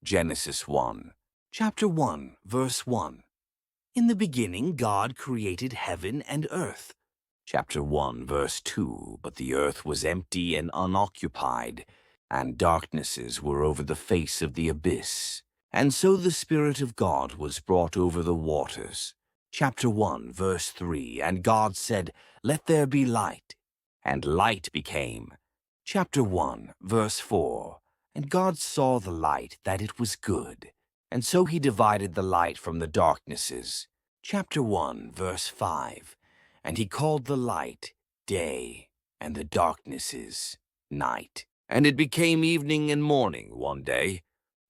Genesis 1, chapter 1, verse 1. In the beginning God created heaven and earth. Chapter 1, verse 2. But the earth was empty and unoccupied, and darknesses were over the face of the abyss. And so the Spirit of God was brought over the waters. Chapter 1, verse 3. And God said, "Let there be light." And light became. Chapter 1, verse 4. And God saw the light, that it was good. And so he divided the light from the darknesses. Chapter 1, verse 5. And he called the light day, and the darknesses night. And it became evening and morning one day.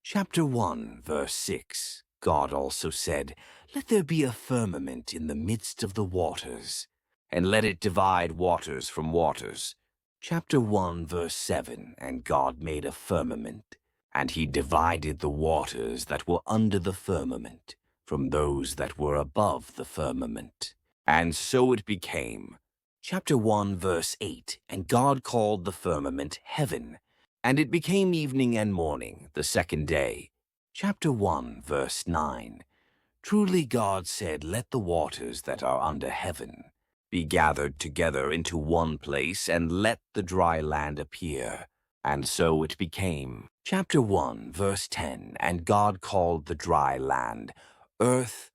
Chapter 1, verse 6. God also said, "Let there be a firmament in the midst of the waters, and let it divide waters from waters." Chapter 1, verse 7. And God made a firmament, and he divided the waters that were under the firmament from those that were above the firmament. And so it became. Chapter 1, verse 8. And God called the firmament heaven, and it became evening and morning, the second day. Chapter 1, verse 9. Truly God said, "Let the waters that are under heaven be gathered together into one place, and let the dry land appear." And so it became. Chapter 1, verse 10. And God called the dry land earth,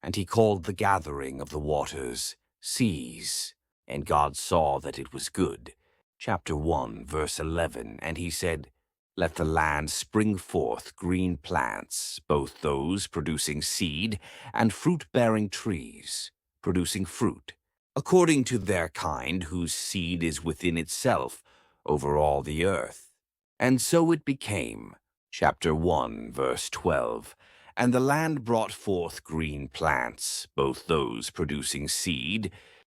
and he called the gathering of the waters seas. And God saw that it was good. Chapter 1, verse 11. And he said, "Let the land spring forth green plants, both those producing seed and fruit-bearing trees, producing fruit, according to their kind, whose seed is within itself over all the earth." And so it became. Chapter 1, verse 12. And the land brought forth green plants, both those producing seed,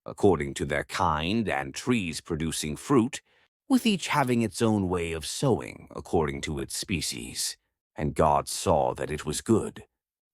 according to their kind, and trees producing fruit, with each having its own way of sowing, according to its species. And God saw that it was good.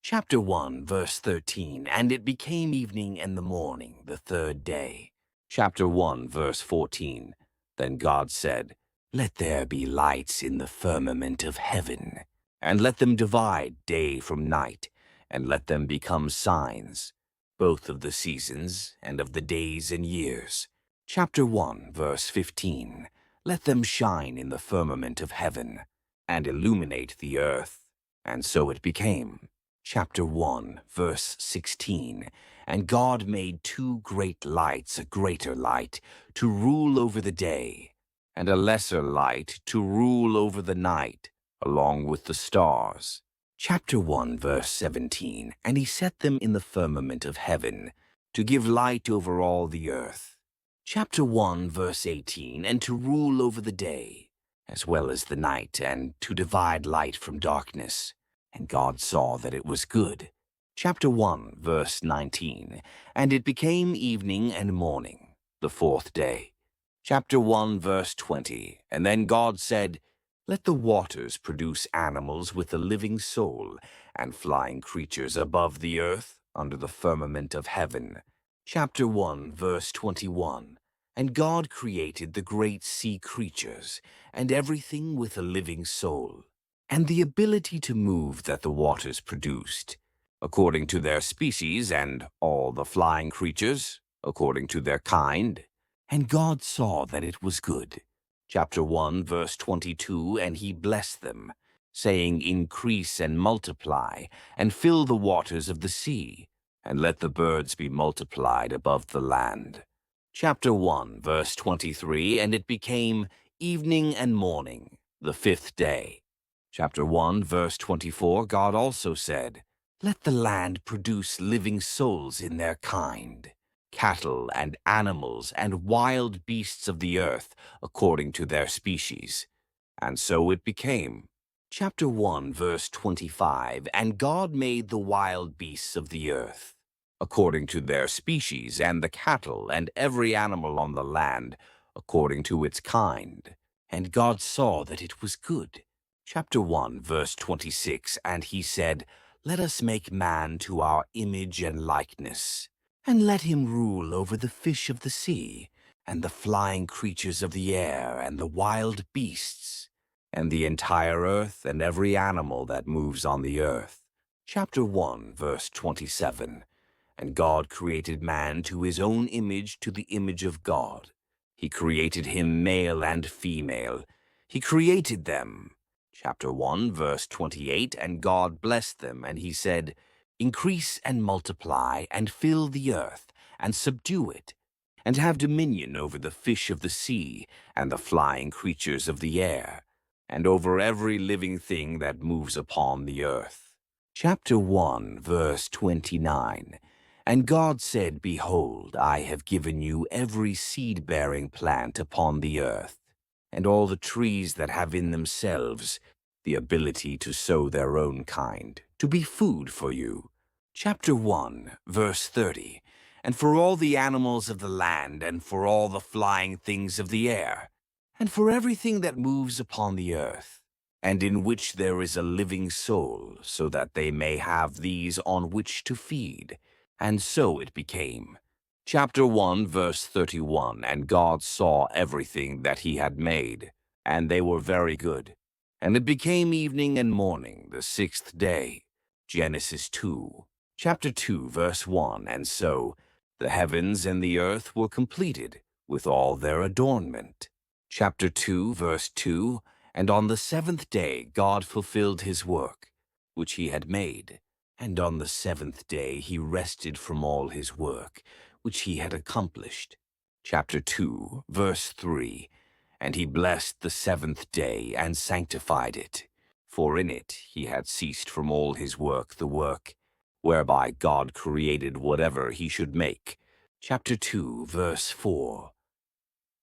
Chapter 1, verse 13. And it became evening and the morning, the third day. Chapter 1, verse 14. Then God said, "Let there be lights in the firmament of heaven, and let them divide day from night, and let them become signs, both of the seasons and of the days and years." Chapter 1, verse 15. Let them shine in the firmament of heaven, and illuminate the earth. And so it became. Chapter 1, verse 16. And God made two great lights, a greater light to rule over the day, and a lesser light to rule over the night, along with the stars. Chapter 1, verse 17. And he set them in the firmament of heaven, to give light over all the earth. Chapter 1, verse 18. And to rule over the day, as well as the night, and to divide light from darkness. And God saw that it was good. Chapter 1, verse 19. And it became evening and morning, the fourth day. Chapter 1, verse 20. And then God said, "Let the waters produce animals with a living soul, and flying creatures above the earth, under the firmament of heaven." Chapter 1, verse 21. And God created the great sea creatures, and everything with a living soul, and the ability to move that the waters produced, according to their species, and all the flying creatures, according to their kind. And God saw that it was good. Chapter 1, verse 22. And he blessed them, saying, "Increase and multiply, and fill the waters of the sea, and let the birds be multiplied above the land." Chapter 1, verse 23. And it became evening and morning, the fifth day. Chapter 1, verse 24. God also said, "Let the land produce living souls in their kind, cattle and animals and wild beasts of the earth, according to their species." And so it became. Chapter 1, verse 25. And God made the wild beasts of the earth, according to their species, and the cattle and every animal on the land, according to its kind. And God saw that it was good. Chapter 1, verse 26. And he said, "Let us make man to our image and likeness, and let him rule over the fish of the sea, and the flying creatures of the air, and the wild beasts, and the entire earth and every animal that moves on the earth. Chapter 1, verse 27. And God created man to his own image, to the image of God. He created him male and female. He created them. Chapter 1, verse 28. And God blessed them, and he said, Increase and multiply, and fill the earth, and subdue it, and have dominion over the fish of the sea, and the flying creatures of the air, and over every living thing that moves upon the earth. Chapter 1, verse 29. And God said, Behold, I have given you every seed-bearing plant upon the earth, and all the trees that have in themselves the ability to sow their own kind, to be food for you. Chapter 1, verse 30. And for all the animals of the land, and for all the flying things of the air, and for everything that moves upon the earth, and in which there is a living soul, so that they may have these on which to feed. And so it became. Chapter 1, verse 31. And God saw everything that he had made, and they were very good. And it became evening and morning, the sixth day. Genesis 2. Chapter 2, verse 1. And so the heavens and the earth were completed, with all their adornment. Chapter 2, verse 2. And on the seventh day God fulfilled his work, which he had made. And on the seventh day he rested from all his work, which he had accomplished. Chapter 2, verse 3. And he blessed the seventh day and sanctified it, for in it he had ceased from all his work, the work whereby God created whatever he should make. Chapter 2, verse 4.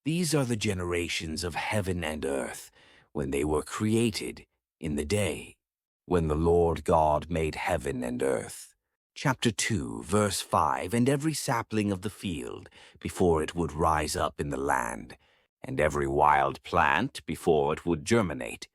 These are the generations of heaven and earth, when they were created in the day, when the Lord God made heaven and earth. Chapter 2, verse 5. And every sapling of the field, before it would rise up in the land, and every wild plant, before it would germinate.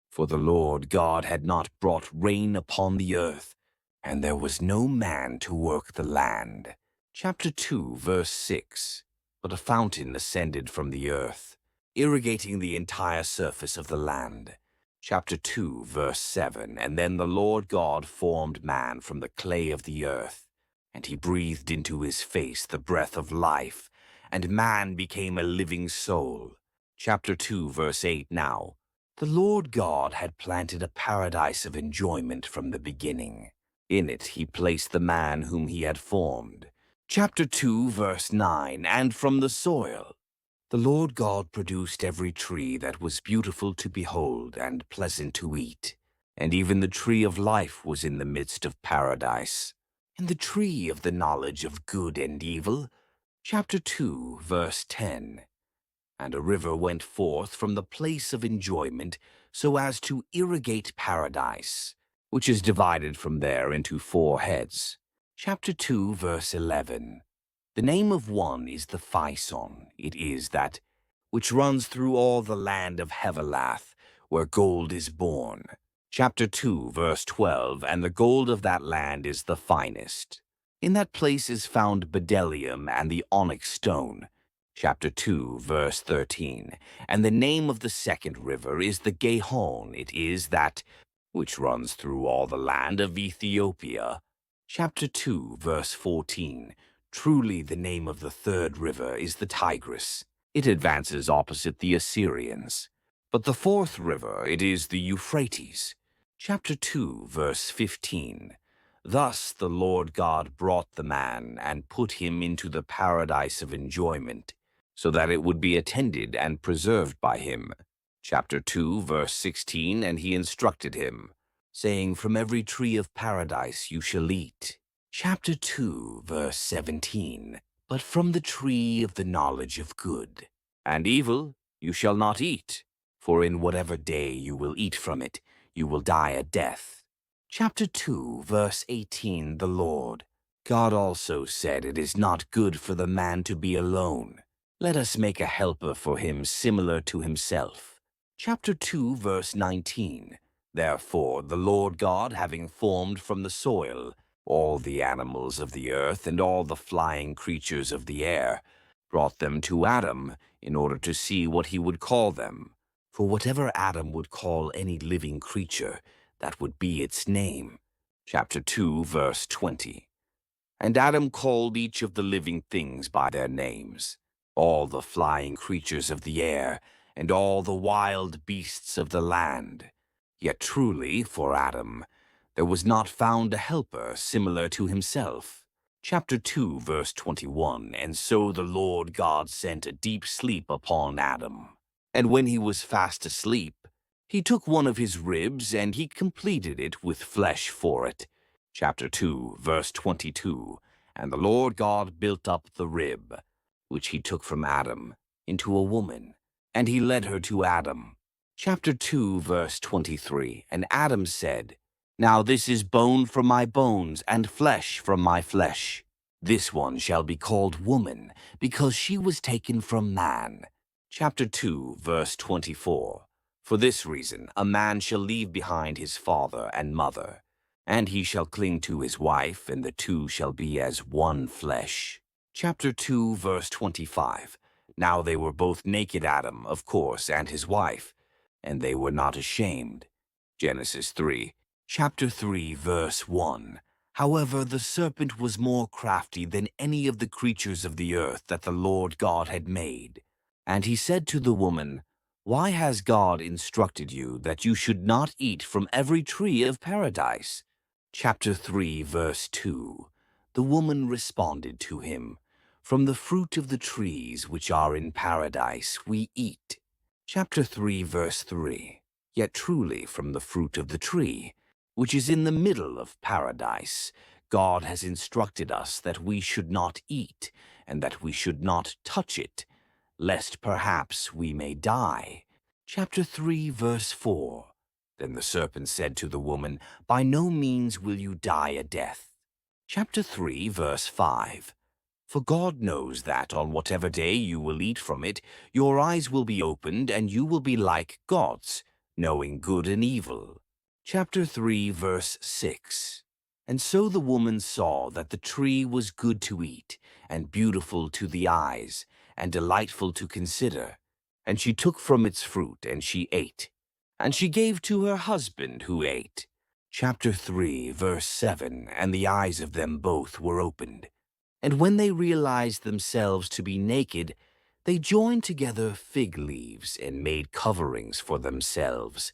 For the Lord God had not brought rain upon the earth, and there was no man to work the land. Chapter 2, verse 6. But a fountain ascended from the earth, irrigating the entire surface of the land. Chapter 2, verse 7. And then the Lord God formed man from the clay of the earth, and he breathed into his face the breath of life, and man became a living soul. Chapter 2, verse 8. Now the Lord God had planted a paradise of enjoyment from the beginning. In it he placed the man whom he had formed. Chapter 2, verse 9. And from the soil the Lord God produced every tree that was beautiful to behold and pleasant to eat. And even the tree of life was in the midst of paradise, and the tree of the knowledge of good and evil. Chapter 2, verse 10. And a river went forth from the place of enjoyment, so as to irrigate paradise, which is divided from there into 4 heads. Chapter 2, verse 11. The name of one is the Physon. It is that which runs through all the land of Hevelath, where gold is born. Chapter 2, verse 12. And the gold of that land is the finest. In that place is found bdellium and the onyx stone. Chapter 2, verse 13. And the name of the second river is the Gihon. It is that which runs through all the land of Ethiopia. Chapter 2, verse 14. Truly the name of the third river is the Tigris. It advances opposite the Assyrians. But the fourth river, it is the Euphrates. Chapter 2, verse 15. Thus the Lord God brought the man and put him into the paradise of enjoyment, so that it would be attended and preserved by him. Chapter 2, verse 16. And he instructed him, saying, From every tree of paradise you shall eat. Chapter 2, verse 17. But from the tree of the knowledge of good and evil you shall not eat, for in whatever day you will eat from it, you will die a death. Chapter 2, verse 18. The Lord God also said, It is not good for the man to be alone. Let us make a helper for him similar to himself. Chapter 2, verse 19. Therefore the Lord God, having formed from the soil all the animals of the earth and all the flying creatures of the air, brought them to Adam in order to see what he would call them. For whatever Adam would call any living creature, that would be its name. Chapter 2, verse 20. And Adam called each of the living things by their names, all the flying creatures of the air, and all the wild beasts of the land. Yet truly, for Adam, there was not found a helper similar to himself. Chapter 2, verse 21. And so the Lord God sent a deep sleep upon Adam. And when he was fast asleep, he took one of his ribs, and he completed it with flesh for it. Chapter 2, verse 22. And the Lord God built up the rib, which he took from Adam, into a woman, and he led her to Adam. Chapter 2, verse 23. And Adam said, Now this is bone from my bones, and flesh from my flesh. This one shall be called woman, because she was taken from man. Chapter 2, verse 24. For this reason a man shall leave behind his father and mother, and he shall cling to his wife, and the two shall be as one flesh. Chapter 2, verse 25. Now they were both naked, Adam, of course, and his wife, and they were not ashamed. Genesis 3. Chapter 3, verse 1. However, the serpent was more crafty than any of the creatures of the earth that the Lord God had made. And he said to the woman, Why has God instructed you that you should not eat from every tree of paradise? Chapter 3, verse 2. The woman responded to him, From the fruit of the trees which are in paradise we eat. Chapter 3, verse 3. Yet truly from the fruit of the tree, which is in the middle of paradise, God has instructed us that we should not eat, and that we should not touch it, lest perhaps we may die. Chapter 3, verse 4. Then the serpent said to the woman, By no means will you die a death. Chapter 3, verse 5. For God knows that on whatever day you will eat from it, your eyes will be opened, and you will be like gods, knowing good and evil. Chapter 3, verse 6. And so the woman saw that the tree was good to eat, and beautiful to the eyes, and delightful to consider. And she took from its fruit, and she ate. And she gave to her husband, who ate. Chapter 3, verse 7. And the eyes of them both were opened. And when they realized themselves to be naked, they joined together fig leaves and made coverings for themselves.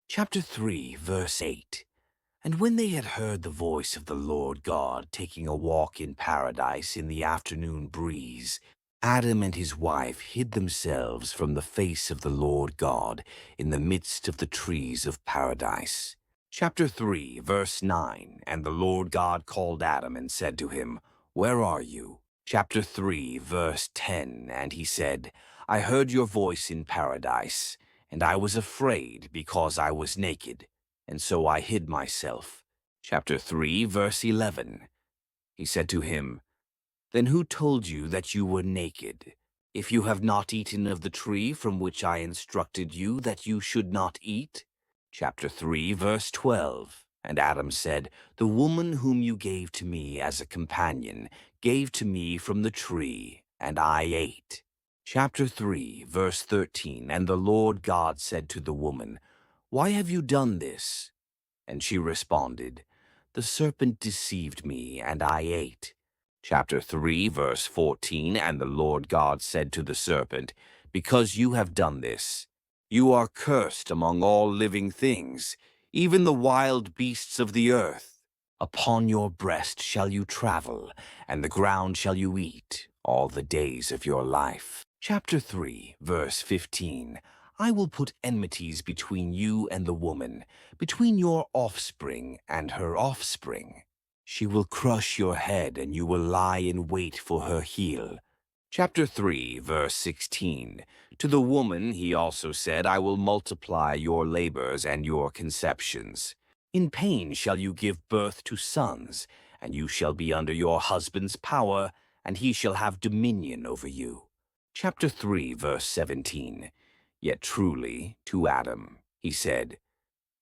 Chapter 3, verse 8. And when they had heard the voice of the Lord God taking a walk in paradise in the afternoon breeze, Adam and his wife hid themselves from the face of the Lord God in the midst of the trees of paradise. Chapter 3, verse 9. And the Lord God called Adam and said to him, Where are you? Chapter 3, verse 10. And he said, I heard your voice in paradise, and I was afraid because I was naked, and so I hid myself. Chapter 3, verse 11. He said to him, Then who told you that you were naked? If you have not eaten of the tree from which I instructed you that you should not eat? Chapter 3, verse 12. And Adam said, The woman whom you gave to me as a companion gave to me from the tree, and I ate. Chapter 3, verse 13. And the Lord God said to the woman, Why have you done this? And she responded, The serpent deceived me, and I ate. Chapter 3, verse 14. And the Lord God said to the serpent, Because you have done this, you are cursed among all living things, even the wild beasts of the earth. Upon your breast shall you travel, and the ground shall you eat all the days of your life. Chapter 3, verse 15. I will put enmities between you and the woman, between your offspring and her offspring. She will crush your head, and you will lie in wait for her heel. Chapter 3, verse 16. To the woman he also said, I will multiply your labors and your conceptions. In pain shall you give birth to sons, and you shall be under your husband's power, and he shall have dominion over you. Chapter 3, verse 17. Yet truly, to Adam, he said,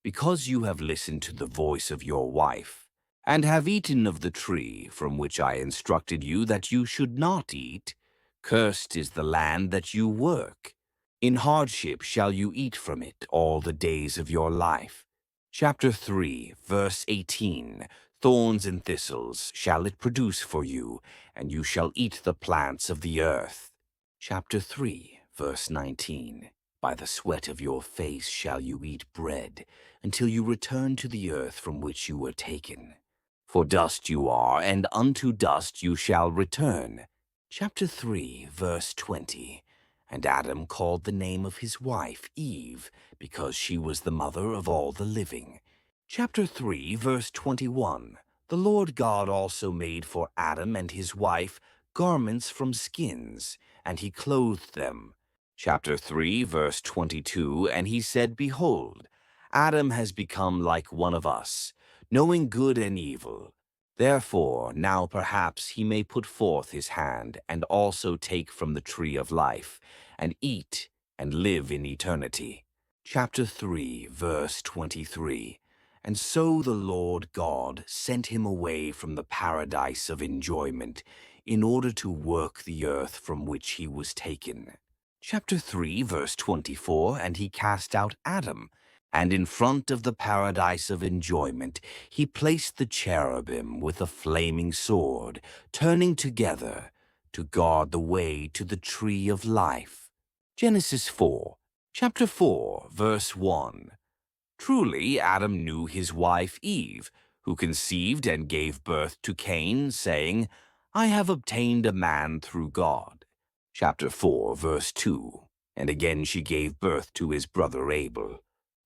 Because you have listened to the voice of your wife, and have eaten of the tree from which I instructed you that you should not eat, cursed is the land that you work. In hardship shall you eat from it all the days of your life. Chapter 3, verse 18. Thorns and thistles shall it produce for you, and you shall eat the plants of the earth. Chapter 3, verse 19. By the sweat of your face shall you eat bread, until you return to the earth from which you were taken. For dust you are, and unto dust you shall return. Chapter 3, verse 20. And Adam called the name of his wife Eve, because she was the mother of all the living. Chapter 3, verse 21. The Lord God also made for Adam and his wife garments from skins, and he clothed them. Chapter 3, verse 22. And he said, Behold, Adam has become like one of us, knowing good and evil. Therefore, now perhaps he may put forth his hand, and also take from the tree of life, and eat, and live in eternity. Chapter 3, verse 23. And so the Lord God sent him away from the paradise of enjoyment, in order to work the earth from which he was taken. Chapter 3, verse 24. And he cast out Adam, and in front of the paradise of enjoyment he placed the cherubim with a flaming sword, turning together, to guard the way to the tree of life. Genesis 4, chapter 4, verse 1. Truly Adam knew his wife Eve, who conceived and gave birth to Cain, saying, I have obtained a man through God. Chapter 4, verse 2. And again she gave birth to his brother Abel.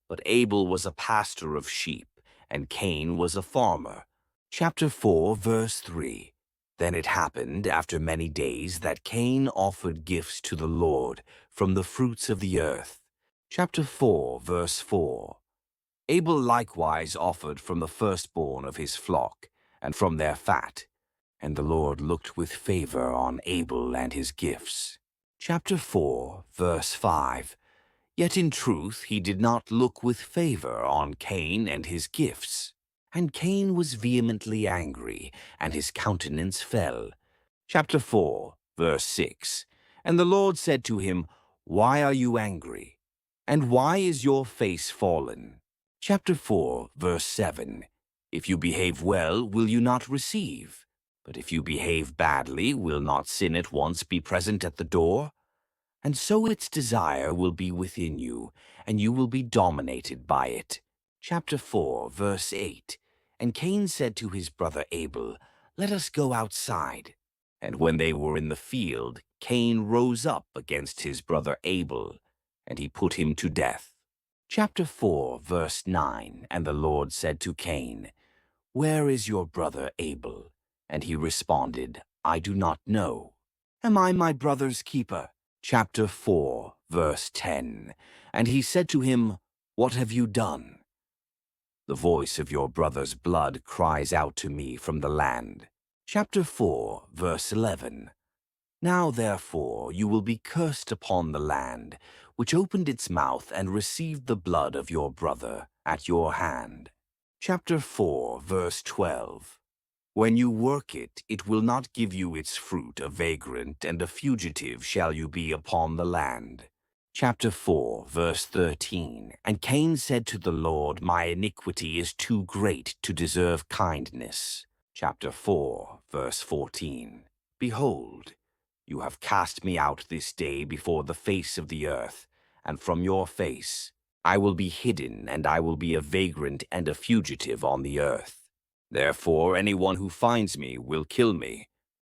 But Abel was a pastor of sheep, and Cain was a farmer. Chapter 4, verse 3. Then it happened after many days that Cain offered gifts to the Lord from the fruits of the earth. Chapter 4, verse 4. Abel likewise offered from the firstborn of his flock, and from their fat. And the Lord looked with favor on Abel and his gifts. Chapter 4, verse 5. Yet in truth he did not look with favor on Cain and his gifts. And Cain was vehemently angry, and his countenance fell. Chapter 4, verse 6. And the Lord said to him, Why are you angry? And why is your face fallen? Chapter 4, verse 7. If you behave well, will you not receive? But if you behave badly, will not sin at once be present at the door? And so its desire will be within you, and you will be dominated by it. Chapter 4, verse 8. And Cain said to his brother Abel, Let us go outside. And when they were in the field, Cain rose up against his brother Abel, and he put him to death. Chapter 4, verse 9. And the Lord said to Cain, Where is your brother Abel? And he responded, I do not know. Am I my brother's keeper? Chapter 4, verse 10. And he said to him, What have you done? The voice of your brother's blood cries out to me from the land. Chapter 4, verse 11. Now therefore you will be cursed upon the land, which opened its mouth and received the blood of your brother at your hand. Chapter 4, verse 12. When you work it, it will not give you its fruit. A vagrant and a fugitive shall you be upon the land. Chapter 4, verse 13. And Cain said to the Lord, My iniquity is too great to deserve kindness. Chapter 4, verse 14. Behold, you have cast me out this day before the face of the earth, and from your face I will be hidden, and I will be a vagrant and a fugitive on the earth. Therefore anyone who finds me will kill me.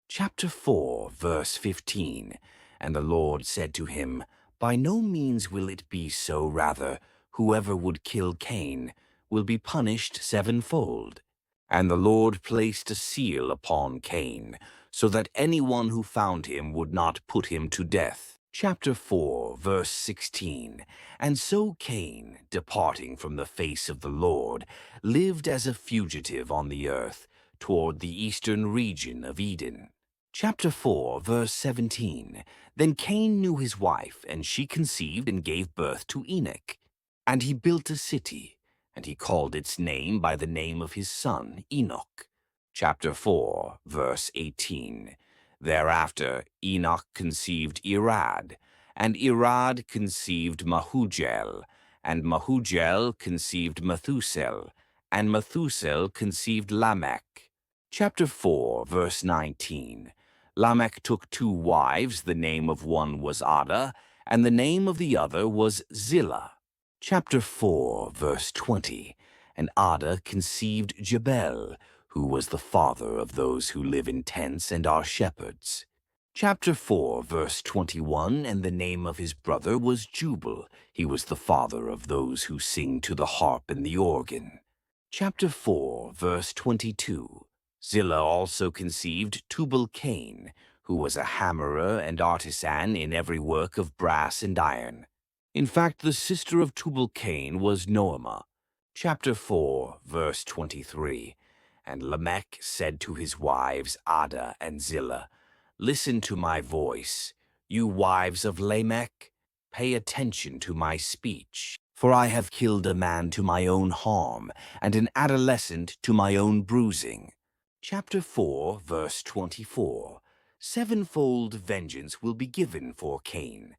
Chapter 4, verse 15. And the Lord said to him, By no means will it be so, rather, whoever would kill Cain will be punished sevenfold. And the Lord placed a seal upon Cain, so that anyone who found him would not put him to death. Chapter 4, verse 16. And so Cain, departing from the face of the Lord, lived as a fugitive on the earth, toward the eastern region of Eden. Chapter 4, verse 17. Then Cain knew his wife, and she conceived and gave birth to Enoch. And he built a city, and he called its name by the name of his son, Enoch. Chapter 4, verse 18. Thereafter Enoch conceived Irad, And Irad conceived Mahujel, and Mahujel conceived Methusel, and Methusel conceived Lamech. Chapter 4, verse 19. Lamech took 2 wives, the name of one was Ada, and the name of the other was Zillah. Chapter 4, verse 20. And Ada conceived Jabel, who was the father of those who live in tents and are shepherds. Chapter 4, verse 21. And the name of his brother was Jubal. He was the father of those who sing to the harp and the organ. Chapter 4, verse 22. Zillah also conceived Tubal-Cain, who was a hammerer and artisan in every work of brass and iron. In fact, the sister of Tubal-Cain was Noamah. Chapter 4, verse 23. And Lamech said to his wives Ada and Zillah, "Listen to my voice, you wives of Lamech. Pay attention to my speech. For I have killed a man to my own harm, and an adolescent to my own bruising." Chapter 4, verse 24. 7-fold vengeance will be given for Cain,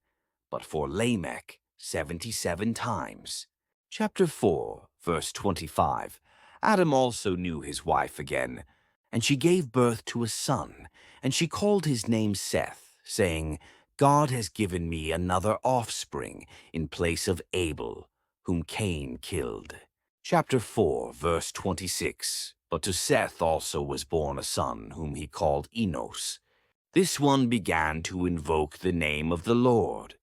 but for Lamech 77 times. Chapter 4, verse 25. Adam also knew his wife again, and she gave birth to a son, and she called his name Seth, saying, "God has given me another offspring in place of Abel, whom Cain killed." Chapter 4, verse 26. But to Seth also was born a son, whom he called Enos. This one began to invoke the name of the Lord.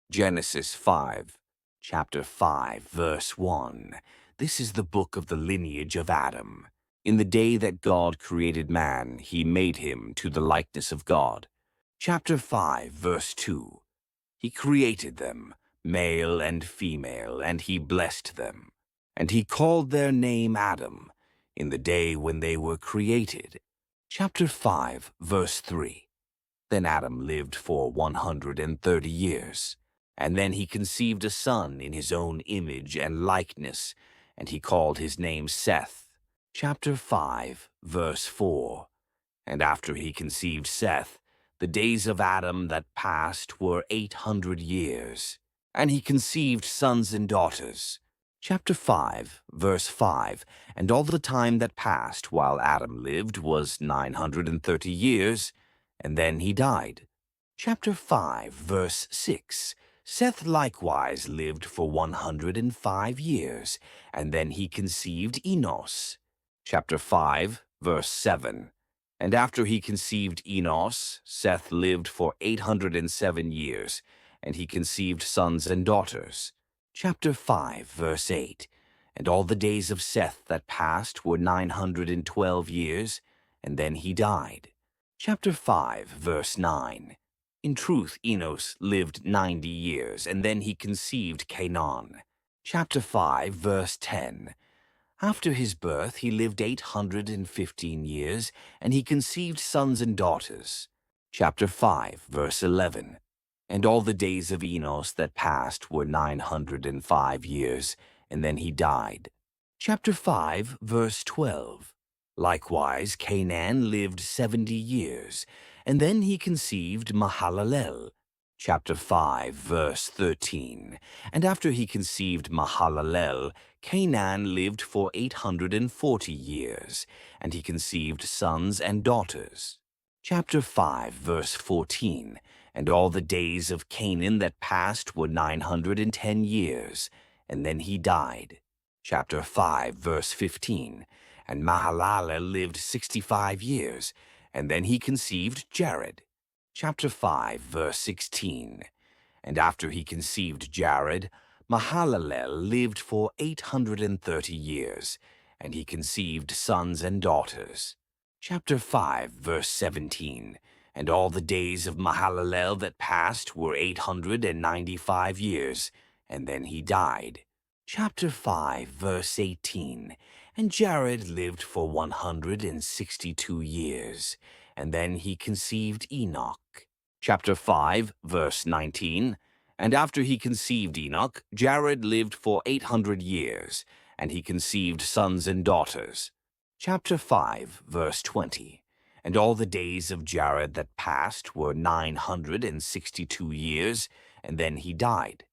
Genesis 5. Chapter 5, verse 1. This is the book of the lineage of Adam. In the day that God created man, he made him to the likeness of God. Chapter 5, verse 2. He created them, male and female, and he blessed them. And he called their name Adam, in the day when they were created. Chapter 5, verse 3. Then Adam lived for 130 years. And then he conceived a son in his own image and likeness, and he called his name Seth. Chapter 5, verse 4. And after he conceived Seth, the days of Adam that passed were 800 years, and he conceived sons and daughters. Chapter 5, verse 5. And all the time that passed while Adam lived was 930 years, and then he died. Chapter 5, verse 6. Seth likewise lived for 105 years, and then he conceived Enos. Chapter 5, verse 7. And after he conceived Enos, Seth lived for 807 years, and he conceived sons and daughters. Chapter 5, verse 8. And all the days of Seth that passed were 912 years, and then he died. Chapter 5, verse 9. In truth, Enos lived 90 years, and then he conceived Canaan. Chapter 5, verse 10. After his birth, he lived 815 years, and he conceived sons and daughters. Chapter 5, verse 11. And all the days of Enos that passed were 905 years, and then he died. Chapter 5, verse 12. Likewise, Canaan lived 70 years, and then he conceived Mahalalel. Chapter 5, verse 13. And after he conceived Mahalalel, Canaan lived for 840 years, and he conceived sons and daughters. Chapter 5, verse 14. And all the days of Canaan that passed were 910 years, and then he died. Chapter 5, verse 15. And Mahalalel lived 65 years, and then he conceived Jared. Chapter 5, verse 16. And after he conceived Jared, Mahalalel lived for 830 years, and he conceived sons and daughters. Chapter 5, verse 17. And all the days of Mahalalel that passed were 895 years, and then he died. Chapter 5, verse 18. And Jared lived for 162 years, and then he conceived Enoch. Chapter 5, verse 19. And after he conceived Enoch, Jared lived for 800 years, and he conceived sons and daughters. Chapter 5, verse 20. And all the days of Jared that passed were 962 years, and then he died.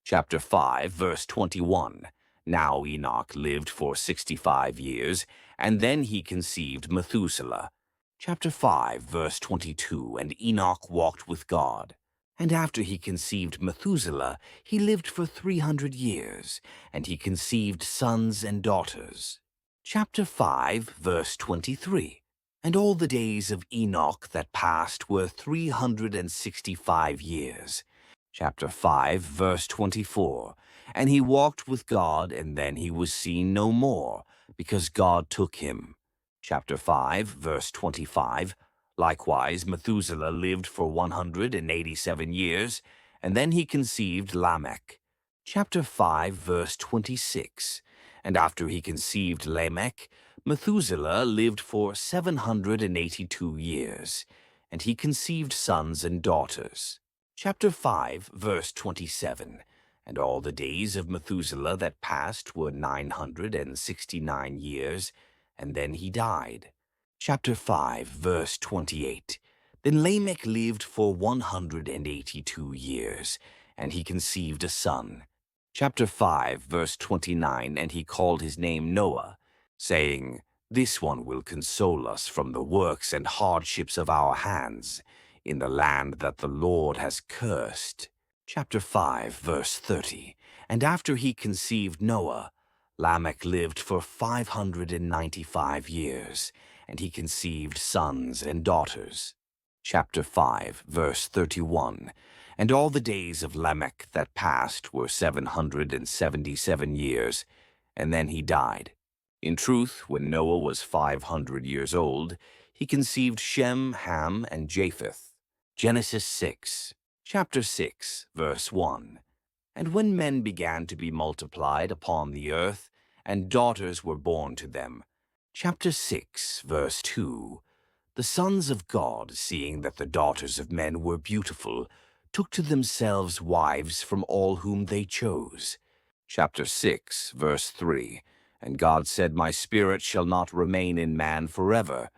Chapter 5, verse 21. Now Enoch lived for 65 years, and then he conceived Methuselah. Chapter 5, verse 22. And Enoch walked with God. And after he conceived Methuselah, he lived for 300 years, and he conceived sons and daughters. Chapter 5, verse 23. And all the days of Enoch that passed were 365 years. Chapter 5, verse 24. And he walked with God, and then he was seen no more, because God took him. Chapter 5, verse 25. Likewise, Methuselah lived for 187 years, and then he conceived Lamech. Chapter 5, verse 26. And after he conceived Lamech, Methuselah lived for 782 years, and he conceived sons and daughters. Chapter 5, verse 27. And all the days of Methuselah that passed were 969 years, and then he died. Chapter 5, verse 28. Then Lamech lived for 182 years, and he conceived a son. Chapter 5, verse 29. And he called his name Noah, saying, This one will console us from the works and hardships of our hands, in the land that the Lord has cursed. Chapter 5, verse 30. And after he conceived Noah, Lamech lived for 595 years, and he conceived sons and daughters. Chapter 5, verse 31. And all the days of Lamech that passed were 777 years, and then he died. In truth, when Noah was 500 years old, he conceived Shem, Ham, and Japheth. Genesis 6. Chapter 6, verse 1. And when men began to be multiplied upon the earth, and daughters were born to them. Chapter 6, verse 2. The sons of God, seeing that the daughters of men were beautiful, took to themselves wives from all whom they chose. Chapter 6, verse 3. And God said, My spirit shall not remain in man forever,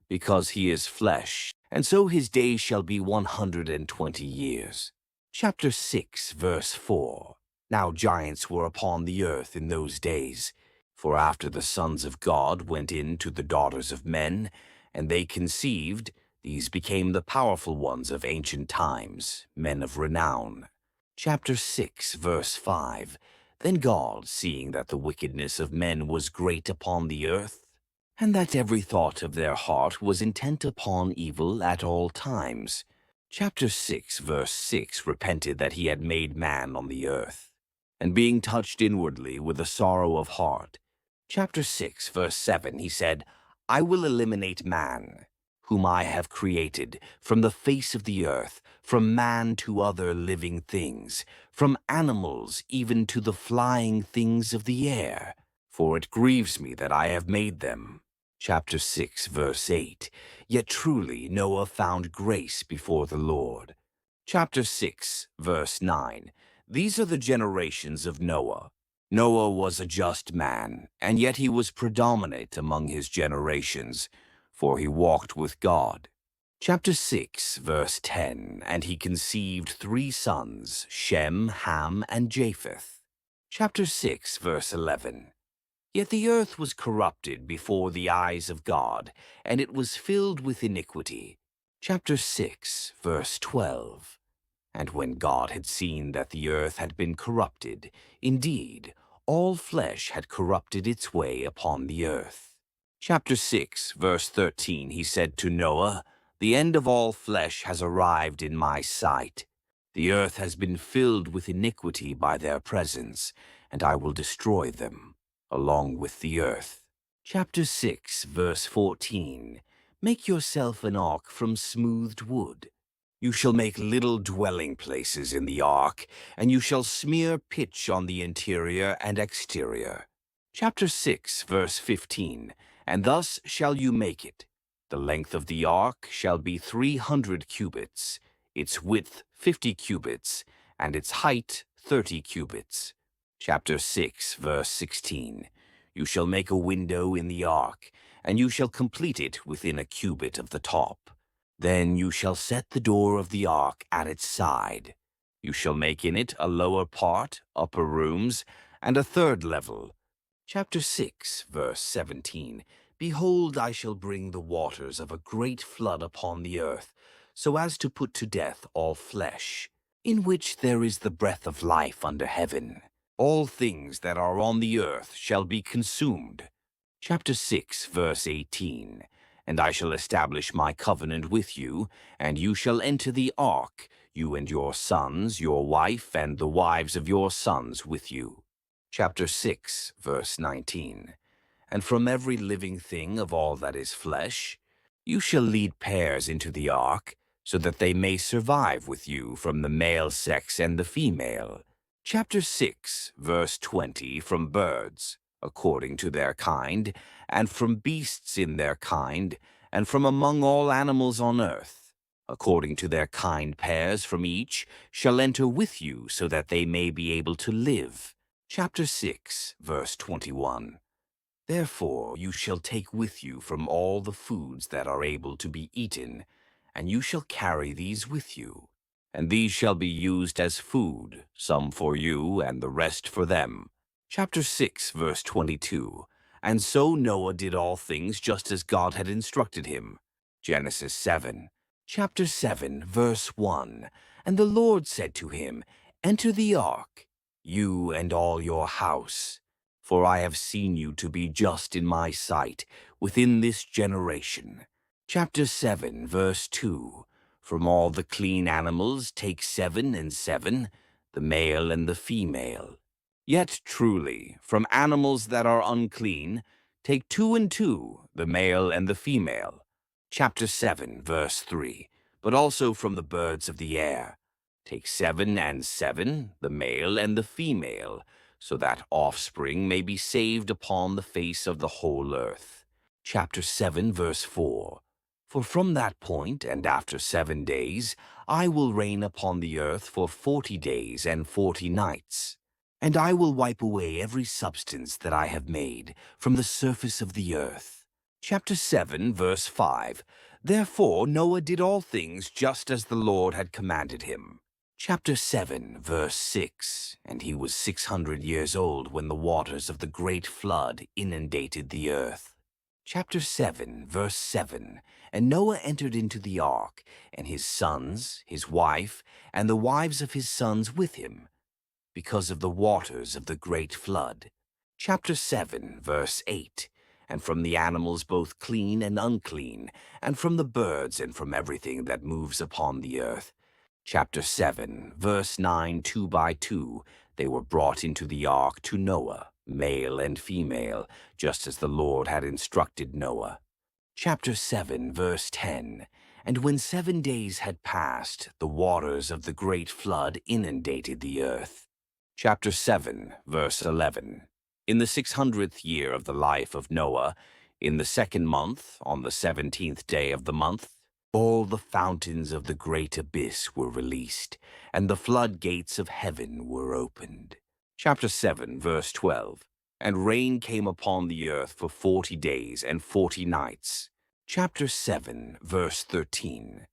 because he is flesh, and so his days shall be 120 years. Chapter 6, verse 4. Now giants were upon the earth in those days, for after the sons of God went in to the daughters of men, and they conceived, these became the powerful ones of ancient times, men of renown. Chapter 6, verse 5. Then God, seeing that the wickedness of men was great upon the earth, and that every thought of their heart was intent upon evil at all times. Chapter 6, verse 6, repented that he had made man on the earth, and being touched inwardly with a sorrow of heart. Chapter 6, verse 7, he said, I will eliminate man, whom I have created, from the face of the earth, from man to other living things, from animals even to the flying things of the air, for it grieves me that I have made them. Chapter 6, verse 8. Yet truly Noah found grace before the Lord. Chapter 6, verse 9. These are the generations of Noah. Noah was a just man, and yet he was predominant among his generations, for he walked with God. Chapter 6, verse 10. And he conceived 3 sons, Shem, Ham, and Japheth. Chapter 6, verse 11. Yet the earth was corrupted before the eyes of God, and it was filled with iniquity. Chapter 6, verse 12. And when God had seen that the earth had been corrupted, indeed, all flesh had corrupted its way upon the earth. Chapter 6, verse 13, he said to Noah, The end of all flesh has arrived in my sight. The earth has been filled with iniquity by their presence, and I will destroy them, along with the earth. Chapter 6, verse 14. Make yourself an ark from smoothed wood. You shall make little dwelling places in the ark, and you shall smear pitch on the interior and exterior. Chapter 6, verse 15. And thus shall you make it. The length of the ark shall be 300 cubits, its width 50 cubits, and its height 30 cubits. Chapter 6, verse 16. You shall make a window in the ark, and you shall complete it within a cubit of the top. Then you shall set the door of the ark at its side. You shall make in it a lower part, upper rooms, and a third level. Chapter 6, verse 17. Behold, I shall bring the waters of a great flood upon the earth, so as to put to death all flesh, in which there is the breath of life under heaven. All things that are on the earth shall be consumed. Chapter 6, verse 18. And I shall establish my covenant with you, and you shall enter the ark, you and your sons, your wife, and the wives of your sons with you. Chapter 6, verse 19. And from every living thing of all that is flesh, you shall lead pairs into the ark, so that they may survive with you from the male sex and the female. Chapter 6, verse 20, from birds, according to their kind, and from beasts in their kind, and from among all animals on earth, according to their kind pairs from each, shall enter with you, so that they may be able to live. Chapter 6, verse 21. Therefore you shall take with you from all the foods that are able to be eaten, and you shall carry these with you. And these shall be used as food, some for you and the rest for them. Chapter 6, verse 22. And so Noah did all things just as God had instructed him. Genesis 7. Chapter 7, verse 1. And the Lord said to him, Enter the ark, you and all your house, for I have seen you to be just in my sight within this generation. Chapter 7, verse 2. From all the clean animals take 7 and 7, the male and the female. Yet truly, from animals that are unclean, take 2 and 2, the male and the female. Chapter 7, verse 3. But also from the birds of the air, take 7 and 7, the male and the female, so that offspring may be saved upon the face of the whole earth. Chapter 7, verse 4. For from that point, and after 7 days, I will rain upon the earth for 40 days and 40 nights. And I will wipe away every substance that I have made from the surface of the earth. Chapter 7, verse 5. Therefore Noah did all things just as the Lord had commanded him. Chapter 7, verse 6. And he was 600 years old when the waters of the great flood inundated the earth. Chapter 7, verse 7. And Noah entered into the ark, and his sons, his wife, and the wives of his sons with him, because of the waters of the great flood. Chapter 7, verse 8. And from the animals both clean and unclean, and from the birds and from everything that moves upon the earth. Chapter 7, verse 9, 2 by 2. They were brought into the ark to Noah, male and female, just as the Lord had instructed Noah. Chapter 7, verse 10. And when 7 days had passed, the waters of the great flood inundated the earth. Chapter 7, verse 11. In the 600th year of the life of Noah, in the 2nd month, on the 17th day of the month, all the fountains of the great abyss were released, and the floodgates of heaven were opened. Chapter 7, verse 12. And rain came upon the earth for 40 days and 40 nights. Chapter 7, verse 13.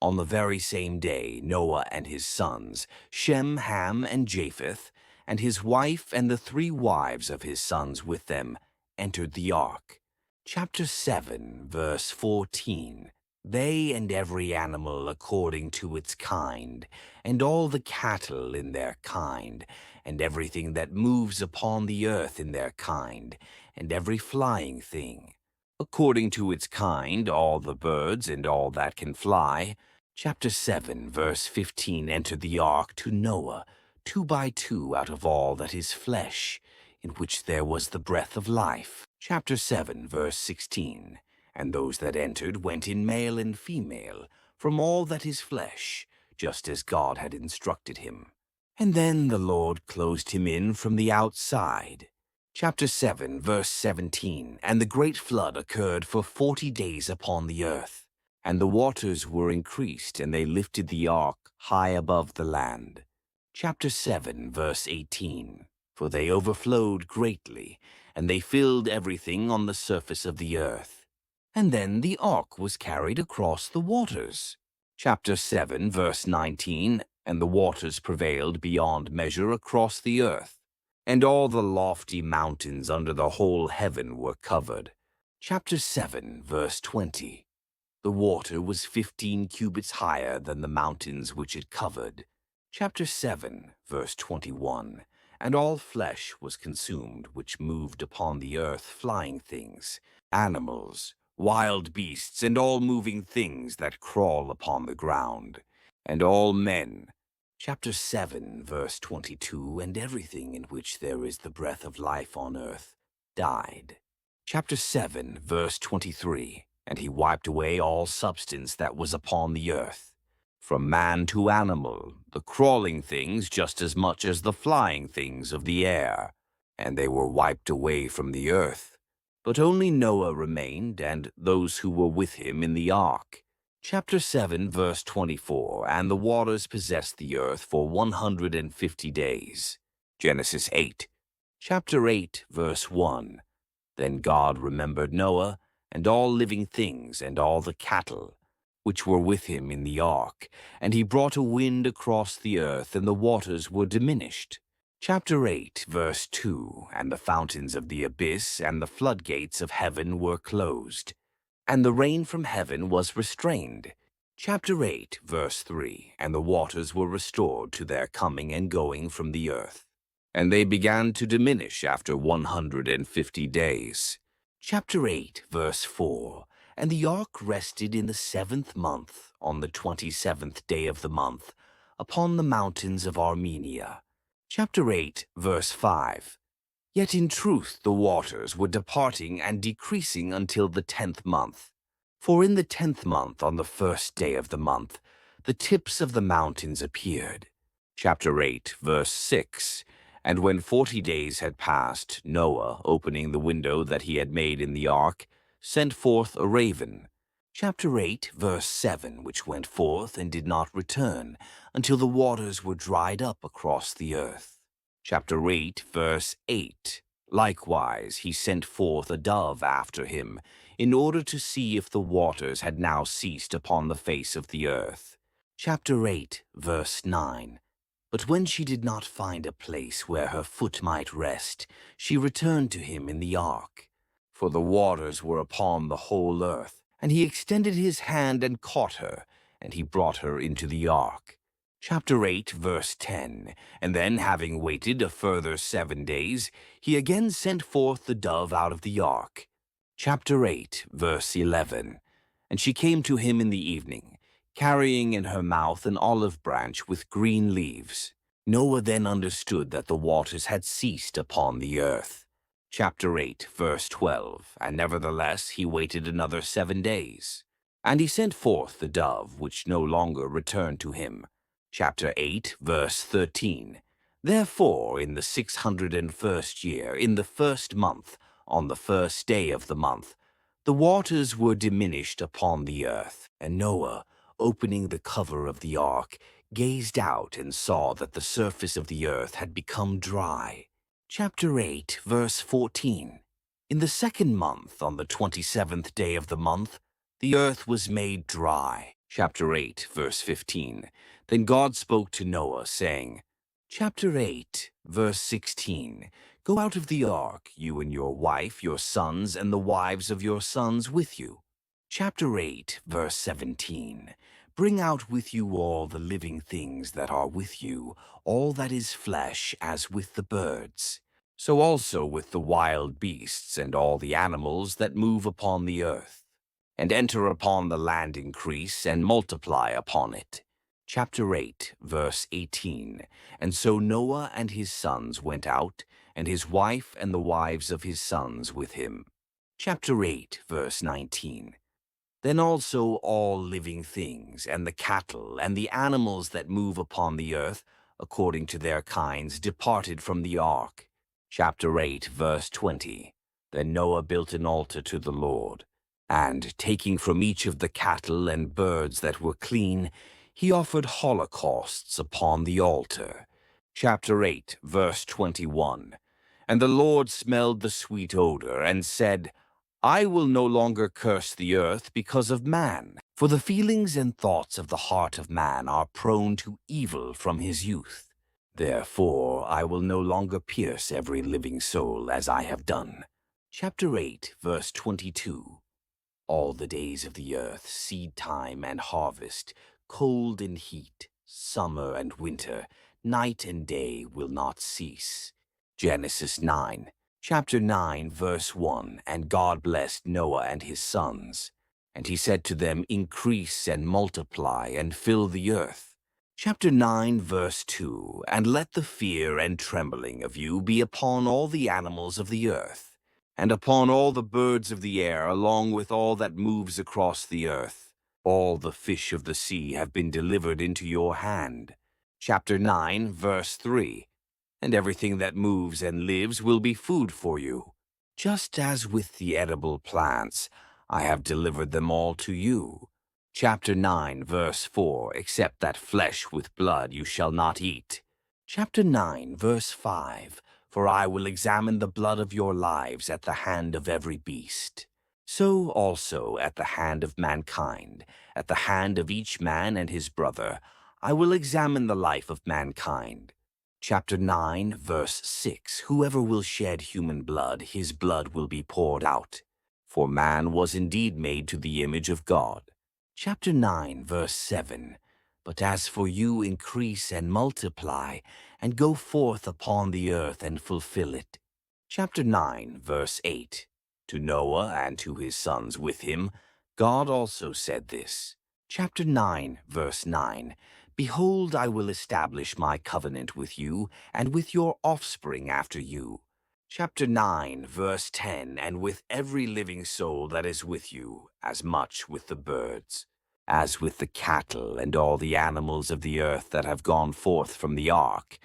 On the very same day, Noah and his sons, Shem, Ham, and Japheth, and his wife and the 3 wives of his sons with them, entered the ark. Chapter 7, verse 14. They and every animal according to its kind, and all the cattle in their kind, and everything that moves upon the earth in their kind, and every flying thing, according to its kind, all the birds and all that can fly. Chapter 7, verse 15, entered the ark to Noah, 2 by 2 out of all that is flesh, in which there was the breath of life. Chapter 7, verse 16. And those that entered went in male and female, from all that is flesh, just as God had instructed him. And then the Lord closed him in from the outside. Chapter 7, verse 17. And the great flood occurred for 40 days upon the earth. And the waters were increased, and they lifted the ark high above the land. Chapter 7, verse 18. For they overflowed greatly, and they filled everything on the surface of the earth. And then the ark was carried across the waters. Chapter 7, verse 19. and the waters prevailed beyond measure across the earth, and all the lofty mountains under the whole heaven were covered. Chapter 7, verse 20. The water was 15 cubits higher than the mountains which it covered. Chapter 7, verse 21. And all flesh was consumed which moved upon the earth, flying things, animals, wild beasts, and all moving things that crawl upon the ground, and all men. Chapter 7, verse 22. And everything in which there is the breath of life on earth died. Chapter 7, verse 23. And he wiped away all substance that was upon the earth, from man to animal, the crawling things just as much as the flying things of the air, and they were wiped away from the earth. But only Noah remained, and those who were with him in the ark. Chapter 7, verse 24. And the waters possessed the earth for 150 days. Genesis 8. Chapter 8, verse 1. Then God remembered Noah, and all living things, and all the cattle, which were with him in the ark, and he brought a wind across the earth, and the waters were diminished. Chapter 8, verse 2. And the fountains of the abyss and the floodgates of heaven were closed, and the rain from heaven was restrained. Chapter 8, verse 3. And the waters were restored to their coming and going from the earth, and they began to diminish after 150 days. Chapter 8, verse 4. And the ark rested in the 7th month, on the 27th day of the month, upon the mountains of Armenia. Chapter 8, verse 5. Yet in truth the waters were departing and decreasing until the 10th month. For in the 10th month, on the 1st day of the month, the tips of the mountains appeared. Chapter 8, verse 6. And when 40 days had passed, Noah, opening the window that he had made in the ark, sent forth a raven. Chapter 8, verse 7, which went forth and did not return until the waters were dried up across the earth. Chapter 8, verse 8. Likewise he sent forth a dove after him, in order to see if the waters had now ceased upon the face of the earth. Chapter 8, verse 9. But when she did not find a place where her foot might rest, she returned to him in the ark. For the waters were upon the whole earth, and he extended his hand and caught her, and he brought her into the ark. Chapter 8, verse 10. And then, having waited a further 7 days, he again sent forth the dove out of the ark. Chapter 8, verse 11. And she came to him in the evening, carrying in her mouth an olive branch with green leaves. Noah then understood that the waters had ceased upon the earth. Chapter 8, verse 12. And nevertheless he waited another 7 days. And he sent forth the dove, which no longer returned to him. Chapter 8, verse 13. Therefore, in the 601st year, in the 1st month, on the 1st day of the month, the waters were diminished upon the earth, and Noah, opening the cover of the ark, gazed out and saw that the surface of the earth had become dry. Chapter 8, verse 14. In the 2nd month, on the 27th day of the month, the earth was made dry. Chapter 8, verse 15. Then God spoke to Noah, saying, Chapter 8, verse 16. Go out of the ark, you and your wife, your sons, and the wives of your sons with you. Chapter 8, verse 17. Bring out with you all the living things that are with you, all that is flesh, as with the birds. So also with the wild beasts and all the animals that move upon the earth. And enter upon the land increase, and multiply upon it. Chapter 8, verse 18. And so Noah and his sons went out, and his wife and the wives of his sons with him. Chapter 8, verse 19. Then also all living things, and the cattle, and the animals that move upon the earth, according to their kinds, departed from the ark. Chapter 8, verse 20. Then Noah built an altar to the Lord, and, taking from each of the cattle and birds that were clean, he offered holocausts upon the altar. Chapter 8, verse 21. And the Lord smelled the sweet odor, and said, I will no longer curse the earth because of man, for the feelings and thoughts of the heart of man are prone to evil from his youth. Therefore, I will no longer pierce every living soul as I have done. Chapter 8, verse 22. All the days of the earth, seed time and harvest, cold and heat, summer and winter, night and day will not cease. Genesis 9. Chapter 9, verse 1. And God blessed Noah and his sons. And he said to them, Increase and multiply and fill the earth. Chapter 9, verse 2. And let the fear and trembling of you be upon all the animals of the earth, and upon all the birds of the air, along with all that moves across the earth. All the fish of the sea have been delivered into your hand. Chapter 9, verse 3. And everything that moves and lives will be food for you. Just as with the edible plants, I have delivered them all to you. Chapter 9, verse 4. Except that flesh with blood you shall not eat. Chapter 9, verse 5. For I will examine the blood of your lives at the hand of every beast. So also at the hand of mankind, at the hand of each man and his brother, I will examine the life of mankind. Chapter 9, verse 6. Whoever will shed human blood, his blood will be poured out. For man was indeed made to the image of God. Chapter 9, verse 7. But as for you, increase and multiply, and go forth upon the earth and fulfill it. Chapter 9, verse 8. To Noah and to his sons with him, God also said this. Chapter 9, verse 9. Behold, I will establish my covenant with you and with your offspring after you. Chapter 9, verse 10. And with every living soul that is with you, as much with the birds, as with the cattle and all the animals of the earth that have gone forth from the ark,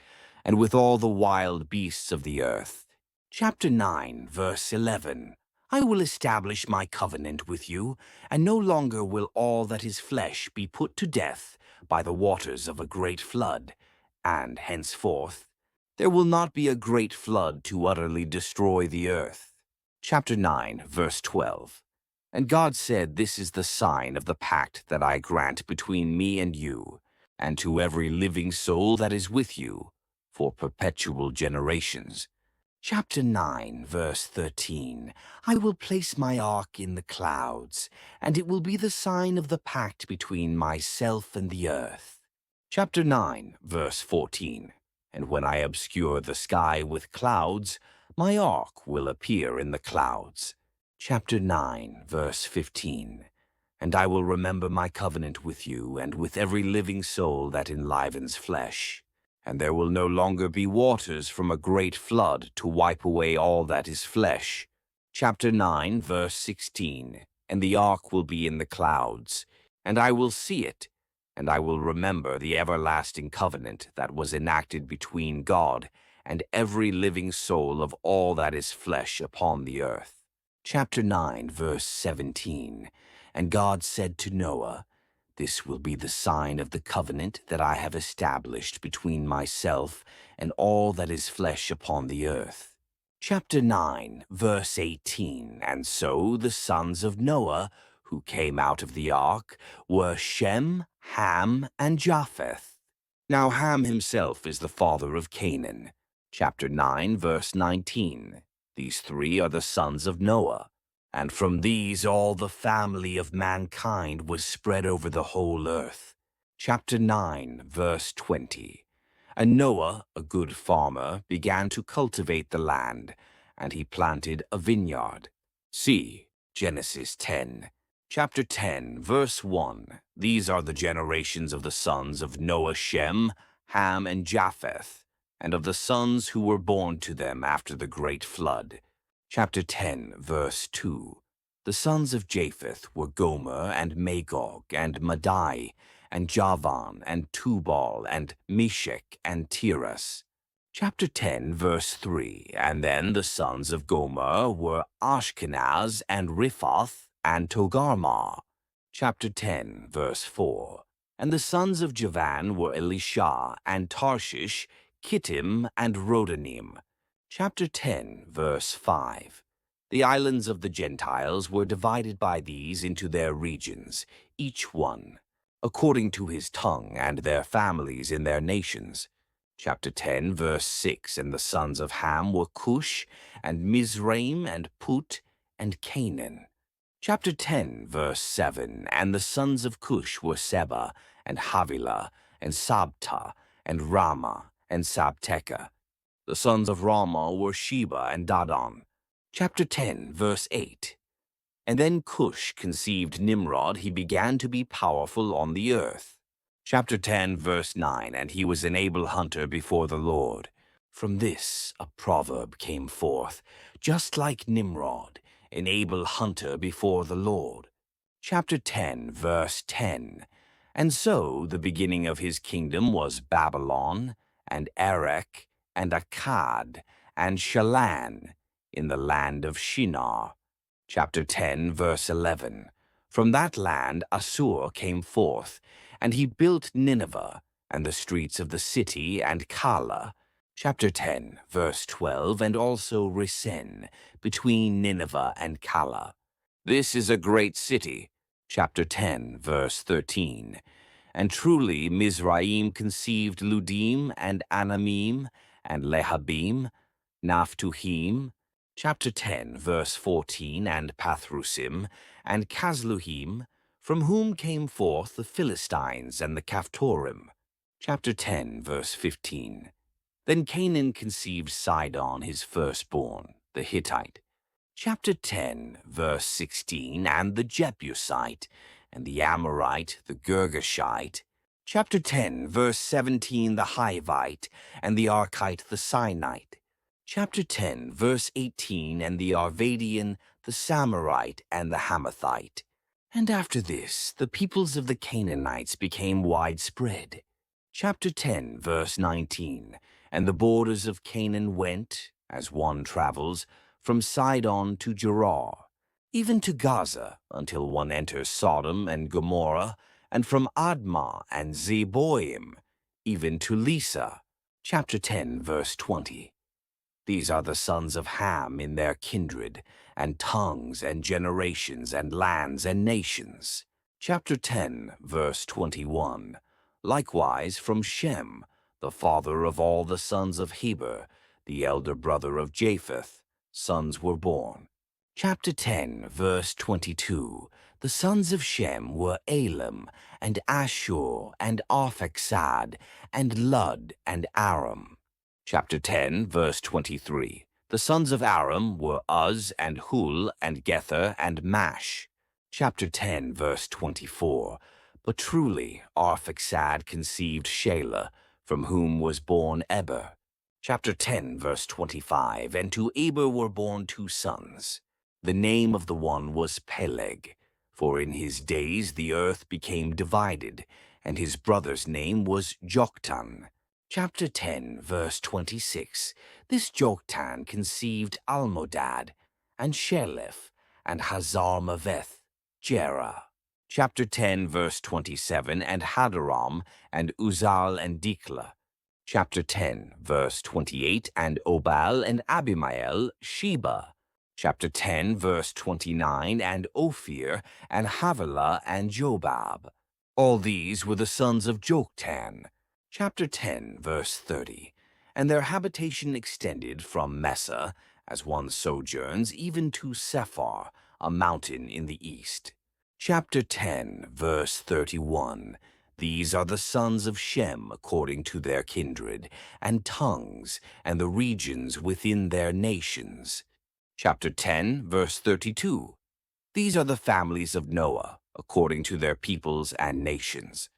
and with all the wild beasts of the earth. Chapter 9, verse 11. I will establish my covenant with you, and no longer will all that is flesh be put to death by the waters of a great flood, and henceforth there will not be a great flood to utterly destroy the earth. Chapter 9, verse 12. And God said, This is the sign of the pact that I grant between me and you, and to every living soul that is with you, for perpetual generations. Chapter 9, verse 13. I will place my ark in the clouds, and it will be the sign of the pact between myself and the earth. Chapter 9, verse 14. And when I obscure the sky with clouds, my ark will appear in the clouds. Chapter 9, verse 15. And I will remember my covenant with you and with every living soul that enlivens flesh. And there will no longer be waters from a great flood to wipe away all that is flesh. Chapter 9, verse 16. And the ark will be in the clouds, and I will see it, and I will remember the everlasting covenant that was enacted between God and every living soul of all that is flesh upon the earth. Chapter 9, verse 17. And God said to Noah, This will be the sign of the covenant that I have established between myself and all that is flesh upon the earth. Chapter 9, verse 18. And so the sons of Noah, who came out of the ark, were Shem, Ham, and Japheth. Now Ham himself is the father of Canaan. Chapter 9, verse 19. These three are the sons of Noah. And from these all the family of mankind was spread over the whole earth. Chapter 9, verse 20. And Noah, a good farmer, began to cultivate the land, and he planted a vineyard. See Genesis 10. Chapter 10, verse 1. These are the generations of the sons of Noah: Shem, Ham, and Japheth, and of the sons who were born to them after the great flood. Chapter 10, verse 2. The sons of Japheth were Gomer and Magog and Madai and Javan and Tubal and Meshech and Tiras. Chapter 10, verse 3. And then the sons of Gomer were Ashkenaz and Riphath and Togarmah. Chapter 10, verse 4. And the sons of Javan were Elisha and Tarshish, Kittim and Rodanim. Chapter 10, verse 5. The islands of the Gentiles were divided by these into their regions, each one, according to his tongue, and their families in their nations. Chapter 10, verse 6, And the sons of Ham were Cush, and Mizraim, and Put, and Canaan. Chapter 10, verse 7, And the sons of Cush were Seba, and Havilah, and Sabta, and Rama, and Sabteka. The sons of Rama were Sheba and Dadan. Chapter 10, verse 8, And then Cush conceived Nimrod, he began to be powerful on the earth. Chapter 10, verse 9, And he was an able hunter before the Lord. From this a proverb came forth, just like Nimrod, an able hunter before the Lord. Chapter 10, verse 10, And so the beginning of his kingdom was Babylon, and Erech, and Akkad, and Shalan, in the land of Shinar. Chapter 10, verse 11, From that land Assur came forth, and he built Nineveh, and the streets of the city, and Calah. Chapter 10, verse 12, And also Resen, between Nineveh and Calah. This is a great city. Chapter 10, verse 13, And truly Mizraim conceived Ludim, and Anamim, and Lehabim, Naphtuhim. Chapter 10, verse 14, And Pathrusim, and Casluhim, from whom came forth the Philistines and the Caphtorim. Chapter 10, verse 15, Then Canaan conceived Sidon his firstborn, the Hittite. Chapter 10, verse 16, And the Jebusite, and the Amorite, the Girgashite. Chapter 10, verse 17, The Hivite, and the Archite, the Sinite. Chapter 10, verse 18, And the Arvadian, the Samorite, and the Hamathite. And after this, the peoples of the Canaanites became widespread. Chapter 10, verse 19, And the borders of Canaan went, as one travels, from Sidon to Gerar, even to Gaza, until one enters Sodom and Gomorrah, and from Admah and Zeboim, even to Lisa. Chapter 10, verse 20. These are the sons of Ham in their kindred, and tongues, and generations, and lands, and nations. Chapter 10, verse 21. Likewise from Shem, the father of all the sons of Heber, the elder brother of Japheth, sons were born. Chapter 10, verse 22. The sons of Shem were Elam, and Ashur, and Arphaxad, and Lud, and Aram. Chapter 10, verse 23. The sons of Aram were Uz, and Hul, and Gether, and Mash. Chapter 10, verse 24. But truly Arphaxad conceived Shelah, from whom was born Eber. Chapter 10, verse 25. And to Eber were born two sons. The name of the one was Peleg, for in his days the earth became divided, and his brother's name was Joktan. Chapter 10, verse 26. This Joktan conceived Almodad, and Sheleph, and Hazarmaveth, Jerah. Chapter 10, verse 27, And Hadaram, and Uzal, and Dikla. Chapter 10, verse 28, And Obal, and Abimael, Sheba. Chapter 10, verse 29, And Ophir, and Havilah, and Jobab. All these were the sons of Joktan. Chapter 10, verse 30, And their habitation extended from Mesa, as one sojourns, even to Sephar, a mountain in the east. Chapter 10, verse 31, These are the sons of Shem according to their kindred, and tongues, and the regions within their nations. Chapter 10, verse 32, These are the families of Noah, according to their peoples and nations.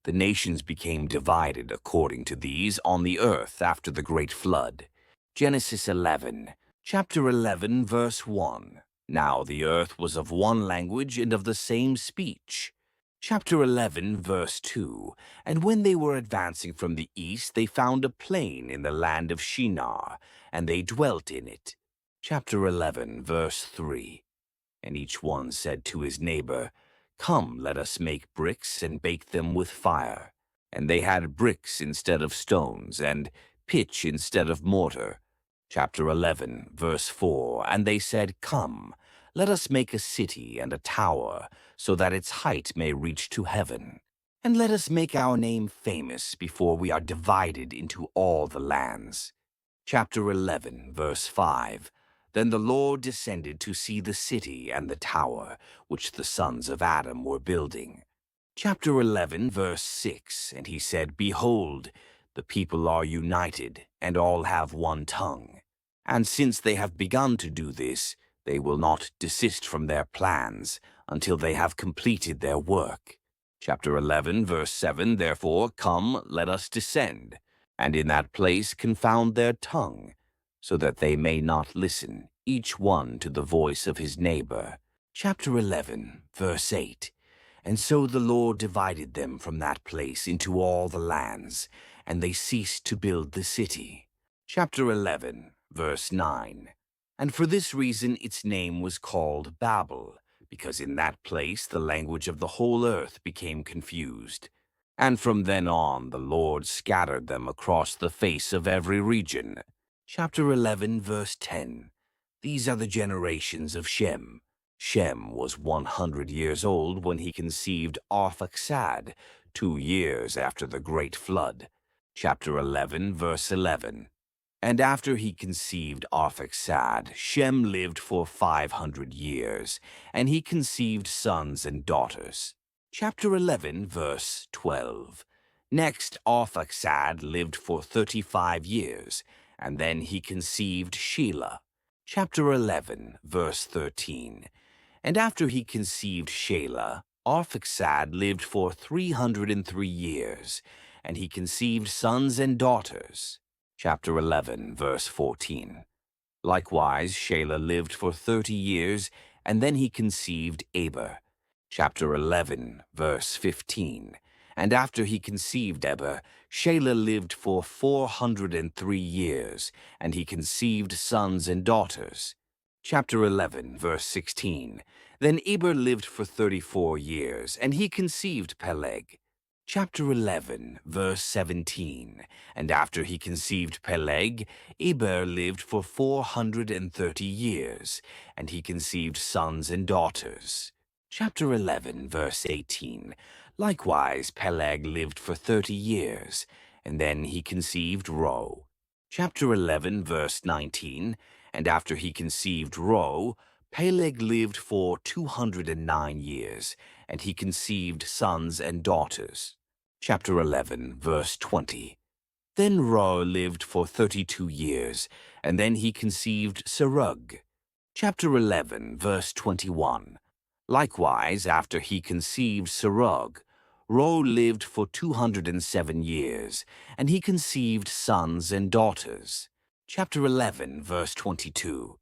The nations became divided according to these on the earth after the great flood. Genesis 11, chapter 11, verse 1. Now the earth was of one language and of the same speech. Chapter 11, verse 2. And when they were advancing from the east, they found a plain in the land of Shinar, and they dwelt in it. Chapter 11, verse 3. And each one said to his neighbor, Come, let us make bricks and bake them with fire. And they had bricks instead of stones, and pitch instead of mortar. Chapter 11, verse 4, And they said, Come, let us make a city and a tower, so that its height may reach to heaven. And let us make our name famous before we are divided into all the lands. Chapter 11, verse 5, Then the Lord descended to see the city and the tower, which the sons of Adam were building. Chapter 11, verse 6, And he said, Behold, the people are united, and all have one tongue. And since they have begun to do this, they will not desist from their plans until they have completed their work. Chapter 11, verse 7, Therefore, come, let us descend, and in that place confound their tongue, so that they may not listen, each one to the voice of his neighbor. Chapter 11, verse 8, And so the Lord divided them from that place into all the lands, and they ceased to build the city. Chapter 11, verse 9, And for this reason its name was called Babel, because in that place the language of the whole earth became confused. And from then on the Lord scattered them across the face of every region. Chapter 11, verse 10, These are the generations of Shem. Shem was 100 years old when he conceived Arphaxad, 2 years after the great flood. Chapter 11, verse 11, And after he conceived Arphaxad, Shem lived for 500 years, and he conceived sons and daughters. Chapter 11, verse 12. Next, Arphaxad lived for 35 years, and then he conceived Shelah. Chapter 11, verse 13. And after he conceived Shelah, Arphaxad lived for 303 years, and he conceived sons and daughters. Chapter 11, verse 14. Likewise, Shelah lived for 30 years, and then he conceived Eber. Chapter 11, verse 15. And after he conceived Eber, Shelah lived for 403 years, and he conceived sons and daughters. Chapter 11, verse 16. Then Eber lived for 34 years, and he conceived Peleg. Chapter 11, verse 17. And after he conceived Peleg, Eber lived for 430 years, and he conceived sons and daughters. Chapter 11, verse 18. Likewise, Peleg lived for 30 years, and then he conceived Reu. Chapter 11, verse 19. And after he conceived Reu, Peleg lived for 209 years, and he conceived sons and daughters. Chapter 11, verse 20. Then Reu lived for 32 years, and then he conceived Serug. Chapter 11, verse 21. Likewise, after he conceived Serug, Reu lived for 207 years, and he conceived sons and daughters. Chapter 11, verse 22.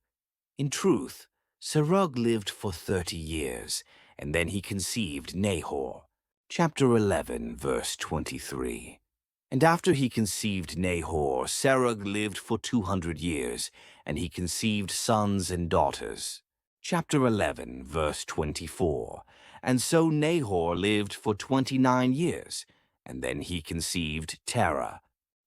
In truth, Serug lived for 30 years, and then he conceived Nahor. Chapter 11, verse 23. And after he conceived Nahor, Serug lived for 200 years, and he conceived sons and daughters. Chapter 11, verse 24. And so Nahor lived for 29 years, and then he conceived Terah.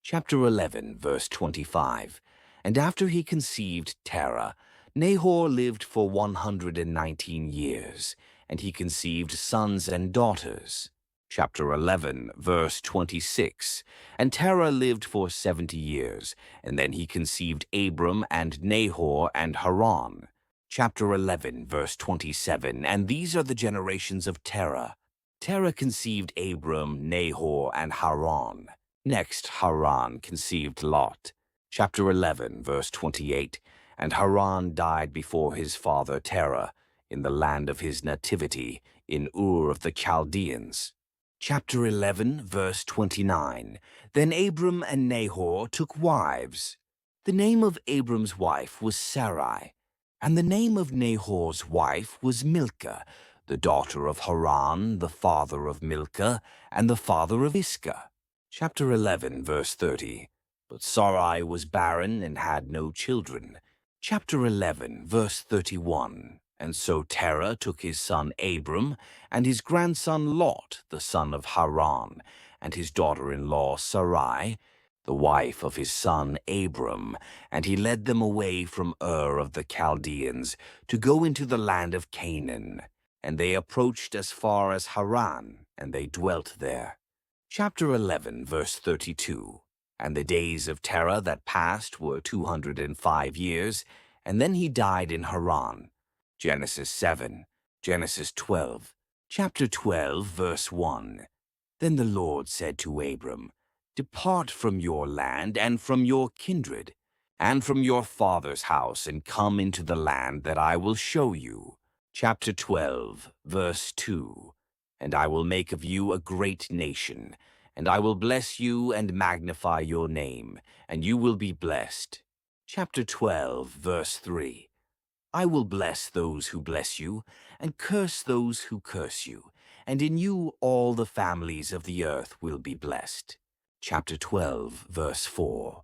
Chapter 11, verse 25. And after he conceived Terah, Nahor lived for 119 years, and he conceived sons and daughters. Chapter 11, verse 26. And Terah lived for 70 years, and then he conceived Abram and Nahor and Haran. Chapter 11, verse 27. And these are the generations of Terah. Terah conceived Abram, Nahor, and Haran. Next, Haran conceived Lot. Chapter 11, verse 28. And Haran died before his father Terah, in the land of his nativity, in Ur of the Chaldeans. Chapter 11, verse 29. Then Abram and Nahor took wives. The name of Abram's wife was Sarai, and the name of Nahor's wife was Milcah, the daughter of Haran, the father of Milcah, and the father of Iscah. Chapter 11, verse 30. But Sarai was barren and had no children. Chapter 11, verse 31. And so Terah took his son Abram, and his grandson Lot, the son of Haran, and his daughter-in-law Sarai, the wife of his son Abram, and he led them away from Ur of the Chaldeans to go into the land of Canaan. And they approached as far as Haran, and they dwelt there. Chapter 11, verse 32. And the days of Terah that passed were 205 years, and then he died in Haran. Genesis 7, Genesis 12. Chapter 12, verse 1. Then the Lord said to Abram, Depart from your land and from your kindred, and from your father's house, and come into the land that I will show you. Chapter 12, verse 2. And I will make of you a great nation, and I will bless you and magnify your name, and you will be blessed. Chapter 12, verse 3. I will bless those who bless you, and curse those who curse you, and in you all the families of the earth will be blessed. Chapter 12, verse 4.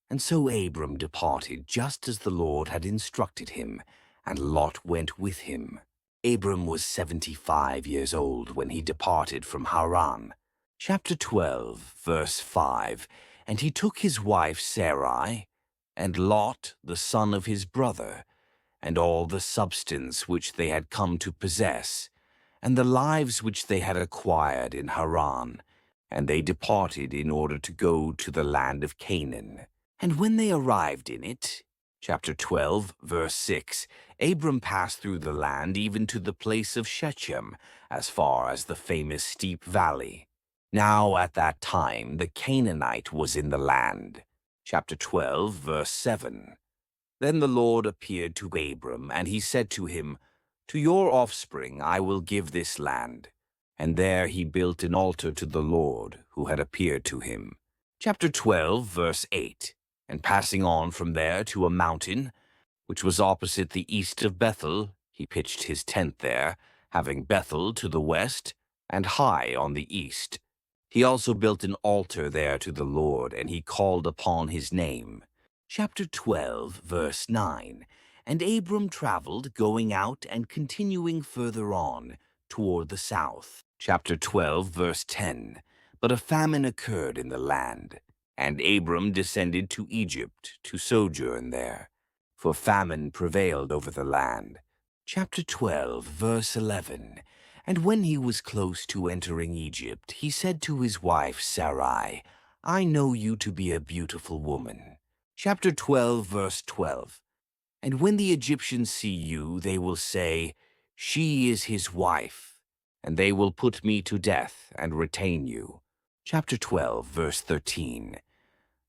And so Abram departed just as the Lord had instructed him, and Lot went with him. Abram was 75 years old when he departed from Haran. Chapter 12, verse 5. And he took his wife Sarai, and Lot, the son of his brother, and all the substance which they had come to possess, and the lives which they had acquired in Haran, and they departed in order to go to the land of Canaan. And when they arrived in it, chapter 12, verse 6, Abram passed through the land even to the place of Shechem, as far as the famous steep valley. Now at that time the Canaanite was in the land. Chapter 12, verse 7. Then the Lord appeared to Abram, and he said to him, To your offspring I will give this land. And there he built an altar to the Lord, who had appeared to him. Chapter 12, verse 8. And passing on from there to a mountain, which was opposite the east of Bethel, he pitched his tent there, having Bethel to the west, and Hai on the east. He also built an altar there to the Lord, and he called upon his name. Chapter 12, verse 9. And Abram traveled, going out and continuing further on, toward the south. Chapter 12, verse 10. But a famine occurred in the land, and Abram descended to Egypt to sojourn there, for famine prevailed over the land. Chapter 12, verse 11. And when he was close to entering Egypt, he said to his wife Sarai, I know you to be a beautiful woman. Chapter 12, verse 12. And when the Egyptians see you, they will say, She is his wife, and they will put me to death and retain you. Chapter 12, verse 13.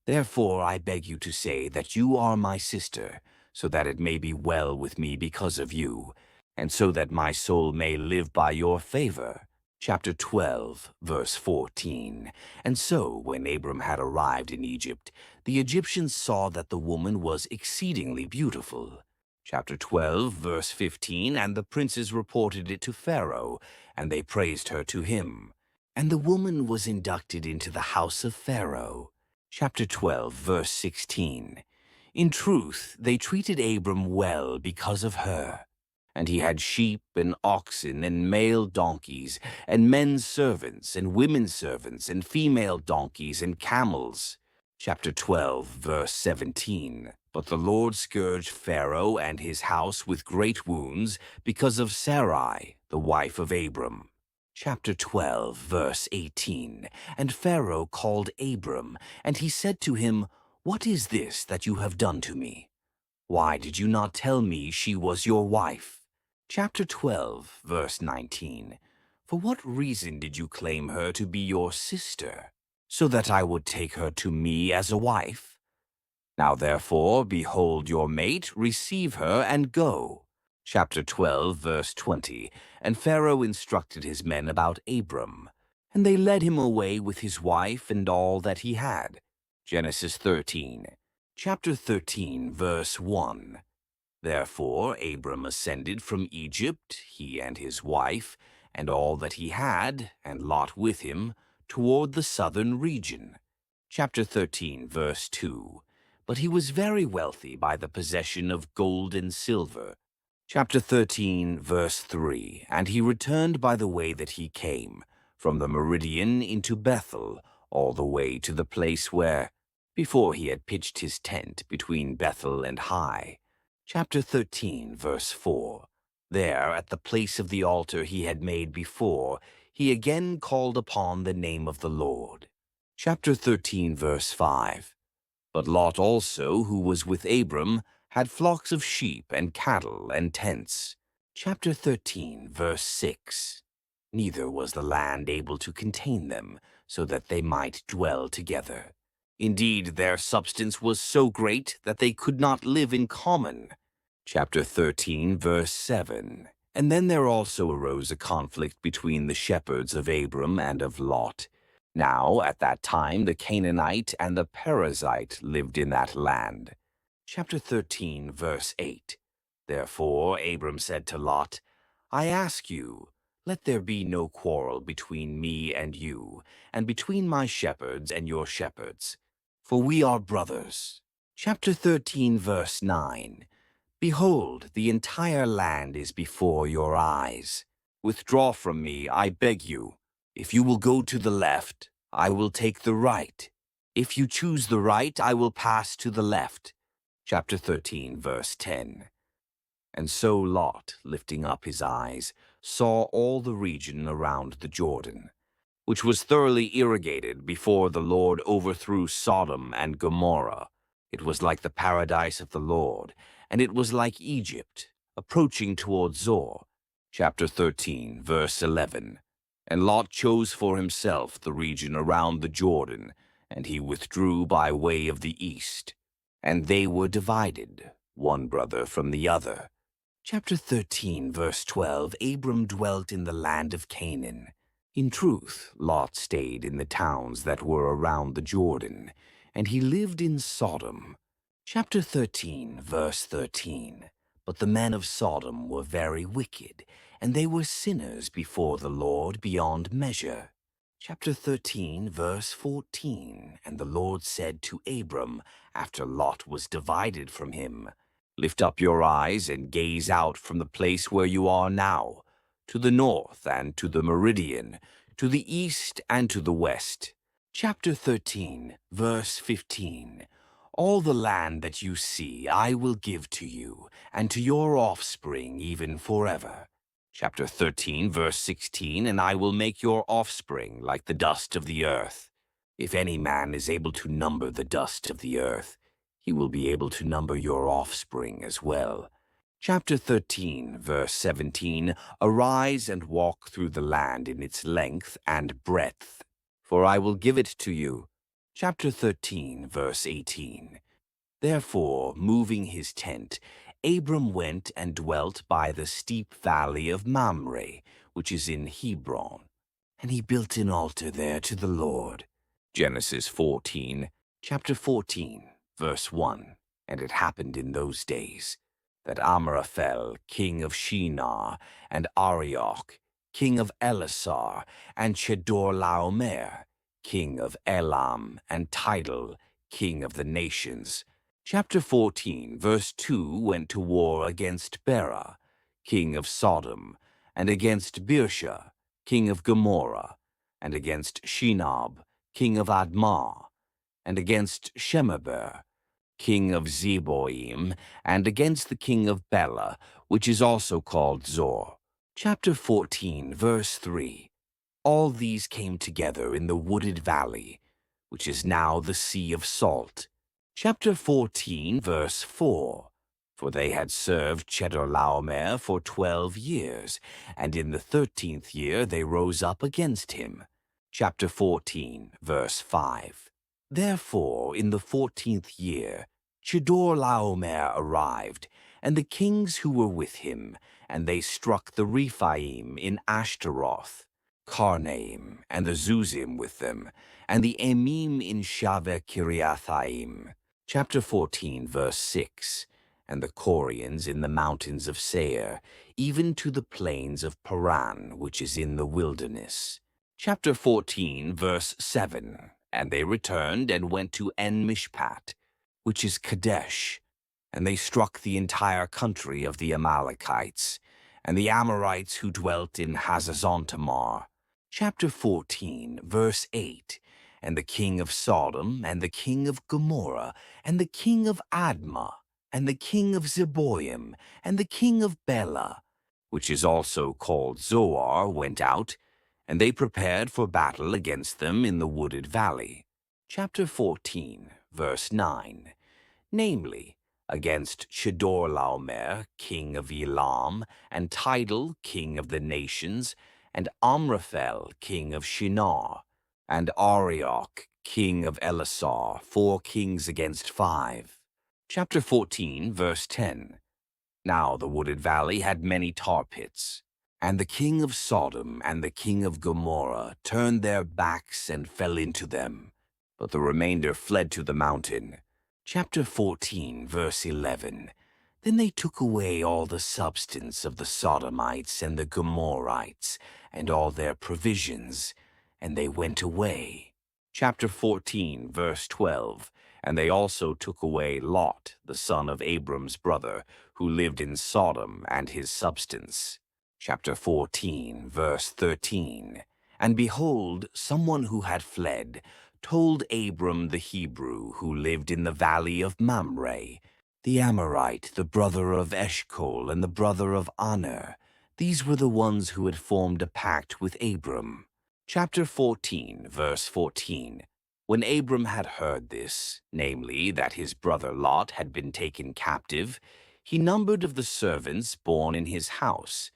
Therefore I beg you to say that you are my sister, so that it may be well with me because of you, and so that my soul may live by your favor. Chapter 12, verse 14. And so, when Abram had arrived in Egypt, the Egyptians saw that the woman was exceedingly beautiful. Chapter 12, verse 15. And the princes reported it to Pharaoh, and they praised her to him. And the woman was inducted into the house of Pharaoh. Chapter 12, verse 16. In truth, they treated Abram well because of her. And he had sheep and oxen and male donkeys, and men's servants and women's servants, and female donkeys and camels. Chapter 12, verse 17. But the Lord scourged Pharaoh and his house with great wounds because of Sarai, the wife of Abram. Chapter 12, verse 18. And Pharaoh called Abram, and he said to him, What is this that you have done to me? Why did you not tell me she was your wife? Chapter 12, verse 19. For what reason did you claim her to be your sister, so that I would take her to me as a wife? Now therefore, behold your mate, receive her, and go. Chapter 12, verse 20. And Pharaoh instructed his men about Abram, and they led him away with his wife and all that he had. Genesis 13. Chapter 13, verse 1. Therefore Abram ascended from Egypt, he and his wife, and all that he had, and Lot with him, toward the southern region. Chapter 13, verse 2. But he was very wealthy by the possession of gold and silver. Chapter 13, verse 3. And he returned by the way that he came, from the meridian into Bethel, all the way to the place where before he had pitched his tent between Bethel and Hai. Chapter 13, verse 4. There, at the place of the altar he had made before, he again called upon the name of the Lord. Chapter 13, verse 5. But Lot also, who was with Abram, had flocks of sheep and cattle and tents. Chapter 13, verse 6. Neither was the land able to contain them, so that they might dwell together. Indeed, their substance was so great that they could not live in common. Chapter 13, verse 7. And then there also arose a conflict between the shepherds of Abram and of Lot. Now, at that time, the Canaanite and the Perizzite lived in that land. Chapter 13, verse 8. Therefore Abram said to Lot, I ask you, let there be no quarrel between me and you, and between my shepherds and your shepherds, for we are brothers. Chapter 13, verse 9. Behold, the entire land is before your eyes. Withdraw from me, I beg you. If you will go to the left, I will take the right. If you choose the right, I will pass to the left. Chapter 13, verse 10. And so Lot, lifting up his eyes, saw all the region around the Jordan, which was thoroughly irrigated before the Lord overthrew Sodom and Gomorrah. It was like the paradise of the Lord, and it was like Egypt, approaching toward Zoar. Chapter 13, verse 11. And Lot chose for himself the region around the Jordan, and he withdrew by way of the east. And they were divided, one brother from the other. Chapter 13, verse 12. Abram dwelt in the land of Canaan. In truth, Lot stayed in the towns that were around the Jordan, and he lived in Sodom. Chapter 13, verse 13. But the men of Sodom were very wicked, and they were sinners before the Lord beyond measure. Chapter 13, verse 14. And the Lord said to Abram, after Lot was divided from him, Lift up your eyes and gaze out from the place where you are now, to the north and to the meridian, to the east and to the west. Chapter 13, verse 15. All the land that you see I will give to you, and to your offspring even forever. Chapter 13, verse 16. And I will make your offspring like the dust of the earth. If any man is able to number the dust of the earth, he will be able to number your offspring as well. Chapter 13, verse 17. Arise and walk through the land in its length and breadth, for I will give it to you. Chapter 13, verse 18. Therefore, moving his tent, Abram went and dwelt by the steep valley of Mamre, which is in Hebron, and he built an altar there to the Lord. Genesis 14, chapter 14, verse 1. And it happened in those days that Amraphel, king of Shinar, and Arioch, king of Elasar, and Chedorlaomer, king of Elam, and Tidal, king of the nations. Chapter 14, verse 2 went to war against Bera, king of Sodom, and against Birsha, king of Gomorrah, and against Shinab, king of Admah, and against Shemeber, king of Zeboim, and against the king of Bela, which is also called Zor. Chapter 14, verse 3. All these came together in the wooded valley, which is now the Sea of Salt. Chapter 14, verse 4. For they had served Chedorlaomer for 12 years, and in the 13th year they rose up against him. Chapter 14, verse 5. Therefore, in the 14th year, Chedorlaomer arrived, and the kings who were with him, and they struck the Rephaim in Ashtaroth, Karnaim, and the Zuzim with them, and the Emim in Shaveh Kiriathaim. Chapter 14, verse 6. And the Corians in the mountains of Seir, even to the plains of Paran, which is in the wilderness. Chapter 14, verse 7. And they returned and went to En-Mishpat, which is Kadesh, and they struck the entire country of the Amalekites, and the Amorites who dwelt in Hazazontamar. Chapter 14, verse 8. and the king of Sodom, and the king of Gomorrah, and the king of Admah, and the king of Zeboim, and the king of Bela, which is also called Zoar, went out, and they prepared for battle against them in the wooded valley. Chapter 14, verse 9. Namely, against Chedorlaomer, king of Elam, and Tidal, king of the nations, and Amraphel, king of Shinar, and Arioch, king of Elasar, 4 kings against 5. Chapter 14, verse 10. Now the wooded valley had many tar pits, and the king of Sodom and the king of Gomorrah turned their backs and fell into them, but the remainder fled to the mountain. Chapter 14, verse 11. Then they took away all the substance of the Sodomites and the Gomorrites, and all their provisions, and they went away. Chapter 14, verse 12. And they also took away Lot, the son of Abram's brother, who lived in Sodom, and his substance. Chapter 14, verse 13. And behold, someone who had fled told Abram the Hebrew, who lived in the valley of Mamre, the Amorite, the brother of Eshcol, and the brother of Aner. These were the ones who had formed a pact with Abram. Chapter 14, verse 14. When Abram had heard this, namely, that his brother Lot had been taken captive, he numbered of the servants born in his house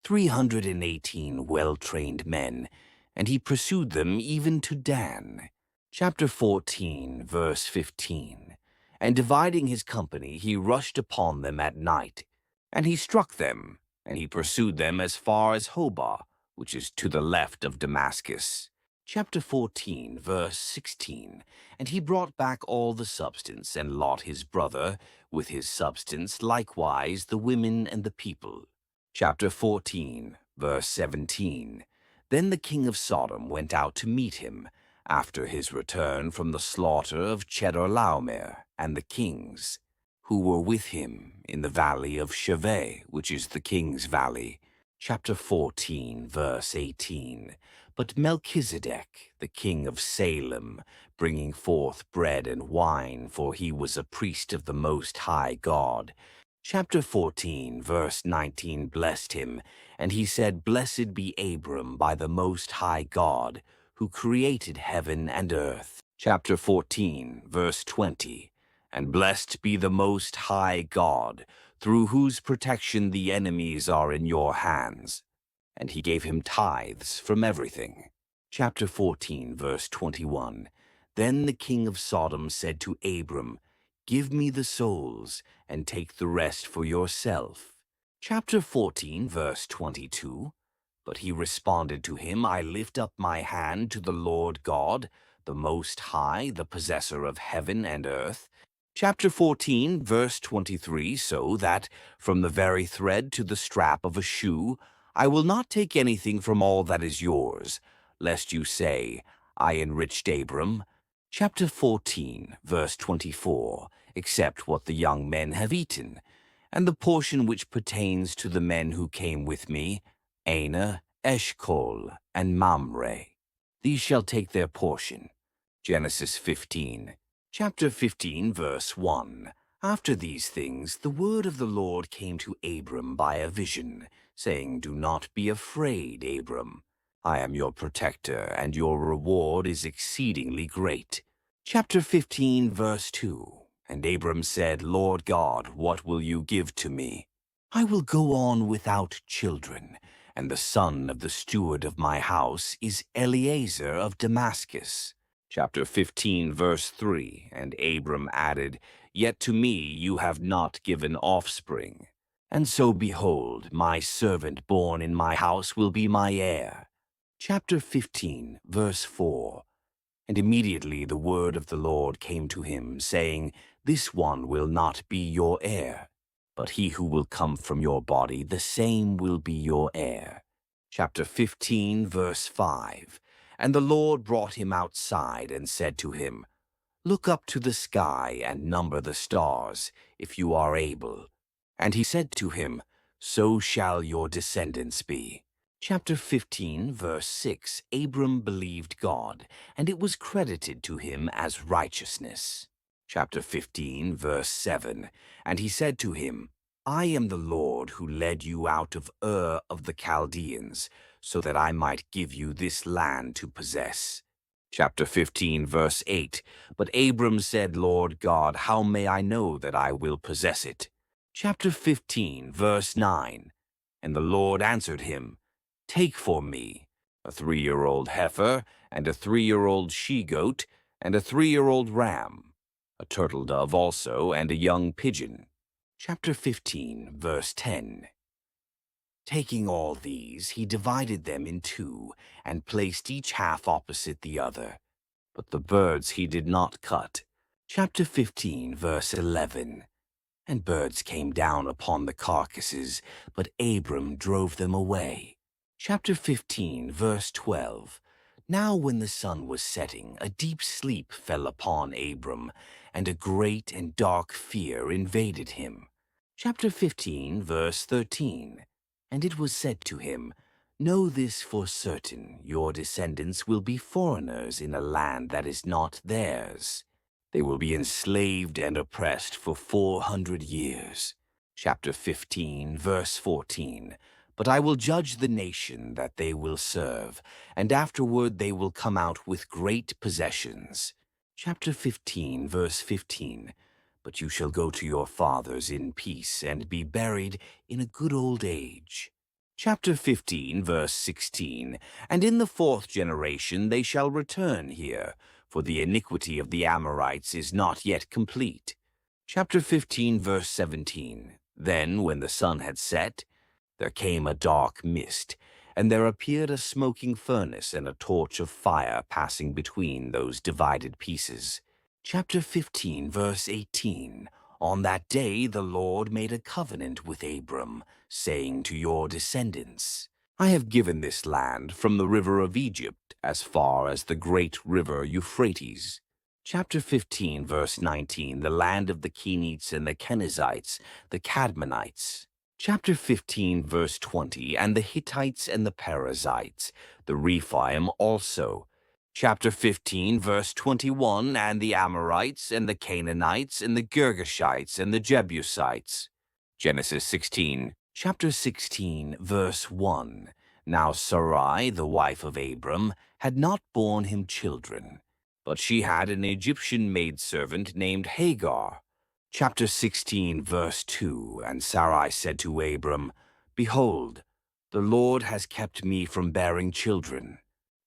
318 well-trained men, and he pursued them even to Dan. Chapter 14, verse 15. And dividing his company, he rushed upon them at night, and he struck them, and he pursued them as far as Hobah, which is to the left of Damascus. Chapter 14, verse 16. And he brought back all the substance, and Lot his brother, with his substance, likewise the women and the people. Chapter 14, verse 17. Then the king of Sodom went out to meet him, after his return from the slaughter of Chedorlaomer and the kings, who were with him in the valley of Shaveh, which is the king's valley. Chapter 14, verse 18. But Melchizedek, the king of Salem, bringing forth bread and wine, for he was a priest of the Most High God. Chapter 14, verse 19, blessed him, and he said, Blessed be Abram by the Most High God, who created heaven and earth. Chapter 14, verse 20. And blessed be the Most High God, through whose protection the enemies are in your hands. And he gave him tithes from everything. Chapter 14, verse 21. Then the king of Sodom said to Abram, Give me the souls, and take the rest for yourself. Chapter 14, verse 22. But he responded to him, I lift up my hand to the Lord God, the Most High, the possessor of heaven and earth. Chapter 14, verse 23, so that, from the very thread to the strap of a shoe, I will not take anything from all that is yours, lest you say, I enriched Abram. Chapter 14, verse 24, except what the young men have eaten, and the portion which pertains to the men who came with me, Aner, Eshcol, and Mamre. These shall take their portion. Genesis 15. Chapter 15, verse 1. After these things, the word of the Lord came to Abram by a vision, saying, Do not be afraid, Abram. I am your protector, and your reward is exceedingly great. Chapter 15, verse 2. And Abram said, Lord God, what will you give to me? I will go on without children, and the son of the steward of my house is Eliezer of Damascus. Chapter 15, verse 3. And Abram added, Yet to me you have not given offspring. And so, behold, my servant born in my house will be my heir. Chapter 15, verse 4. And immediately the word of the Lord came to him, saying, This one will not be your heir, but he who will come from your body, the same will be your heir. Chapter 15, verse 5. And the Lord brought him outside and said to him, Look up to the sky and number the stars, if you are able. And he said to him, So shall your descendants be. Chapter 15, verse 6, Abram believed God, and it was credited to him as righteousness. Chapter 15, verse 7, and he said to him, I am the Lord who led you out of Ur of the Chaldeans, so that I might give you this land to possess. Chapter 15, verse 8, but Abram said, Lord God, how may I know that I will possess it? Chapter 15, verse 9, and the Lord answered him, Take for me a 3-year-old heifer, and a 3-year-old she-goat, and a 3-year-old ram, a turtle dove also, and a young pigeon. Chapter 15, verse 10. Taking all these, he divided them in two, and placed each half opposite the other. But the birds he did not cut. Chapter 15, verse 11. And birds came down upon the carcasses, but Abram drove them away. Chapter 15, verse 12. Now when the sun was setting, a deep sleep fell upon Abram, and a great and dark fear invaded him. Chapter 15, verse 13. And it was said to him, Know this for certain, your descendants will be foreigners in a land that is not theirs. They will be enslaved and oppressed for 400 years. Chapter 15, verse 14. But I will judge the nation that they will serve, and afterward they will come out with great possessions. Chapter 15, verse 15. But you shall go to your fathers in peace and be buried in a good old age. Chapter 15, verse 16. And in the 4th generation they shall return here, for the iniquity of the Amorites is not yet complete. Chapter 15, verse 17. Then, when the sun had set, there came a dark mist, and there appeared a smoking furnace and a torch of fire passing between those divided pieces. Chapter 15, verse 18. On that day the Lord made a covenant with Abram, saying to your descendants, I have given this land from the river of Egypt as far as the great river Euphrates. Chapter 15, verse 19, the land of the Kenites and the Kenizzites, the Cadmonites. Chapter 15, verse 20, and the Hittites and the Perizzites, the Rephaim also. Chapter 15, verse 21, and the Amorites and the Canaanites and the Girgashites and the Jebusites. Genesis 16. Chapter 16, verse 1. Now Sarai, the wife of Abram, had not borne him children, but she had an Egyptian maidservant named Hagar. Chapter 16, verse 2. And Sarai said to Abram, Behold, the Lord has kept me from bearing children.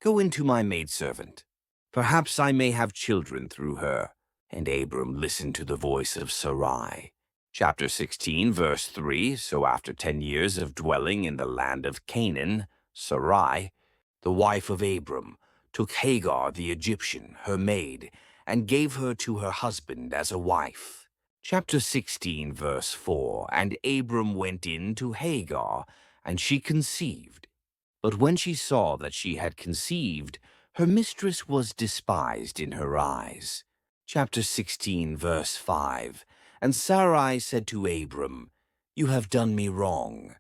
Go into my maidservant. Perhaps I may have children through her. And Abram listened to the voice of Sarai. Chapter 16, verse 3. So after 10 years of dwelling in the land of Canaan, Sarai, the wife of Abram, took Hagar the Egyptian, her maid, and gave her to her husband as a wife. Chapter 16, verse 4. And Abram went in to Hagar, and she conceived. But when she saw that she had conceived, her mistress was despised in her eyes. Chapter 16, verse 5. And Sarai said to Abram, You have done me wrong.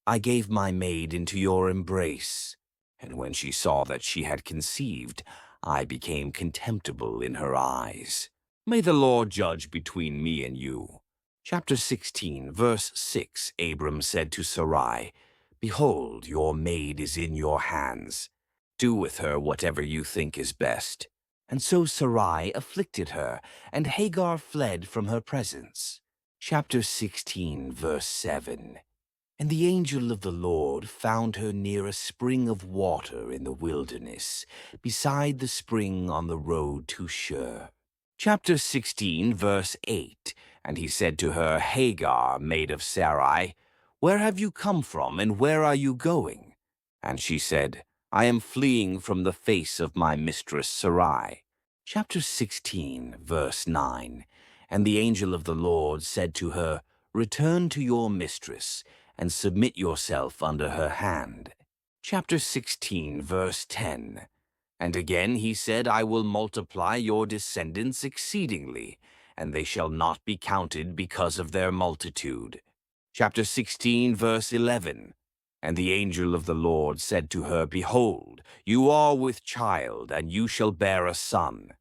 I gave my maid into your embrace. And when she saw that she had conceived, I became contemptible in her eyes. May the Lord judge between me and you. Chapter 16, verse 6, Abram said to Sarai, Behold, your maid is in your hands. Do with her whatever you think is best. And so Sarai afflicted her, and Hagar fled from her presence. Chapter 16, verse 7. And the angel of the Lord found her near a spring of water in the wilderness, beside the spring on the road to Shur. Chapter 16, verse 8. And he said to her, Hagar, maid of Sarai, Where have you come from, and where are you going? And she said, I am fleeing from the face of my mistress Sarai. Chapter 16, verse 9. And the angel of the Lord said to her, Return to your mistress, and submit yourself under her hand. Chapter 16, verse 10. And again he said, I will multiply your descendants exceedingly, and they shall not be counted because of their multitude. Chapter 16, verse 11. And the angel of the Lord said to her, Behold, you are with child, and you shall bear a son.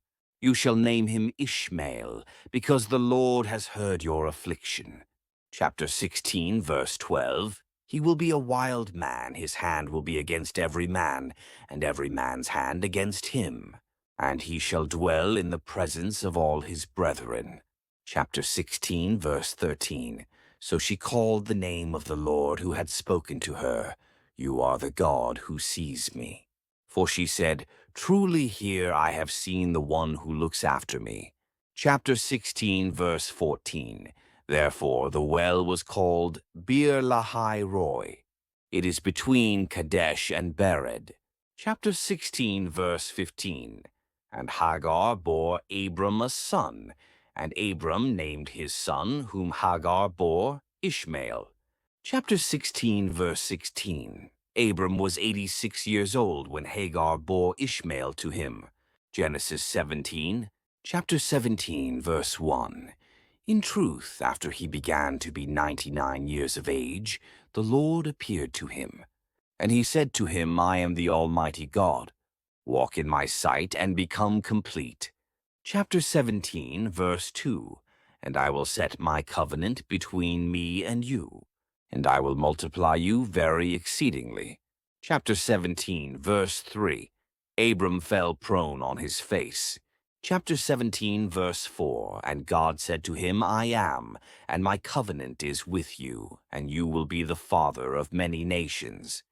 You shall name him Ishmael, because the Lord has heard your affliction. Chapter 16, verse 12. He will be a wild man, his hand will be against every man, and every man's hand against him. And he shall dwell in the presence of all his brethren. Chapter 16, verse 13. So she called the name of the Lord who had spoken to her, You are the God who sees me. For she said, Truly here I have seen the one who looks after me. Chapter 16, verse 14. Therefore the well was called Bir Lahai Roi. It is between Kadesh and Bered. Chapter 16, verse 15. And Hagar bore Abram a son, and Abram named his son, whom Hagar bore, Ishmael. Chapter 16, verse 16. Abram was 86 years old when Hagar bore Ishmael to him. Genesis 17, chapter 17, verse 1. In truth, after he began to be 99 years of age, the Lord appeared to him. And he said to him, I am the Almighty God. Walk in my sight and become complete. Chapter 17, verse 2. And I will set my covenant between me and you, and I will multiply you very exceedingly. Chapter 17, verse 3. Abram fell prone on his face. Chapter 17, verse 4. And God said to him, I am, and my covenant is with you, and you will be the father of many nations.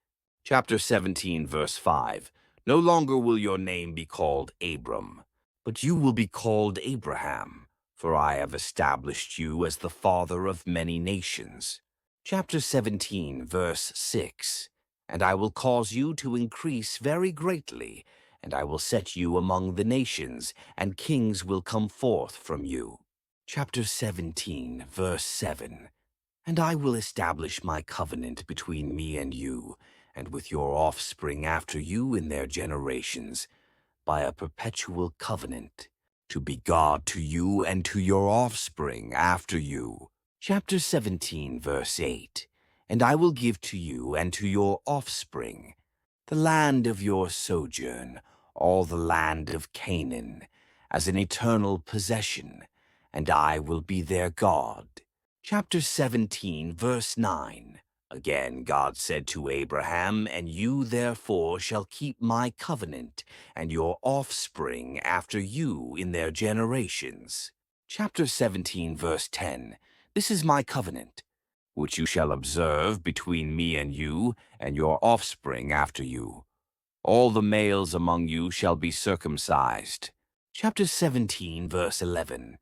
Chapter 17, verse 5. No longer will your name be called Abram, but you will be called Abraham, for I have established you as the father of many nations. Chapter 17, verse 6. And I will cause you to increase very greatly, and I will set you among the nations, and kings will come forth from you. Chapter 17, verse 7. And I will establish my covenant between me and you, and with your offspring after you in their generations, by a perpetual covenant, to be God to you and to your offspring after you. Chapter 17, verse 8. And I will give to you and to your offspring the land of your sojourn, all the land of Canaan, as an eternal possession, and I will be their God. Chapter 17, verse 9. Again God said to Abraham, And you therefore shall keep my covenant, and your offspring after you in their generations. Chapter 17, verse 10. This is my covenant, which you shall observe between me and you, and your offspring after you. All the males among you shall be circumcised. Chapter 17, verse 11.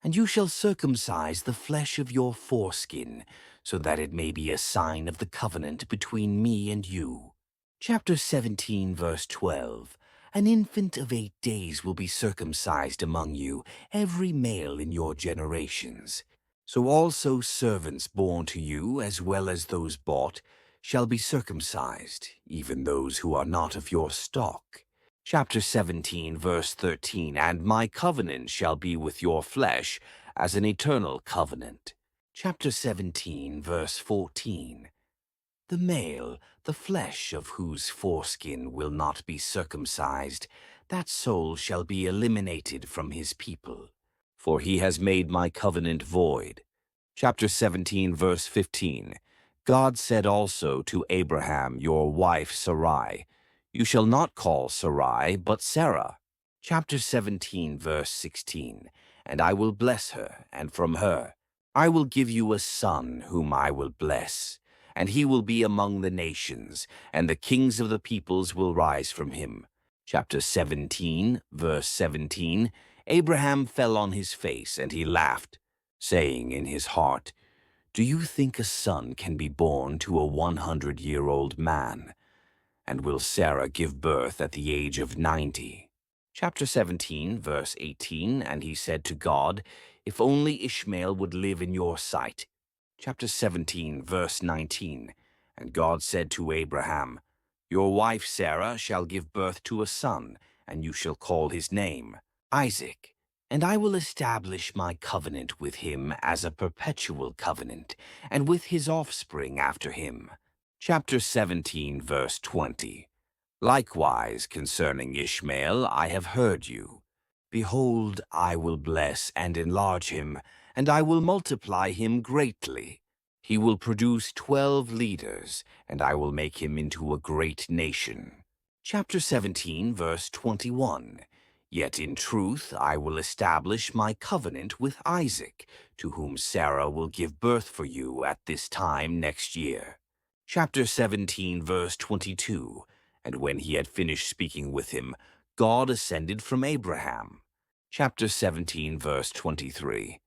And you shall circumcise the flesh of your foreskin, so that it may be a sign of the covenant between me and you. Chapter 17, verse 12. An infant of 8 days will be circumcised among you, every male in your generations. So also servants born to you, as well as those bought, shall be circumcised, even those who are not of your stock. Chapter 17, verse 13. And my covenant shall be with your flesh as an eternal covenant. Chapter 17, verse 14. The male, the flesh of whose foreskin will not be circumcised, that soul shall be eliminated from his people, for he has made my covenant void. Chapter 17, verse 15. God said also to Abraham, your wife Sarai, You shall not call Sarai, but Sarah. Chapter 17, verse 16. And I will bless her, and from her I will give you a son whom I will bless, and he will be among the nations, and the kings of the peoples will rise from him. Chapter 17, verse 17. Abraham fell on his face, and he laughed, saying in his heart, Do you think a son can be born to a 100-year-old man? And will Sarah give birth at the age of 90? Chapter 17, verse 18. And he said to God, If only Ishmael would live in your sight. Chapter 17, verse 19. And God said to Abraham, Your wife Sarah shall give birth to a son, and you shall call his name Isaac. And I will establish my covenant with him as a perpetual covenant, and with his offspring after him. Chapter 17, verse 20. Likewise concerning Ishmael I have heard you. Behold, I will bless and enlarge him, and I will multiply him greatly. He will produce 12 leaders, and I will make him into a great nation. Chapter 17, verse 21. Yet in truth I will establish my covenant with Isaac, to whom Sarah will give birth for you at this time next year. Chapter 17, verse 22. And when he had finished speaking with him, God ascended from Abraham. Chapter 17, verse 23.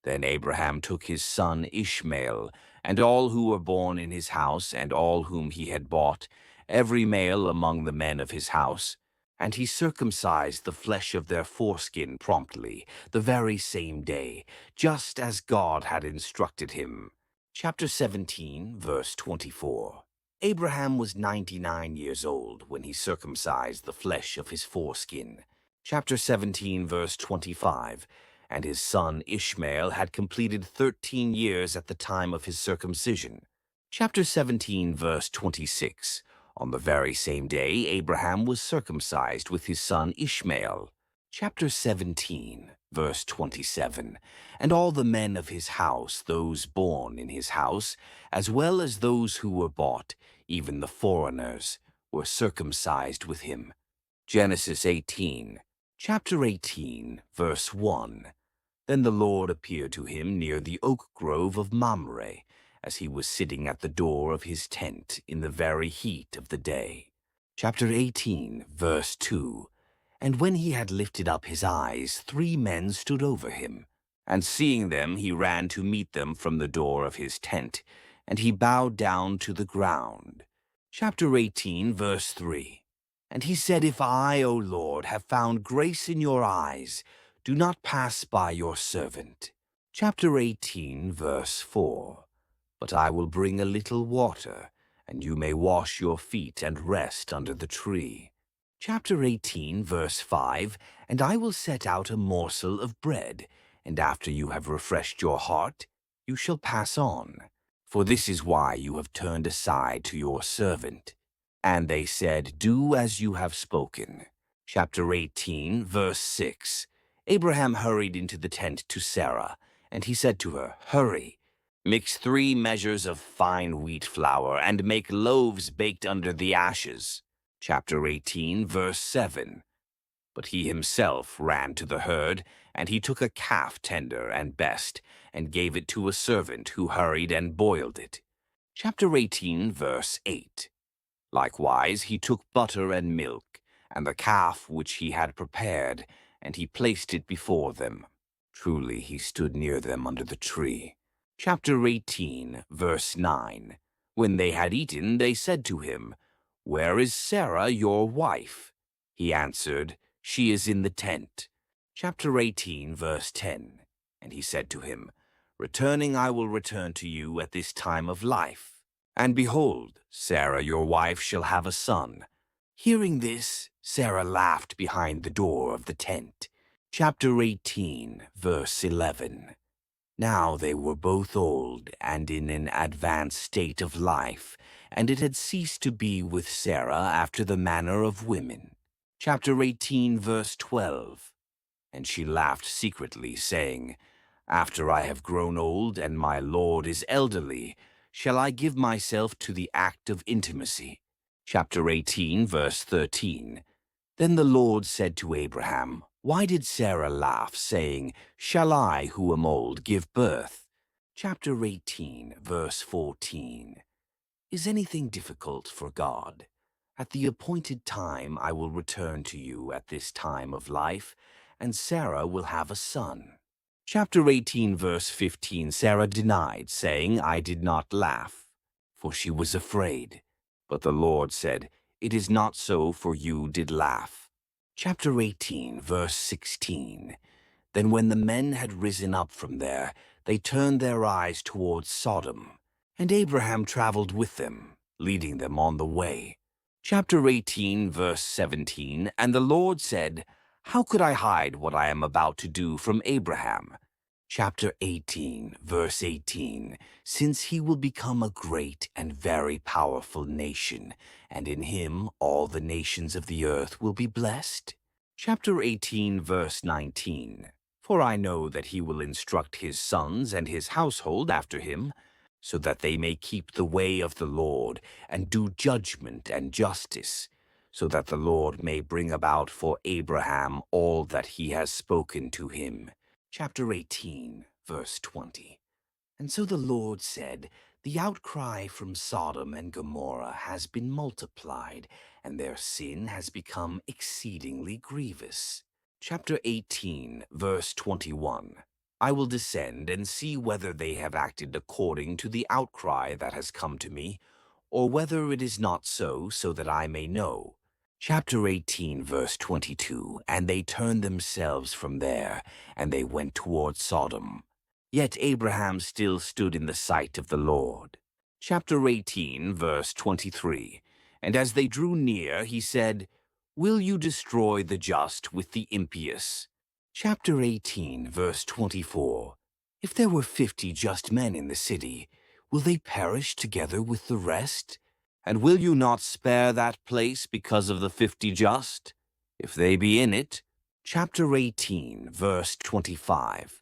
Then Abraham took his son Ishmael, and all who were born in his house, and all whom he had bought, every male among the men of his house, and he circumcised the flesh of their foreskin promptly, the very same day, just as God had instructed him. Chapter 17, verse 24. Abraham was 99 years old when he circumcised the flesh of his foreskin. Chapter 17, verse 25. And his son Ishmael had completed 13 years at the time of his circumcision. Chapter 17, verse 26. On the very same day, Abraham was circumcised with his son Ishmael. Chapter 17, verse 27. And all the men of his house, those born in his house, as well as those who were bought, even the foreigners, were circumcised with him. Genesis 18. Chapter 18, verse 1. Then the Lord appeared to him near the oak grove of Mamre, as he was sitting at the door of his tent in the very heat of the day. Chapter 18, verse 2. And when he had lifted up his eyes, 3 men stood over him. And seeing them, he ran to meet them from the door of his tent, and he bowed down to the ground. Chapter 18, verse 3. And he said, If I, O Lord, have found grace in your eyes, do not pass by your servant. Chapter 18, verse 4. But I will bring a little water, and you may wash your feet and rest under the tree. Chapter 18, verse 5. And I will set out a morsel of bread, and after you have refreshed your heart, you shall pass on. For this is why you have turned aside to your servant. And they said, Do as you have spoken. Chapter 18, verse 6. Abraham hurried into the tent to Sarah, and he said to her, Hurry, mix 3 measures of fine wheat flour, and make loaves baked under the ashes. Chapter 18, verse 7. But he himself ran to the herd, and he took a calf tender and best, and gave it to a servant who hurried and boiled it. Chapter 18, verse 8. Likewise he took butter and milk, and the calf which he had prepared, and he placed it before them. Truly he stood near them under the tree. Chapter 18, verse 9. When they had eaten, they said to him, Where is Sarah your wife? He answered, She is in the tent. Chapter 18, verse 10. And he said to him, Returning I will return to you at this time of life. And behold, Sarah your wife shall have a son. Hearing this, Sarah laughed behind the door of the tent. Chapter 18, verse 11. Now they were both old and in an advanced state of life, and it had ceased to be with Sarah after the manner of women. Chapter 18, verse 12. And she laughed secretly, saying, After I have grown old and my Lord is elderly, shall I give myself to the act of intimacy? Chapter 18, verse 13. Then the Lord said to Abraham, Why did Sarah laugh, saying, Shall I, who am old, give birth? Chapter 18, verse 14. Is anything difficult for God? At the appointed time I will return to you at this time of life, and Sarah will have a son. Chapter 18, verse 15, Sarah denied, saying, I did not laugh, for she was afraid. But the Lord said, It is not so, for you did laugh. Chapter 18, verse 16. Then when the men had risen up from there, they turned their eyes towards Sodom, and Abraham traveled with them, leading them on the way. Chapter 18, verse 17, And the Lord said, How could I hide what I am about to do from Abraham? Chapter 18, verse 18. Since he will become a great and very powerful nation, and in him all the nations of the earth will be blessed. Chapter 18, verse 19. For I know that he will instruct his sons and his household after him, so that they may keep the way of the Lord, and do judgment and justice, so that the Lord may bring about for Abraham all that he has spoken to him. Chapter 18, verse 20. And so the Lord said, the outcry from Sodom and Gomorrah has been multiplied, and their sin has become exceedingly grievous. Chapter 18, verse 21. I will descend and see whether they have acted according to the outcry that has come to me, or whether it is not so, so that I may know. Chapter 18, verse 22. And they turned themselves from there, and they went toward Sodom. Yet Abraham still stood in the sight of the Lord. Chapter 18, verse 23. And as they drew near, he said, will you destroy the just with the impious? Chapter 18, verse 24. If there were 50 just men in the city, will they perish together with the rest? And will you not spare that place because of the 50 just, if they be in it? Chapter 18, verse 25.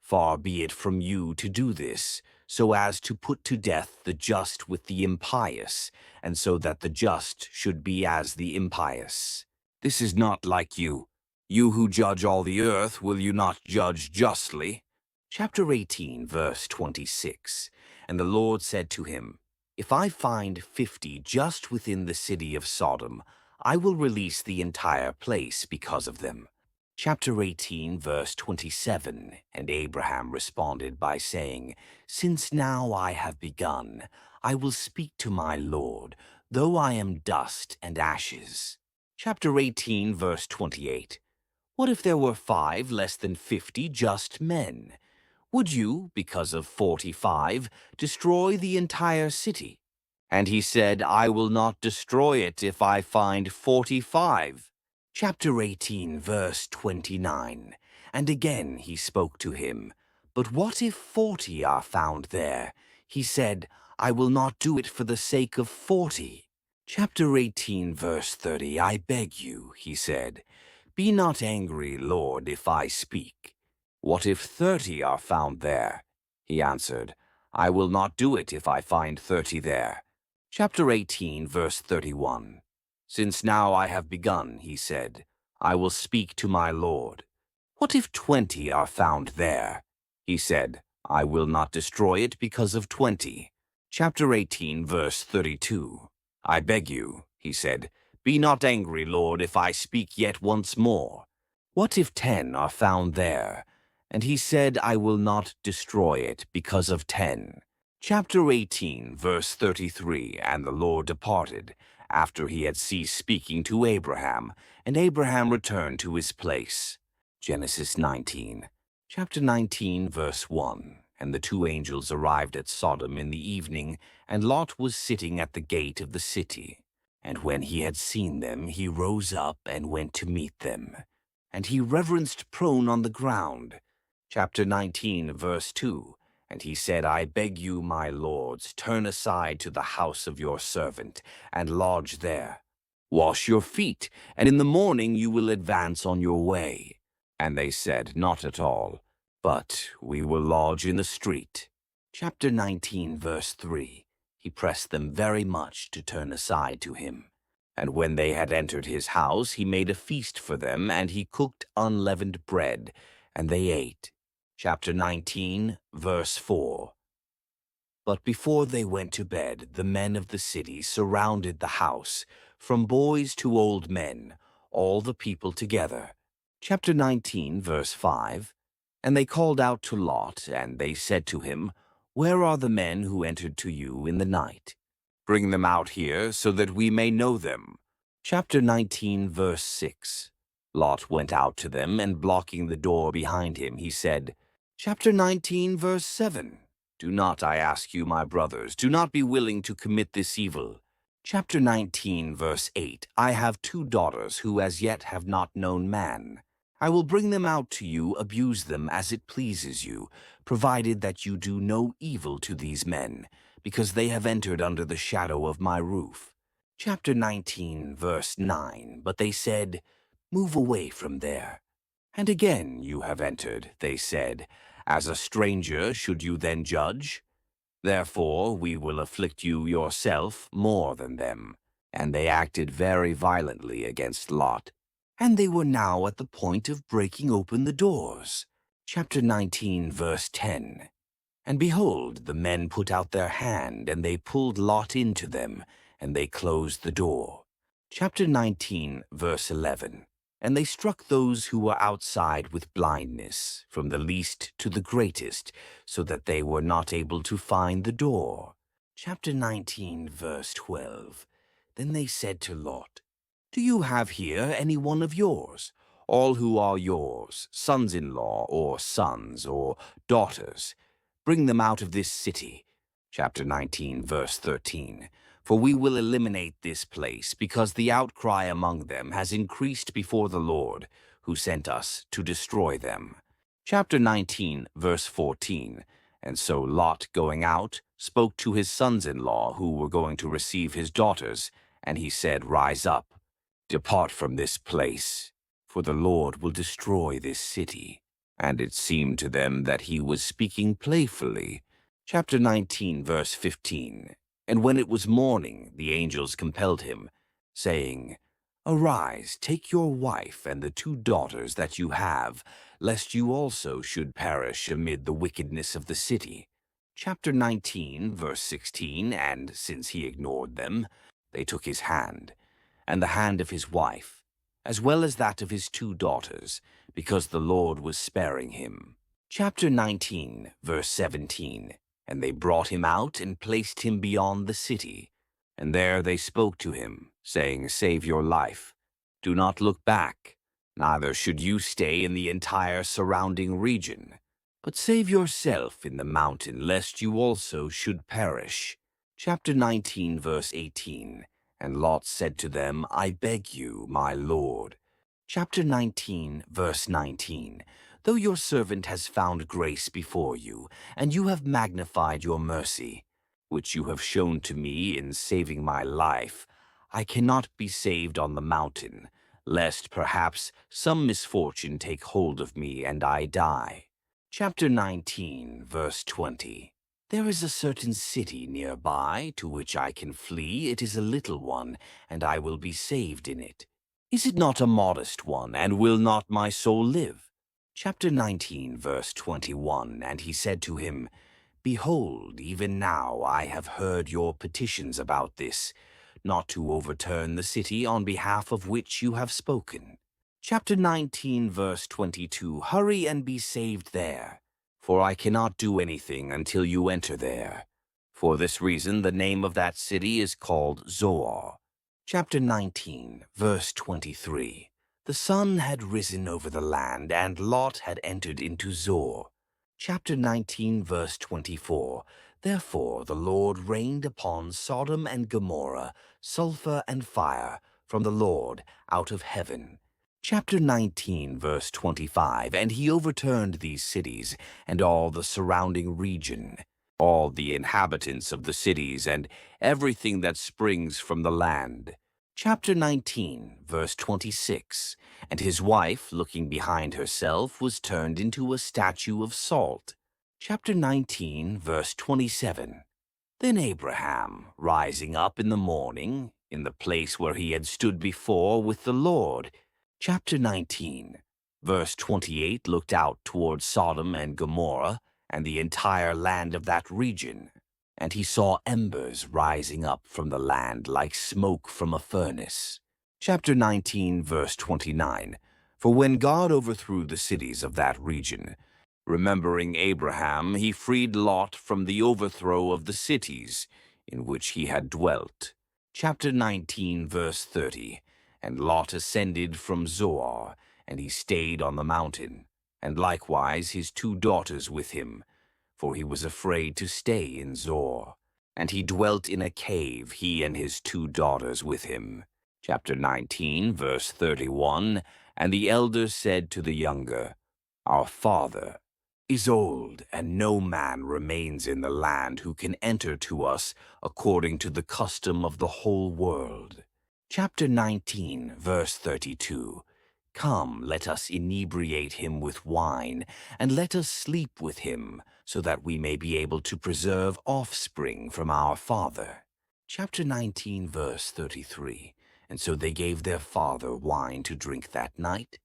Far be it from you to do this, so as to put to death the just with the impious, and so that the just should be as the impious. This is not like you. You who judge all the earth, will you not judge justly? Chapter 18, verse 26. And the Lord said to him, if I find 50 just within the city of Sodom, I will release the entire place because of them. Chapter 18, verse 27. And Abraham responded by saying, since now I have begun, I will speak to my Lord, though I am dust and ashes. Chapter 18, verse 28. What if there were 5 less than 50 just men? Would you, because of 45, destroy the entire city? And he said, I will not destroy it if I find 45. Chapter 18, verse 29. And again he spoke to him, but what if 40 are found there? He said, I will not do it for the sake of 40. Chapter 18, verse 30. I beg you, he said, be not angry, Lord, if I speak. What if 30 are found there? He answered, I will not do it if I find 30 there. Chapter 18, verse 31. Since now I have begun, he said, I will speak to my Lord. What if 20 are found there? He said, I will not destroy it because of 20. Chapter 18, verse 32. I beg you, he said, be not angry, Lord, if I speak yet once more. What if 10 are found there? And he said, I will not destroy it because of 10. Chapter 18, verse 33. And the Lord departed, after he had ceased speaking to Abraham, and Abraham returned to his place. Genesis 19. Chapter 19, verse 1. And the 2 angels arrived at Sodom in the evening, and Lot was sitting at the gate of the city. And when he had seen them, he rose up and went to meet them. And he reverenced prone on the ground. Chapter 19, verse 2. And he said, I beg you, my lords, turn aside to the house of your servant, and lodge there. Wash your feet, and in the morning you will advance on your way. And they said, not at all, but we will lodge in the street. Chapter 19, verse 3. He pressed them very much to turn aside to him. And when they had entered his house, he made a feast for them, and he cooked unleavened bread, and they ate. Chapter 19, verse 4. But before they went to bed, the men of the city surrounded the house, from boys to old men, all the people together. Chapter 19, verse 5. And they called out to Lot, and they said to him, where are the men who entered to you in the night? Bring them out here, so that we may know them. Chapter 19, verse 6. Lot went out to them, and blocking the door behind him, he said, Chapter 19, verse 7. Do not, I ask you, my brothers, do not be willing to commit this evil. Chapter 19, verse 8. I have 2 daughters who as yet have not known man. I will bring them out to you, abuse them as it pleases you, provided that you do no evil to these men, because they have entered under the shadow of my roof. Chapter 19, verse 9. But they said, Move away from there. And again you have entered, they said. As a stranger should you then judge? Therefore we will afflict you yourself more than them. And they acted very violently against Lot. And they were now at the point of breaking open the doors. Chapter 19, verse 10. And behold, the men put out their hand, and they pulled Lot into them, and they closed the door. Chapter 19, verse 11. And they struck those who were outside with blindness, from the least to the greatest, so that they were not able to find the door. Chapter 19, verse 12. Then they said to Lot, Do you have here any one of yours, all who are yours, sons-in-law or sons or daughters? Bring them out of this city. Chapter 19, verse 13. For we will eliminate this place, because the outcry among them has increased before the Lord, who sent us to destroy them. Chapter 19, verse 14. And so Lot, going out, spoke to his sons-in-law, who were going to receive his daughters, and he said, Rise up, depart from this place, for the Lord will destroy this city. And it seemed to them that he was speaking playfully. Chapter 19, verse 15. And when it was morning, the angels compelled him, saying, Arise, take your wife and the 2 daughters that you have, lest you also should perish amid the wickedness of the city. Chapter 19, verse 16. And since he ignored them, they took his hand, and the hand of his wife, as well as that of his 2 daughters, because the Lord was sparing him. Chapter 19, verse 17. And they brought him out and placed him beyond the city. And there they spoke to him, saying, Save your life. Do not look back. Neither should you stay in the entire surrounding region. But save yourself in the mountain, lest you also should perish. Chapter 19, verse 18. And Lot said to them, I beg you, my Lord. Chapter 19, verse 19. Though your servant has found grace before you, and you have magnified your mercy, which you have shown to me in saving my life, I cannot be saved on the mountain, lest perhaps some misfortune take hold of me and I die. Chapter 19, verse 20. There is a certain city nearby to which I can flee. It is a little one, and I will be saved in it. Is it not a modest one, and will not my soul live? Chapter 19, verse 21. And he said to him, Behold, even now I have heard your petitions about this, not to overturn the city on behalf of which you have spoken. Chapter 19, verse 22. Hurry and be saved there, for I cannot do anything until you enter there. For this reason the name of that city is called Zoar. Chapter 19, verse 23. The sun had risen over the land, and Lot had entered into Zoar. Chapter 19, verse 24. Therefore the Lord rained upon Sodom and Gomorrah sulfur and fire from the Lord out of heaven. Chapter 19, verse 25. And he overturned these cities and all the surrounding region, all the inhabitants of the cities, and everything that springs from the land. Chapter 19, verse 26. And his wife, looking behind herself, was turned into a statue of salt. Chapter 19, verse 27. Then Abraham, rising up in the morning, in the place where he had stood before with the Lord. Chapter 19, verse 28, looked out toward Sodom and Gomorrah and the entire land of that region. And he saw embers rising up from the land like smoke from a furnace. Chapter 19, verse 29. For when God overthrew the cities of that region, remembering Abraham, he freed Lot from the overthrow of the cities in which he had dwelt. Chapter 19, verse 30. And Lot ascended from Zoar, and he stayed on the mountain, and likewise his 2 daughters with him, for he was afraid to stay in Zoar. And he dwelt in a cave, he and his 2 daughters with him. Chapter 19, verse 31, And the elder said to the younger, Our father is old, and no man remains in the land who can enter to us according to the custom of the whole world. Chapter 19, verse 32, Come, let us inebriate him with wine, and let us sleep with him, so that we may be able to preserve offspring from our father. Chapter 19, verse 33, And so they gave their father wine to drink that night.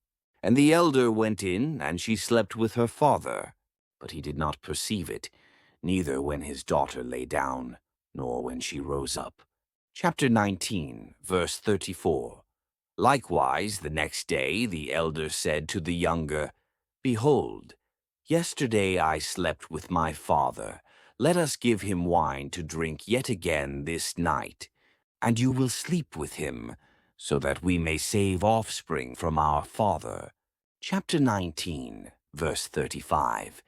And the elder went in, and she slept with her father. But he did not perceive it, neither when his daughter lay down, nor when she rose up. Chapter 19, verse 34. Likewise, the next day the elder said to the younger, Behold, yesterday I slept with my father. Let us give him wine to drink yet again this night, and you will sleep with him, so that we may save offspring from our father. Chapter 19, verse 35.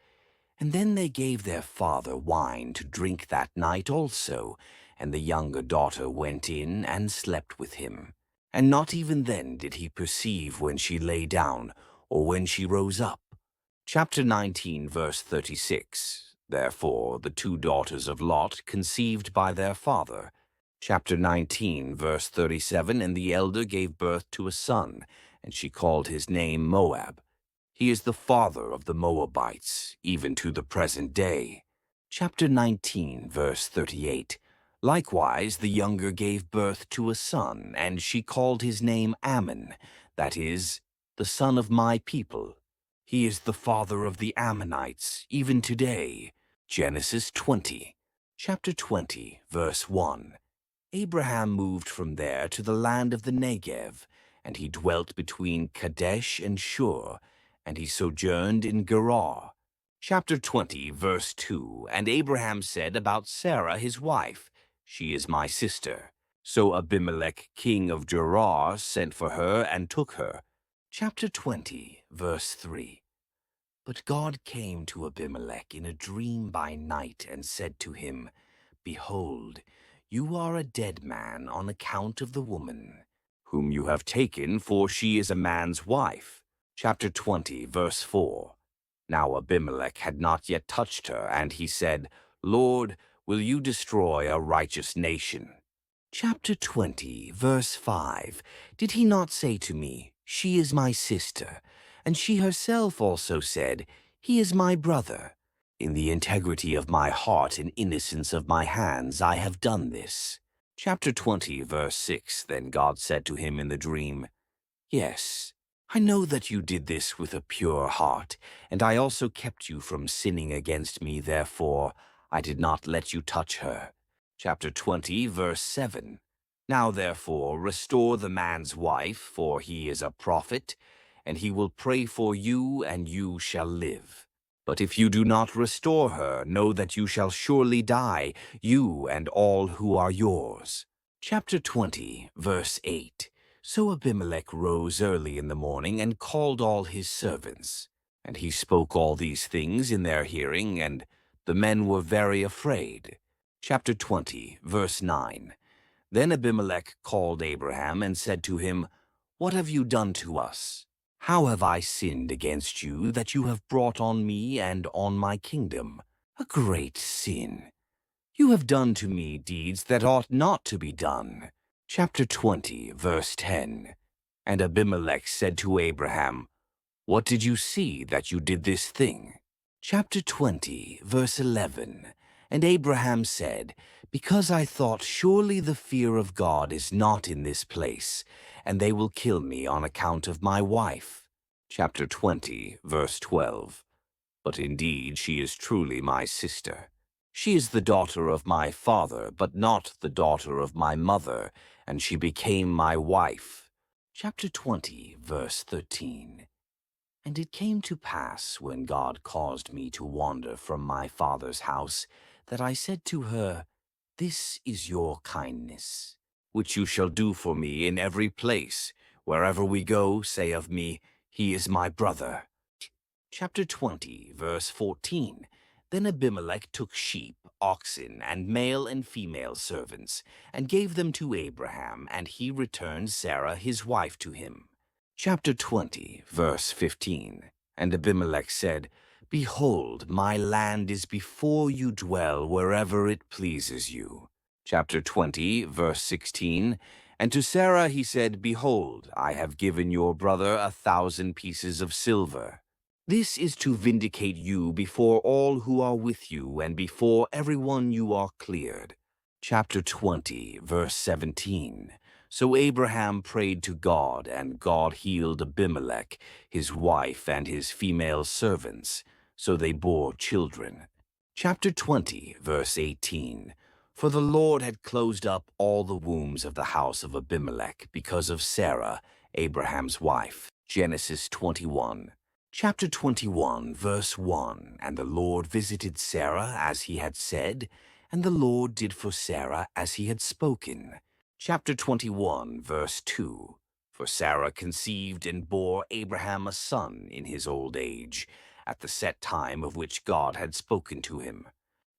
And then they gave their father wine to drink that night also, and the younger daughter went in and slept with him. And not even then did he perceive when she lay down, or when she rose up. Chapter 19, verse 36. Therefore the two daughters of Lot conceived by their father. Chapter 19, verse 37, And the elder gave birth to a son, and she called his name Moab. He is the father of the Moabites, even to the present day. Chapter 19, verse 38, Likewise the younger gave birth to a son, and she called his name Ammon, that is, the son of my people. He is the father of the Ammonites, even today. Genesis 20. Chapter 20, verse 1. Abraham moved from there to the land of the Negev, and he dwelt between Kadesh and Shur, and he sojourned in Gerar. Chapter 20, verse 2, And Abraham said about Sarah his wife, She is my sister. So Abimelech king of Gerar sent for her and took her. Chapter 20, verse 3, But God came to Abimelech in a dream by night and said to him, Behold, you are a dead man on account of the woman, whom you have taken, for she is a man's wife. Chapter 20, verse 4. Now Abimelech had not yet touched her, and he said, Lord, will you destroy a righteous nation? Chapter 20, verse 5. Did he not say to me, She is my sister? And she herself also said, He is my brother. In the integrity of my heart and innocence of my hands I have done this. Chapter 20, verse 6. Then God said to him in the dream, Yes, I know that you did this with a pure heart, and I also kept you from sinning against me, therefore I did not let you touch her. Chapter 20, verse 7. Now therefore restore the man's wife, for he is a prophet, and he will pray for you, and you shall live. But if you do not restore her, know that you shall surely die, you and all who are yours. Chapter 20, verse 8. So Abimelech rose early in the morning and called all his servants. And he spoke all these things in their hearing, and the men were very afraid. Chapter 20, verse 9. Then Abimelech called Abraham and said to him, What have you done to us? How have I sinned against you that you have brought on me and on my kingdom a great sin? You have done to me deeds that ought not to be done. Chapter 20, verse 10. And Abimelech said to Abraham, What did you see that you did this thing? Chapter 20, verse 11. And Abraham said, Because I thought surely the fear of God is not in this place, and they will kill me on account of my wife. Chapter 20, verse 12. But indeed she is truly my sister. She is the daughter of my father, but not the daughter of my mother, and she became my wife. Chapter 20, verse 13. And it came to pass, when God caused me to wander from my father's house, that I said to her, This is your kindness, which you shall do for me in every place. Wherever we go, say of me, He is my brother. Chapter 20, verse 14. Then Abimelech took sheep, oxen, and male and female servants, and gave them to Abraham, and he returned Sarah his wife to him. Chapter 20, verse 15. And Abimelech said, Behold, my land is before you, dwell wherever it pleases you. Chapter 20, verse 16. And to Sarah he said, Behold, I have given your brother 1,000 pieces of silver. This is to vindicate you before all who are with you, and before everyone you are cleared. Chapter 20, verse 17. So Abraham prayed to God, and God healed Abimelech, his wife, and his female servants. So they bore children. Chapter 20, verse 18. For the Lord had closed up all the wombs of the house of Abimelech because of Sarah, Abraham's wife. Genesis 21. Chapter 21, verse 1. And the Lord visited Sarah as he had said, and the Lord did for Sarah as he had spoken. Chapter 21, verse 2. For Sarah conceived and bore Abraham a son in his old age, at the set time of which God had spoken to him.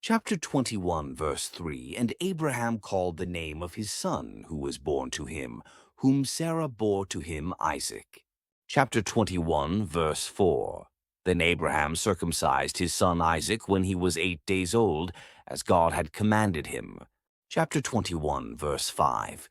Chapter 21, verse 3. And Abraham called the name of his son who was born to him, whom Sarah bore to him Isaac. Chapter 21, verse 4. Then Abraham circumcised his son Isaac when he was 8 days old, as God had commanded him. Chapter 21, verse 5.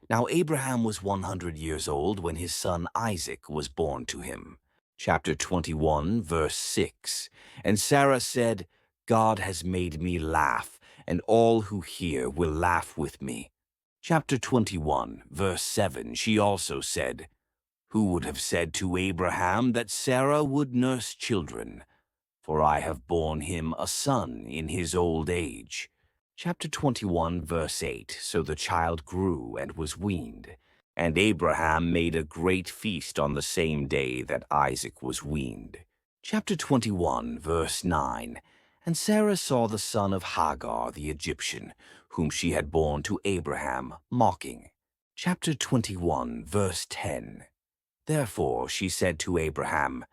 Now Abraham was 100 years old when his son Isaac was born to him. Chapter 21, verse 6. And Sarah said, God has made me laugh, and all who hear will laugh with me. Chapter 21, verse 7. She also said, Who would have said to Abraham that Sarah would nurse children? For I have borne him a son in his old age. Chapter 21, verse 8. So the child grew and was weaned. And Abraham made a great feast on the same day that Isaac was weaned. Chapter 21, verse 9. And Sarah saw the son of Hagar the Egyptian, whom she had borne to Abraham, mocking. Chapter 21, verse 10. Therefore she said to Abraham,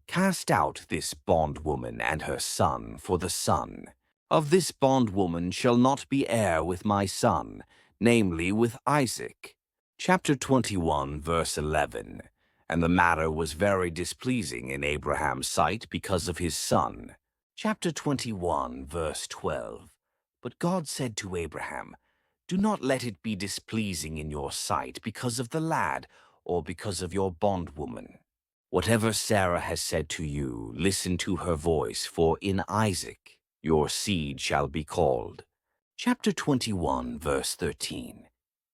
Cast out this bondwoman and her son for the son. Of this bondwoman shall not be heir with my son, namely with Isaac. Chapter 21, verse 11. And the matter was very displeasing in Abraham's sight because of his son. Chapter 21, verse 12. But God said to Abraham, Do not let it be displeasing in your sight because of the lad, or because of your bondwoman. Whatever Sarah has said to you, listen to her voice, for in Isaac your seed shall be called. Chapter 21, verse 13.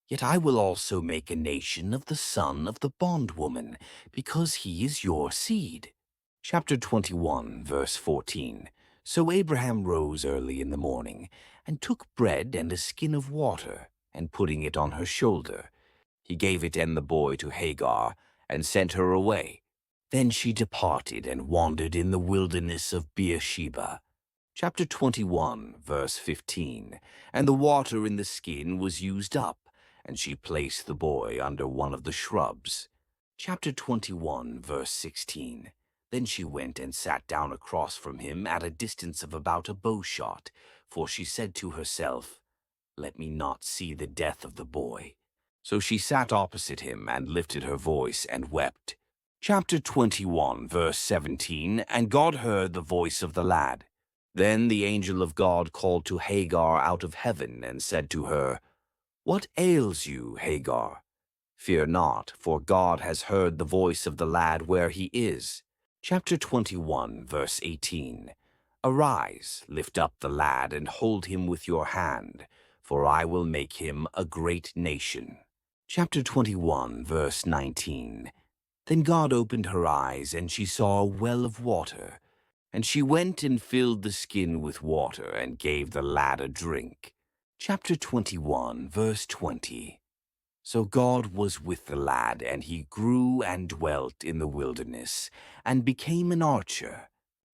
Yet I will also make a nation of the son of the bondwoman, because he is your seed. Chapter 21, verse 14. So Abraham rose early in the morning, and took bread and a skin of water, and putting it on her shoulder, he gave it and the boy to Hagar, and sent her away. Then she departed and wandered in the wilderness of Beersheba. Chapter 21, verse 15. And the water in the skin was used up, and she placed the boy under one of the shrubs. Chapter 21, verse 16. Then she went and sat down across from him at a distance of about a bowshot, for she said to herself, Let me not see the death of the boy. So she sat opposite him and lifted her voice and wept. Chapter 21, verse 17. And God heard the voice of the lad. Then the angel of God called to Hagar out of heaven and said to her, What ails you, Hagar? Fear not, for God has heard the voice of the lad where he is. Chapter 21, verse 18. Arise, lift up the lad, and hold him with your hand, for I will make him a great nation. Chapter 21, verse 19. Then God opened her eyes, and she saw a well of water. And she went and filled the skin with water, and gave the lad a drink. Chapter 21, verse 20. So God was with the lad, and he grew and dwelt in the wilderness, and became an archer.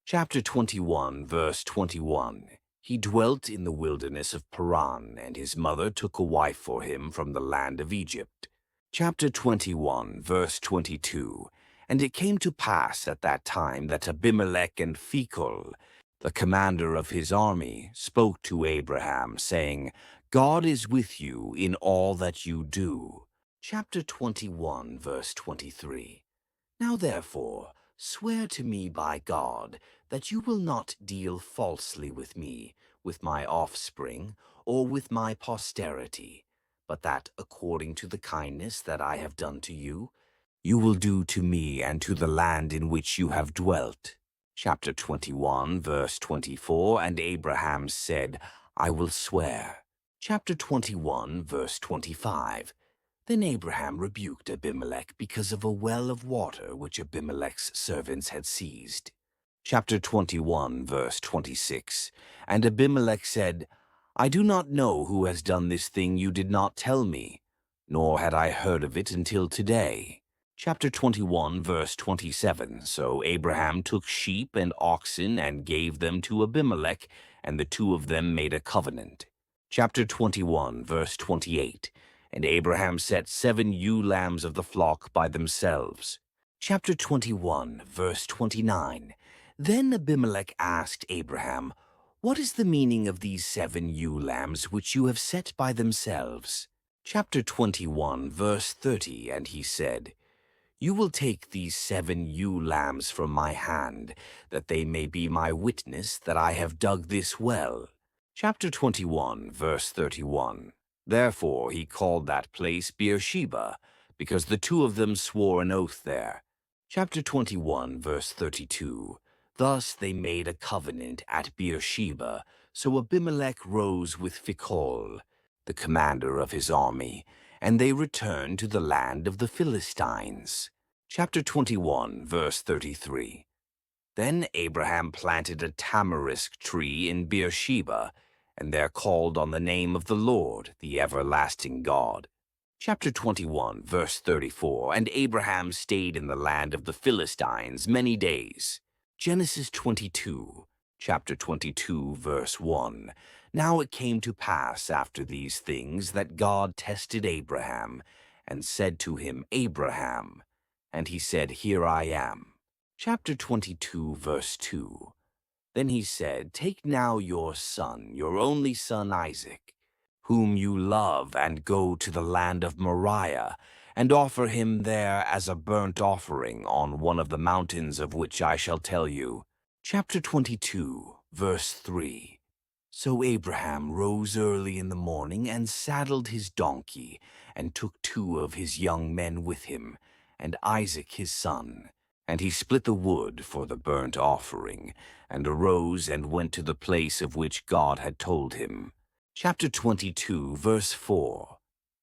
Chapter 21, verse 21. He dwelt in the wilderness of Paran, and his mother took a wife for him from the land of Egypt. Chapter 21, verse 22. And it came to pass at that time that Abimelech and Phicol, The commander of his army spoke to Abraham, saying, God is with you in all that you do. Chapter 21, verse 23. Now therefore, swear to me by God that you will not deal falsely with me, with my offspring, or with my posterity, but that according to the kindness that I have done to you, you will do to me and to the land in which you have dwelt. Chapter 21, verse 24, and Abraham said, I will swear. Chapter 21, verse 25. Then Abraham rebuked Abimelech because of a well of water which Abimelech's servants had seized. Chapter 21, verse 26. And Abimelech said, I do not know who has done this thing you did not tell me, nor had I heard of it until today. Chapter 21, verse 27. So Abraham took sheep and oxen and gave them to Abimelech, and the two of them made a covenant. Chapter 21, verse 28. And Abraham set 7 ewe lambs of the flock by themselves. Chapter 21, verse 29. Then Abimelech asked Abraham, What is the meaning of these 7 ewe lambs which you have set by themselves? Chapter 21, verse 30. And he said, You will take these 7 ewe lambs from my hand, that they may be my witness that I have dug this well. Chapter 21, verse 31. Therefore he called that place Beersheba, because the two of them swore an oath there. Chapter 21, verse 32. Thus they made a covenant at Beersheba. So Abimelech rose with Phicol, the commander of his army, and they returned to the land of the Philistines. Chapter 21, verse 33. Then Abraham planted a tamarisk tree in Beersheba, and there called on the name of the Lord, the everlasting God. Chapter 21, verse 34. And Abraham stayed in the land of the Philistines many days. Genesis 22, chapter 22, verse 1. Now it came to pass after these things that God tested Abraham, and said to him, Abraham. And he said, Here I am. Chapter 22, verse 2. Then he said, Take now your son, your only son Isaac, whom you love, and go to the land of Moriah, and offer him there as a burnt offering on one of the mountains of which I shall tell you. Chapter 22, verse 3. So Abraham rose early in the morning and saddled his donkey, and took 2 of his young men with him, and Isaac his son. And he split the wood for the burnt offering, and arose and went to the place of which God had told him. Chapter 22, verse 4.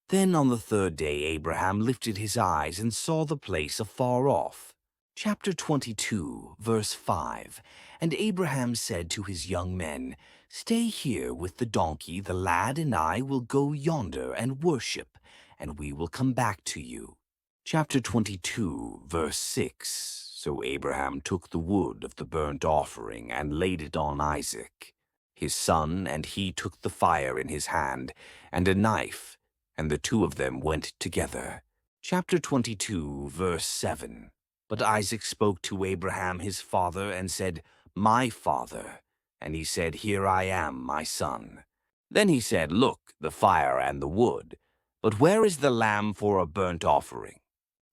Then on the 3rd day Abraham lifted his eyes and saw the place afar off. Chapter 22, verse 5. And Abraham said to his young men, Stay here with the donkey, the lad and I will go yonder and worship, and we will come back to you. Chapter 22, verse 6. So Abraham took the wood of the burnt offering and laid it on Isaac, his son, and he took the fire in his hand, and a knife, and the two of them went together. Chapter 22, verse 7. But Isaac spoke to Abraham his father, and said, My father. And he said, Here I am, my son. Then he said, Look, the fire and the wood, but where is the lamb for a burnt offering?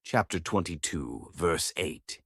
Chapter 22, verse 8.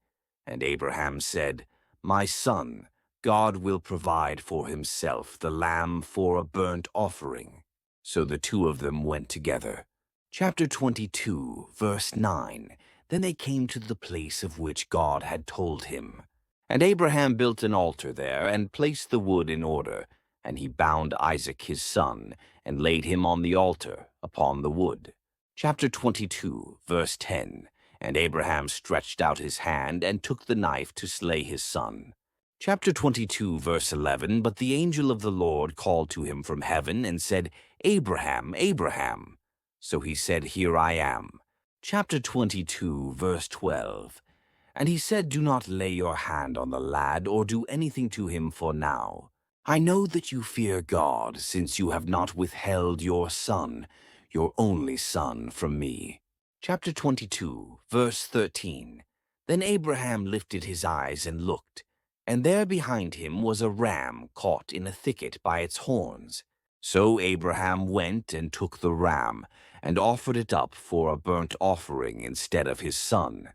And Abraham said, My son, God will provide for himself the lamb for a burnt offering. So the two of them went together. Chapter 22, verse 9. Then they came to the place of which God had told him. And Abraham built an altar there, and placed the wood in order. And he bound Isaac his son, and laid him on the altar, upon the wood. Chapter 22, verse 10. And Abraham stretched out his hand, and took the knife to slay his son. Chapter 22, verse 11. But the angel of the Lord called to him from heaven, and said, Abraham, Abraham. So he said, Here I am. Chapter 22, verse 12. And he said, Do not lay your hand on the lad, or do anything to him for now. I know that you fear God, since you have not withheld your son, your only son, from me. Chapter 22, verse 13. Then Abraham lifted his eyes and looked, and there behind him was a ram caught in a thicket by its horns. So Abraham went and took the ram, and offered it up for a burnt offering instead of his son.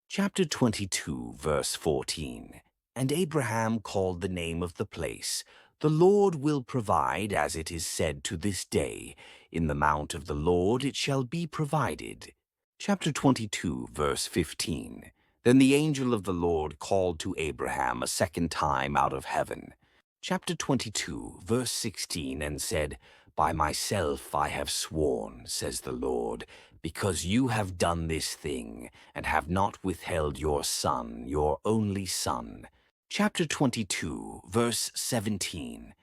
Chapter 22, verse 14. And Abraham called the name of the place, "The Lord will provide," as it is said to this day, "In the mount of the Lord it shall be provided." Chapter 22, verse 15. Then the angel of the Lord called to Abraham a second time out of heaven. Chapter 22, verse 16, and said, "By myself I have sworn, says the Lord, because you have done this thing, and have not withheld your son, your only son." Chapter 22, verse 17.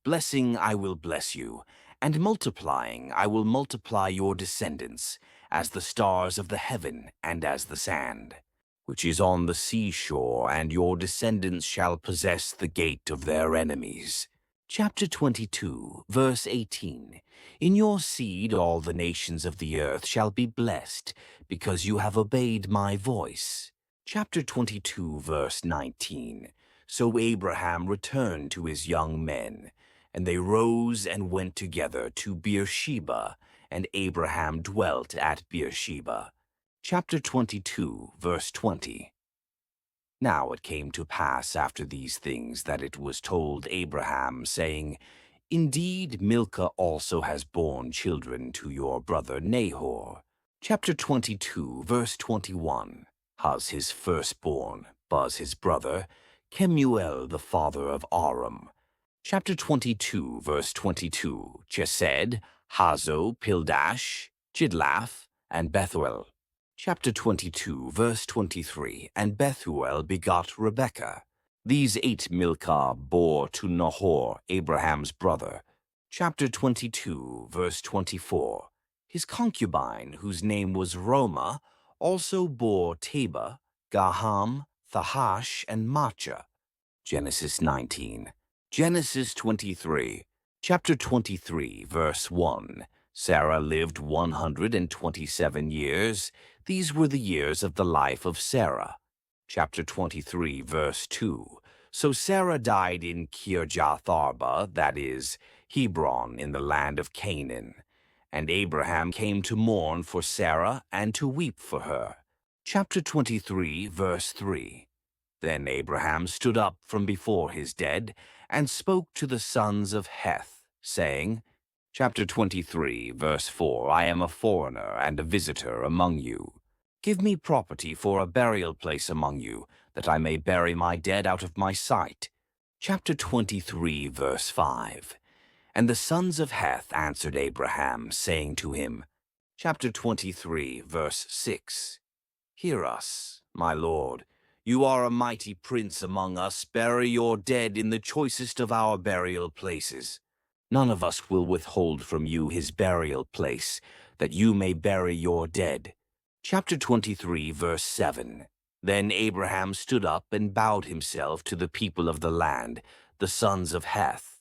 Blessing I will bless you, and multiplying I will multiply your descendants, as the stars of the heaven and as the sand, which is on the seashore, and your descendants shall possess the gate of their enemies. Chapter 22, verse 18. In your seed all the nations of the earth shall be blessed, because you have obeyed my voice. Chapter 22, verse 19. So Abraham returned to his young men, and they rose and went together to Beersheba, and Abraham dwelt at Beersheba. Chapter 22, verse 20. Now it came to pass after these things that it was told Abraham, saying, "Indeed, Milcah also has borne children to your brother Nahor." Chapter 22, verse 21. Huz his firstborn, Buz his brother, Kemuel the father of Aram. Chapter 22, verse 22. Chesed, Hazo, Pildash, Chidlaph, and Bethuel. Chapter 22, verse 23. And Bethuel begot Rebekah. These 8 Milcah bore to Nahor, Abraham's brother. Chapter 22, verse 24. His concubine, whose name was Roma, also bore Teba, Gaham, Thahash, and Macha. Genesis 19. Genesis 23. Chapter 23, verse 1. Sarah lived 127 years. These were the years of the life of Sarah. Chapter 23, verse 2. So Sarah died in Kirjath Arba, that is, Hebron, in the land of Canaan. And Abraham came to mourn for Sarah and to weep for her. Chapter 23, verse 3. Then Abraham stood up from before his dead, and spoke to the sons of Heth, saying, Chapter 23, verse 4, I am a foreigner and a visitor among you. Give me property for a burial place among you, that I may bury my dead out of my sight. Chapter 23, verse 5. And the sons of Heth answered Abraham, saying to him, Chapter 23, verse 6. Hear us, my lord. You are a mighty prince among us. Bury your dead in the choicest of our burial places. None of us will withhold from you his burial place, that you may bury your dead. Chapter 23, verse 7. Then Abraham stood up and bowed himself to the people of the land, the sons of Heth.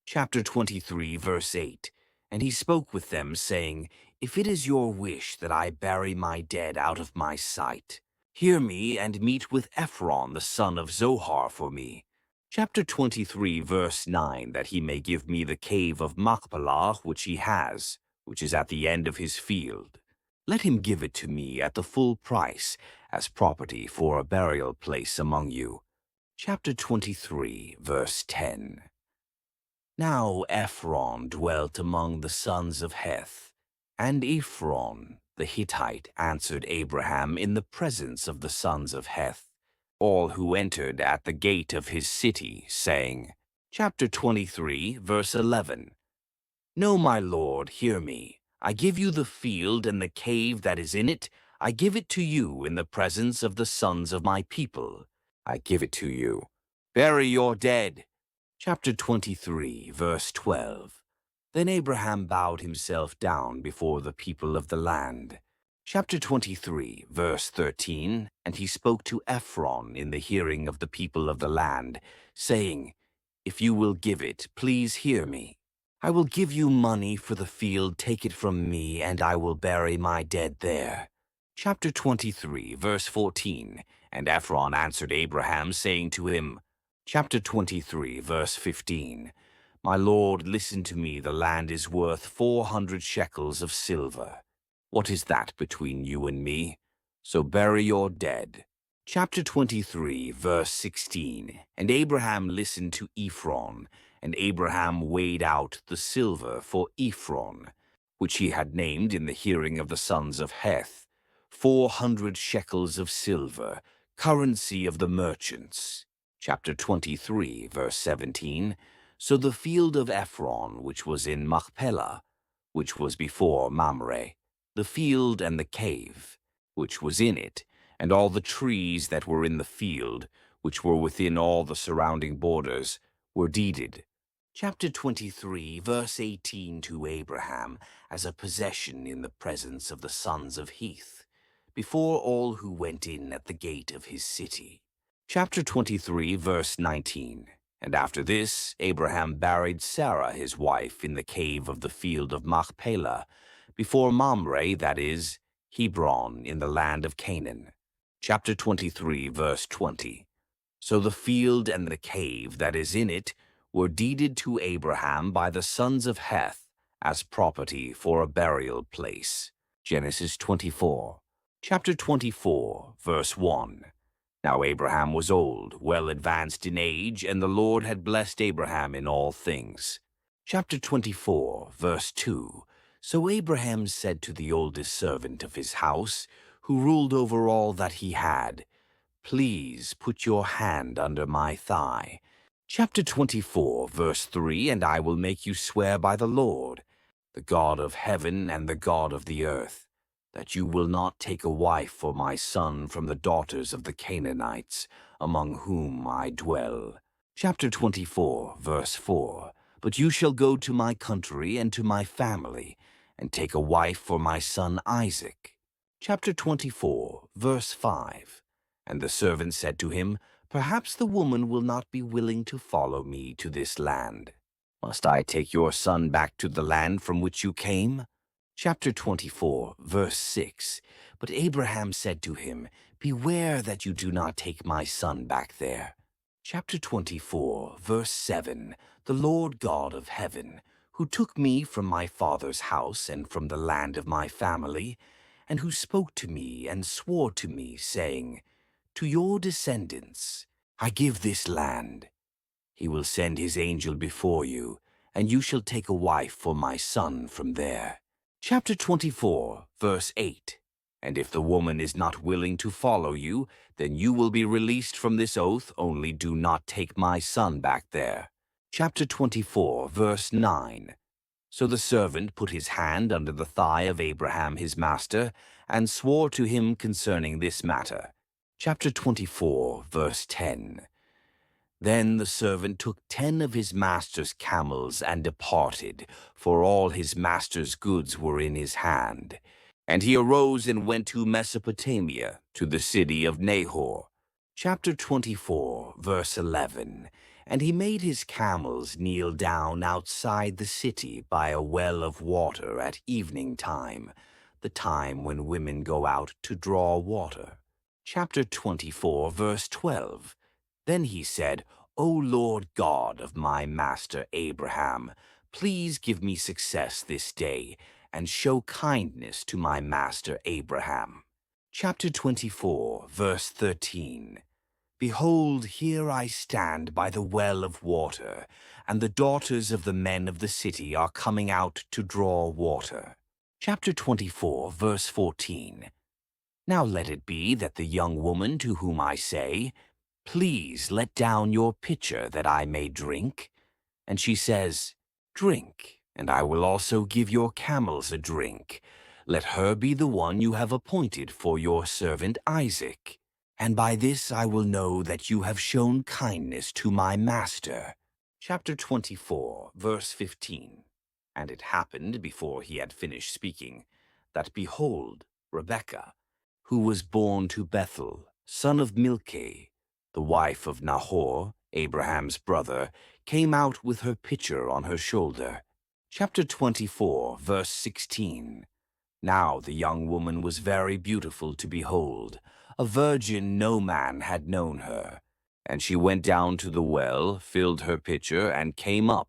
Chapter 23, verse 8. And he spoke with them, saying, If it is your wish that I bury my dead out of my sight, hear me and meet with Ephron the son of Zohar for me. Chapter 23, verse 9, that he may give me the cave of Machpelah which he has, which is at the end of his field. Let him give it to me at the full price, as property for a burial place among you. Chapter 23, verse 10. Now Ephron dwelt among the sons of Heth, and Ephron the Hittite answered Abraham in the presence of the sons of Heth, all who entered at the gate of his city, saying, Chapter 23, verse 11. No, my lord, hear me. I give you the field and the cave that is in it. I give it to you in the presence of the sons of my people. I give it to you. Bury your dead. Chapter 23, verse 12. Then Abraham bowed himself down before the people of the land. Chapter 23, verse 13. And he spoke to Ephron in the hearing of the people of the land, saying, If you will give it, please hear me. I will give you money for the field, take it from me, and I will bury my dead there. Chapter 23, verse 14. And Ephron answered Abraham, saying to him, Chapter 23, verse 15. My Lord, listen to me, the land is worth 400 shekels of silver. What is that between you and me? So bury your dead. Chapter 23, verse 16. And Abraham listened to Ephron, and Abraham weighed out the silver for Ephron, which he had named in the hearing of the sons of Heth, 400 shekels of silver, currency of the merchants. Chapter 23, verse 17. So the field of Ephron, which was in Machpelah, which was before Mamre, the field and the cave, which was in it, and all the trees that were in the field, which were within all the surrounding borders, were deeded. Chapter 23, verse 18 to Abraham, as a possession in the presence of the sons of Heth, before all who went in at the gate of his city. Chapter 23, verse 19. And after this, Abraham buried Sarah his wife in the cave of the field of Machpelah, before Mamre, that is, Hebron, in the land of Canaan. Chapter 23, verse 20. So the field and the cave that is in it were deeded to Abraham by the sons of Heth as property for a burial place. Genesis 24. Chapter 24, verse 1. Now Abraham was old, well advanced in age, and the Lord had blessed Abraham in all things. Chapter 24, verse 2. So Abraham said to the oldest servant of his house, who ruled over all that he had, Please put your hand under my thigh. Chapter 24, verse 3. And I will make you swear by the Lord, the God of heaven and the God of the earth, that you will not take a wife for my son from the daughters of the Canaanites, among whom I dwell. Chapter 24, verse 4. But you shall go to my country and to my family, and take a wife for my son Isaac. Chapter 24, verse 5. And the servant said to him, Perhaps the woman will not be willing to follow me to this land. Must I take your son back to the land from which you came? Chapter 24, verse 6. But Abraham said to him, Beware that you do not take my son back there. Chapter 24, verse 7. The Lord God of heaven, who took me from my father's house and from the land of my family, and who spoke to me and swore to me, saying, To your descendants I give this land. He will send his angel before you, and you shall take a wife for my son from there. Chapter 24, verse 8. And if the woman is not willing to follow you, then you will be released from this oath, only do not take my son back there. Chapter 24, verse 9. So the servant put his hand under the thigh of Abraham his master, and swore to him concerning this matter. Chapter 24, verse 10. Then the servant took 10 of his master's camels and departed, for all his master's goods were in his hand. And he arose and went to Mesopotamia, to the city of Nahor. Chapter 24, verse 11. And he made his camels kneel down outside the city by a well of water at evening time, the time when women go out to draw water. Chapter 24, verse 12. Then he said, O Lord God of my master Abraham, please give me success this day, and show kindness to my master Abraham. Chapter 24, verse 13. Behold, here I stand by the well of water, and the daughters of the men of the city are coming out to draw water. Chapter 24, verse 14. Now let it be that the young woman to whom I say, Please let down your pitcher that I may drink. And she says, Drink, and I will also give your camels a drink. Let her be the one you have appointed for your servant Isaac. And by this I will know that you have shown kindness to my master. Chapter 24, verse 15. And it happened, before he had finished speaking, that behold, Rebekah, who was born to Bethuel, son of Milcah, the wife of Nahor, Abraham's brother, came out with her pitcher on her shoulder. Chapter 24, verse 16. Now the young woman was very beautiful to behold. A virgin no man had known her. And she went down to the well, filled her pitcher, and came up.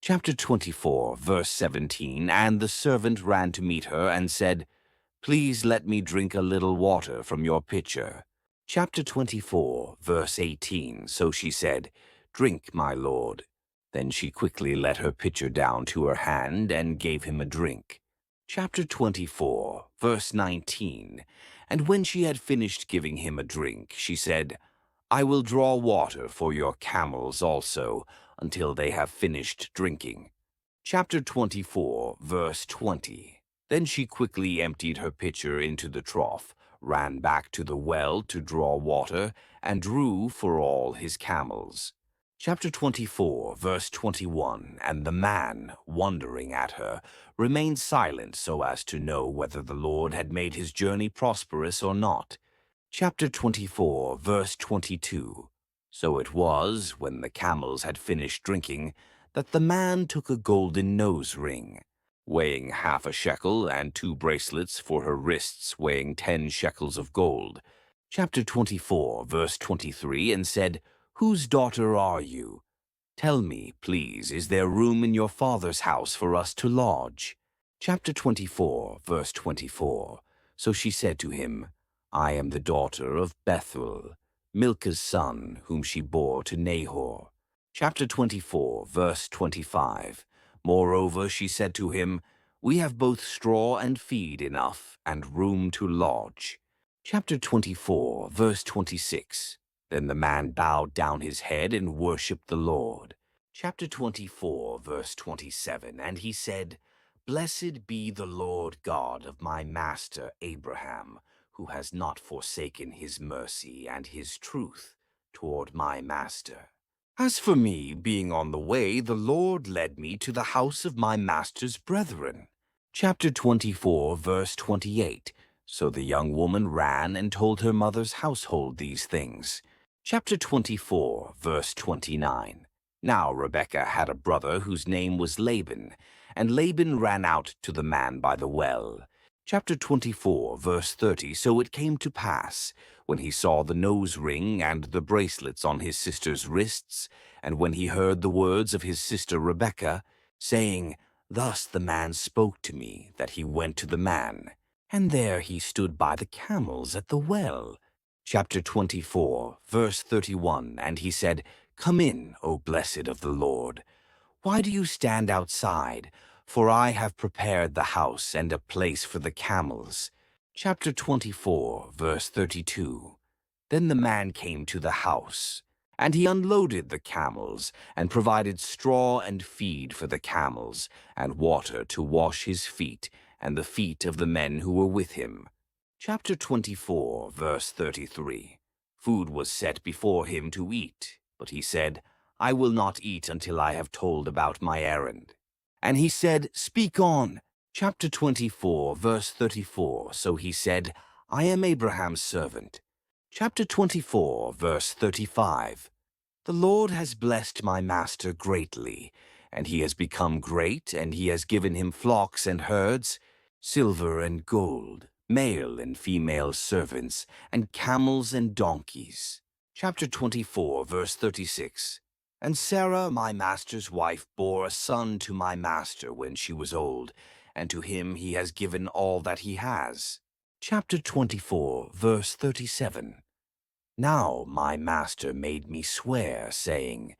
Chapter 24, verse 17. And the servant ran to meet her and said, Please let me drink a little water from your pitcher. Chapter 24, verse 18. So she said, Drink, my lord. Then she quickly let her pitcher down to her hand and gave him a drink. Chapter 24, verse 19. And when she had finished giving him a drink, she said, I will draw water for your camels also, until they have finished drinking. Chapter 24, verse 20. Then she quickly emptied her pitcher into the trough, ran back to the well to draw water, and drew for all his camels. Chapter 24, verse 21. And the man, wondering at her, remained silent so as to know whether the Lord had made his journey prosperous or not. Chapter 24, verse 22. So it was, when the camels had finished drinking, that the man took a golden nose ring, weighing 1/2 shekel, and 2 bracelets for her wrists, weighing 10 shekels of gold. Chapter 24, verse 23, and said, Whose daughter are you? Tell me, please, is there room in your father's house for us to lodge? Chapter 24, verse 24. So she said to him, I am the daughter of Bethuel, Milcah's son, whom she bore to Nahor. Chapter 24, verse 25. Moreover, she said to him, We have both straw and feed enough, and room to lodge. Chapter 24, verse 26. Then the man bowed down his head and worshipped the Lord. Chapter 24, verse 27. And he said, Blessed be the Lord God of my master Abraham, who has not forsaken his mercy and his truth toward my master. As for me, being on the way, the Lord led me to the house of my master's brethren. Chapter 24, verse 28. So the young woman ran and told her mother's household these things. Chapter 24, verse 29. Now Rebekah had a brother whose name was Laban, and Laban ran out to the man by the well. Chapter 24, verse 30. So it came to pass, when he saw the nose ring and the bracelets on his sister's wrists, and when he heard the words of his sister Rebekah, saying, Thus the man spoke to me, that he went to the man. And there he stood by the camels at the well. Chapter 24, verse 31. And he said, Come in, O blessed of the Lord. Why do you stand outside? For I have prepared the house and a place for the camels. Chapter 24, verse 32. Then the man came to the house, and he unloaded the camels, and provided straw and feed for the camels, and water to wash his feet, and the feet of the men who were with him. Chapter 24, verse 33. Food was set before him to eat, but he said, I will not eat until I have told about my errand. And he said, Speak on. Chapter 24, verse 34. So he said, I am Abraham's servant. Chapter 24, verse 35. The Lord has blessed my master greatly, and he has become great, and he has given him flocks and herds, silver and gold, male and female servants, and camels and donkeys. Chapter 24, verse 36. And Sarah, my master's wife, bore a son to my master when she was old, and to him he has given all that he has. Chapter 24, verse 37. Now my master made me swear, saying,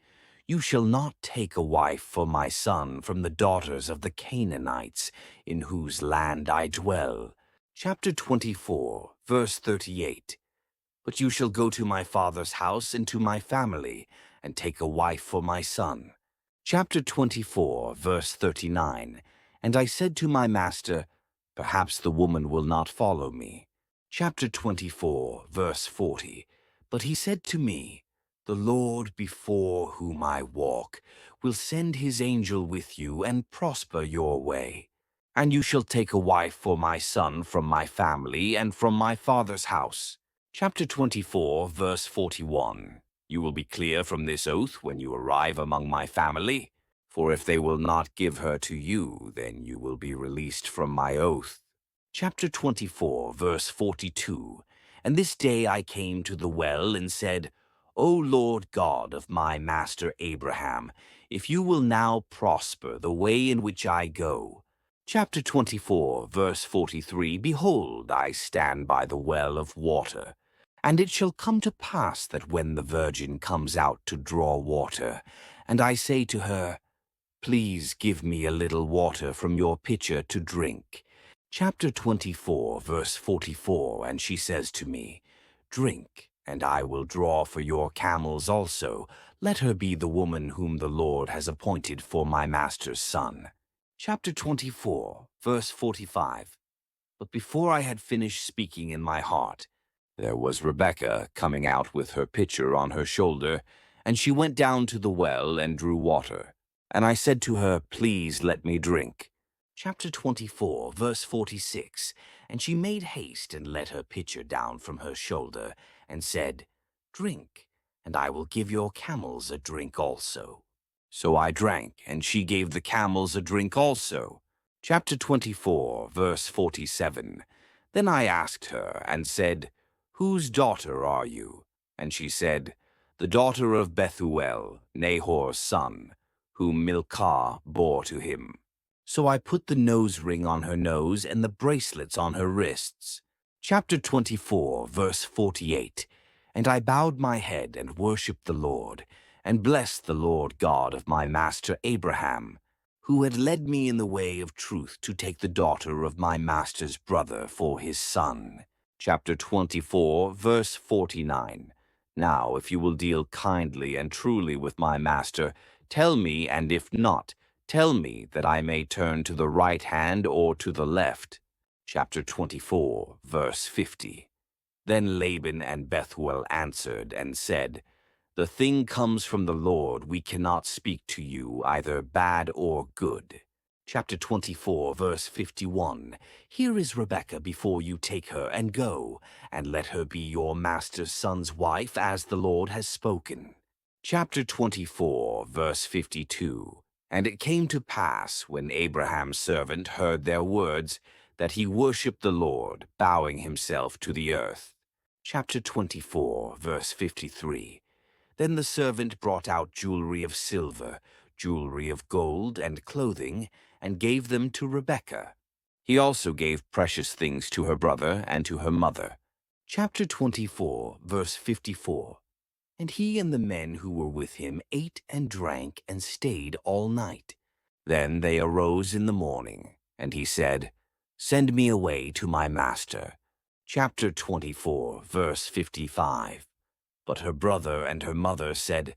You shall not take a wife for my son from the daughters of the Canaanites, in whose land I dwell. Chapter 24, verse 38. But you shall go to my father's house and to my family, and take a wife for my son. Chapter 24, verse 39. And I said to my master, Perhaps the woman will not follow me. Chapter 24, verse 40. But he said to me, The Lord before whom I walk will send his angel with you and prosper your way. And you shall take a wife for my son from my family and from my father's house. Chapter 24, verse 41. You will be clear from this oath when you arrive among my family, for if they will not give her to you, then you will be released from my oath. Chapter 24, verse 42. And this day I came to the well and said, O Lord God of my master Abraham, if you will now prosper the way in which I go. Chapter 24, verse 43, Behold, I stand by the well of water. And it shall come to pass that when the virgin comes out to draw water, and I say to her, Please give me a little water from your pitcher to drink. Chapter 24, verse 44, and she says to me, Drink, and I will draw for your camels also. Let her be the woman whom the Lord has appointed for my master's son. Chapter 24, verse 45. But before I had finished speaking in my heart, there was Rebekah coming out with her pitcher on her shoulder, and she went down to the well and drew water. And I said to her, Please let me drink. Chapter 24, verse 46. And she made haste and let her pitcher down from her shoulder, and said, Drink, and I will give your camels a drink also. So I drank, and she gave the camels a drink also. Chapter 24, verse 47. Then I asked her, and said, Whose daughter are you? And she said, The daughter of Bethuel, Nahor's son, whom Milcah bore to him. So I put the nose ring on her nose and the bracelets on her wrists. Chapter 24, verse 48. And I bowed my head and worshipped the Lord, and blessed the Lord God of my master Abraham, who had led me in the way of truth to take the daughter of my master's brother for his son. Chapter 24, verse 49. Now, if you will deal kindly and truly with my master, tell me, and if not, tell me that I may turn to the right hand or to the left. Chapter 24, verse 50. Then Laban and Bethuel answered and said, The thing comes from the Lord. We cannot speak to you either bad or good. Chapter 24, verse 51. Here is Rebekah before you take her, and go, and let her be your master's son's wife, as the Lord has spoken. Chapter 24, verse 52. And it came to pass, when Abraham's servant heard their words, that he worshipped the Lord, bowing himself to the earth. Chapter 24, verse 53. Then the servant brought out jewelry of silver, jewelry of gold, and clothing, and gave them to Rebekah. He also gave precious things to her brother and to her mother. Chapter 24, verse 54. And he and the men who were with him ate and drank and stayed all night. Then they arose in the morning, and he said, Send me away to my master. Chapter 24, verse 55. But her brother and her mother said,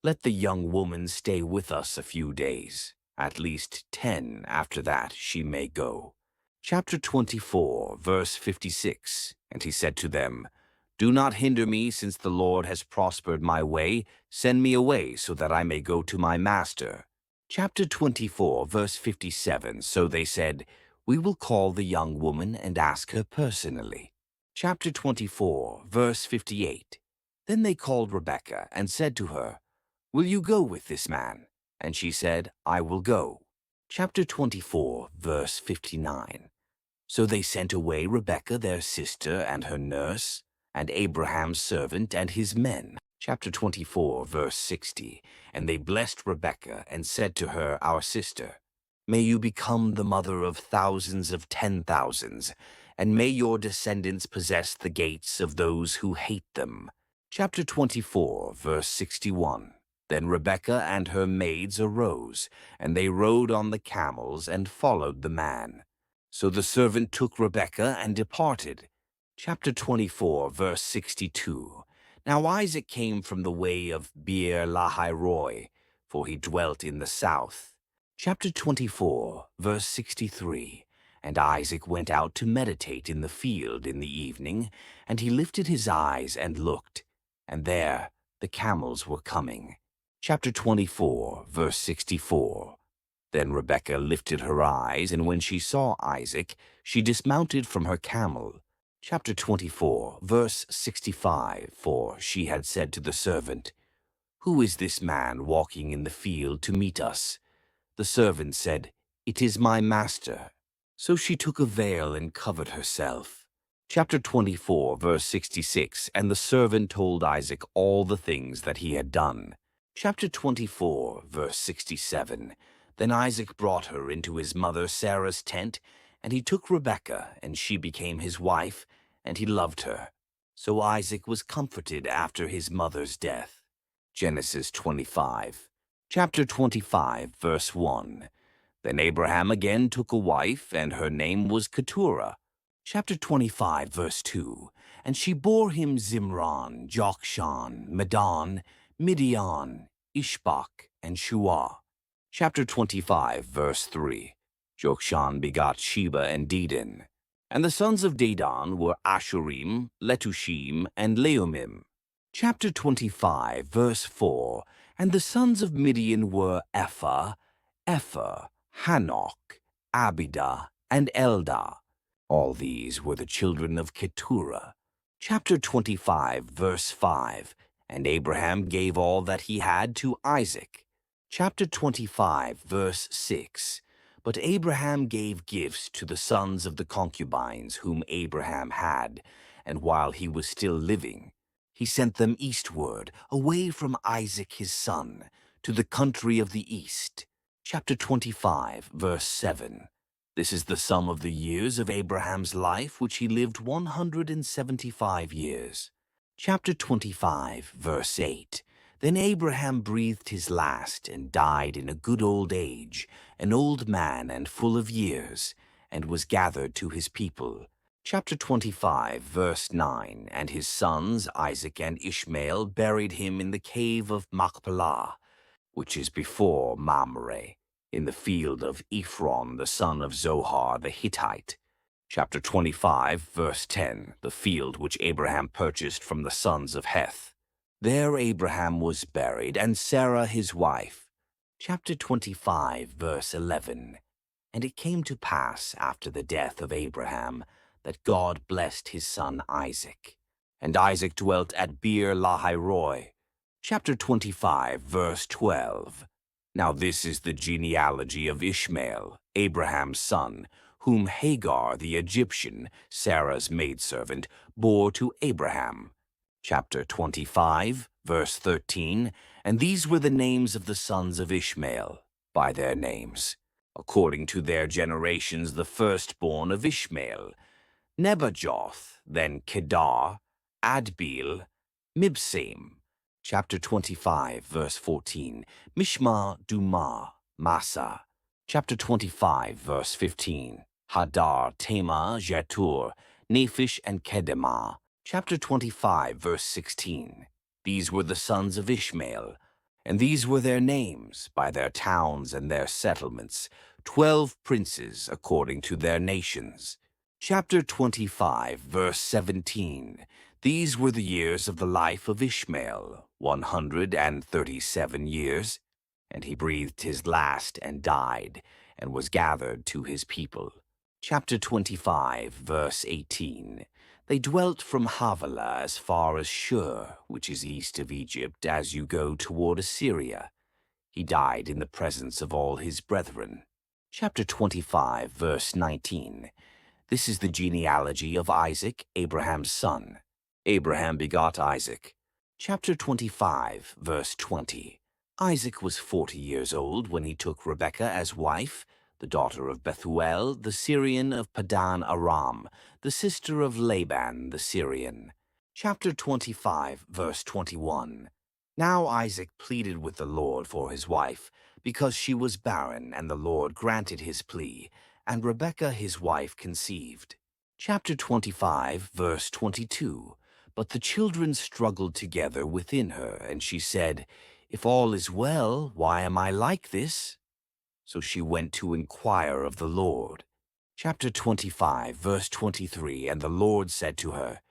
Let the young woman stay with us a few days. At least 10 after that she may go. Chapter 24, verse 56. And he said to them, Do not hinder me, since the Lord has prospered my way. Send me away, so that I may go to my master. Chapter 24, verse 57. So they said, We will call the young woman and ask her personally. Chapter 24, verse 58. Then they called Rebekah and said to her, Will you go with this man? And she said, I will go. Chapter 24, verse 59. So they sent away Rebekah their sister and her nurse, and Abraham's servant and his men. Chapter 24, verse 60. And they blessed Rebekah and said to her, Our sister, May you become the mother of thousands of 10,000s, and may your descendants possess the gates of those who hate them. Chapter 24, verse 61. Then Rebekah and her maids arose, and they rode on the camels and followed the man. So the servant took Rebekah and departed. Chapter 24, verse 62. Now Isaac came from the way of Beer-lahai-roi, for he dwelt in the south. Chapter 24, verse 63. And Isaac went out to meditate in the field in the evening, and he lifted his eyes and looked, and there the camels were coming. Chapter 24, verse 64. Then Rebekah lifted her eyes, and when she saw Isaac, she dismounted from her camel. Chapter 24, verse 65. For she had said to the servant, Who is this man walking in the field to meet us? The servant said, It is my master. So she took a veil and covered herself. Chapter 24, verse 66, and the servant told Isaac all the things that he had done. Chapter 24, verse 67, then Isaac brought her into his mother Sarah's tent, and he took Rebekah, and she became his wife, and he loved her. So Isaac was comforted after his mother's death. Genesis 25. Chapter 25, verse 1. Then Abraham again took a wife, and her name was Keturah. Chapter 25, verse 2. And she bore him Zimran, Jokshan, Medan, Midian, Ishbak, and Shuah. Chapter 25, verse 3. Jokshan begot Sheba and Dedan. And the sons of Dedan were Ashurim, Letushim, and Leumim. Chapter 25, verse 4. And the sons of Midian were Ephah, Hanok, Abida, and Eldah. All these were the children of Keturah. Chapter 25, verse 5. And Abraham gave all that he had to Isaac. Chapter 25, verse 6. But Abraham gave gifts to the sons of the concubines whom Abraham had, and while he was still living, he sent them eastward, away from Isaac his son, to the country of the east. Chapter 25, verse 7. This is the sum of the years of Abraham's life, which he lived 175 years. Chapter 25, verse 8. Then Abraham breathed his last and died in a good old age, an old man and full of years, and was gathered to his people. Chapter 25, verse 9. And his sons, Isaac and Ishmael, buried him in the cave of Machpelah, which is before Mamre, in the field of Ephron, the son of Zohar the Hittite. Chapter 25, verse 10, the field which Abraham purchased from the sons of Heth. There Abraham was buried, and Sarah his wife. Chapter 25, verse 11. And it came to pass after the death of Abraham that God blessed his son Isaac. And Isaac dwelt at Beer Lahairoi. Chapter 25, verse 12. Now this is the genealogy of Ishmael, Abraham's son, whom Hagar the Egyptian, Sarah's maidservant, bore to Abraham. Chapter 25, verse 13. And these were the names of the sons of Ishmael, by their names, according to their generations, the firstborn of Ishmael, Nebajoth, then Kedar, Adbeel, Mibsaim. Chapter 25, verse 14. Mishma, Dumah, Massa. Chapter 25, verse 15. Hadar, Tema, Jetur, Nephish, and Kedemah. Chapter 25, verse 16. These were the sons of Ishmael, and these were their names, by their towns and their settlements, 12 princes according to their nations. Chapter 25, verse 17. These were the years of the life of Ishmael, 137 years, and he breathed his last and died, and was gathered to his people. Chapter 25, verse 18. They dwelt from Havilah as far as Shur, which is east of Egypt, as you go toward Assyria. He died in the presence of all his brethren. Chapter 25, verse 19. This is the genealogy of Isaac, Abraham's son. Abraham begot Isaac. Chapter 25, verse 20. Isaac was 40 years old when he took Rebekah as wife, the daughter of Bethuel, the Syrian of Padan Aram, the sister of Laban the Syrian. Chapter 25, verse 21. Now Isaac pleaded with the Lord for his wife, because she was barren, and the Lord granted his plea, and Rebekah his wife conceived. Chapter 25, verse 22. But the children struggled together within her, and she said, If all is well, why am I like this? So she went to inquire of the Lord. Chapter 25, verse 23. And the Lord said to her,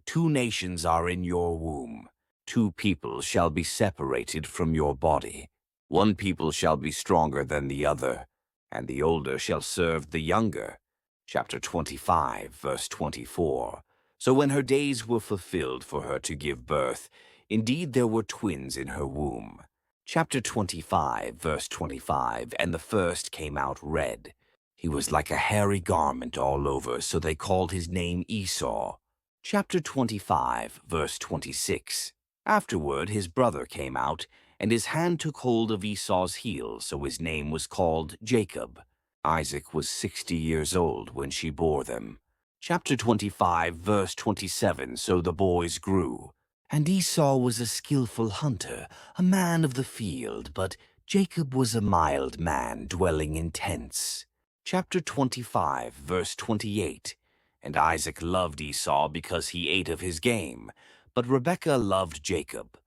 2 nations are in your womb. 2 people shall be separated from your body. 1 people shall be stronger than the other, and the older shall serve the younger. Chapter 25, verse 24. So when her days were fulfilled for her to give birth, indeed there were twins in her womb. Chapter 25, verse 25. And the first came out red. He was like a hairy garment all over, so they called his name Esau. Chapter 25, verse 26. Afterward his brother came out, and his hand took hold of Esau's heel, so his name was called Jacob. Isaac was 60 years old when she bore them. Chapter 25, verse 27. So the boys grew. And Esau was a skillful hunter, a man of the field, but Jacob was a mild man, dwelling in tents. Chapter 25, verse 28. And Isaac loved Esau because he ate of his game, but Rebekah loved Jacob.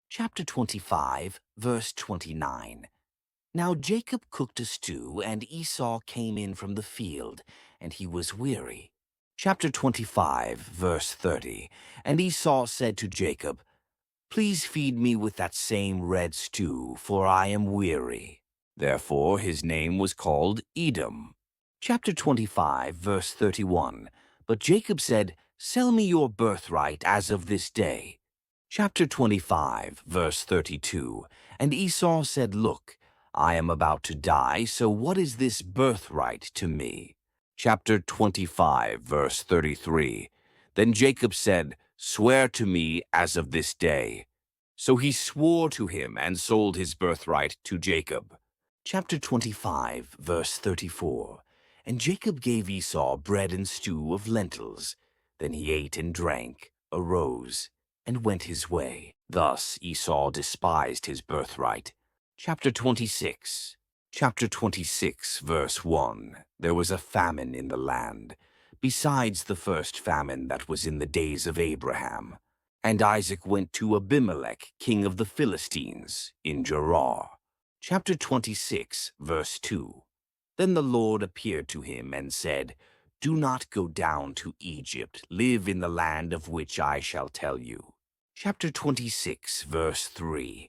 Chapter 25, verse 29. Now Jacob cooked a stew, and Esau came in from the field, and he was weary. Chapter 25, verse 30. And Esau said to Jacob, "Please feed me with that same red stew, for I am weary." Therefore his name was called Edom. Chapter 25, verse 31. But Jacob said, "Sell me your birthright as of this day." Chapter 25, verse 32. And Esau said, "Look, I am about to die, so what is this birthright to me?" Chapter 25, verse 33. Then Jacob said, "Swear to me as of this day." So he swore to him and sold his birthright to Jacob. Chapter 25, verse 34. And Jacob gave Esau bread and stew of lentils. Then he ate and drank, arose, and went his way. Thus Esau despised his birthright. Chapter 26. Chapter 26, verse 1. There was a famine in the land, besides the first famine that was in the days of Abraham. And Isaac went to Abimelech, king of the Philistines, in Gerar. Chapter 26, verse 2. Then the Lord appeared to him and said, "Do not go down to Egypt. Live in the land of which I shall tell you." Chapter 26, verse 3.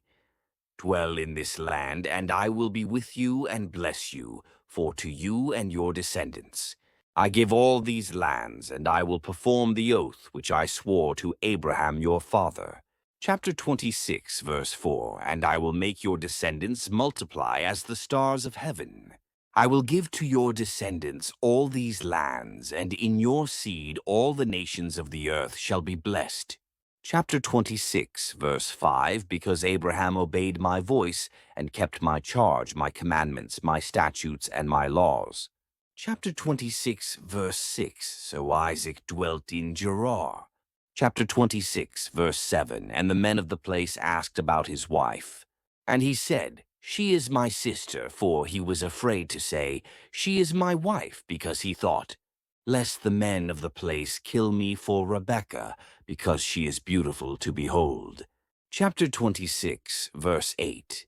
Dwell in this land, and I will be with you and bless you, for to you and your descendants I give all these lands, and I will perform the oath which I swore to Abraham your father. Chapter 26, verse 4. And I will make your descendants multiply as the stars of heaven. I will give to your descendants all these lands, and in your seed all the nations of the earth shall be blessed. Chapter 26, verse 5. Because Abraham obeyed my voice, and kept my charge, my commandments, my statutes, and my laws. Chapter 26, verse 6. So Isaac dwelt in Gerar. Chapter 26, verse 7. And the men of the place asked about his wife. And he said, "She is my sister," for he was afraid to say, "She is my wife," because he thought, "Lest the men of the place kill me for Rebekah, because she is beautiful to behold." Chapter 26, verse 8.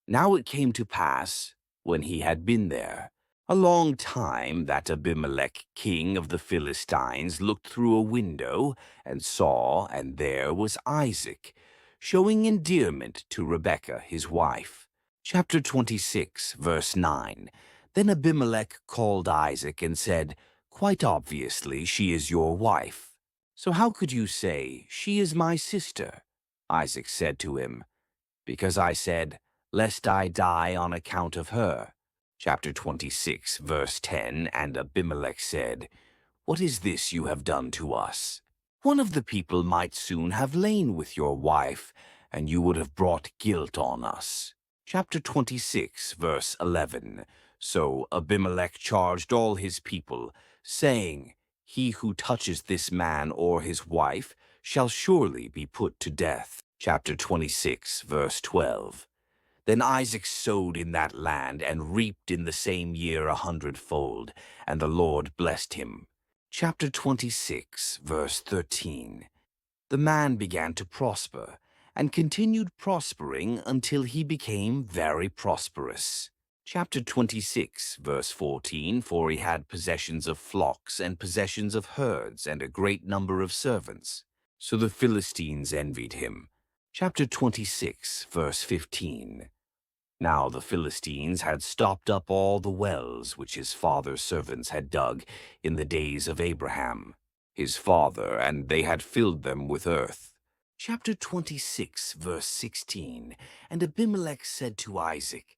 Now it came to pass, when he had been there a long time, that Abimelech, king of the Philistines, looked through a window and saw, and there was Isaac, showing endearment to Rebekah his wife. Chapter 26, verse 9. Then Abimelech called Isaac and said, "Quite obviously she is your wife. So how could you say, 'She is my sister'?" Isaac said to him, "Because I said, 'Lest I die on account of her.'" Chapter 26, verse 10. And Abimelech said, "What is this you have done to us? One of the people might soon have lain with your wife, and you would have brought guilt on us." Chapter 26, verse 11. So Abimelech charged all his people, saying, "He who touches this man or his wife shall surely be put to death." Chapter 26, verse 12. Then Isaac sowed in that land and reaped in the same year 100-fold, and the Lord blessed him. Chapter 26, verse 13. The man began to prosper, and continued prospering until he became very prosperous. Chapter 26, verse 14. For he had possessions of flocks and possessions of herds and a great number of servants. So the Philistines envied him. Chapter 26, verse 15. Now the Philistines had stopped up all the wells which his father's servants had dug in the days of Abraham, his father, and they had filled them with earth. Chapter 26, verse 16. And Abimelech said to Isaac,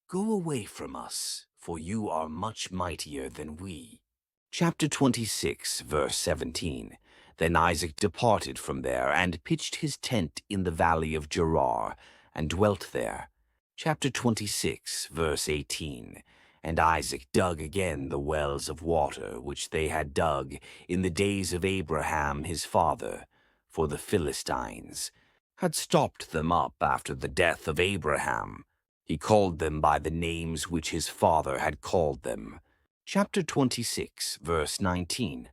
"Go away from us, for you are much mightier than we. Chapter 26, verse 17. Then Isaac departed from there, and pitched his tent in the valley of Gerar, and dwelt there. Chapter 26, verse 18. And Isaac dug again the wells of water which they had dug in the days of Abraham his father, for the Philistines had stopped them up after the death of Abraham. He called them by the names which his father had called them. Chapter 26, verse 19.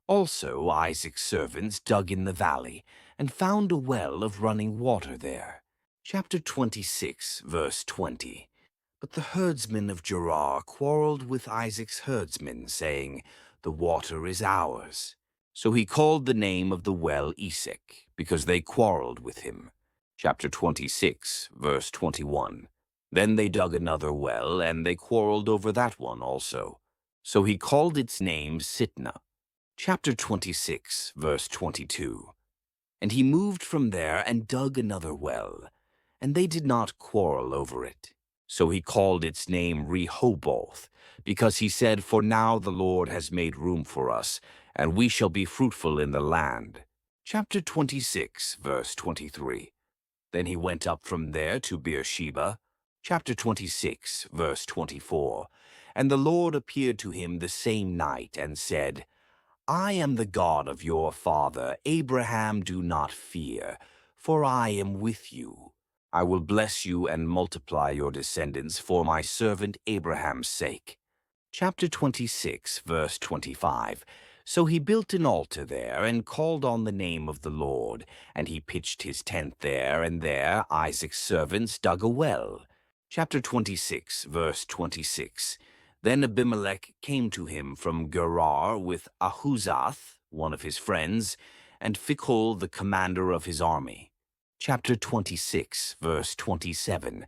Also Isaac's servants dug in the valley, and found a well of running water there. Chapter 26, verse 20. But the herdsmen of Gerar quarreled with Isaac's herdsmen, saying, The water is ours. So he called the name of the well Esek, because they quarreled with him. Chapter 26, verse 21. Then they dug another well, and they quarreled over that one also. So he called its name Sitnah. Chapter 26, verse 22. And he moved from there and dug another well, and they did not quarrel over it. So he called its name Rehoboth, because he said, For now the Lord has made room for us, and we shall be fruitful in the land. Chapter 26, verse 23. Then he went up from there to Beersheba. Chapter 26, verse 24. And the Lord appeared to him the same night, and said, I am the God of your father Abraham. Do not fear, for I am with you. I will bless you and multiply your descendants for my servant Abraham's sake. Chapter 26, verse 25. So he built an altar there, and called on the name of the Lord, and he pitched his tent there, and there Isaac's servants dug a well. Chapter 26, verse 26. Then Abimelech came to him from Gerar with Ahuzath, one of his friends, and Phicol, the commander of his army. Chapter 26, verse 27.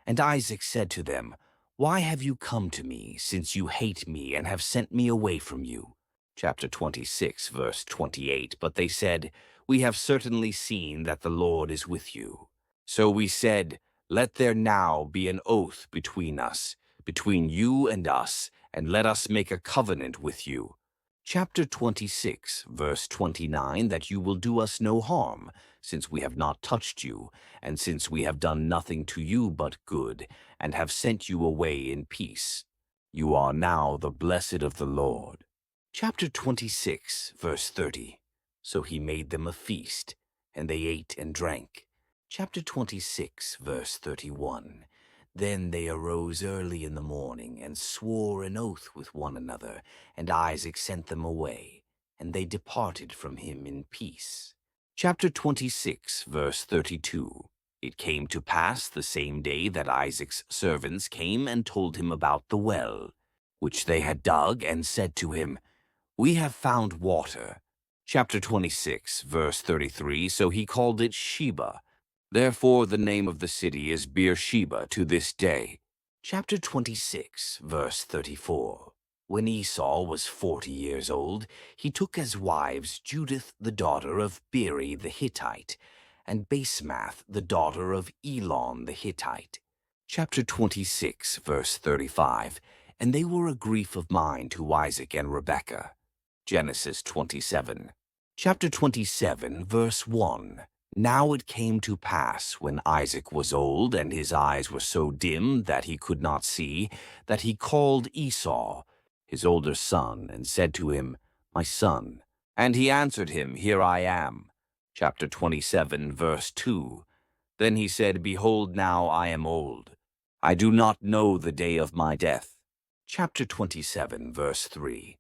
And Isaac said to them, Why have you come to me, since you hate me and have sent me away from you? Chapter 26, verse 28. But they said, We have certainly seen that the Lord is with you. So we said, Let there now be an oath between us, between you and us, and let us make a covenant with you. Chapter 26, verse 29, that you will do us no harm, since we have not touched you, and since we have done nothing to you but good, and have sent you away in peace. You are now the blessed of the Lord. Chapter 26, verse 30. So he made them a feast, and they ate and drank. Chapter 26, verse 31. Then they arose early in the morning, and swore an oath with one another, and Isaac sent them away, and they departed from him in peace. Chapter 26, verse 32. It came to pass the same day that Isaac's servants came and told him about the well, which they had dug, and said to him, We have found water. Chapter 26, verse 33. So he called it Sheba. Therefore the name of the city is Beersheba to this day. Chapter 26, verse 34. When Esau was 40 years old, he took as wives Judith the daughter of Beeri the Hittite, and Basemath the daughter of Elon the Hittite. Chapter 26, verse 35. And they were a grief of mind to Isaac and Rebekah. Genesis 27. Chapter 27, verse 1. Now it came to pass, when Isaac was old, and his eyes were so dim that he could not see, that he called Esau, his older son, and said to him, My son. And he answered him, Here I am. Chapter 27, verse 2. Then he said, Behold, now I am old. I do not know the day of my death. Chapter 27, verse 3.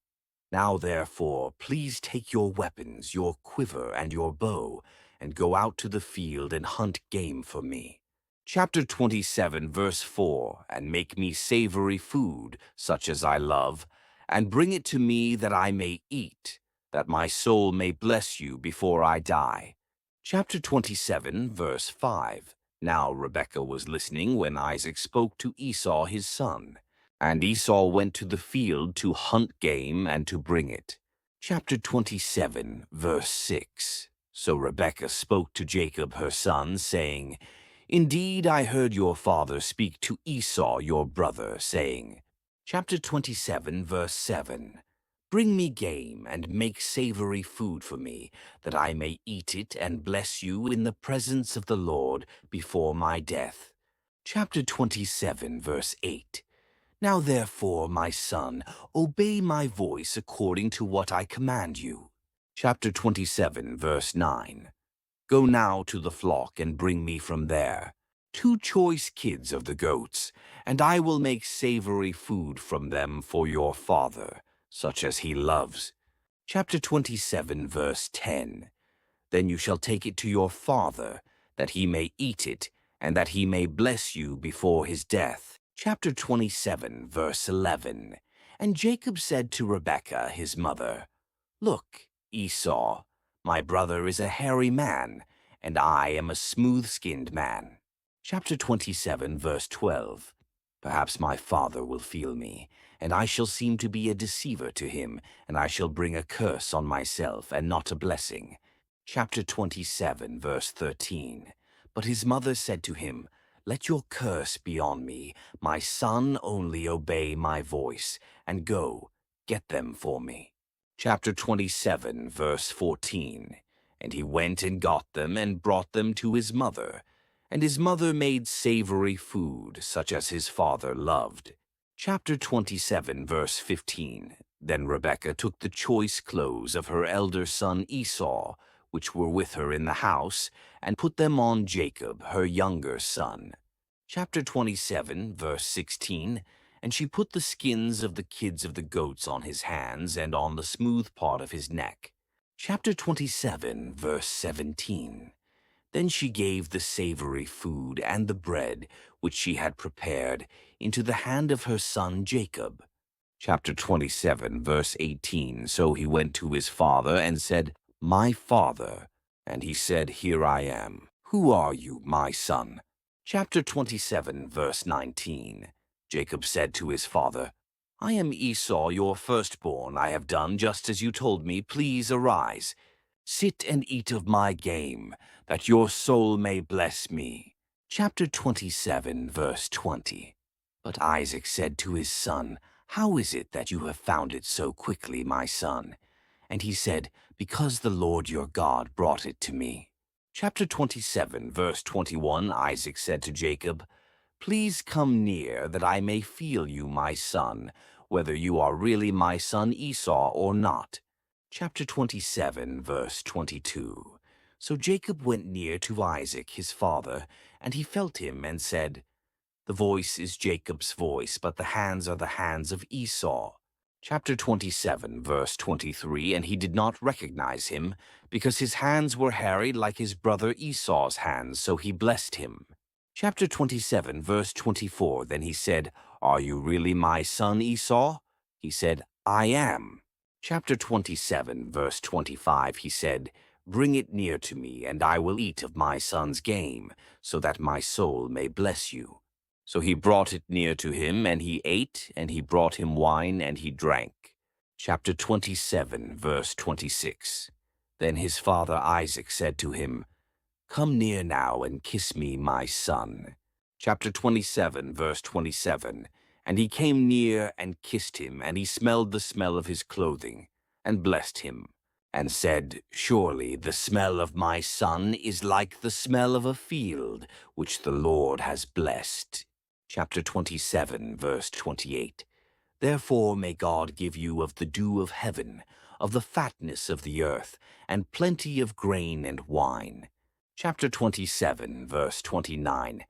Now therefore, please take your weapons, your quiver and your bow, and go out to the field and hunt game for me. Chapter 27, verse 4. And make me savory food, such as I love, and bring it to me that I may eat, that my soul may bless you before I die. Chapter 27, verse 5. Now Rebekah was listening when Isaac spoke to Esau his son. And Esau went to the field to hunt game and to bring it. Chapter 27, verse 6. So Rebekah spoke to Jacob her son, saying, Indeed, I heard your father speak to Esau your brother, saying, Chapter 27, verse 7. Bring me game, and make savory food for me, that I may eat it and bless you in the presence of the Lord before my death. Chapter 27, verse 8. Now therefore, my son, obey my voice according to what I command you. Chapter 27, verse 9. Go now to the flock and bring me from there 2 choice kids of the goats, and I will make savory food from them for your father, such as he loves. Chapter 27, verse 10. Then you shall take it to your father, that he may eat it, and that he may bless you before his death. Chapter 27, verse 11. And Jacob said to Rebekah, his mother, Look, Esau, my brother is a hairy man, and I am a smooth-skinned man. Chapter 27, verse 12. Perhaps my father will feel me, and I shall seem to be a deceiver to him, and I shall bring a curse on myself and not a blessing. Chapter 27, verse 13. But his mother said to him, Let your curse be on me. My son, only obey my voice, and go, get them for me. Chapter 27, verse 14. And he went and got them and brought them to his mother. And his mother made savory food, such as his father loved. Chapter 27, verse 15. Then Rebekah took the choice clothes of her elder son Esau, which were with her in the house, and put them on Jacob, her younger son. Chapter 27, verse 16. And she put the skins of the kids of the goats on his hands and on the smooth part of his neck. Chapter 27, verse 17. Then she gave the savory food and the bread, which she had prepared, into the hand of her son Jacob. Chapter 27, verse 18. So he went to his father and said, My father. And he said, Here I am. Who are you, my son? Chapter 27, verse 19. Jacob said to his father, I am Esau, your firstborn. I have done just as you told me. Please arise. Sit and eat of my game, that your soul may bless me. Chapter 27, verse 20. But Isaac said to his son, How is it that you have found it so quickly, my son? And he said, Because the Lord your God brought it to me. Chapter 27, verse 21, Isaac said to Jacob, Please come near, that I may feel you, my son, whether you are really my son Esau or not. Chapter 27, verse 22. So Jacob went near to Isaac his father, and he felt him and said, The voice is Jacob's voice, but the hands are the hands of Esau. Chapter 27, verse 23. And he did not recognize him, because his hands were hairy like his brother Esau's hands, so he blessed him. Chapter 27, verse 24. Then he said, Are you really my son Esau? He said, I am. Chapter 27, verse 25. He said, Bring it near to me, and I will eat of my son's game, so that my soul may bless you. So he brought it near to him, and he ate, and he brought him wine, and he drank. Chapter 27, verse 26. Then his father Isaac said to him, Come near now and kiss me, my son. Chapter 27, verse 27. And he came near and kissed him, and he smelled the smell of his clothing, and blessed him, and said, Surely the smell of my son is like the smell of a field, which the Lord has blessed. Chapter 27, verse 28. Therefore may God give you of the dew of heaven, of the fatness of the earth, and plenty of grain and wine. Chapter 27, verse 29.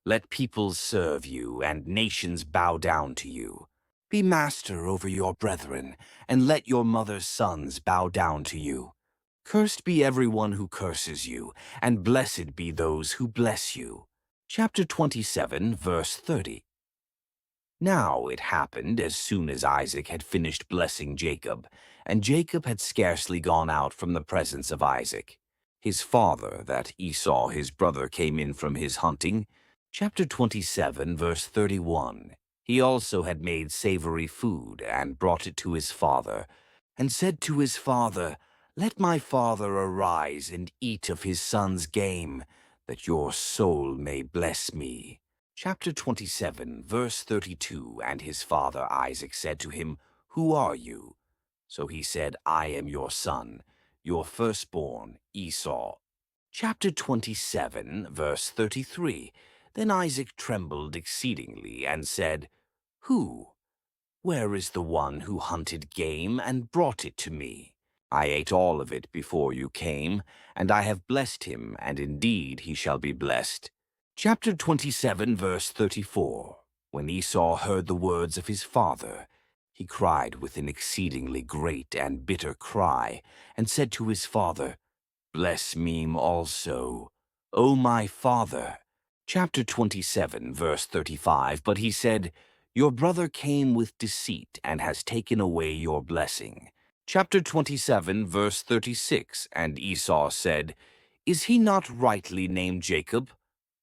Let peoples serve you, and nations bow down to you. Be master over your brethren, and let your mother's sons bow down to you. Cursed be everyone who curses you, and blessed be those who bless you. Chapter 27, verse 30. Now it happened, as soon as Isaac had finished blessing Jacob, and Jacob had scarcely gone out from the presence of Isaac, his father, that Esau his brother came in from his hunting. Chapter 27, verse 31. He also had made savory food, and brought it to his father, and said to his father, Let my father arise and eat of his son's game, that your soul may bless me. Chapter 27, verse 32. And his father Isaac said to him, Who are you? So he said, I am your son, your firstborn, Esau. Chapter 27, verse 33. Then Isaac trembled exceedingly and said, Who? Where is the one who hunted game and brought it to me? I ate all of it before you came, and I have blessed him, and indeed he shall be blessed. Chapter 27, verse 34. When Esau heard the words of his father, he cried with an exceedingly great and bitter cry, and said to his father, Bless me also, O my father. Chapter 27, verse 35. But he said, Your brother came with deceit and has taken away your blessing. Chapter 27, verse 36. And Esau said, Is he not rightly named Jacob?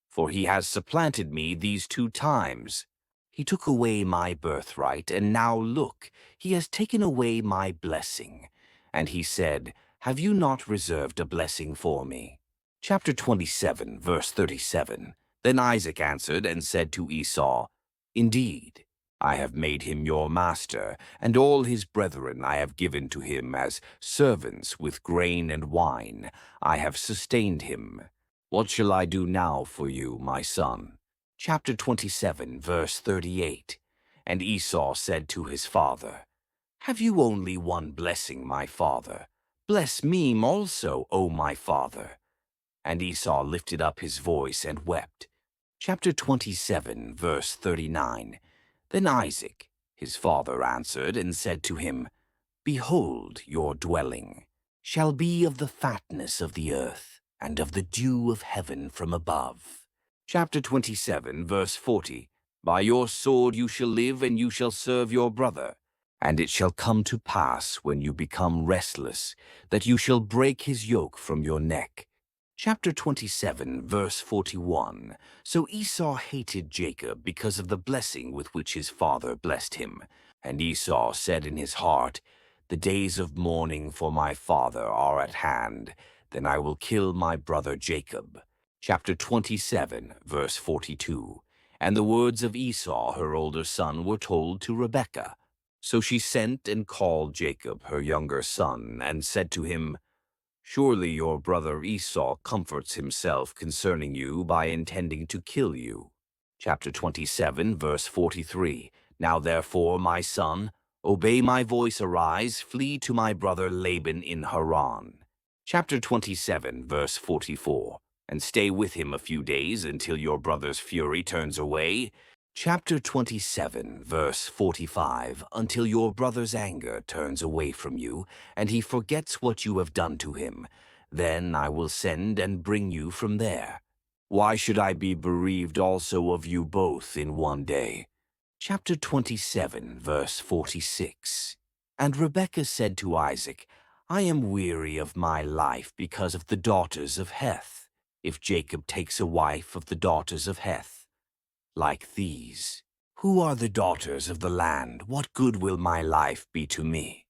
For he has supplanted me these 2 times. He took away my birthright, and now look, he has taken away my blessing. And he said, Have you not reserved a blessing for me? Chapter 27, verse 37. Then Isaac answered and said to Esau, Indeed, I have made him your master, and all his brethren I have given to him as servants with grain and wine. I have sustained him. What shall I do now for you, my son? Chapter 27, verse 38. And Esau said to his father, Have you only one blessing, my father? Bless me also, O my father. And Esau lifted up his voice and wept. Chapter 27, verse 39. Then Isaac, his father, answered and said to him, Behold, your dwelling shall be of the fatness of the earth, and of the dew of heaven from above. Chapter 27, verse 40. By your sword you shall live, and you shall serve your brother. And it shall come to pass, when you become restless, that you shall break his yoke from your neck. Chapter 27, verse 41. So Esau hated Jacob because of the blessing with which his father blessed him. And Esau said in his heart, The days of mourning for my father are at hand. Then I will kill my brother Jacob. Chapter 27, verse 42. And the words of Esau, her older son, were told to Rebekah. So she sent and called Jacob, her younger son, and said to him, Surely your brother Esau comforts himself concerning you by intending to kill you. Chapter 27, verse 43. Now therefore, my son, obey my voice, arise, flee to my brother Laban in Haran. Chapter 27, verse 44. And stay with him a few days until your brother's fury turns away. Chapter 27, verse 45. Until your brother's anger turns away from you, and he forgets what you have done to him. Then I will send and bring you from there. Why should I be bereaved also of you both in one day? Chapter 27, verse 46. And Rebekah said to Isaac, I am weary of my life because of the daughters of Heth. If Jacob takes a wife of the daughters of Heth, like these, who are the daughters of the land, what good will my life be to me?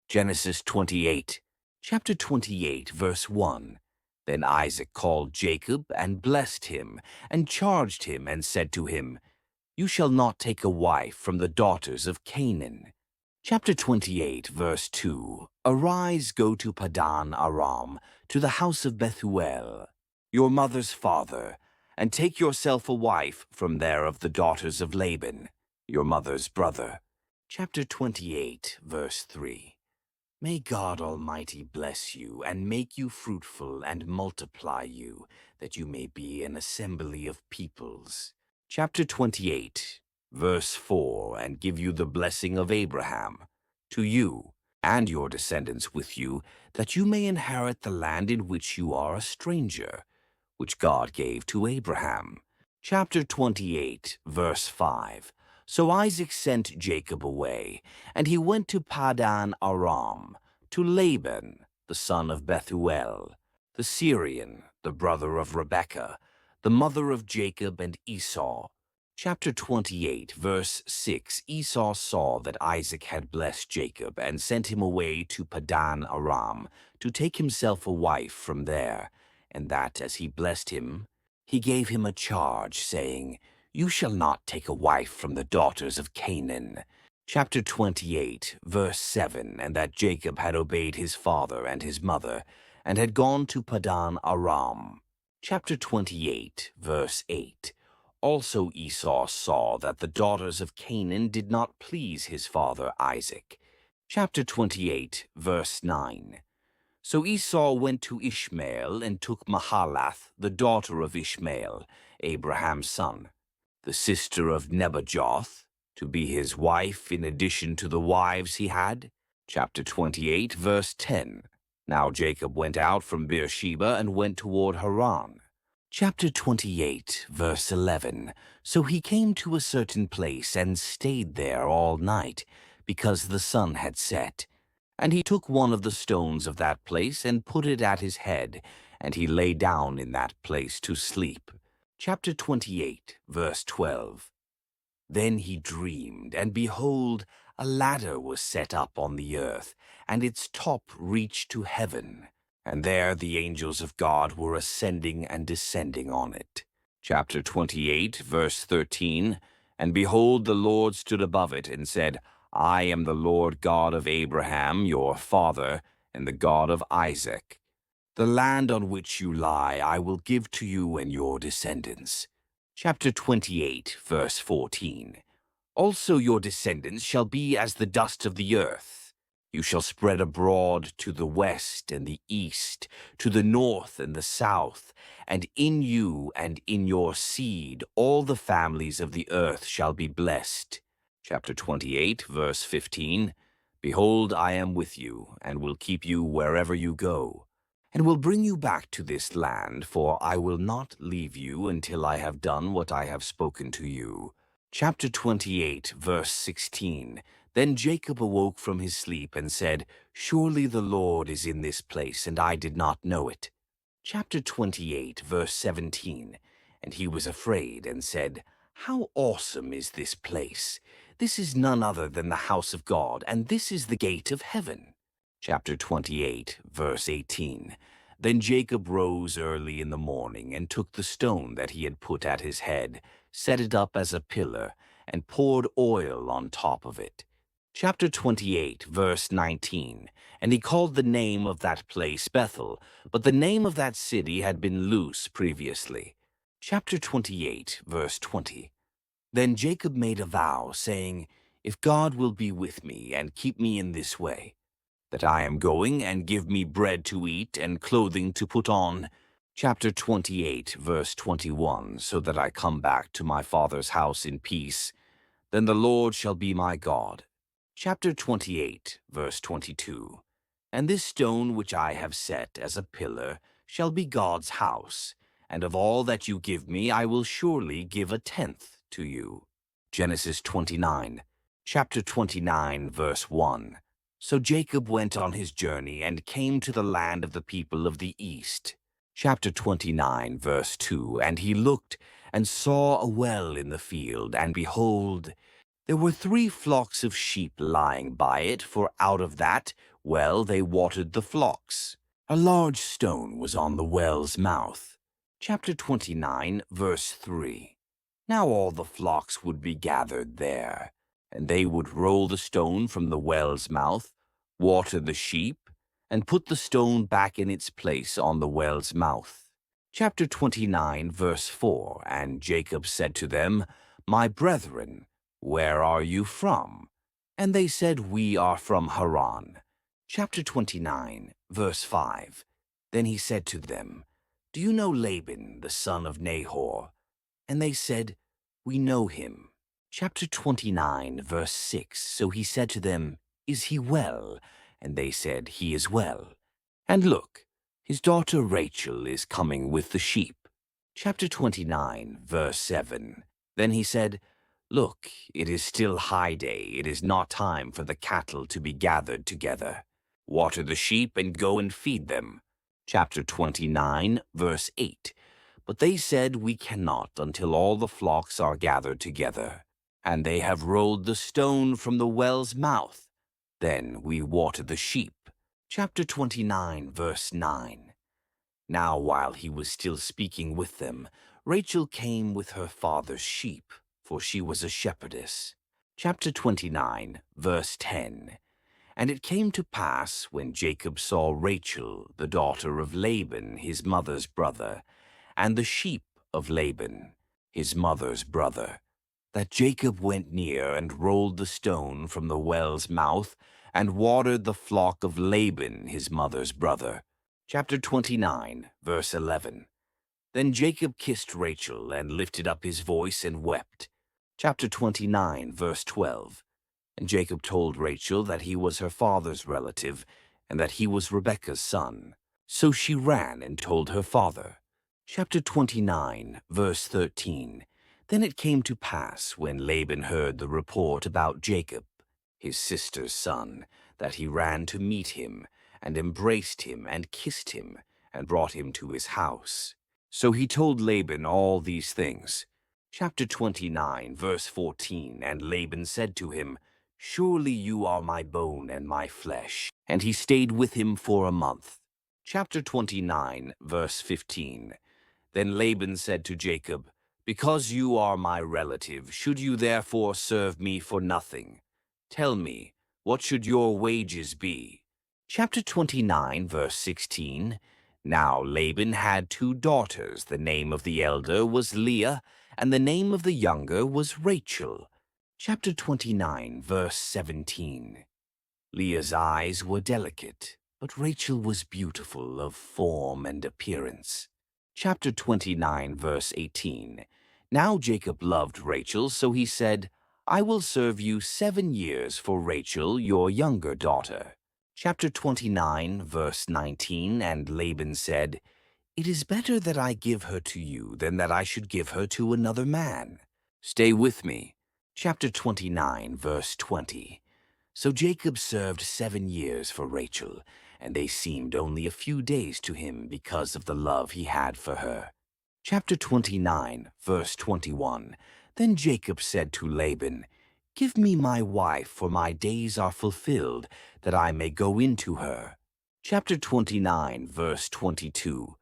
Genesis 28, chapter 28, verse 1. Then Isaac called Jacob and blessed him, and charged him and said to him, You shall not take a wife from the daughters of Canaan. Chapter 28, verse 2. Arise, go to Padan Aram, to the house of Bethuel, your mother's father, and take yourself a wife from there of the daughters of Laban, your mother's brother. Chapter 28, verse 3. May God Almighty bless you, and make you fruitful, and multiply you, that you may be an assembly of peoples. Chapter 28, verse 4. And give you the blessing of Abraham, to you, and your descendants with you, that you may inherit the land in which you are a stranger, which God gave to Abraham. Chapter 28, verse 5. So Isaac sent Jacob away, and he went to Padan Aram, to Laban, the son of Bethuel, the Syrian, the brother of Rebekah, the mother of Jacob and Esau. Chapter 28, verse 6. Esau saw that Isaac had blessed Jacob, and sent him away to Padan Aram, to take himself a wife from there, and that as he blessed him, he gave him a charge, saying, You shall not take a wife from the daughters of Canaan. Chapter 28, verse 7, and that Jacob had obeyed his father and his mother, and had gone to Padan Aram. Chapter 28, verse 8. Also Esau saw that the daughters of Canaan did not please his father Isaac. Chapter 28, verse 9. So Esau went to Ishmael and took Mahalath, the daughter of Ishmael, Abraham's son, the sister of Nebajoth, to be his wife in addition to the wives he had. Chapter 28, verse 10. Now Jacob went out from Beersheba and went toward Haran. Chapter 28, verse 11. So he came to a certain place and stayed there all night, because the sun had set. And he took one of the stones of that place and put it at his head, and he lay down in that place to sleep. Chapter 28, verse 12. Then he dreamed, and behold, a ladder was set up on the earth, and its top reached to heaven. And there the angels of God were ascending and descending on it. Chapter 28, verse 13. And behold, the Lord stood above it, and said, I am the Lord God of Abraham, your father, and the God of Isaac. The land on which you lie I will give to you and your descendants. Chapter 28, verse 14. Also your descendants shall be as the dust of the earth. You shall spread abroad to the west and the east, to the north and the south, and in you and in your seed all the families of the earth shall be blessed. Chapter 28, verse 15. Behold, I am with you, and will keep you wherever you go, and will bring you back to this land, for I will not leave you until I have done what I have spoken to you. Chapter 28, verse 16. Then Jacob awoke from his sleep and said, Surely the Lord is in this place, and I did not know it. Chapter 28, verse 17. And he was afraid and said, How awesome is this place! This is none other than the house of God, and this is the gate of heaven. Chapter 28, verse 18. Then Jacob rose early in the morning and took the stone that he had put at his head, set it up as a pillar, and poured oil on top of it. Chapter 28, verse 19. And he called the name of that place Bethel, but the name of that city had been Luz previously. Chapter 28, verse 20. Then Jacob made a vow, saying, If God will be with me and keep me in this way, that I am going, and give me bread to eat and clothing to put on. Chapter 28, verse 21, so that I come back to my father's house in peace, then the Lord shall be my God. Chapter 28, verse 22. And this stone which I have set as a pillar shall be God's house, and of all that you give me I will surely give a tenth to you. Genesis 29. Chapter 29, verse 1. So Jacob went on his journey and came to the land of the people of the east. Chapter 29, verse 2. And he looked and saw a well in the field, and behold, there were 3 flocks of sheep lying by it, for out of that well they watered the flocks. A large stone was on the well's mouth. Chapter 29, verse 3. Now all the flocks would be gathered there, and they would roll the stone from the well's mouth, water the sheep, and put the stone back in its place on the well's mouth. Chapter 29, verse 4. And Jacob said to them, My brethren, where are you from? And they said, We are from Haran. Chapter 29, verse 5. Then he said to them, Do you know Laban, the son of Nahor? And they said, We know him. Chapter 29, verse 6. So he said to them, Is he well? And they said, He is well. And look, his daughter Rachel is coming with the sheep. Chapter 29, verse 7. Then he said, Look, it is still high day. It is not time for the cattle to be gathered together. Water the sheep and go and feed them. Chapter 29, verse 8. But they said, We cannot until all the flocks are gathered together, and they have rolled the stone from the well's mouth. Then we water the sheep. Chapter 29, verse 9. Now while he was still speaking with them, Rachel came with her father's sheep, for she was a shepherdess. Chapter 29, verse 10. And it came to pass, when Jacob saw Rachel, the daughter of Laban, his mother's brother, and the sheep of Laban, his mother's brother, that Jacob went near and rolled the stone from the well's mouth, and watered the flock of Laban, his mother's brother. Chapter 29, verse 11. Then Jacob kissed Rachel, and lifted up his voice and wept. Chapter 29, verse 12. And Jacob told Rachel that he was her father's relative, and that he was Rebekah's son. So she ran and told her father. Chapter 29, verse 13. Then it came to pass, when Laban heard the report about Jacob, his sister's son, that he ran to meet him, and embraced him, and kissed him, and brought him to his house. So he told Laban all these things. Chapter 29, verse 14. And Laban said to him, Surely you are my bone and my flesh. And he stayed with him for a month. Chapter 29, verse 15. Then Laban said to Jacob, Because you are my relative, should you therefore serve me for nothing? Tell me, what should your wages be? Chapter 29, verse 16. Now Laban had 2 daughters. The name of the elder was Leah, and the name of the younger was Rachel. Chapter 29, verse 17. Leah's eyes were delicate, but Rachel was beautiful of form and appearance. Chapter 29, verse 18. Now Jacob loved Rachel, so he said, I will serve you 7 years for Rachel, your younger daughter. Chapter 29, verse 19. And Laban said, It is better that I give her to you than that I should give her to another man. Stay with me. Chapter 29, verse 20. So Jacob served 7 years for Rachel, and they seemed only a few days to him because of the love he had for her. Chapter 29, verse 21. Then Jacob said to Laban, Give me my wife, for my days are fulfilled, that I may go into her. Chapter 29, verse 22.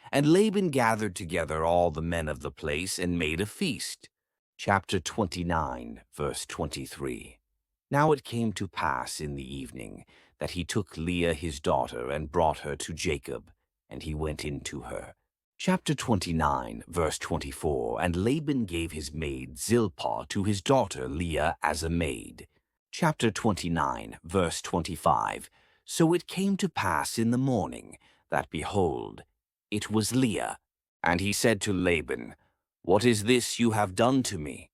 And Laban gathered together all the men of the place and made a feast. Chapter 29, verse 23. Now it came to pass in the evening that he took Leah his daughter and brought her to Jacob, and he went into her. Chapter 29, verse 24. And Laban gave his maid Zilpah to his daughter Leah as a maid. Chapter 29, verse 25. So it came to pass in the morning that, behold, it was Leah. And he said to Laban, What is this you have done to me?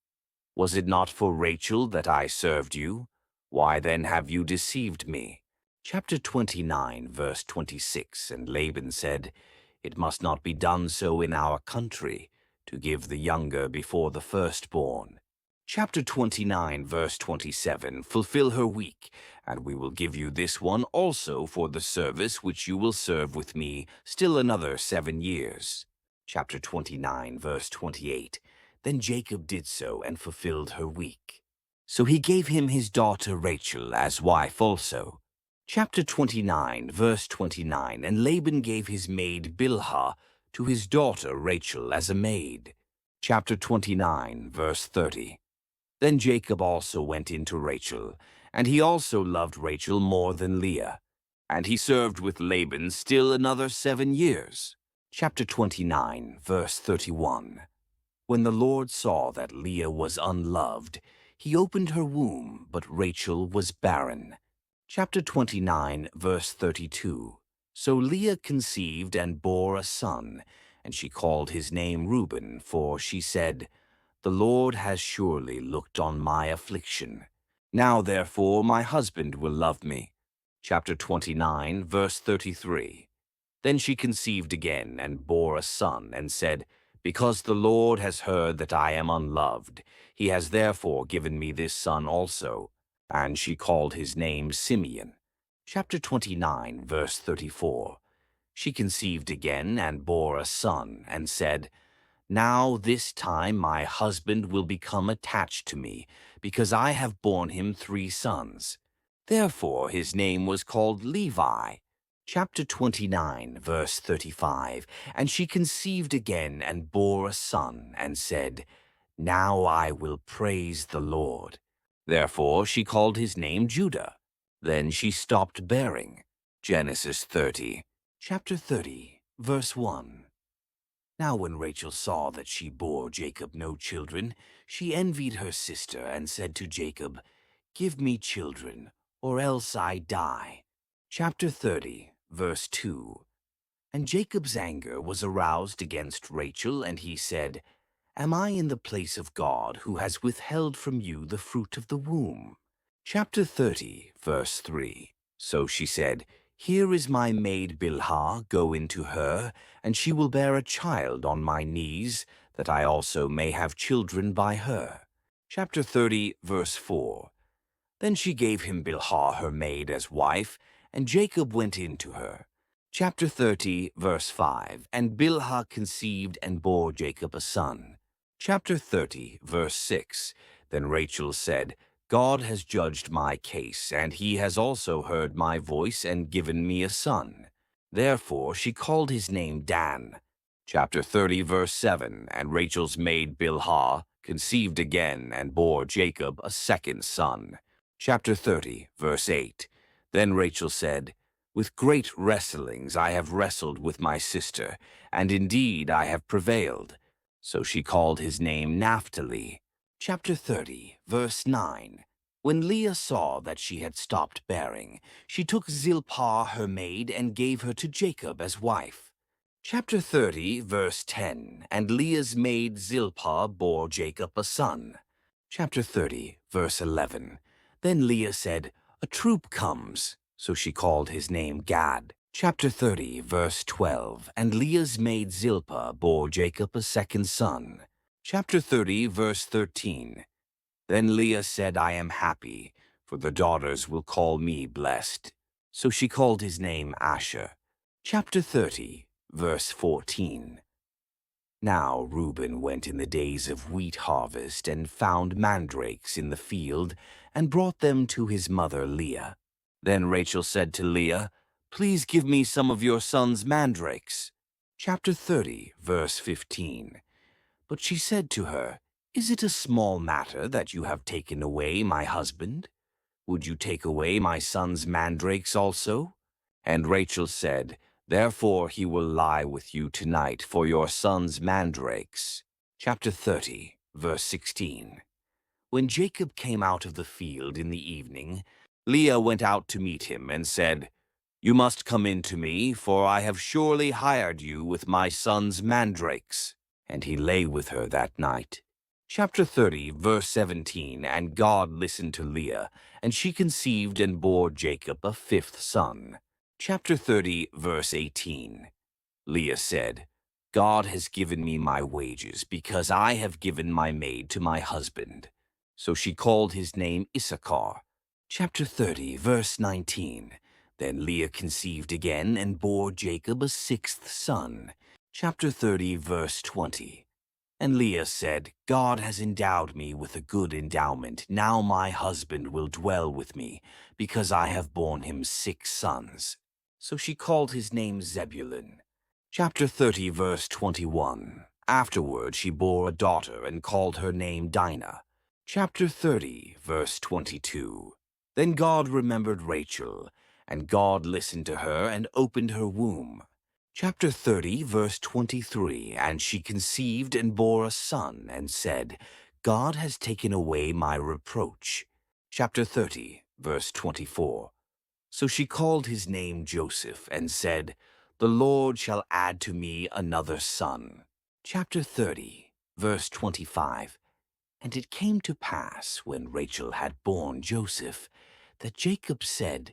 Was it not for Rachel that I served you? Why then have you deceived me? Chapter 29, verse 26. And Laban said, It must not be done so in our country, to give the younger before the firstborn. Chapter 29, verse 27. Fulfill her week, and we will give you this one also for the service which you will serve with me still another 7 years. Chapter 29, verse 28. Then Jacob did so and fulfilled her week. So he gave him his daughter Rachel as wife also. Chapter 29, verse 29. And Laban gave his maid Bilhah to his daughter Rachel as a maid. Chapter 29, verse 30. Then Jacob also went in to Rachel, and he also loved Rachel more than Leah. And he served with Laban still another 7 years. Chapter 29, verse 31. When the Lord saw that Leah was unloved, he opened her womb, but Rachel was barren. Chapter 29, verse 32. So Leah conceived and bore a son, and she called his name Reuben, for she said, The Lord has surely looked on my affliction. Now therefore my husband will love me. Chapter 29, verse 33. Then she conceived again and bore a son, and said, Because the Lord has heard that I am unloved, he has therefore given me this son also. And she called his name Simeon. Chapter 29, verse 34. She conceived again and bore a son, and said, Now this time my husband will become attached to me, because I have borne him 3 sons. Therefore his name was called Levi. Chapter 29, verse 35. And she conceived again and bore a son, and said, Now I will praise the Lord. Therefore she called his name Judah. Then she stopped bearing. Genesis 30. Chapter 30, verse 1. Now when Rachel saw that she bore Jacob no children, she envied her sister and said to Jacob, Give me children, or else I die. Chapter 30, verse 2. And Jacob's anger was aroused against Rachel, and he said, Am I in the place of God, who has withheld from you the fruit of the womb? Chapter 30, verse 3. So she said, Here is my maid Bilhah, go into her, and she will bear a child on my knees, that I also may have children by her. Chapter 30, verse 4. Then she gave him Bilhah her maid as wife, and Jacob went in to her. Chapter 30, verse 5. And Bilhah conceived and bore Jacob a son. Chapter 30, verse 6. Then Rachel said, God has judged my case, and he has also heard my voice and given me a son. Therefore she called his name Dan. Chapter 30, verse 7. And Rachel's maid Bilhah conceived again and bore Jacob a second son. Chapter 30, verse 8. Then Rachel said, With great wrestlings I have wrestled with my sister, and indeed I have prevailed. So she called his name Naphtali. Chapter 30, verse 9. When Leah saw that she had stopped bearing, she took Zilpah her maid and gave her to Jacob as wife. Chapter 30, verse 10. And Leah's maid Zilpah bore Jacob a son. Chapter 30, verse 11. Then Leah said, A troop comes. So she called his name Gad. Chapter 30, verse 12. And Leah's maid Zilpah bore Jacob a second son. Chapter 30, verse 13. Then Leah said, I am happy, for the daughters will call me blessed. So she called his name Asher. Chapter 30, verse 14. Now Reuben went in the days of wheat harvest and found mandrakes in the field and brought them to his mother Leah. Then Rachel said to Leah, Please give me some of your son's mandrakes. Chapter 30, verse 15. But she said to her, Is it a small matter that you have taken away my husband? Would you take away my son's mandrakes also? And Rachel said, Therefore he will lie with you tonight for your son's mandrakes. Chapter 30, verse 16. When Jacob came out of the field in the evening, Leah went out to meet him and said, You must come in to me, for I have surely hired you with my son's mandrakes. And he lay with her that night. Chapter 30, verse 17. And God listened to Leah, and she conceived and bore Jacob a fifth son. Chapter 30, verse 18. Leah said, God has given me my wages, because I have given my maid to my husband. So she called his name Issachar. Chapter 30, verse 19. Then Leah conceived again and bore Jacob a sixth son. Chapter 30, verse 20. And Leah said, God has endowed me with a good endowment. Now my husband will dwell with me, because I have borne him 6 sons. So she called his name Zebulun. Chapter 30, verse 21. Afterward she bore a daughter and called her name Dinah. Chapter 30, verse 22. Then God remembered Rachel, and God listened to her and opened her womb. Chapter 30, verse 23. And she conceived and bore a son, and said, God has taken away my reproach. Chapter 30, verse 24. So she called his name Joseph, and said, The Lord shall add to me another son. Chapter 30, verse 25. And it came to pass, when Rachel had borne Joseph, that Jacob said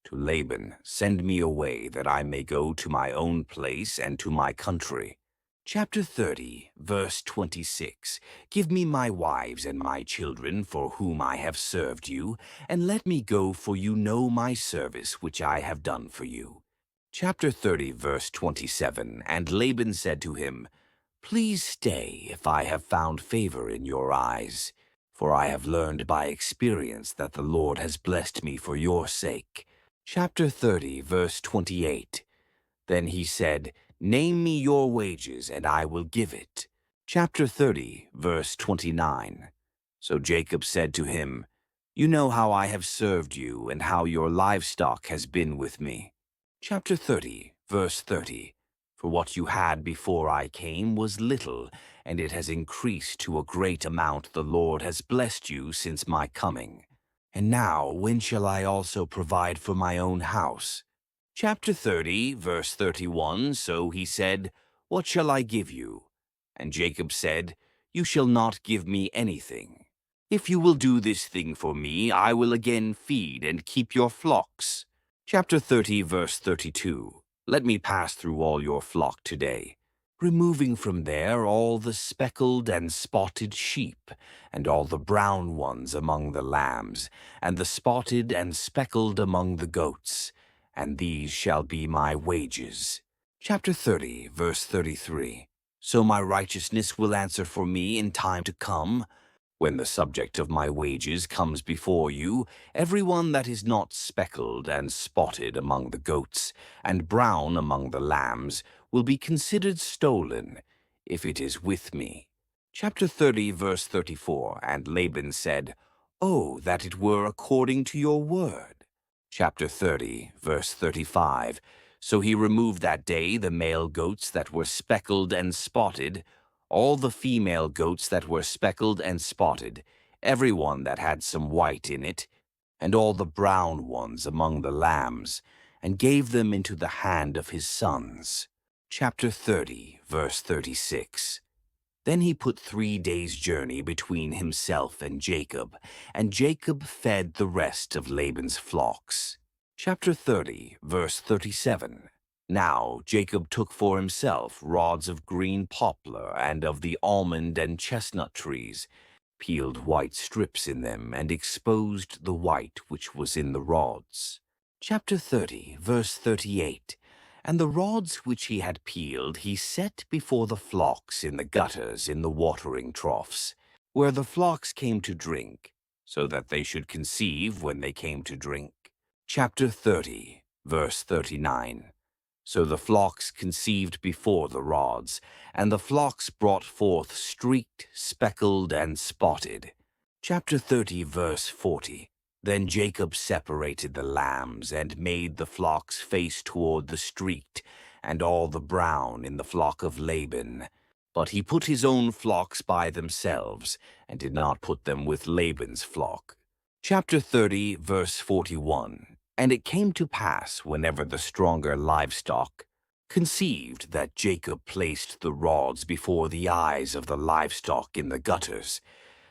to Laban, Send me away, that I may go to my own place and to my country. Chapter 30, verse 26. Give me my wives and my children, for whom I have served you, and let me go, for you know my service which I have done for you. Chapter 30, verse 27. And Laban said to him, Please stay, if I have found favor in your eyes, for I have learned by experience that the Lord has blessed me for your sake. Chapter 30, verse 28. Then he said, Name me your wages, and I will give it. Chapter 30, verse 29. So Jacob said to him, You know how I have served you, and how your livestock has been with me. Chapter 30, verse 30. For what you had before I came was little, and it has increased to a great amount. The Lord has blessed you since my coming. And now, when shall I also provide for my own house? Chapter 30, verse 31. So he said, What shall I give you? And Jacob said, You shall not give me anything. If you will do this thing for me, I will again feed and keep your flocks. Chapter 30, verse 32. Let me pass through all your flock today, removing from there all the speckled and spotted sheep, and all the brown ones among the lambs, and the spotted and speckled among the goats, and these shall be my wages. Chapter 30, verse 33. So my righteousness will answer for me in time to come. When the subject of my wages comes before you, every one that is not speckled and spotted among the goats, and brown among the lambs, will be considered stolen, if it is with me. Chapter 30, verse 34. And Laban said, Oh, that it were according to your word. Chapter 30, verse 35. So he removed that day the male goats that were speckled and spotted, all the female goats that were speckled and spotted, every one that had some white in it, and all the brown ones among the lambs, and gave them into the hand of his sons. Chapter 30, verse 36. Then he put 3 days' journey between himself and Jacob fed the rest of Laban's flocks. Chapter 30, verse 37. Now Jacob took for himself rods of green poplar and of the almond and chestnut trees, peeled white strips in them, and exposed the white which was in the rods. Chapter 30, verse 38. And the rods which he had peeled he set before the flocks in the gutters in the watering troughs, where the flocks came to drink, so that they should conceive when they came to drink. Chapter 30, verse 39. So the flocks conceived before the rods, and the flocks brought forth streaked, speckled, and spotted. Chapter 30, verse 40. Then Jacob separated the lambs, and made the flocks face toward the streaked, and all the brown in the flock of Laban. But he put his own flocks by themselves, and did not put them with Laban's flock. Chapter 30, verse 41. And it came to pass, whenever the stronger livestock conceived, that Jacob placed the rods before the eyes of the livestock in the gutters,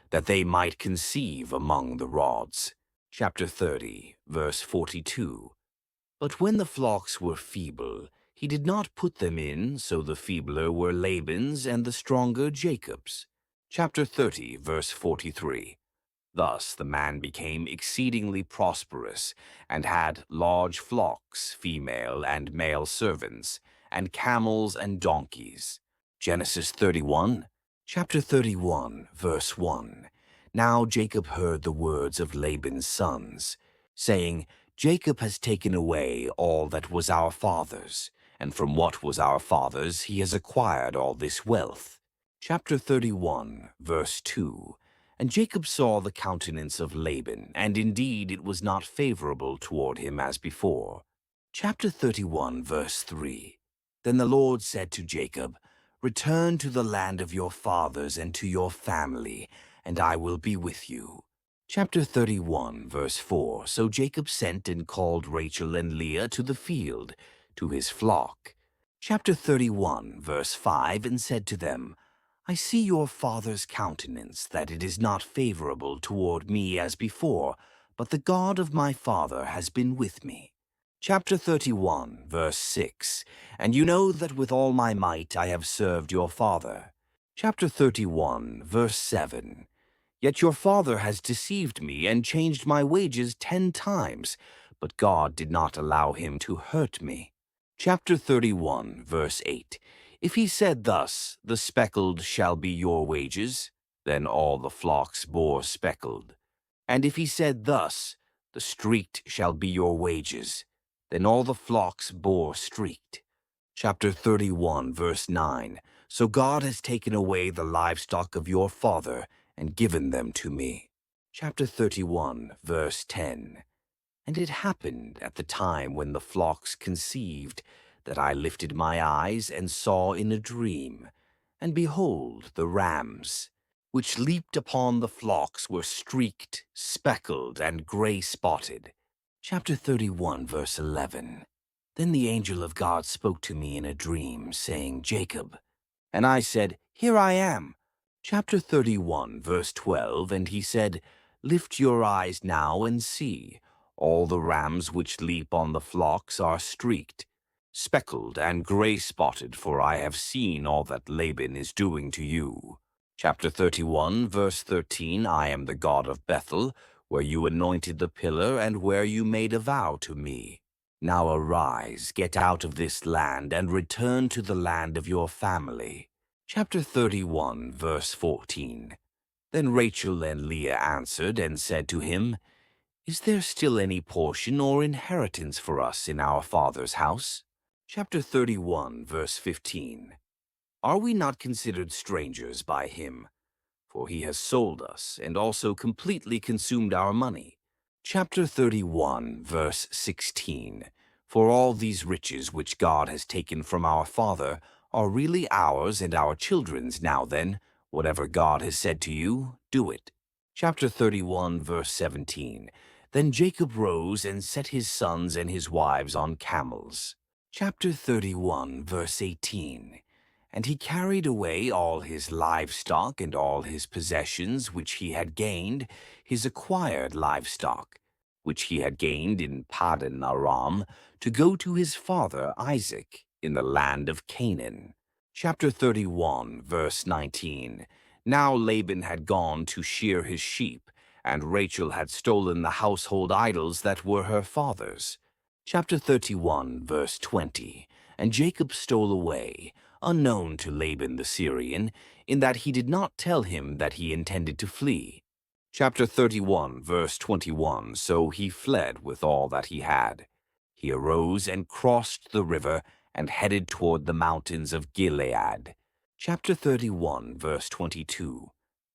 that they might conceive among the rods. Chapter 30, verse 42. But when the flocks were feeble, he did not put them in, so the feebler were Laban's and the stronger Jacob's. Chapter 30, verse 43. Thus the man became exceedingly prosperous, and had large flocks, female and male servants, and camels and donkeys. Genesis 31. Chapter 31, verse 1. Now Jacob heard the words of Laban's sons, saying, Jacob has taken away all that was our father's, and from what was our father's he has acquired all this wealth. Chapter 31, verse 2. And Jacob saw the countenance of Laban, and indeed it was not favorable toward him as before. Chapter 31, verse 3. Then the Lord said to Jacob, Return to the land of your fathers and to your family, and I will be with you. Chapter 31, verse 4. So Jacob sent and called Rachel and Leah to the field, to his flock. Chapter 31, verse 5, and said to them, I see your father's countenance, that it is not favorable toward me as before, but the God of my father has been with me. Chapter 31, verse 6. And you know that with all my might I have served your father. Chapter 31, verse 7. Yet your father has deceived me and changed my wages 10 times, but God did not allow him to hurt me. Chapter 31, verse 8. If he said thus, The speckled shall be your wages, then all the flocks bore speckled. And if he said thus, The streaked shall be your wages, Then all the flocks bore streaked. Chapter 31, verse 9. So God has taken away the livestock of your father and given them to me. Chapter 31, verse 10. And it happened at the time when the flocks conceived that I lifted my eyes and saw in a dream, and behold, the rams, which leaped upon the flocks, were streaked, speckled, and gray-spotted. Chapter 31, verse 11. Then the angel of God spoke to me in a dream, saying, Jacob. And I said, Here I am. Chapter 31, verse 12. And he said, Lift your eyes now and see. All the rams which leap on the flocks are streaked, speckled, and gray-spotted, for I have seen all that Laban is doing to you. Chapter 31, verse 13. I am the God of Bethel, where you anointed the pillar, and where you made a vow to me. Now arise, get out of this land, and return to the land of your family. Chapter 31, verse 14. Then Rachel and Leah answered and said to him, Is there still any portion or inheritance for us in our father's house? Chapter 31, verse 15. Are we not considered strangers by him? For he has sold us and also completely consumed our money. Chapter 31, verse 16. For all these riches which God has taken from our father are really ours and our children's. Now then, whatever God has said to you, do it. Chapter 31, verse 17. Then Jacob rose and set his sons and his wives on camels. Chapter 31, verse 18. And he carried away all his livestock and all his possessions which he had gained, his acquired livestock, which he had gained in Paddan Aram, to go to his father Isaac in the land of Canaan. Chapter 31, verse 19. Now Laban had gone to shear his sheep, and Rachel had stolen the household idols that were her father's. Chapter 31, verse 20. And Jacob stole away, unknown to Laban the Syrian, in that he did not tell him that he intended to flee. Chapter 31, verse 21. So he fled with all that he had. He arose and crossed the river and headed toward the mountains of Gilead. Chapter 31, verse 22.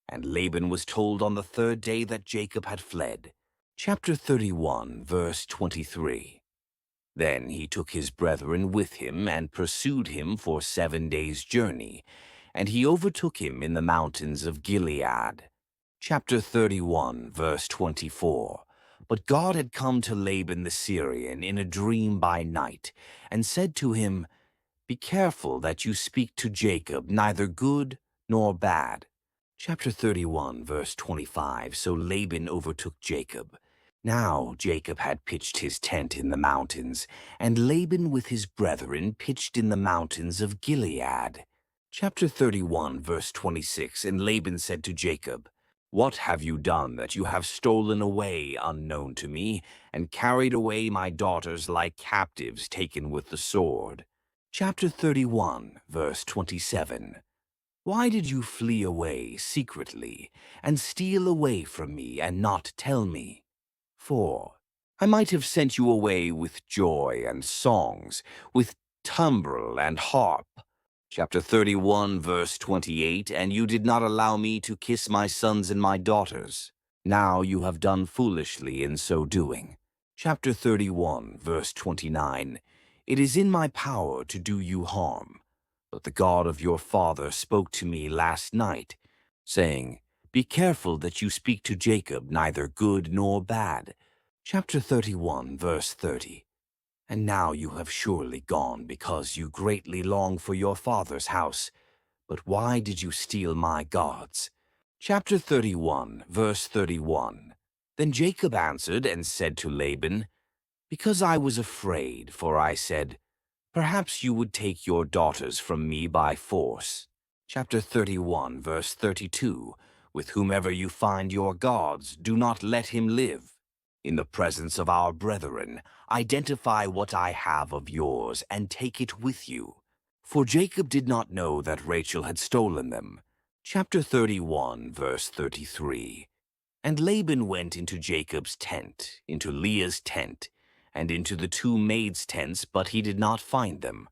And Laban was told on the third day that Jacob had fled. Chapter 31, verse 23. Then he took his brethren with him and pursued him for 7 days' journey, and he overtook him in the mountains of Gilead. Chapter 31, verse 24. But God had come to Laban the Syrian in a dream by night, and said to him, Be careful that you speak to Jacob neither good nor bad. Chapter 31, verse 25. So Laban overtook Jacob. Now Jacob had pitched his tent in the mountains, and Laban with his brethren pitched in the mountains of Gilead. Chapter 31, verse 26. And Laban said to Jacob, What have you done that you have stolen away unknown to me, and carried away my daughters like captives taken with the sword? Chapter 31, verse 27. Why did you flee away secretly, and steal away from me, and not tell me? For I might have sent you away with joy and songs, with timbrel and harp. Chapter 31, verse 28. And you did not allow me to kiss my sons and my daughters. Now you have done foolishly in so doing. Chapter 31, verse 29. It is in my power to do you harm. But the God of your father spoke to me last night, saying, Be careful that you speak to Jacob neither good nor bad. Chapter 31, verse 30. And now you have surely gone because you greatly long for your father's house. But why did you steal my gods? Chapter 31, verse 31. Then Jacob answered and said to Laban, Because I was afraid, for I said, Perhaps you would take your daughters from me by force. Chapter 31, verse 32. With whomever you find your gods, do not let him live. In the presence of our brethren, identify what I have of yours and take it with you. For Jacob did not know that Rachel had stolen them. Chapter 31, verse 33. And Laban went into Jacob's tent, into Leah's tent, and into the two maids' tents, but he did not find them.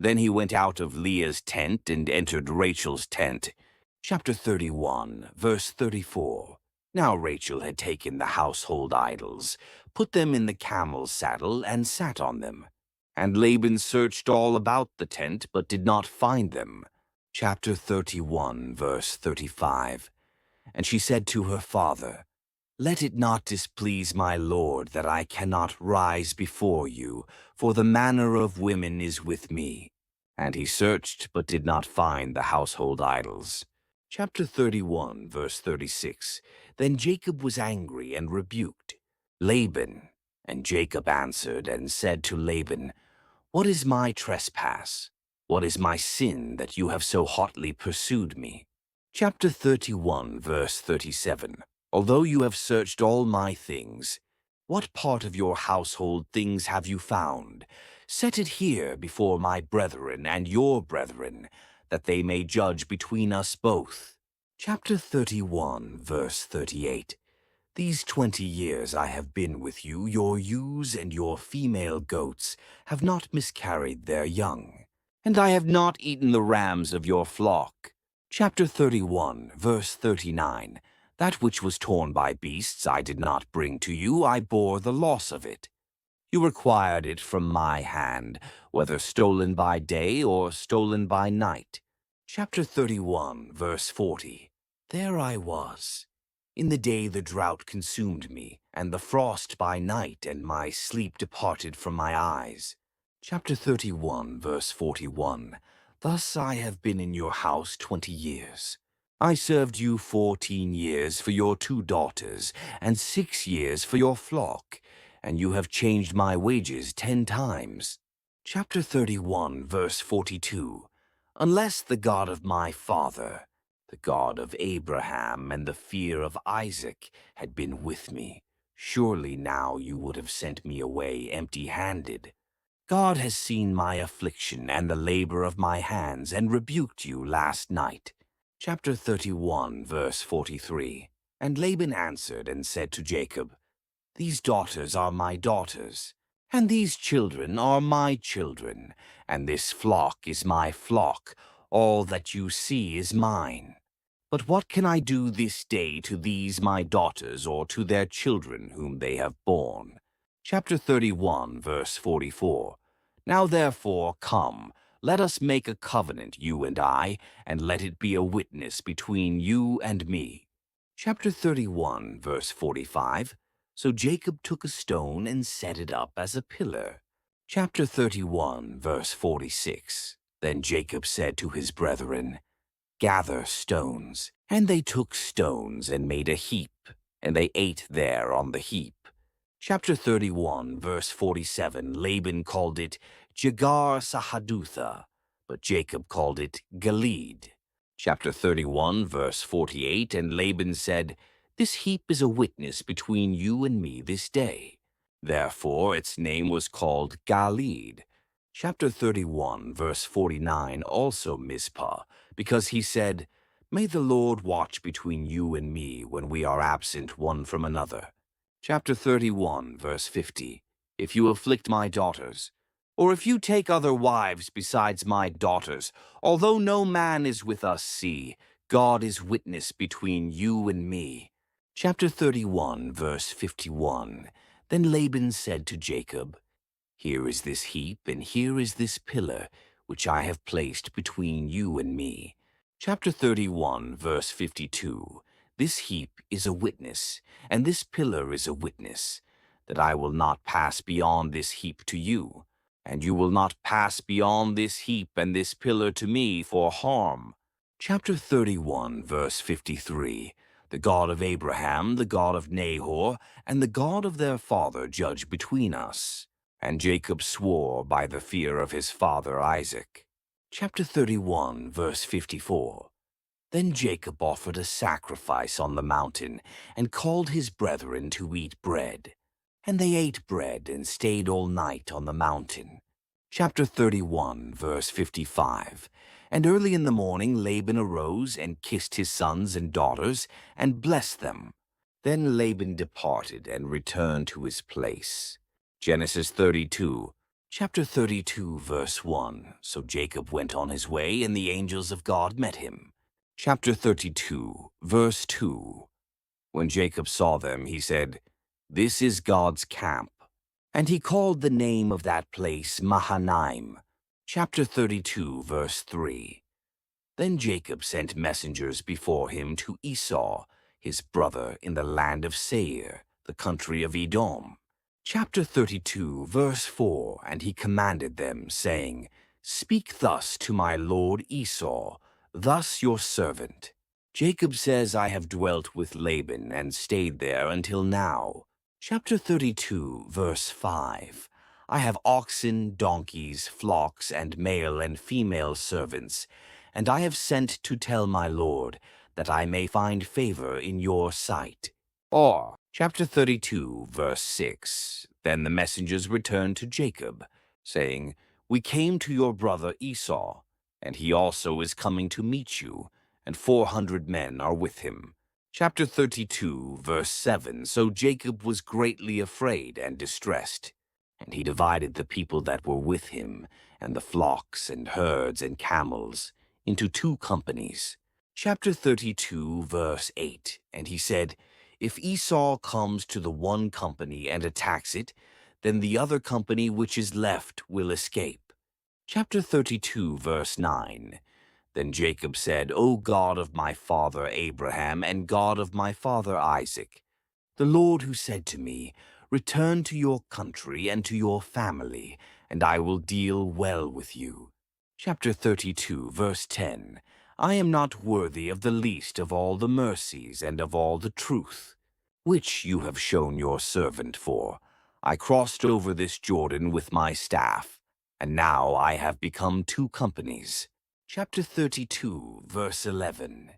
Then he went out of Leah's tent and entered Rachel's tent. Chapter 31, verse 34. Now Rachel had taken the household idols, put them in the camel's saddle, and sat on them. And Laban searched all about the tent, but did not find them. Chapter 31, verse 35. And she said to her father, Let it not displease my lord that I cannot rise before you, for the manner of women is with me. And he searched, but did not find the household idols. Chapter 31, verse 36. Then Jacob was angry and rebuked Laban. And Jacob answered and said to Laban, What is my trespass? What is my sin that you have so hotly pursued me? Chapter 31, verse 37. Although you have searched all my things, what part of your household things have you found? Set it here before my brethren and your brethren, that they may judge between us both. Chapter 31, verse 38. These 20 years I have been with you, your ewes and your female goats have not miscarried their young, and I have not eaten the rams of your flock. Chapter 31, verse 39. That which was torn by beasts I did not bring to you, I bore the loss of it. You required it from my hand, whether stolen by day or stolen by night. Chapter 31, verse 40. There I was. In the day the drought consumed me, and the frost by night, and my sleep departed from my eyes. Chapter 31, verse 41. Thus I have been in your house 20 years. I served you 14 years for your 2 daughters, and 6 years for your flock, and you have changed my wages 10 times. Chapter 31, verse 42. Unless the God of my father, the God of Abraham and the fear of Isaac, had been with me, surely now you would have sent me away empty-handed. God has seen my affliction and the labor of my hands, and rebuked you last night. Chapter 31, verse 43. And Laban answered and said to Jacob, These daughters are my daughters, and these children are my children, and this flock is my flock. All that you see is mine. But what can I do this day to these my daughters, or to their children whom they have borne? Chapter 31, verse 44. Now therefore come, let us make a covenant, you and I, and let it be a witness between you and me. Chapter 31, verse 45. So Jacob took a stone and set it up as a pillar. Chapter 31, verse 46. Then Jacob said to his brethren, Gather stones. And they took stones and made a heap, and they ate there on the heap. Chapter 31, verse 47. Laban called it Jegar Sahadutha, but Jacob called it Gilead. Chapter 31, verse 48. And Laban said, This heap is a witness between you and me this day. Therefore its name was called Gilead. Chapter 31, verse 49, also Mizpah, because he said, May the Lord watch between you and me when we are absent one from another. Chapter 31, verse 50, If you afflict my daughters, or if you take other wives besides my daughters, although no man is with us, see, God is witness between you and me. Chapter 31, verse 51, Then Laban said to Jacob, Here is this heap, and here is this pillar, which I have placed between you and me. Chapter 31, verse 52. This heap is a witness, and this pillar is a witness, that I will not pass beyond this heap to you, and you will not pass beyond this heap and this pillar to me for harm. Chapter 31, verse 53. The God of Abraham, the God of Nahor, and the God of their father judge between us. And Jacob swore by the fear of his father Isaac. Chapter 31, verse 54. Then Jacob offered a sacrifice on the mountain, and called his brethren to eat bread. And they ate bread and stayed all night on the mountain. Chapter 31, verse 55. And early in the morning Laban arose and kissed his sons and daughters, and blessed them. Then Laban departed and returned to his place. Genesis 32. Chapter 32, verse 1. So Jacob went on his way, and the angels of God met him. Chapter 32, verse 2. When Jacob saw them, he said, "This is God's camp." And he called the name of that place Mahanaim. Chapter 32, verse 3. Then Jacob sent messengers before him to Esau, his brother, in the land of Seir, the country of Edom. Chapter 32, verse 4. And he commanded them, saying, "Speak thus to my lord Esau, thus your servant. Jacob says, I have dwelt with Laban and stayed there until now." Chapter 32, verse 5. I have oxen, donkeys, flocks, and male and female servants, and I have sent to tell my lord, that I may find favor in your sight. Or, chapter 32, verse 6. Then the messengers returned to Jacob, saying, "We came to your brother Esau, and he also is coming to meet you, and 400 men are with him." Chapter 32, verse 7. So Jacob was greatly afraid and distressed, and he divided the people that were with him, and the flocks and herds and camels, into 2 companies. Chapter 32, verse 8. And he said, "If Esau comes to the one company and attacks it, then the other company which is left will escape." Chapter 32, verse 9. Then Jacob said, "O God of my father Abraham and God of my father Isaac, the Lord who said to me, 'Return to your country and to your family, and I will deal well with you.'" Chapter 32, verse 10. I am not worthy of the least of all the mercies and of all the truth, which you have shown your servant for. I crossed over this Jordan with my staff, and now I have become 2 companies. Chapter 32, verse 11.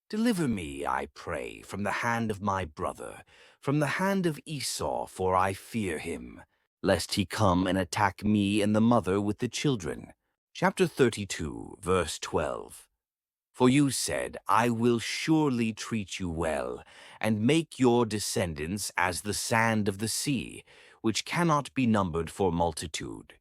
Deliver me, I pray, from the hand of my brother, from the hand of Esau, for I fear him, lest he come and attack me and the mother with the children. Chapter 32, verse 12. For you said, "I will surely treat you well, and make your descendants as the sand of the sea, which cannot be numbered for multitude."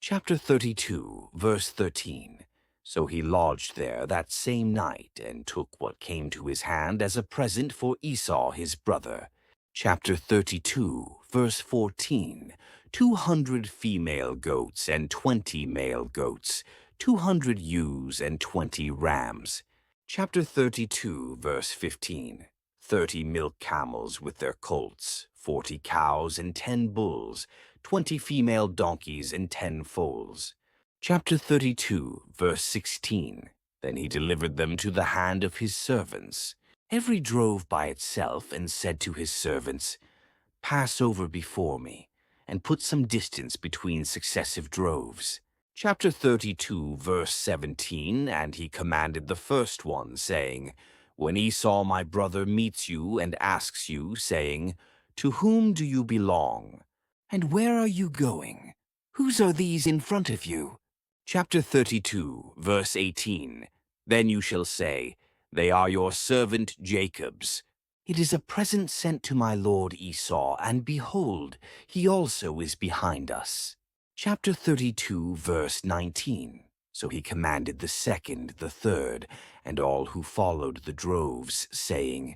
Chapter 32, verse 13. So he lodged there that same night, and took what came to his hand as a present for Esau his brother. Chapter 32, verse 14. 200 female goats and 20 male goats, 200 ewes and 20 rams. Chapter 32, verse 15. 30 milk camels with their colts, 40 cows and 10 bulls, 20 female donkeys and 10 foals. Chapter 32, verse 16. Then he delivered them to the hand of his servants. Every drove by itself, and said to his servants, "Pass over before me, and put some distance between successive droves." Chapter 32, verse 17. And he commanded the first one, saying, "When Esau my brother meets you and asks you, saying, 'To whom do you belong? And where are you going? Whose are these in front of you?'" Chapter 32, verse 18. Then you shall say, "They are your servant Jacob's. It is a present sent to my lord Esau, and behold, he also is behind us." Chapter 32, verse 19. So he commanded the second, the third, and all who followed the droves, saying,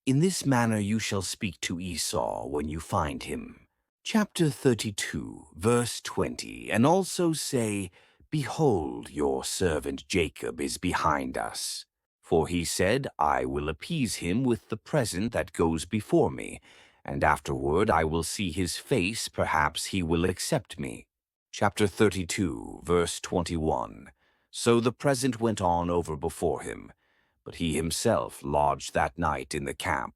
"In this manner you shall speak to Esau when you find him." Chapter 32, verse 20. And also say, "Behold, your servant Jacob is behind us. For he said, I will appease him with the present that goes before me, and afterward I will see his face, perhaps he will accept me." Chapter 32, verse 21. So the present went on over before him, but he himself lodged that night in the camp.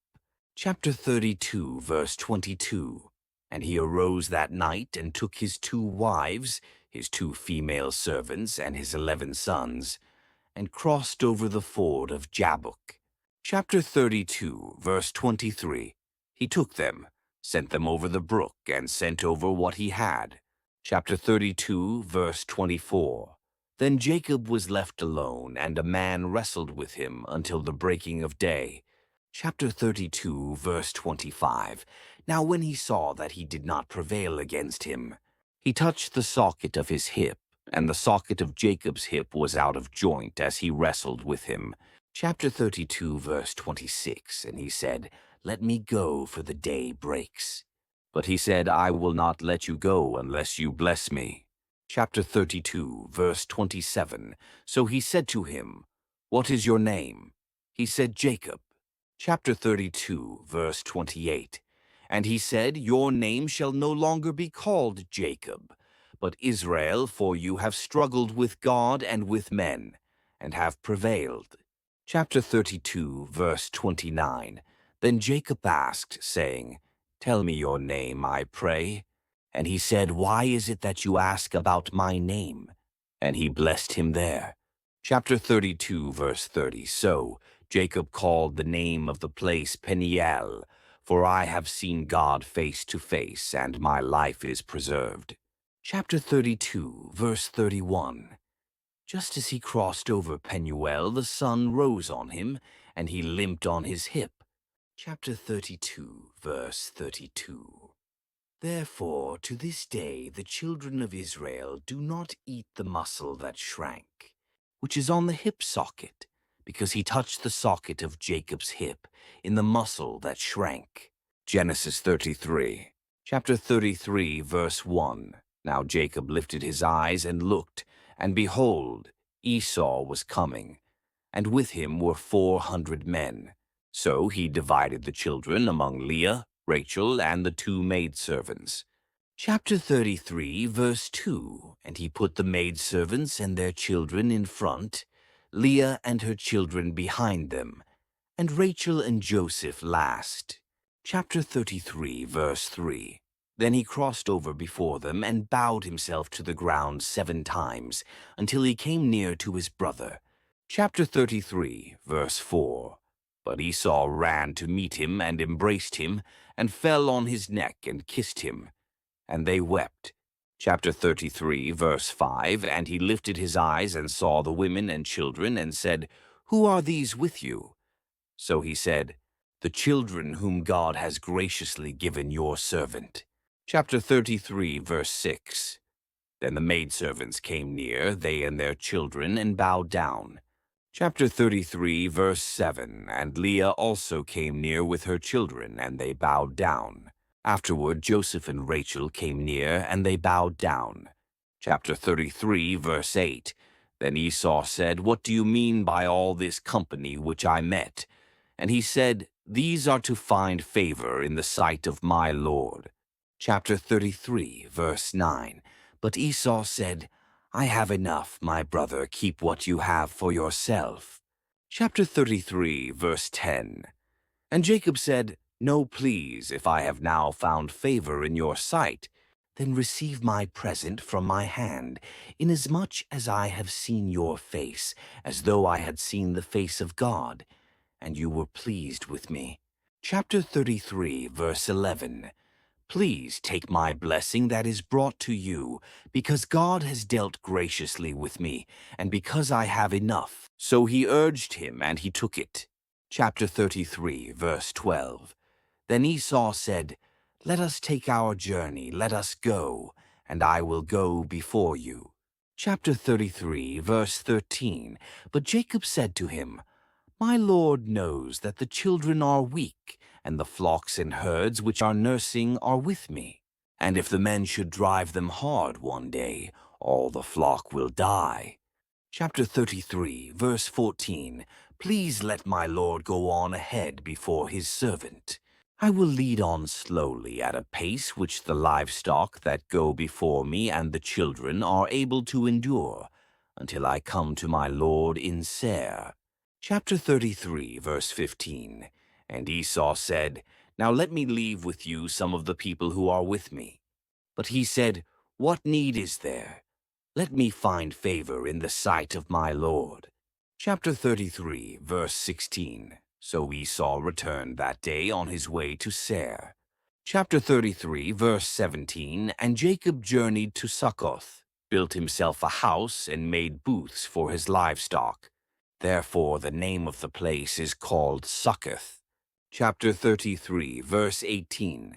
Chapter 32, verse 22. And he arose that night and took his 2 wives, his 2 female servants, and his 11 sons, and crossed over the ford of Jabbok. Chapter 32, verse 23. He took them, sent them over the brook, and sent over what he had. Chapter 32, verse 24. Then Jacob was left alone, and a man wrestled with him until the breaking of day. Chapter 32, verse 25. Now when he saw that he did not prevail against him, he touched the socket of his hip, and the socket of Jacob's hip was out of joint as he wrestled with him. Chapter 32, verse 26. And he said, Let me go, for the day breaks. But he said, I will not let you go unless you bless me. Chapter 32, verse 27. So he said to him, What is your name? He said, Jacob. Chapter 32, verse 28. And he said, Your name shall no longer be called Jacob, but Israel, for you have struggled with God and with men, and have prevailed. Chapter 32, verse 29. Then Jacob asked, saying, Tell me your name, I pray. And he said, Why is it that you ask about my name? And he blessed him there. Chapter 32, verse 30. So Jacob called the name of the place Peniel, for I have seen God face to face, and my life is preserved. Chapter 32, verse 31. Just as he crossed over Penuel, the sun rose on him, and he limped on his hip. Chapter 32, verse 32. Therefore, to this day the children of Israel do not eat the muscle that shrank, which is on the hip socket, because he touched the socket of Jacob's hip in the muscle that shrank. Genesis 33. Chapter 33, verse 1. Now Jacob lifted his eyes and looked, and behold, Esau was coming, and with him were 400 men. So he divided the children among Leah, Rachel, and the 2 maidservants. Chapter 33, verse 2. And he put the maidservants and their children in front, Leah and her children behind them, and Rachel and Joseph last. Chapter 33, verse 3. Then he crossed over before them and bowed himself to the ground 7 times, until he came near to his brother. Chapter 33, verse 4. But Esau ran to meet him and embraced him, and fell on his neck and kissed him. And they wept. Chapter 33, verse 5. And he lifted his eyes and saw the women and children, and said, Who are these with you? So he said, The children whom God has graciously given your servant. Chapter 33, verse 6. Then the maidservants came near, they and their children, and bowed down. Chapter 33, verse 7. And Leah also came near with her children, and they bowed down. Afterward Joseph and Rachel came near, and they bowed down. Chapter 33, verse 8. Then Esau said, What do you mean by all this company which I met? And he said, These are to find favor in the sight of my Lord. Chapter 33, verse 9. But Esau said, I have enough, my brother, keep what you have for yourself. Chapter 33, verse 10. And Jacob said, No, please, if I have now found favor in your sight, then receive my present from my hand, inasmuch as I have seen your face, as though I had seen the face of God, and you were pleased with me. Chapter 33, verse 11. Please take my blessing that is brought to you, because God has dealt graciously with me, and because I have enough. So he urged him, and he took it. Chapter 33, verse 12. Then Esau said, Let us take our journey, let us go, and I will go before you. Chapter 33, verse 13. But Jacob said to him, My Lord knows that the children are weak, and the flocks and herds which are nursing are with me. And if the men should drive them hard one day, all the flock will die. Chapter 33, verse 14. Please let my Lord go on ahead before his servant. I will lead on slowly at a pace which the livestock that go before me and the children are able to endure, until I come to my Lord in Seir. Chapter 33, verse 15. And Esau said, Now let me leave with you some of the people who are with me. But he said, What need is there? Let me find favor in the sight of my Lord. Chapter 33, verse 16. So Esau returned that day on his way to Seir. Chapter 33, verse 17. And Jacob journeyed to Succoth, built himself a house, and made booths for his livestock. Therefore the name of the place is called Succoth. Chapter 33, verse 18.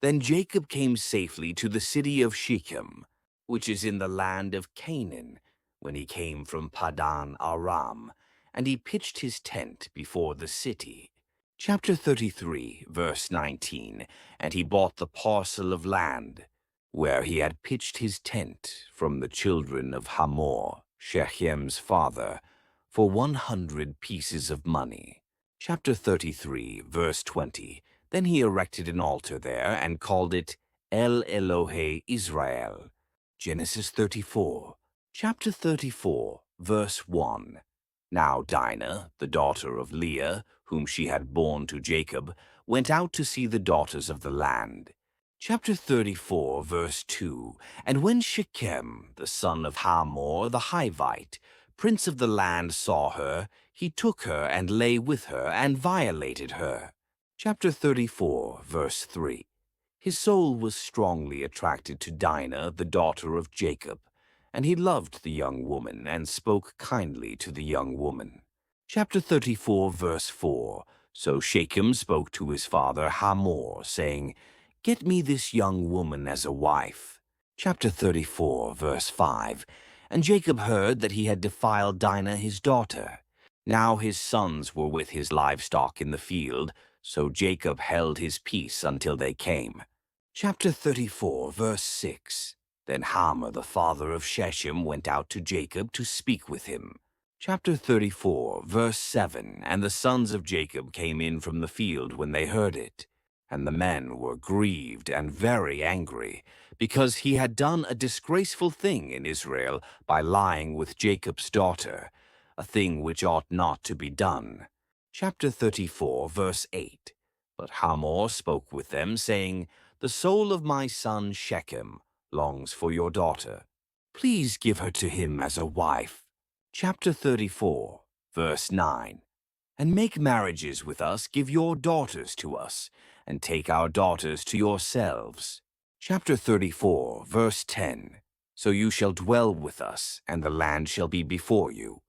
Then Jacob came safely to the city of Shechem, which is in the land of Canaan, when he came from Padan Aram, and he pitched his tent before the city. Chapter 33, verse 19. And he bought the parcel of land, where he had pitched his tent from the children of Hamor, Shechem's father, for 100 pieces of money. Chapter 33, verse 20. Then he erected an altar there and called it El Elohe Israel. Genesis 34. Chapter 34, verse 1. Now Dinah, the daughter of Leah, whom she had borne to Jacob, went out to see the daughters of the land. Chapter 34, verse 2. And when Shechem, the son of Hamor the Hivite, prince of the land, saw her, he took her and lay with her and violated her. Chapter 34, verse 3. His soul was strongly attracted to Dinah, the daughter of Jacob, and he loved the young woman and spoke kindly to the young woman. Chapter 34, verse 4. So Shechem spoke to his father Hamor, saying, Get me this young woman as a wife. Chapter 34, verse 5. And Jacob heard that he had defiled Dinah his daughter. Now his sons were with his livestock in the field, so Jacob held his peace until they came. Chapter 34, verse 6. Then Hamor the father of Shechem went out to Jacob to speak with him. Chapter 34, verse 7. And the sons of Jacob came in from the field when they heard it. And the men were grieved and very angry, because he had done a disgraceful thing in Israel by lying with Jacob's daughter, a thing which ought not to be done. Chapter 34, verse 8. But Hamor spoke with them, saying, The soul of my son Shechem longs for your daughter. Please give her to him as a wife. Chapter 34, verse 9. And make marriages with us, give your daughters to us, and take our daughters to yourselves. Chapter 34, verse 10. So you shall dwell with us, and the land shall be before you.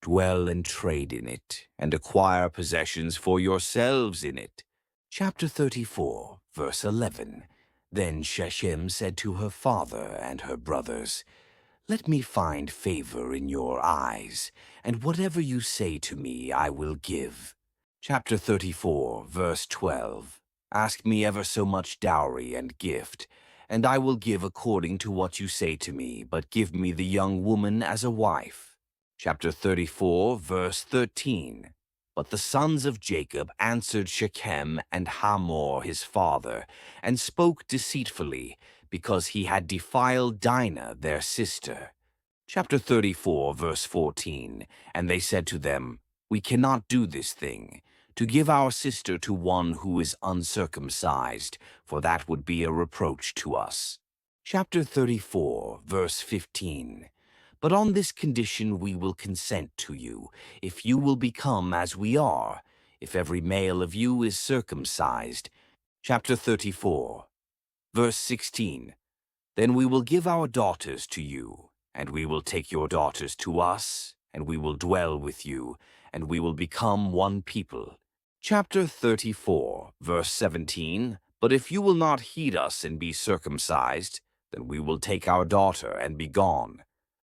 Dwell and trade in it, and acquire possessions for yourselves in it. Chapter 34, verse 11. Then Shechem said to her father and her brothers, Let me find favor in your eyes, and whatever you say to me I will give. Chapter 34, verse 12. Ask me ever so much dowry and gift, and I will give according to what you say to me, but give me the young woman as a wife. Chapter 34, verse 13. But the sons of Jacob answered Shechem and Hamor his father, and spoke deceitfully, because he had defiled Dinah their sister. Chapter 34, verse 14. And they said to them, We cannot do this thing, to give our sister to one who is uncircumcised, for that would be a reproach to us. Chapter 34, verse 15. But on this condition we will consent to you, if you will become as we are, if every male of you is circumcised. Chapter 34, verse 16. Then we will give our daughters to you, and we will take your daughters to us, and we will dwell with you, and we will become one people. Chapter 34, verse 17. But if you will not heed us and be circumcised, then we will take our daughter and be gone.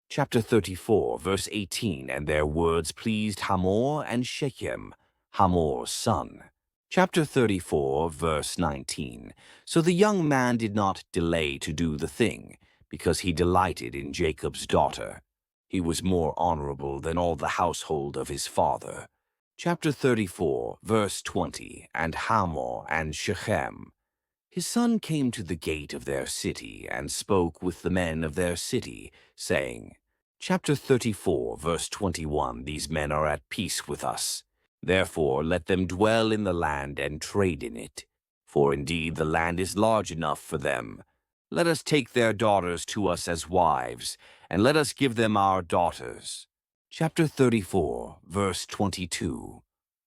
Chapter 34, verse 18. And their words pleased Hamor and Shechem, Hamor's son. Chapter 34, verse 19. So the young man did not delay to do the thing, because he delighted in Jacob's daughter. He was more honorable than all the household of his father. Chapter 34, verse 20. And Hamor and Shechem. His son came to the gate of their city, and spoke with the men of their city, saying, Chapter 34, verse 21. These men are at peace with us. Therefore let them dwell in the land and trade in it. For indeed the land is large enough for them. Let us take their daughters to us as wives, and let us give them our daughters. Chapter 34, verse 22.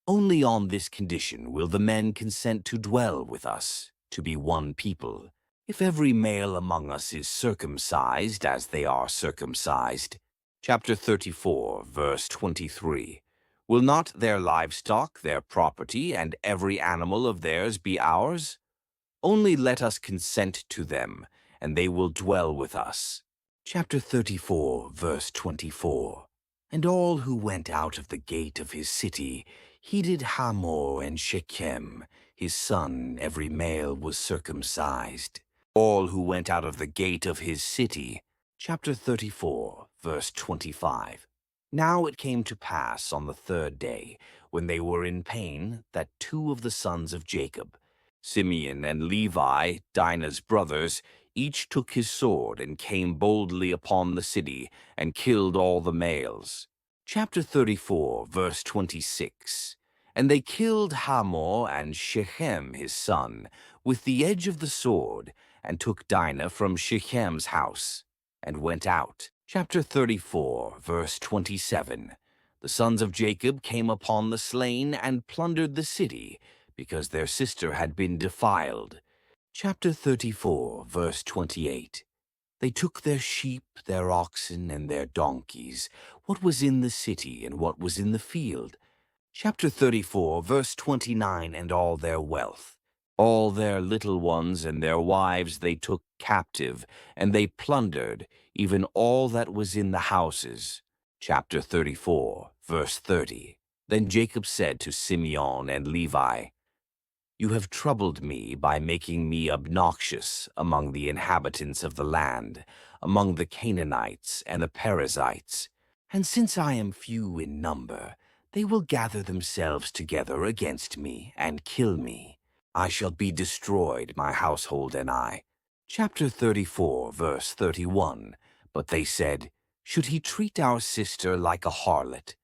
Only on this condition will the men consent to dwell with us, to be one people, if every male among us is circumcised as they are circumcised. Chapter 34, verse 23. Will not their livestock, their property, and every animal of theirs be ours? Only let us consent to them, and they will dwell with us. Chapter 34, verse 24. And all who went out of the gate of his city heeded Hamor and Shechem, his son, every male was circumcised. All who went out of the gate of his city. Chapter 34, verse 25. Now it came to pass on the third day, when they were in pain, that two of the sons of Jacob, Simeon and Levi, Dinah's brothers, each took his sword and came boldly upon the city and killed all the males. Chapter 34, verse 26. And they killed Hamor and Shechem his son with the edge of the sword, and took Dinah from Shechem's house, and went out. Chapter 34, verse 27. The sons of Jacob came upon the slain and plundered the city, because their sister had been defiled. Chapter 34, verse 28. They took their sheep, their oxen, and their donkeys, what was in the city and what was in the field. Chapter 34, verse 29, and all their wealth. All their little ones and their wives they took captive, and they plundered, even all that was in the houses. Chapter 34, verse 30. Then Jacob said to Simeon and Levi, You have troubled me by making me obnoxious among the inhabitants of the land, among the Canaanites and the Perizzites. And since I am few in number, they will gather themselves together against me and kill me. I shall be destroyed, my household and I. Chapter 34, verse 31. But they said, Should he treat our sister like a harlot?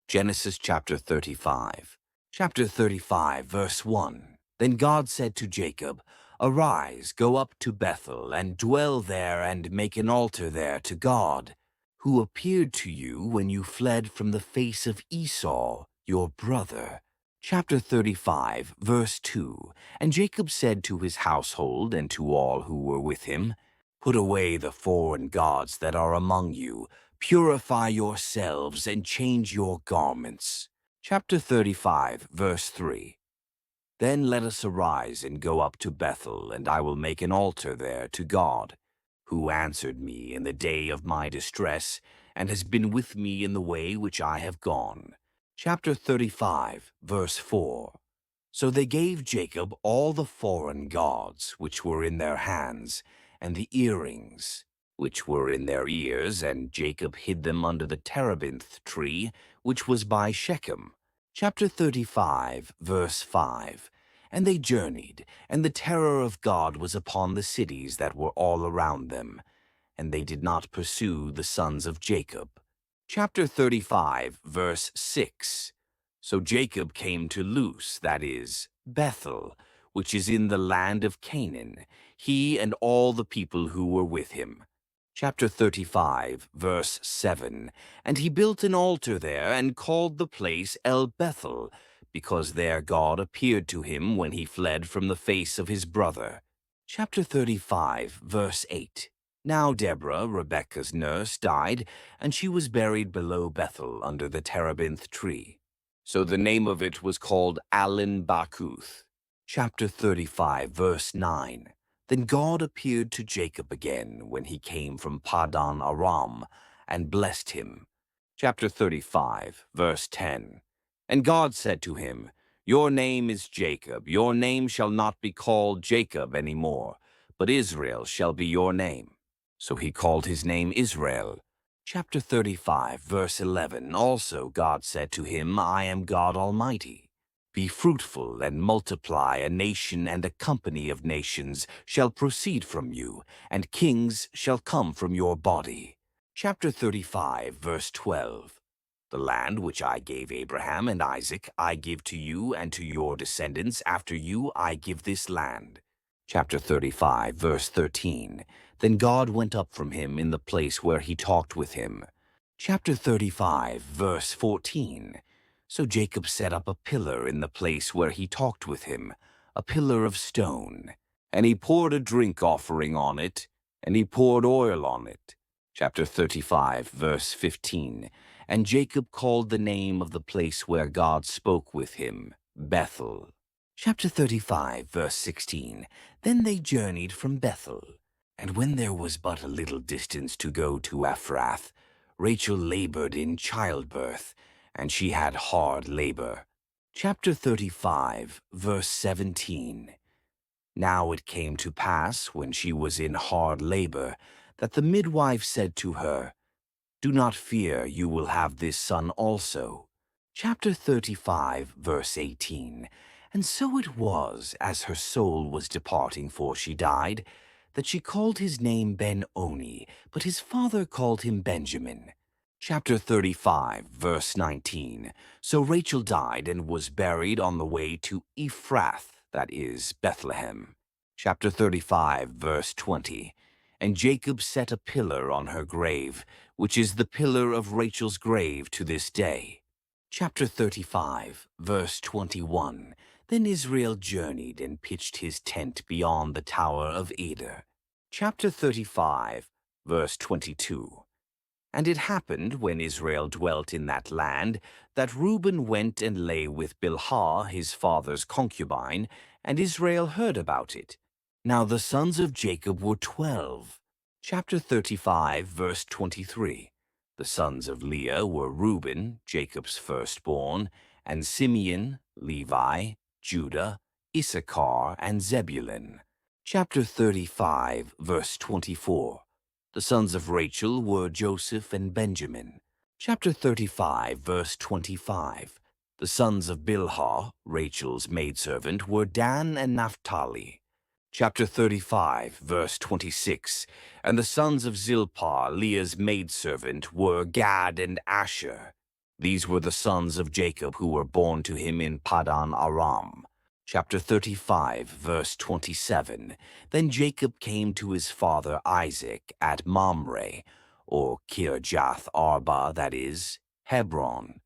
Genesis chapter 35. Chapter 35, verse 1. Then God said to Jacob, Arise, go up to Bethel, and dwell there, and make an altar there to God, who appeared to you when you fled from the face of Esau, your brother. Chapter 35, verse 2. And Jacob said to his household and to all who were with him, Put away the foreign gods that are among you, purify yourselves, and change your garments. Chapter 35, verse 3. Then let us arise and go up to Bethel, and I will make an altar there to God, who answered me in the day of my distress, and has been with me in the way which I have gone. Chapter 35, verse 4. So they gave Jacob all the foreign gods which were in their hands, and the earrings which were in their ears, and Jacob hid them under the terebinth tree, which was by Shechem. Chapter 35, verse 5. And they journeyed, and the terror of God was upon the cities that were all around them, and they did not pursue the sons of Jacob. Chapter 35, verse 6. So Jacob came to Luz, that is, Bethel, which is in the land of Canaan, he and all the people who were with him. Chapter 35, verse 7. And he built an altar there, and called the place El Bethel, because there God appeared to him when he fled from the face of his brother. Chapter 35, verse 8. Now Deborah, Rebekah's nurse, died, and she was buried below Bethel under the terebinth tree. So the name of it was called Allon Bacuth. Chapter 35, verse 9. Then God appeared to Jacob again when he came from Paddan Aram, and blessed him. Chapter 35, verse 10. And God said to him, Your name is Jacob. Your name shall not be called Jacob any more, but Israel shall be your name. So he called his name Israel. Chapter 35, verse 11. Also God said to him, I am God Almighty. Be fruitful and multiply. A nation and a company of nations shall proceed from you, and kings shall come from your body. Chapter 35, verse 12. The land which I gave Abraham and Isaac I give to you and to your descendants after you I give this land. Chapter 35, verse 13. Then God went up from him in the place where he talked with him. Chapter 35, verse 14. So Jacob set up a pillar in the place where he talked with him, a pillar of stone. And he poured a drink offering on it, and he poured oil on it. Chapter 35, verse 15. And Jacob called the name of the place where God spoke with him, Bethel. Chapter 35, verse 16. Then they journeyed from Bethel. And when there was but a little distance to go to Ephrath, Rachel labored in childbirth, and she had hard labor. Chapter 35, verse 17. Now it came to pass, when she was in hard labor, that the midwife said to her, "Do not fear, you will have this son also." Chapter 35, verse 18. And so it was, as her soul was departing, for she died, that she called his name Ben-Oni, but his father called him Benjamin. Chapter 35, verse 19. So Rachel died and was buried on the way to Ephrath, that is, Bethlehem. Chapter 35, verse 20. And Jacob set a pillar on her grave, which is the pillar of Rachel's grave to this day. Chapter 35, verse 21. Then Israel journeyed and pitched his tent beyond the tower of Eder. Chapter 35, verse 22. And it happened, when Israel dwelt in that land, that Reuben went and lay with Bilhah his father's concubine, and Israel heard about it. Now the sons of Jacob were 12. Chapter 35, verse 23. The sons of Leah were Reuben, Jacob's firstborn, and Simeon, Levi, Judah, Issachar, and Zebulun. Chapter 35, verse 24. The sons of Rachel were Joseph and Benjamin. Chapter 35, verse 25. The sons of Bilhah, Rachel's maidservant, were Dan and Naphtali. Chapter 35, verse 26. And the sons of Zilpah, Leah's maidservant, were Gad and Asher. These were the sons of Jacob who were born to him in Paddan Aram. Chapter 35, verse 27. Then Jacob came to his father Isaac at Mamre, or Kirjath Arba, that is, Hebron,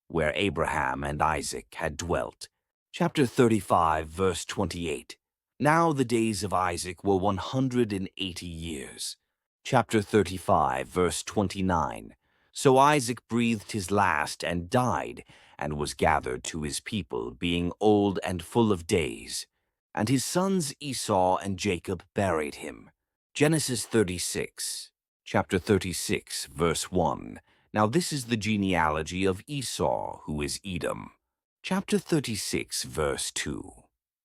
where Abraham and Isaac had dwelt. Chapter 35, verse 28. Now the days of Isaac were 180 years. Chapter 35, verse 29. So Isaac breathed his last and died, and was gathered to his people, being old and full of days. And his sons Esau and Jacob buried him. Genesis 36, chapter 36, verse 1. Now this is the genealogy of Esau, who is Edom. Chapter 36, verse 2.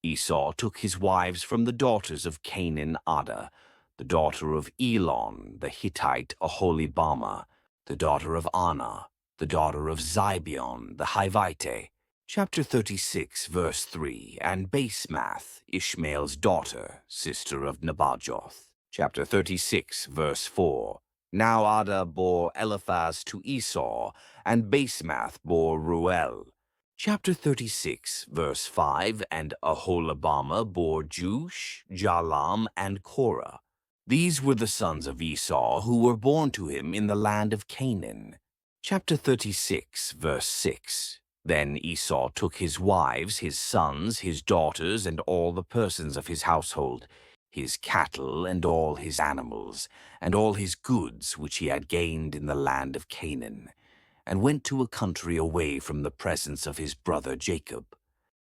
Esau took his wives from the daughters of Canaan Adah, the daughter of Elon, the Hittite Aholibamah, the daughter of Anah, the daughter of Zibeon, the Hivite. Chapter 36, verse 3, and Basemath, Ishmael's daughter, sister of Nebajoth. Chapter 36, verse 4. Now Adah bore Eliphaz to Esau, and Basemath bore Ruel. Chapter 36, verse 5, and Aholibamah bore Jush, Jalam, and Korah. These were the sons of Esau who were born to him in the land of Canaan. Chapter 36, verse 6. Then Esau took his wives, his sons, his daughters, and all the persons of his household, his cattle and all his animals, and all his goods which he had gained in the land of Canaan, and went to a country away from the presence of his brother Jacob.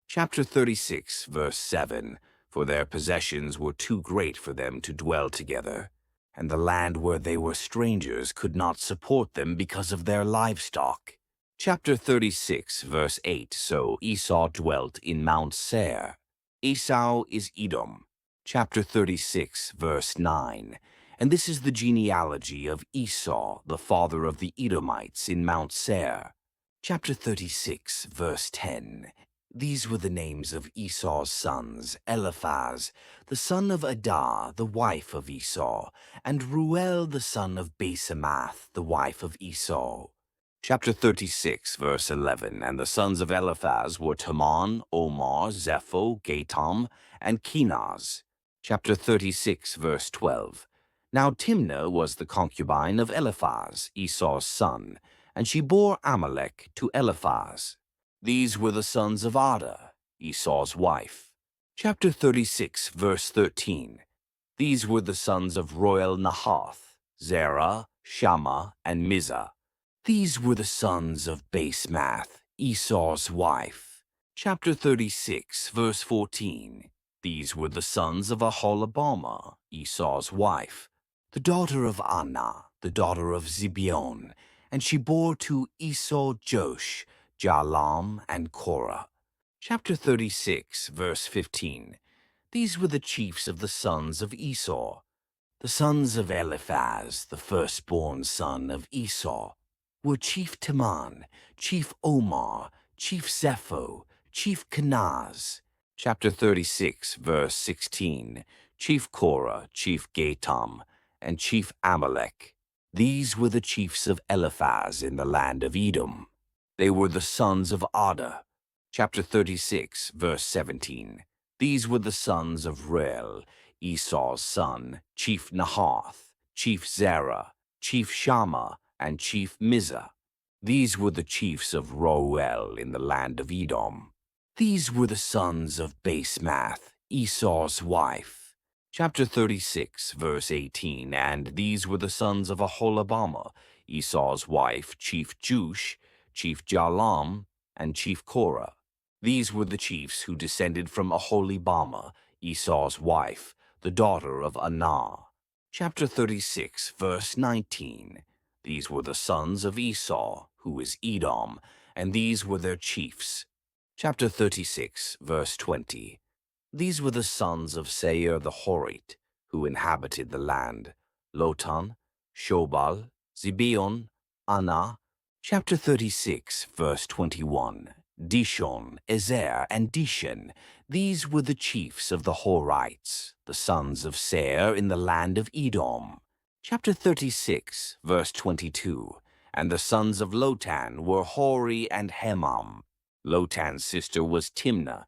Chapter 36, verse 7. For their possessions were too great for them to dwell together, and the land where they were strangers could not support them because of their livestock. Chapter 36, verse 8. So Esau dwelt in Mount Seir. Esau is Edom. Chapter 36, verse 9. And this is the genealogy of Esau, the father of the Edomites, in Mount Seir. Chapter 36, verse 10. These were the names of Esau's sons: Eliphaz, the son of Adah, the wife of Esau, and Ruel, the son of Basemath, the wife of Esau. Chapter 36, verse 11. And the sons of Eliphaz were Teman, Omar, Zepho, Gatam, and Kenaz. Chapter 36, verse 12. Now Timnah was the concubine of Eliphaz, Esau's son, and she bore Amalek to Eliphaz. These were the sons of Adah, Esau's wife. Chapter 36, verse 13. These were the sons of Roel Nahath, Zerah, Shammah, and Mizah. These were the sons of Basemath, Esau's wife. Chapter 36, verse 14. These were the sons of Aholibamah, Esau's wife, the daughter of Anah, the daughter of Zibeon, and she bore to Esau Josh, Jalam, and Korah. Chapter 36, verse 15. These were the chiefs of the sons of Esau. The sons of Eliphaz, the firstborn son of Esau, were Chief Teman, Chief Omar, Chief Zepho, Chief Kenaz. Chapter 36, verse 16. Chief Korah, Chief Gatam, and Chief Amalek. These were the chiefs of Eliphaz in the land of Edom. They were the sons of Ada. Chapter 36, verse 17. These were the sons of Reuel, Esau's son, Chief Nahath, Chief Zerah, Chief Shammah, and Chief Mizah. These were the chiefs of Reuel in the land of Edom. These were the sons of Basemath, Esau's wife. Chapter 36, verse 18. And these were the sons of Aholibamah, Esau's wife, Chief Jush, Chief Jalam, and Chief Korah. These were the chiefs who descended from Aholibamah, Esau's wife, the daughter of Anah. Chapter 36, verse 19. These were the sons of Esau, who is Edom, and these were their chiefs. Chapter 36, verse 20. These were the sons of Seir the Horite, who inhabited the land: Lotan, Shobal, Zibeon, Anah. Chapter 36, verse 21. Dishon, Ezer, and Dishan. These were the chiefs of the Horites, the sons of Seir in the land of Edom. Chapter 36, verse 22. And the sons of Lotan were Hori and Hemam. Lotan's sister was Timnah.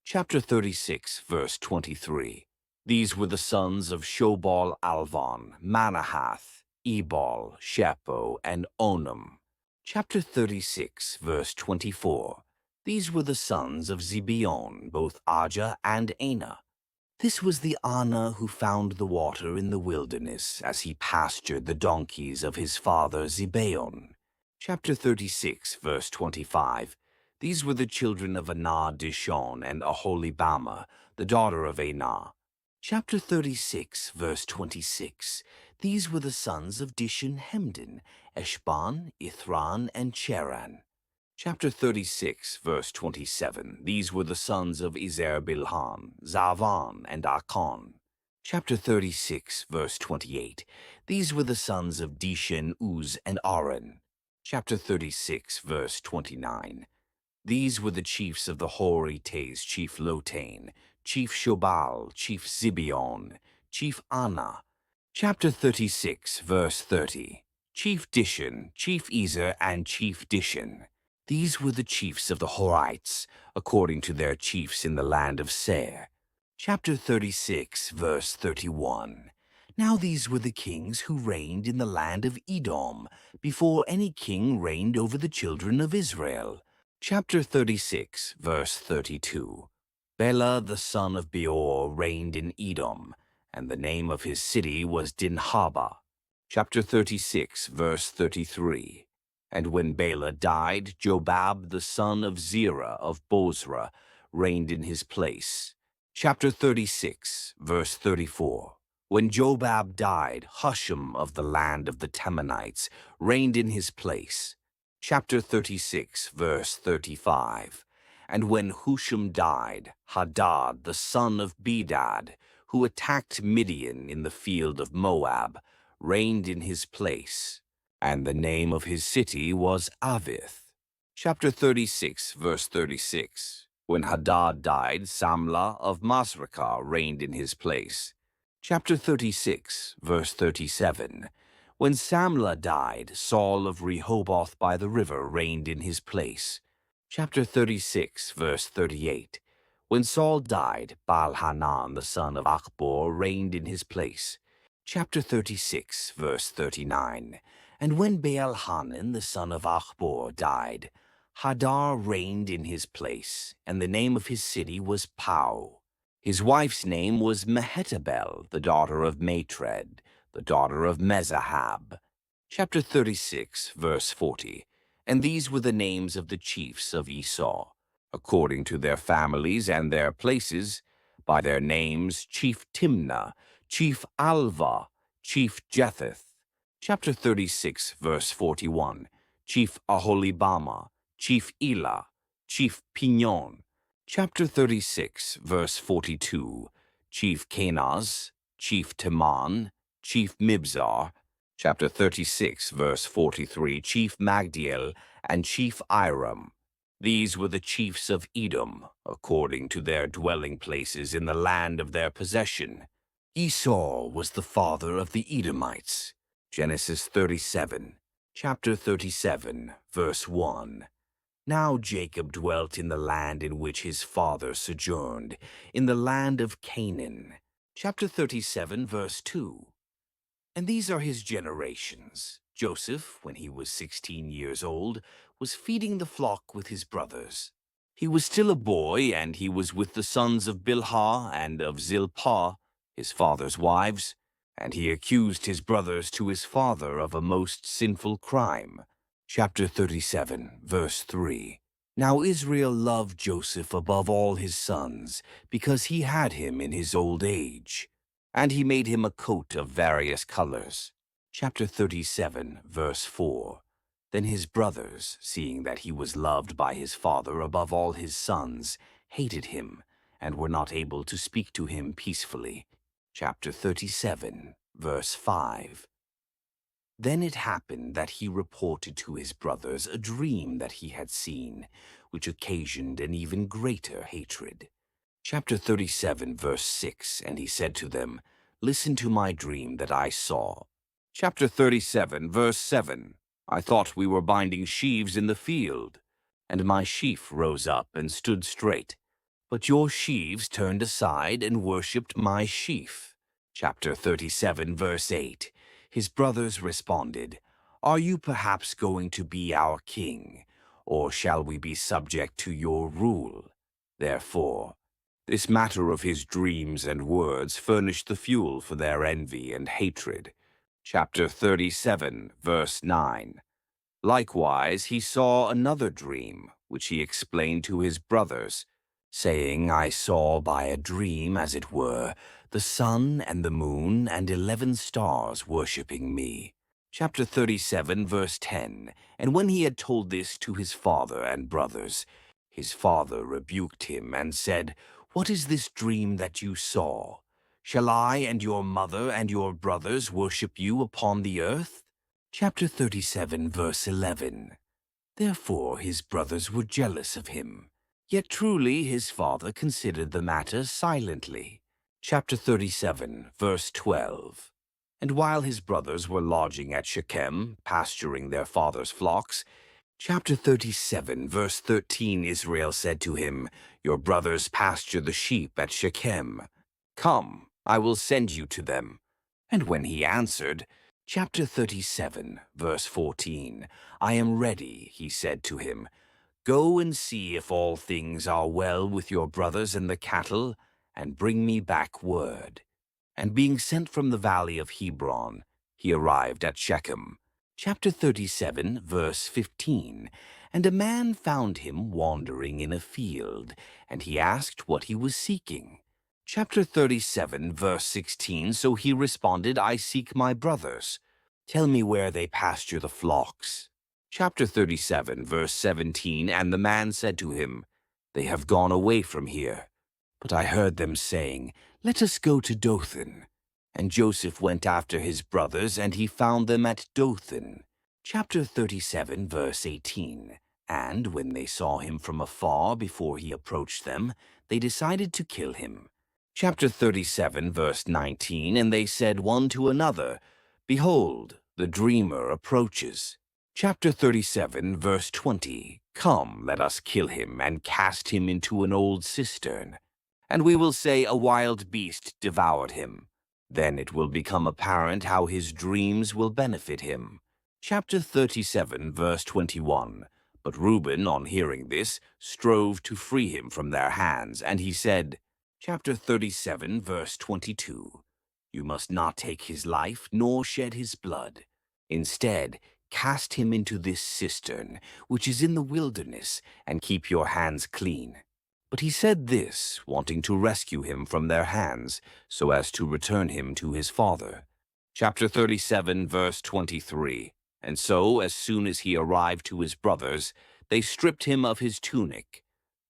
Chapter 36, verse 23. These were the sons of Shobal Alvan, Manahath, Ebal, Shapho, and Onam. Chapter 36, verse 24. These were the sons of Zibeon, both Ajah and Anah. This was the Anah who found the water in the wilderness as he pastured the donkeys of his father Zibeon. Chapter 36, verse 25. These were the children of Anah, Dishon, and Aholibamah, the daughter of Anah. Chapter 36, verse 26. These were the sons of Dishon Hemdan, Eshban, Ithran, and Cheran. Chapter 36, verse 27. These were the sons of Ezer Bilhan, Zavan, and Akon. Chapter 36, verse 28. These were the sons of Dishan, Uz, and Aaron. Chapter 36, verse 29. These were the chiefs of the Horites: Chief Lotan, Chief Shobal, Chief Zibeon, Chief Anah. Chapter 36, verse 30. Chief Dishan, Chief Ezer, and Chief Dishan. These were the chiefs of the Horites, according to their chiefs in the land of Seir. Chapter 36, verse 31. Now these were the kings who reigned in the land of Edom, before any king reigned over the children of Israel. Chapter 36, verse 32. Bela the son of Beor reigned in Edom, and the name of his city was Dinhabah. Chapter 36, verse 33. And when Bela died, Jobab the son of Zerah of Bozrah reigned in his place. Chapter 36, verse 34. When Jobab died, Husham of the land of the Temanites reigned in his place. Chapter 36, verse 35. And when Husham died, Hadad the son of Bedad, who attacked Midian in the field of Moab, reigned in his place. And the name of his city was Avith. Chapter 36, verse 36. When Hadad died, Samlah of Masrekah reigned in his place. Chapter 36, verse 37. When Samlah died, Saul of Rehoboth by the river reigned in his place. Chapter 36, verse 38. When Saul died, Baal-Hanan the son of Achbor reigned in his place. Chapter 36, verse 39. And when Baal-Hanan the son of Achbor died, Hadar reigned in his place, and the name of his city was Pau. His wife's name was Mehetabel, the daughter of Matred, the daughter of Mezahab. Chapter 36, verse 40. And these were the names of the chiefs of Esau, according to their families and their places, by their names, Chief Timnah, Chief Alva, Chief Jetheth. Chapter 36, verse 41. Chief Aholibama, Chief Elah, Chief Pinon. Chapter 36, verse 42. Chief Kenaz, Chief Teman, Chief Mibzar. Chapter 36, verse 43, Chief Magdiel and Chief Iram. These were the chiefs of Edom, according to their dwelling places in the land of their possession. Esau was the father of the Edomites. Genesis 37, chapter 37, verse 1. Now Jacob dwelt in the land in which his father sojourned, in the land of Canaan. Chapter 37, verse 2. And these are his generations. Joseph, when he was 16 years old, was feeding the flock with his brothers. He was still a boy, and he was with the sons of Bilhah and of Zilpah, his father's wives, and he accused his brothers to his father of a most sinful crime. Chapter 37, verse 3. Now Israel loved Joseph above all his sons, because he had him in his old age. And he made him a coat of various colors. Chapter 37, verse 4. Then his brothers, seeing that he was loved by his father above all his sons, hated him, and were not able to speak to him peacefully. Chapter 37, verse 5. Then it happened that he reported to his brothers a dream that he had seen, which occasioned an even greater hatred. Chapter 37, verse 6, and he said to them, Listen to my dream that I saw. Chapter 37, verse 7, I thought we were binding sheaves in the field, and my sheaf rose up and stood straight. But your sheaves turned aside and worshipped my sheaf. Chapter 37, verse 8, his brothers responded, Are you perhaps going to be our king, or shall we be subject to your rule? Therefore, this matter of his dreams and words furnished the fuel for their envy and hatred. Chapter 37, verse 9. Likewise, he saw another dream, which he explained to his brothers, saying, I saw by a dream, as it were, the sun and the moon and 11 stars worshipping me. Chapter 37, verse 10. And when he had told this to his father and brothers, his father rebuked him and said, What is this dream that you saw? Shall I and your mother and your brothers worship you upon the earth? Chapter 37, verse 11. Therefore his brothers were jealous of him. Yet truly his father considered the matter silently. Chapter 37, verse 12. And while his brothers were lodging at Shechem, pasturing their father's flocks, Chapter 37, verse 13, Israel said to him, Your brothers pasture the sheep at Shechem. Come, I will send you to them. And when he answered, Chapter 37, verse 14, I am ready, he said to him. Go and see if all things are well with your brothers and the cattle, and bring me back word. And being sent from the valley of Hebron, he arrived at Shechem. Chapter 37, verse 15. And a man found him wandering in a field, and he asked what he was seeking. Chapter 37, verse 16. So he responded, I seek my brothers. Tell me where they pasture the flocks. Chapter 37, verse 17. And the man said to him, They have gone away from here. But I heard them saying, Let us go to Dothan. And Joseph went after his brothers, and he found them at Dothan. Chapter 37, verse 18. And when they saw him from afar before he approached them, they decided to kill him. Chapter 37, verse 19. And they said one to another, Behold, the dreamer approaches. Chapter 37, verse 20. Come, let us kill him, and cast him into an old cistern. And we will say a wild beast devoured him. Then it will become apparent how his dreams will benefit him. Chapter 37, verse 21. But Reuben, on hearing this, strove to free him from their hands, and he said, Chapter 37, verse 22. You must not take his life, nor shed his blood. Instead, cast him into this cistern, which is in the wilderness, and keep your hands clean." But he said this, wanting to rescue him from their hands, so as to return him to his father. Chapter 37, verse 23. And so, as soon as he arrived to his brothers, they stripped him of his tunic,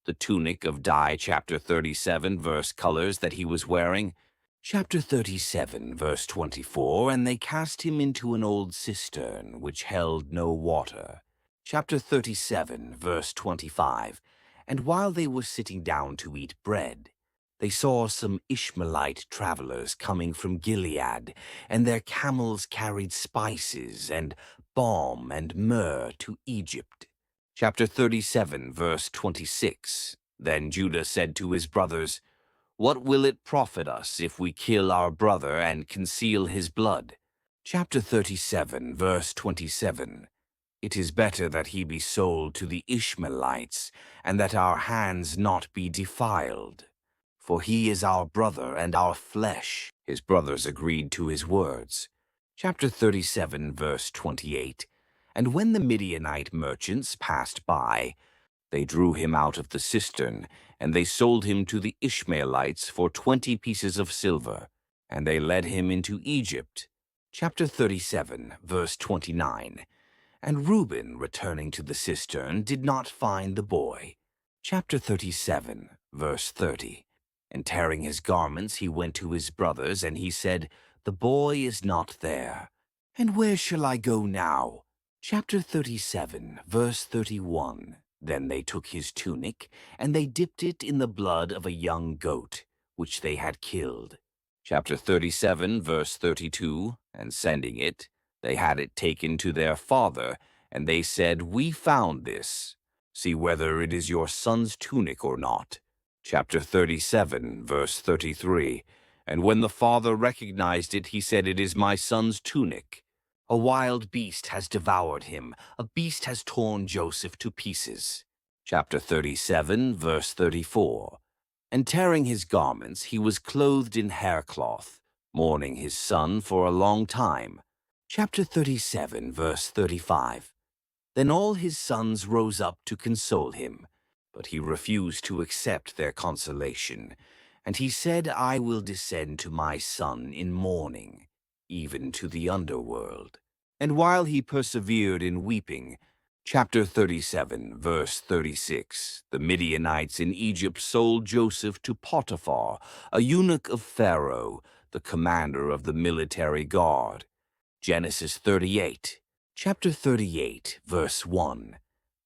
the tunic of dye, chapter 37, verse colors that he was wearing. Chapter 37, verse 24, and they cast him into an old cistern, which held no water. Chapter 37, verse 25, and while they were sitting down to eat bread, they saw some Ishmaelite travelers coming from Gilead, and their camels carried spices and balm and myrrh to Egypt. Chapter 37, verse 26, then Judah said to his brothers, "What will it profit us if we kill our brother and conceal his blood?" Chapter 37, verse 27, "It is better that he be sold to the Ishmaelites, and that our hands not be defiled. For he is our brother and our flesh." His brothers agreed to his words. Chapter 37, verse 28, and when the Midianite merchants passed by, they drew him out of the cistern, and they sold him to the Ishmaelites for 20 pieces of silver, and they led him into Egypt. Chapter 37, verse 29, and Reuben, returning to the cistern, did not find the boy. Chapter 37, verse 30, and tearing his garments, he went to his brothers, and he said, "The boy is not there. And where shall I go now?" Chapter 37, verse 31, then they took his tunic, and they dipped it in the blood of a young goat, which they had killed. Chapter 37, verse 32, and sending it, they had it taken to their father, and they said, "We found this. See whether it is your son's tunic or not." Chapter 37, verse 33, and when the father recognized it, he said, "It is my son's tunic. A wild beast has devoured him. A beast has torn Joseph to pieces." Chapter 37, verse 34, and tearing his garments, he was clothed in haircloth, mourning his son for a long time. Chapter 37, verse 35, then all his sons rose up to console him, but he refused to accept their consolation. And he said, "I will descend to my son in mourning, even to the underworld." And while he persevered in weeping, chapter 37, verse 36, the Midianites in Egypt sold Joseph to Potiphar, a eunuch of Pharaoh, the commander of the military guard. Genesis 38, chapter 38, verse 1.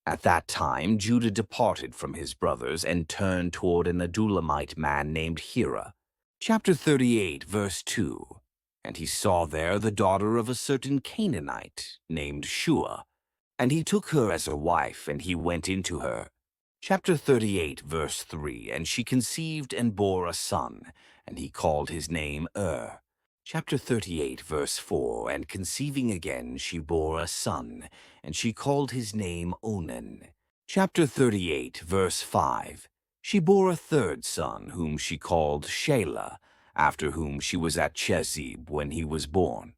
At that time Judah departed from his brothers and turned toward an Adulamite man named Hira. Chapter 38, verse 2. And he saw there the daughter of a certain Canaanite named Shua, and he took her as a wife, and he went into her. Chapter 38, verse 3. And she conceived and bore a son, and he called his name Chapter 38, verse 4, and conceiving again, she bore a son, and she called his name Onan. Chapter 38, verse 5, she bore a third son, whom she called Shelah, after whom she was at Chezib when he was born.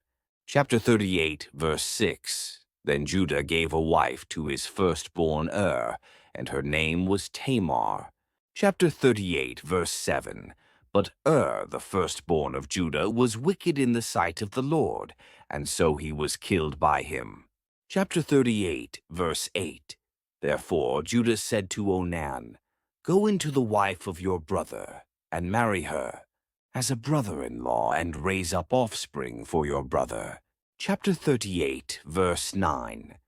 Chapter 38, verse 6, then Judah gave a wife to his firstborn and her name was Tamar. Chapter 38, verse 7, but the firstborn of Judah, was wicked in the sight of the Lord, and so he was killed by him. Chapter 38, verse 8. Therefore Judah said to Onan, "Go into the wife of your brother, and marry her, as a brother-in-law, and raise up offspring for your brother." Chapter 38, verse 9.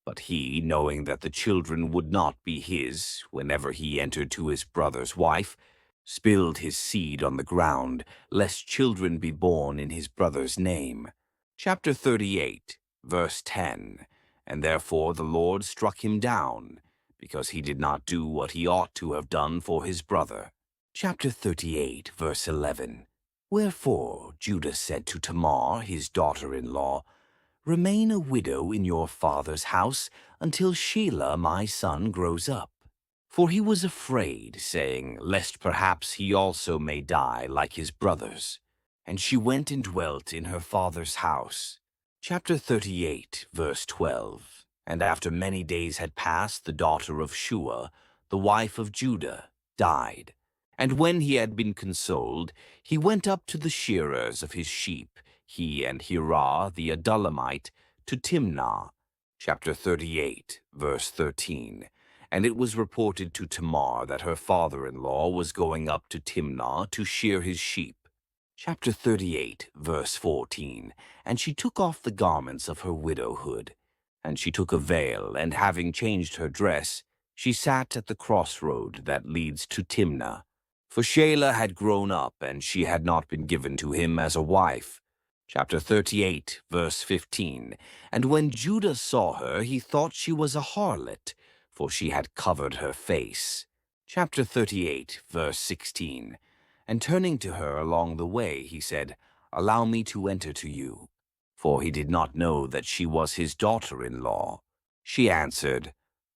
But he, knowing that the children would not be his, whenever he entered to his brother's wife, spilled his seed on the ground, lest children be born in his brother's name. Chapter 38, verse 10. And therefore the Lord struck him down, because he did not do what he ought to have done for his brother. Chapter 38, verse 11. Wherefore Judah said to Tamar, his daughter-in-law, "Remain a widow in your father's house until Shelah my son grows up." For he was afraid, saying, lest perhaps he also may die like his brothers. And she went and dwelt in her father's house. Chapter 38, verse 12. And after many days had passed, the daughter of Shua, the wife of Judah, died. And when he had been consoled, he went up to the shearers of his sheep, he and Hirah the Adullamite, to Timnah. Chapter 38, verse 13. And it was reported to Tamar that her father-in-law was going up to Timnah to shear his sheep. Chapter 38, verse 14. And she took off the garments of her widowhood. And she took a veil, and having changed her dress, she sat at the crossroad that leads to Timnah. For Shelah had grown up, and she had not been given to him as a wife. Chapter 38, verse 15. And when Judah saw her, he thought she was a harlot, for she had covered her face. Chapter 38, verse 16. And turning to her along the way, he said, Allow me to enter to you. For he did not know that she was his daughter-in-law. She answered,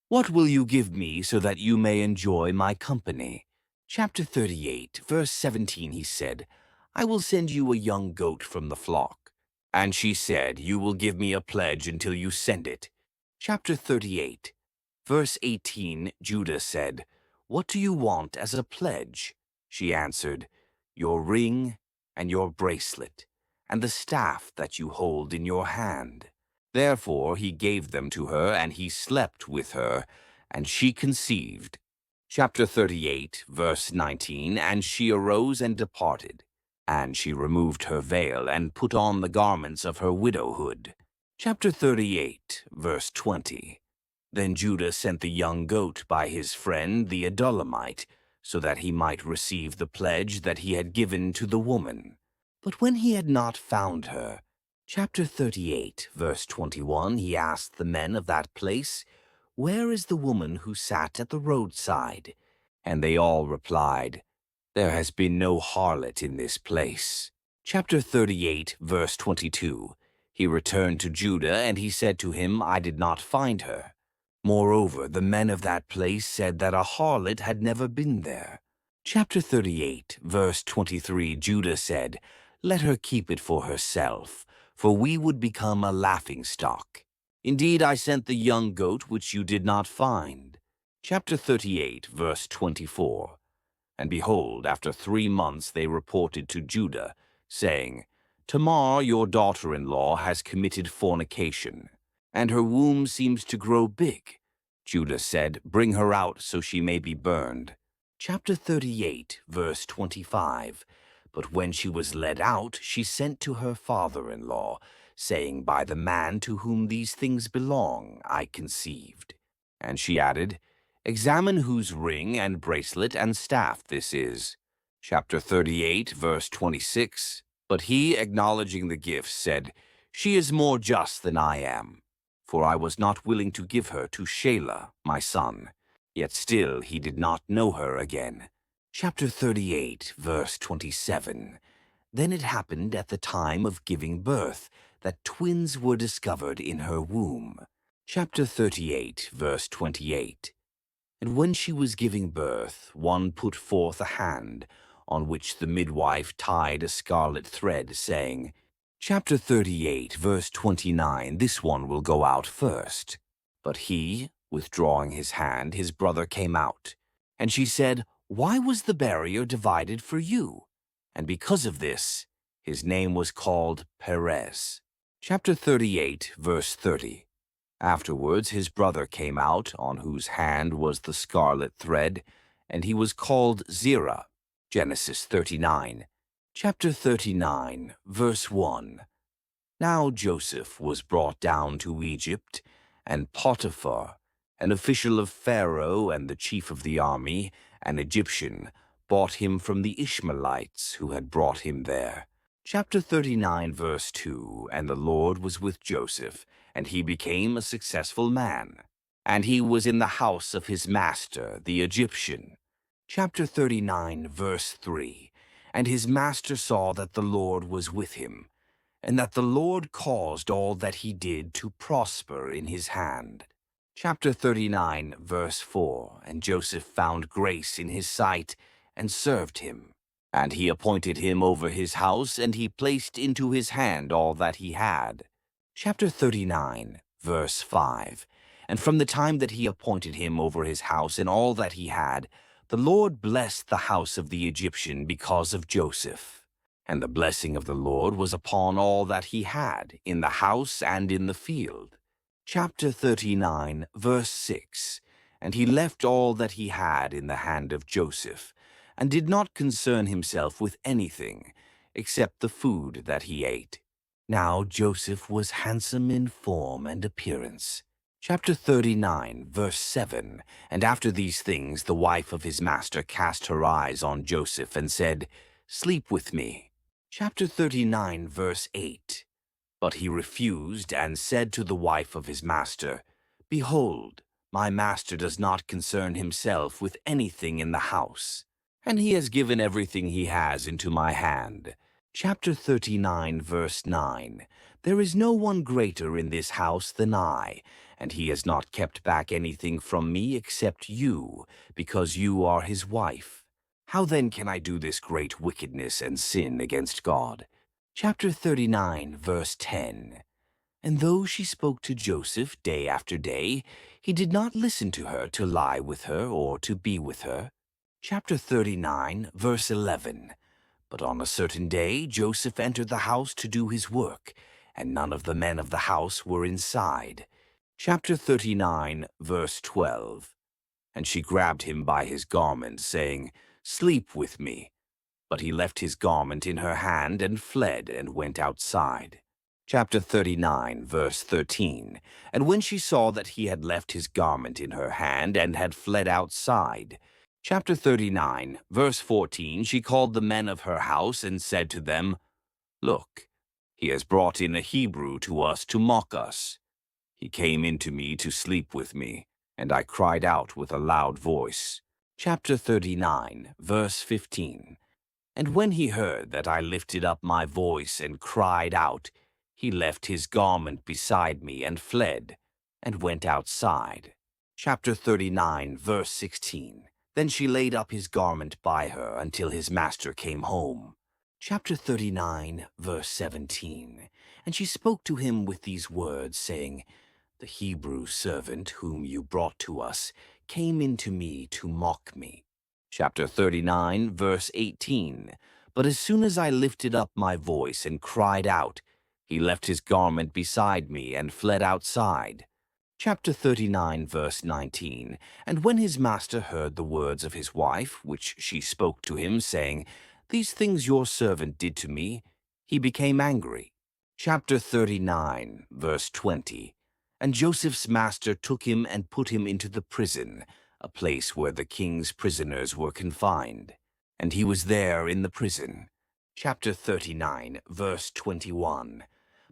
What will you give me so that you may enjoy my company? Chapter 38, verse 17, he said, I will send you a young goat from the flock. And she said, You will give me a pledge until you send it. Chapter 38, verse 18, Judah said, What do you want as a pledge? She answered, Your ring and your bracelet, and the staff that you hold in your hand. Therefore he gave them to her, and he slept with her, and she conceived. Chapter 38, verse 19. And she arose and departed. And she removed her veil, and put on the garments of her widowhood. Chapter 38, verse 20. Then Judah sent the young goat by his friend the Adullamite, so that he might receive the pledge that he had given to the woman. But when he had not found her, chapter 38, verse 21, he asked the men of that place, Where is the woman who sat at the roadside? And they all replied, There has been no harlot in this place. Chapter 38, verse 22. He returned to Judah, and he said to him, I did not find her. Moreover, the men of that place said that a harlot had never been there. Chapter 38, verse 23, Judah said, Let her keep it for herself, for we would become a laughingstock. Indeed, I sent the young goat which you did not find. Chapter 38, verse 24. And behold, after 3 months they reported to Judah, saying, Tamar, your daughter-in-law, has committed fornication, and her womb seems to grow big. Judah said, Bring her out so she may be burned. Chapter 38, verse 25. But when she was led out, she sent to her father-in-law, saying, By the man to whom these things belong, I conceived. And she added, Examine whose ring and bracelet and staff this is. Chapter 38, verse 26. But he, acknowledging the gifts, said, She is more just than I am, for I was not willing to give her to Shelah, my son. Yet still he did not know her again. Chapter 38, verse 27. Then it happened at the time of giving birth that twins were discovered in her womb. Chapter 38, verse 28. And when she was giving birth, one put forth a hand, on which the midwife tied a scarlet thread, saying, Chapter 38, verse 29, this one will go out first. But he, withdrawing his hand, his brother came out. And she said, Why was the barrier divided for you? And because of this, his name was called Perez. Chapter 38, verse 30. Afterwards his brother came out, on whose hand was the scarlet thread, and he was called Zerah. Genesis 39. Chapter 39, verse 1. Now Joseph was brought down to Egypt, and Potiphar, an official of Pharaoh and the chief of the army, an Egyptian, bought him from the Ishmaelites who had brought him there. Chapter 39, verse 2. And the Lord was with Joseph, and he became a successful man. And he was in the house of his master, the Egyptian. Chapter 39, verse 3. And his master saw that the Lord was with him, and that the Lord caused all that he did to prosper in his hand. Chapter 39, verse 4. And Joseph found grace in his sight, and served him. And he appointed him over his house, and he placed into his hand all that he had. Chapter 39, verse 5. And from the time that he appointed him over his house and all that he had, the Lord blessed the house of the Egyptian because of Joseph. And the blessing of the Lord was upon all that he had, in the house and in the field. Chapter 39, verse 6. And he left all that he had in the hand of Joseph, and did not concern himself with anything, except the food that he ate. Now Joseph was handsome in form and appearance. Chapter 39, verse 7. And after these things the wife of his master cast her eyes on Joseph and said, "Sleep with me." Chapter 39, verse 8. But he refused and said to the wife of his master, "Behold, my master does not concern himself with anything in the house, and he has given everything he has into my hand." Chapter 39, verse 9. There is no one greater in this house than I, and he has not kept back anything from me except you, because you are his wife. How then can I do this great wickedness and sin against God? Chapter 39, verse 10. And though she spoke to Joseph day after day, he did not listen to her to lie with her or to be with her. Chapter 39, verse 11. But on a certain day Joseph entered the house to do his work, and none of the men of the house were inside. Chapter 39, verse 12. And she grabbed him by his garment, saying, "Sleep with me." But he left his garment in her hand and fled and went outside. Chapter 39, verse 13. And when she saw that he had left his garment in her hand and had fled outside, Chapter 39, verse 14, she called the men of her house and said to them, "Look, he has brought in a Hebrew to us to mock us. He came in to me to sleep with me, and I cried out with a loud voice." Chapter 39, verse 15. And when he heard that I lifted up my voice and cried out, he left his garment beside me and fled, and went outside. Chapter 39, verse 16. Then she laid up his garment by her until his master came home. Chapter 39, verse 17. And she spoke to him with these words, saying, "The Hebrew servant whom you brought to us came in to me to mock me." Chapter 39, verse 18. But as soon as I lifted up my voice and cried out, he left his garment beside me and fled outside. Chapter 39, verse 19. And when his master heard the words of his wife, which she spoke to him, saying, "These things your servant did to me," he became angry. Chapter 39, verse 20. And Joseph's master took him and put him into the prison, a place where the king's prisoners were confined. And he was there in the prison. Chapter 39, verse 21.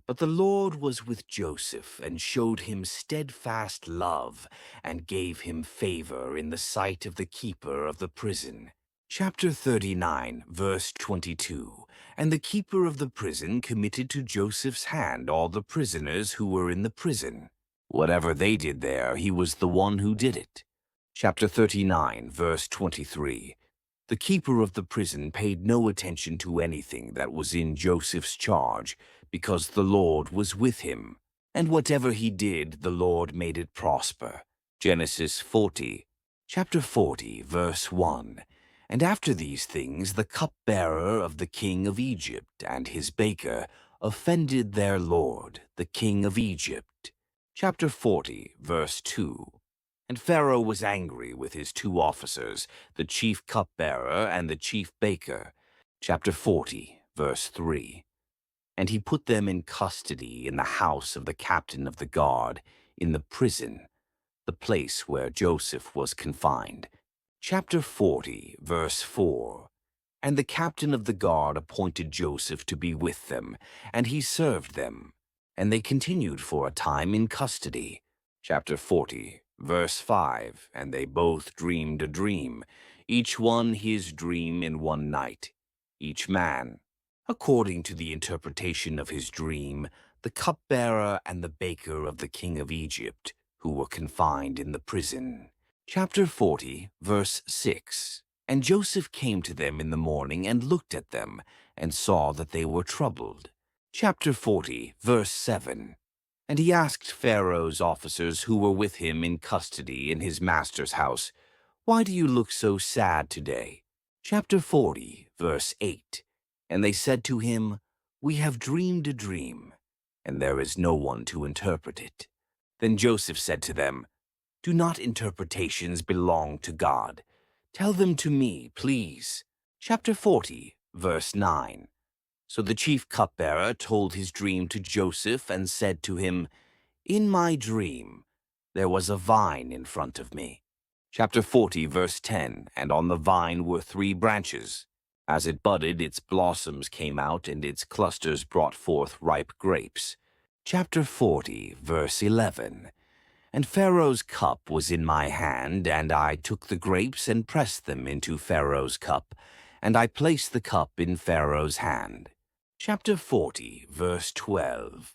But the Lord was with Joseph and showed him steadfast love and gave him favor in the sight of the keeper of the prison. Chapter 39, verse 22. And the keeper of the prison committed to Joseph's hand all the prisoners who were in the prison. Whatever they did there, he was the one who did it. Chapter 39, verse 23. The keeper of the prison paid no attention to anything that was in Joseph's charge, because the Lord was with him. And whatever he did, the Lord made it prosper. Genesis 40. Chapter 40, verse 1. And after these things, the cupbearer of the king of Egypt and his baker offended their lord, the king of Egypt. Chapter 40, verse 2. And Pharaoh was angry with his two officers, the chief cupbearer and the chief baker. Chapter 40, verse 3. And he put them in custody in the house of the captain of the guard, in the prison, the place where Joseph was confined. Chapter 40, verse 4. And the captain of the guard appointed Joseph to be with them, and he served them. And they continued for a time in custody. Chapter 40, verse 5. And they both dreamed a dream, each one his dream in one night, each man according to the interpretation of his dream, the cupbearer and the baker of the king of Egypt, who were confined in the prison. Chapter 40, verse 6. And Joseph came to them in the morning and looked at them, and saw that they were troubled. Chapter 40, verse 7. And he asked Pharaoh's officers who were with him in custody in his master's house, "Why do you look so sad today?" Chapter 40, verse 8. And they said to him, "We have dreamed a dream, and there is no one to interpret it." Then Joseph said to them, "Do not interpretations belong to God? Tell them to me, please." Chapter 40, verse 9. So the chief cupbearer told his dream to Joseph and said to him, "In my dream there was a vine in front of me." Chapter 40, verse 10. And on the vine were 3 branches. As it budded, its blossoms came out, and its clusters brought forth ripe grapes. Chapter 40, verse 11. And Pharaoh's cup was in my hand, and I took the grapes and pressed them into Pharaoh's cup, and I placed the cup in Pharaoh's hand. Chapter 40, verse 12.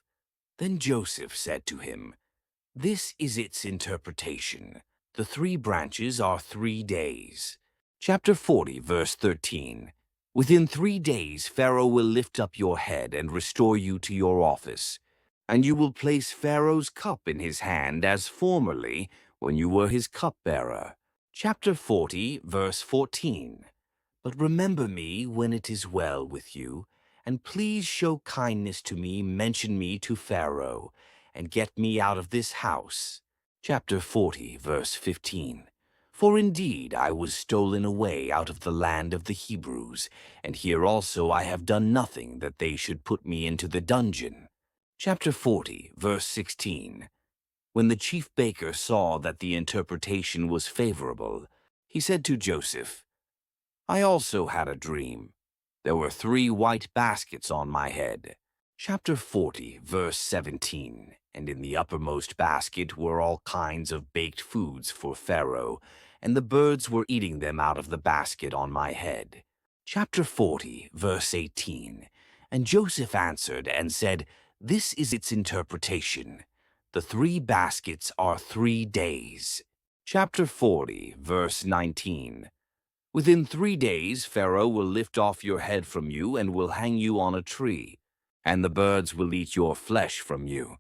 Then Joseph said to him, "This is its interpretation. The 3 branches are 3 days." Chapter 40, verse 13. Within 3 days Pharaoh will lift up your head and restore you to your office, and you will place Pharaoh's cup in his hand as formerly when you were his cupbearer. Chapter 40, verse 14. But remember me when it is well with you, and please show kindness to me, mention me to Pharaoh, and get me out of this house. Chapter 40, verse 15. For indeed I was stolen away out of the land of the Hebrews, and here also I have done nothing that they should put me into the dungeon. Chapter 40, verse 16. When the chief baker saw that the interpretation was favorable, he said to Joseph, "I also had a dream. There were 3 white baskets on my head." Chapter 40, verse 17. And in the uppermost basket were all kinds of baked foods for Pharaoh, and the birds were eating them out of the basket on my head. Chapter 40, verse 18. And Joseph answered and said, "This is its interpretation. The 3 baskets are 3 days." Chapter 40, verse 19. Within 3 days Pharaoh will lift off your head from you and will hang you on a tree, and the birds will eat your flesh from you.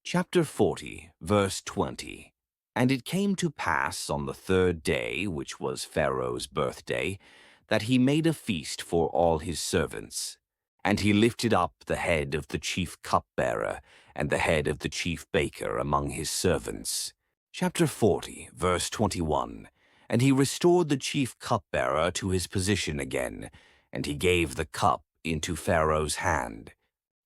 Chapter 40, verse 20. And it came to pass on the 3rd day, which was Pharaoh's birthday, that he made a feast for all his servants. And he lifted up the head of the chief cupbearer and the head of the chief baker among his servants. Chapter 40, verse 21. And he restored the chief cupbearer to his position again, and he gave the cup into Pharaoh's hand.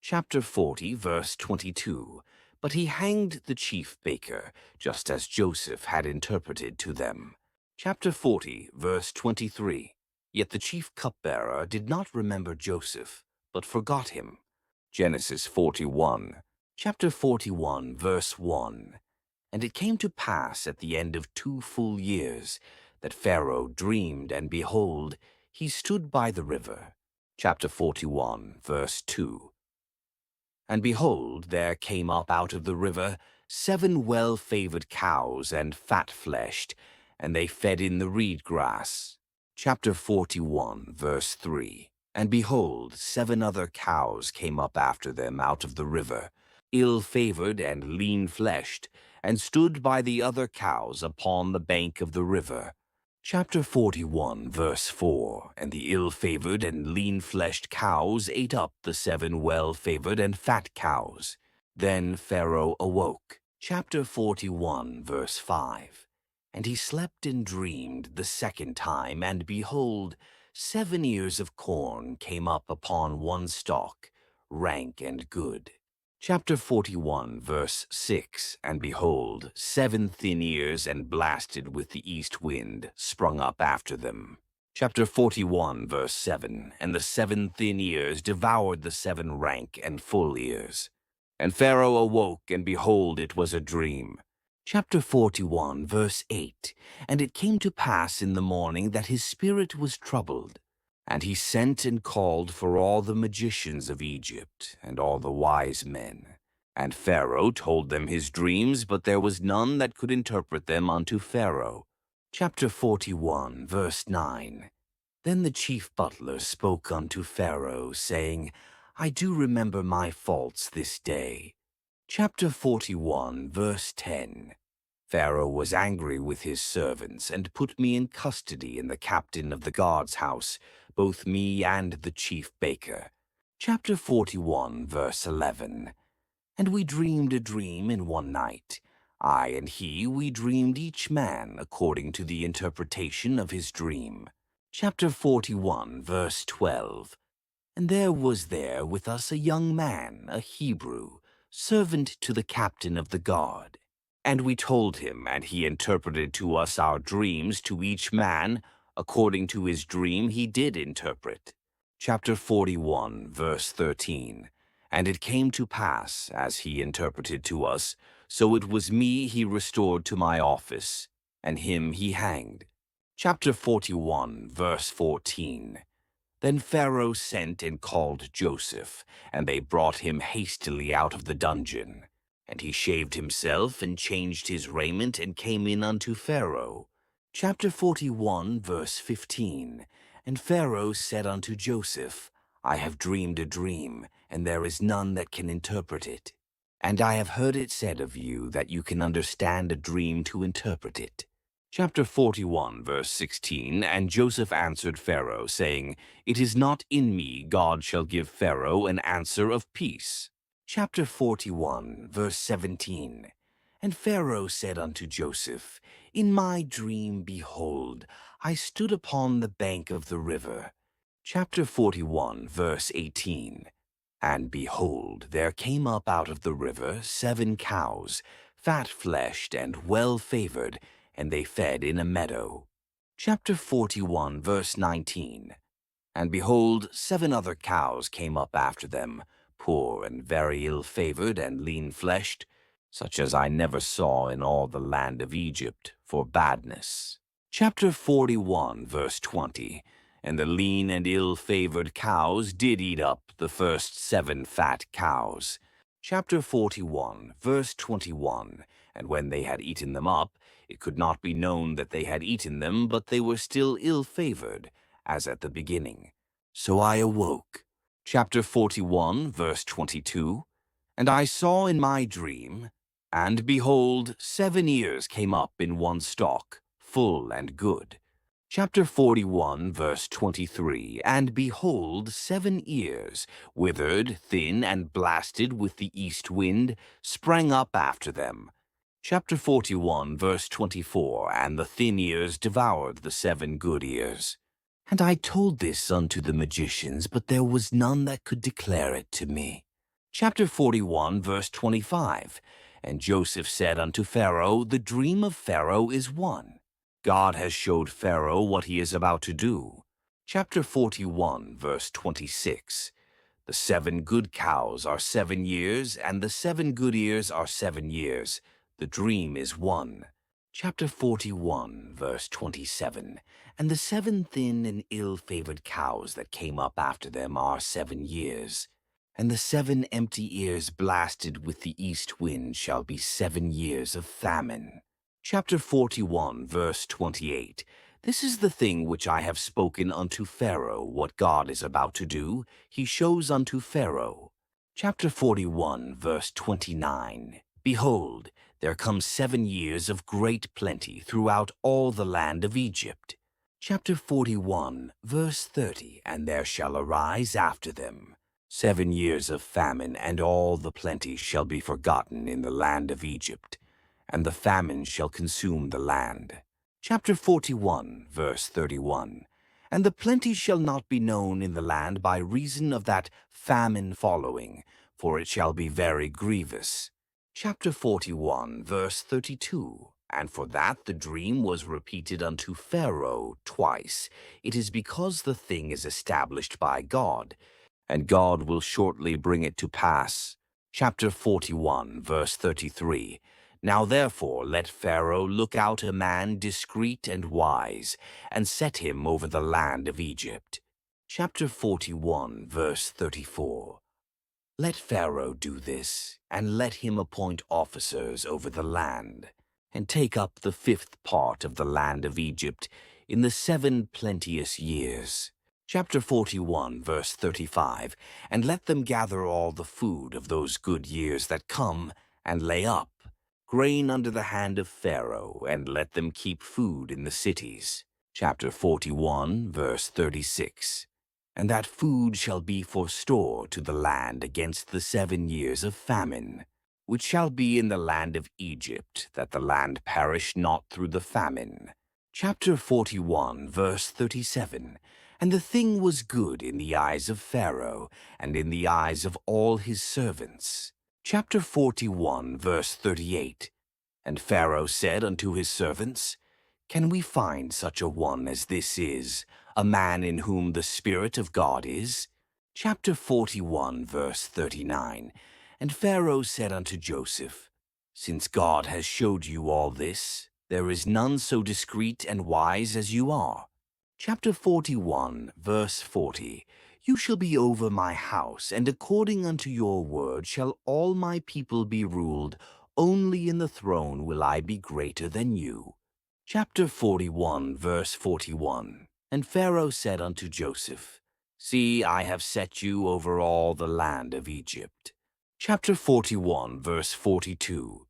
Chapter 40, verse 22. But he hanged the chief baker, just as Joseph had interpreted to them. Chapter 40, verse 23. Yet the chief cupbearer did not remember Joseph, but forgot him. Genesis 41. Chapter 41, verse 1. And it came to pass at the end of 2 full years that Pharaoh dreamed, and behold, he stood by the river. Chapter 41, verse 2. And behold, there came up out of the river 7 well-favored cows and fat-fleshed, and they fed in the reed grass. Chapter 41, verse 3. And behold, 7 other cows came up after them out of the river, ill-favored and lean-fleshed, and stood by the other cows upon the bank of the river. Chapter 41, verse 4. And the ill-favored and lean-fleshed cows ate up the 7 well-favored and fat cows. Then Pharaoh awoke. Chapter 41, verse 5. And he slept and dreamed the 2nd time, and behold, 7 ears of corn came up upon one stalk, rank and good. Chapter 41, verse 6. And behold, 7 thin ears and blasted with the east wind sprung up after them. Chapter 41, verse 7. And the 7 thin ears devoured the 7 rank and full ears. And Pharaoh awoke, and behold, it was a dream. Chapter 41, verse 8. And it came to pass in the morning that his spirit was troubled. And he sent and called for all the magicians of Egypt, and all the wise men. And Pharaoh told them his dreams, but there was none that could interpret them unto Pharaoh. Chapter 41, verse 9. Then the chief butler spoke unto Pharaoh, saying, I do remember my faults this day. Chapter 41, verse 10. Pharaoh was angry with his servants and put me in custody in the captain of the guard's house, both me and the chief baker. Chapter 41, verse 11. And we dreamed a dream in one night. I and he, we dreamed each man according to the interpretation of his dream. Chapter 41, verse 12. And there was there with us a young man, a Hebrew, servant to the captain of the guard. And we told him, and he interpreted to us our dreams to each man, according to his dream he did interpret. Chapter 41, verse 13. And it came to pass, as he interpreted to us, so it was me he restored to my office, and him he hanged. Chapter 41, verse 14. Then Pharaoh sent and called Joseph, and they brought him hastily out of the dungeon. And he shaved himself and changed his raiment and came in unto Pharaoh. Chapter 41, verse 15. And Pharaoh said unto Joseph, I have dreamed a dream, and there is none that can interpret it. And I have heard it said of you that you can understand a dream to interpret it. Chapter 41, verse 16. And Joseph answered Pharaoh, saying, It is not in me God shall give Pharaoh an answer of peace. Chapter 41, verse 17. And Pharaoh said unto Joseph, In my dream, behold, I stood upon the bank of the river. Chapter 41, verse 18. And behold, there came up out of the river 7 cows, fat-fleshed and well-favored, and they fed in a meadow. Chapter 41, verse 19. And behold, 7 other cows came up after them, poor and very ill-favored and lean-fleshed, such as I never saw in all the land of Egypt, for badness. Chapter 41, verse 20. And the lean and ill-favored cows did eat up the first 7 fat cows. Chapter 41, verse 21. And when they had eaten them up, it could not be known that they had eaten them, but they were still ill-favored, as at the beginning. So I awoke. Chapter 41, verse 22. And I saw in my dream, and behold, 7 ears came up in one stalk, full and good. Chapter 41, verse 23. And behold, 7 ears, withered, thin, and blasted with the east wind, sprang up after them. Chapter 41, verse 24. And the thin ears devoured the 7 good ears. And I told this unto the magicians, but there was none that could declare it to me. Chapter 41, verse 25. And Joseph said unto Pharaoh, The dream of Pharaoh is one. God has showed Pharaoh what he is about to do. Chapter 41, verse 26. The 7 good cows are 7 years, and the 7 good ears are 7 years. The dream is one. Chapter 41, verse 27. And the 7 thin and ill-favored cows that came up after them are 7 years. And the 7 empty ears blasted with the east wind shall be 7 years of famine. Chapter 41, verse 28. This is the thing which I have spoken unto Pharaoh, what God is about to do, he shows unto Pharaoh. Chapter 41, verse 29. Behold, there come 7 years of great plenty throughout all the land of Egypt. Chapter 41, verse 30. And there shall arise after them 7 years of famine, and all the plenty shall be forgotten in the land of Egypt, and the famine shall consume the land. Chapter 41, verse 31. And the plenty shall not be known in the land by reason of that famine following, for it shall be very grievous. Chapter 41, verse 32. And for that the dream was repeated unto Pharaoh twice. It is because the thing is established by God, and God will shortly bring it to pass. Chapter 41, verse 33. Now therefore let Pharaoh look out a man discreet and wise, and set him over the land of Egypt. Chapter 41, verse 34. Let Pharaoh do this, and let him appoint officers over the land, and take up the 5th part of the land of Egypt in the 7 plenteous years. Chapter 41, verse 35, And let them gather all the food of those good years that come, and lay up grain under the hand of Pharaoh, and let them keep food in the cities. Chapter 41, verse 36, And that food shall be for store to the land against the 7 years of famine, which shall be in the land of Egypt, that the land perish not through the famine. Chapter 41, verse 37, And the thing was good in the eyes of Pharaoh, and in the eyes of all his servants. Chapter 41, verse 38, And Pharaoh said unto his servants, Can we find such a one as this is, a man in whom the Spirit of God is? Chapter 41, verse 39, And Pharaoh said unto Joseph, Since God has showed you all this, there is none so discreet and wise as you are. Chapter 41, verse 40, You shall be over my house, and according unto your word shall all my people be ruled. Only in the throne will I be greater than you. Chapter 41, verse 41, And Pharaoh said unto Joseph, See, I have set you over all the land of Egypt. Chapter 41, verse 42,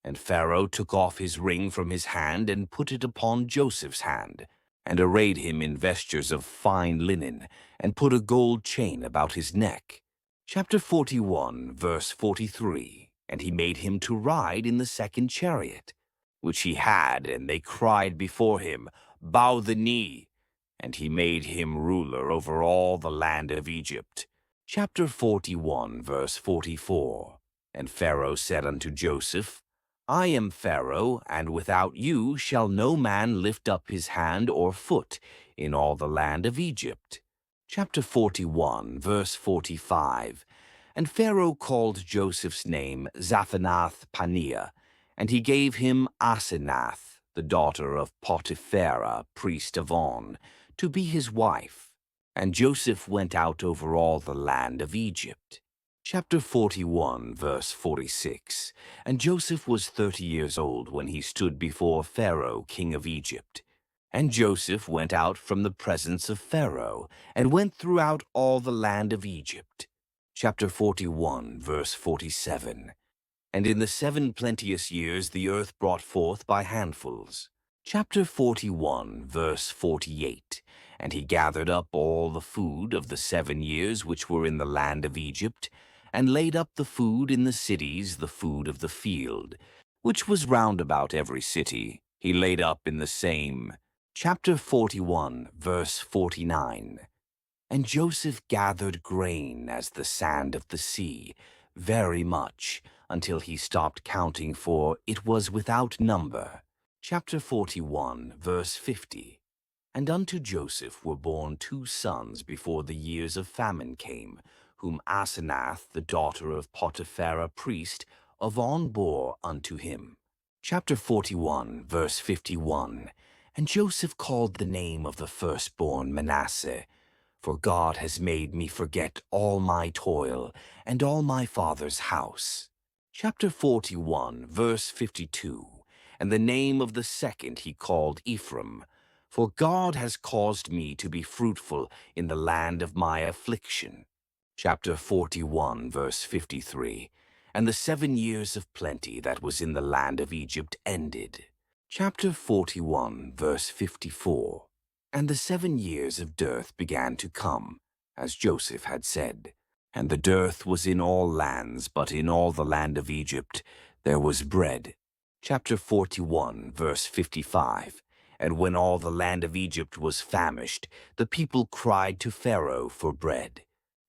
And Pharaoh took off his ring from his hand, and put it upon Joseph's hand, and arrayed him in vestures of fine linen, and put a gold chain about his neck. Chapter 41, verse 43, And he made him to ride in the second chariot, which he had, and they cried before him, Bow the knee. And he made him ruler over all the land of Egypt. Chapter 41, verse 44, And Pharaoh said unto Joseph, I am Pharaoh, and without you shall no man lift up his hand or foot in all the land of Egypt. Chapter 41, verse 45, And Pharaoh called Joseph's name Zaphanath-Paneah, and he gave him Asenath, the daughter of Potipharah, priest of On, to be his wife. And Joseph went out over all the land of Egypt. Chapter 41, verse 46, And Joseph was 30 years old when he stood before Pharaoh, king of Egypt. And Joseph went out from the presence of Pharaoh, and went throughout all the land of Egypt. Chapter 41, verse 47, And in the 7 plenteous years the earth brought forth by handfuls. Chapter 41, verse 48, And he gathered up all the food of the 7 years which were in the land of Egypt, and laid up the food in the cities, the food of the field, which was round about every city, he laid up in the same. Chapter 41, verse 49, And Joseph gathered grain as the sand of the sea, very much, until he stopped counting, for it was without number. Chapter 41, verse 50, And unto Joseph were born 2 sons before the years of famine came, whom Asenath, the daughter of Potipharah, priest of On, bore unto him. Chapter 41, verse 51, And Joseph called the name of the firstborn Manasseh, For God has made me forget all my toil and all my father's house. Chapter 41, verse 52, And the name of the second he called Ephraim, For God has caused me to be fruitful in the land of my affliction. Chapter 41, verse 53, And the 7 years of plenty that was in the land of Egypt ended. Chapter 41, verse 54, And the 7 years of dearth began to come, as Joseph had said. And the dearth was in all lands, but in all the land of Egypt there was bread. Chapter 41, verse 55, And when all the land of Egypt was famished, the people cried to Pharaoh for bread.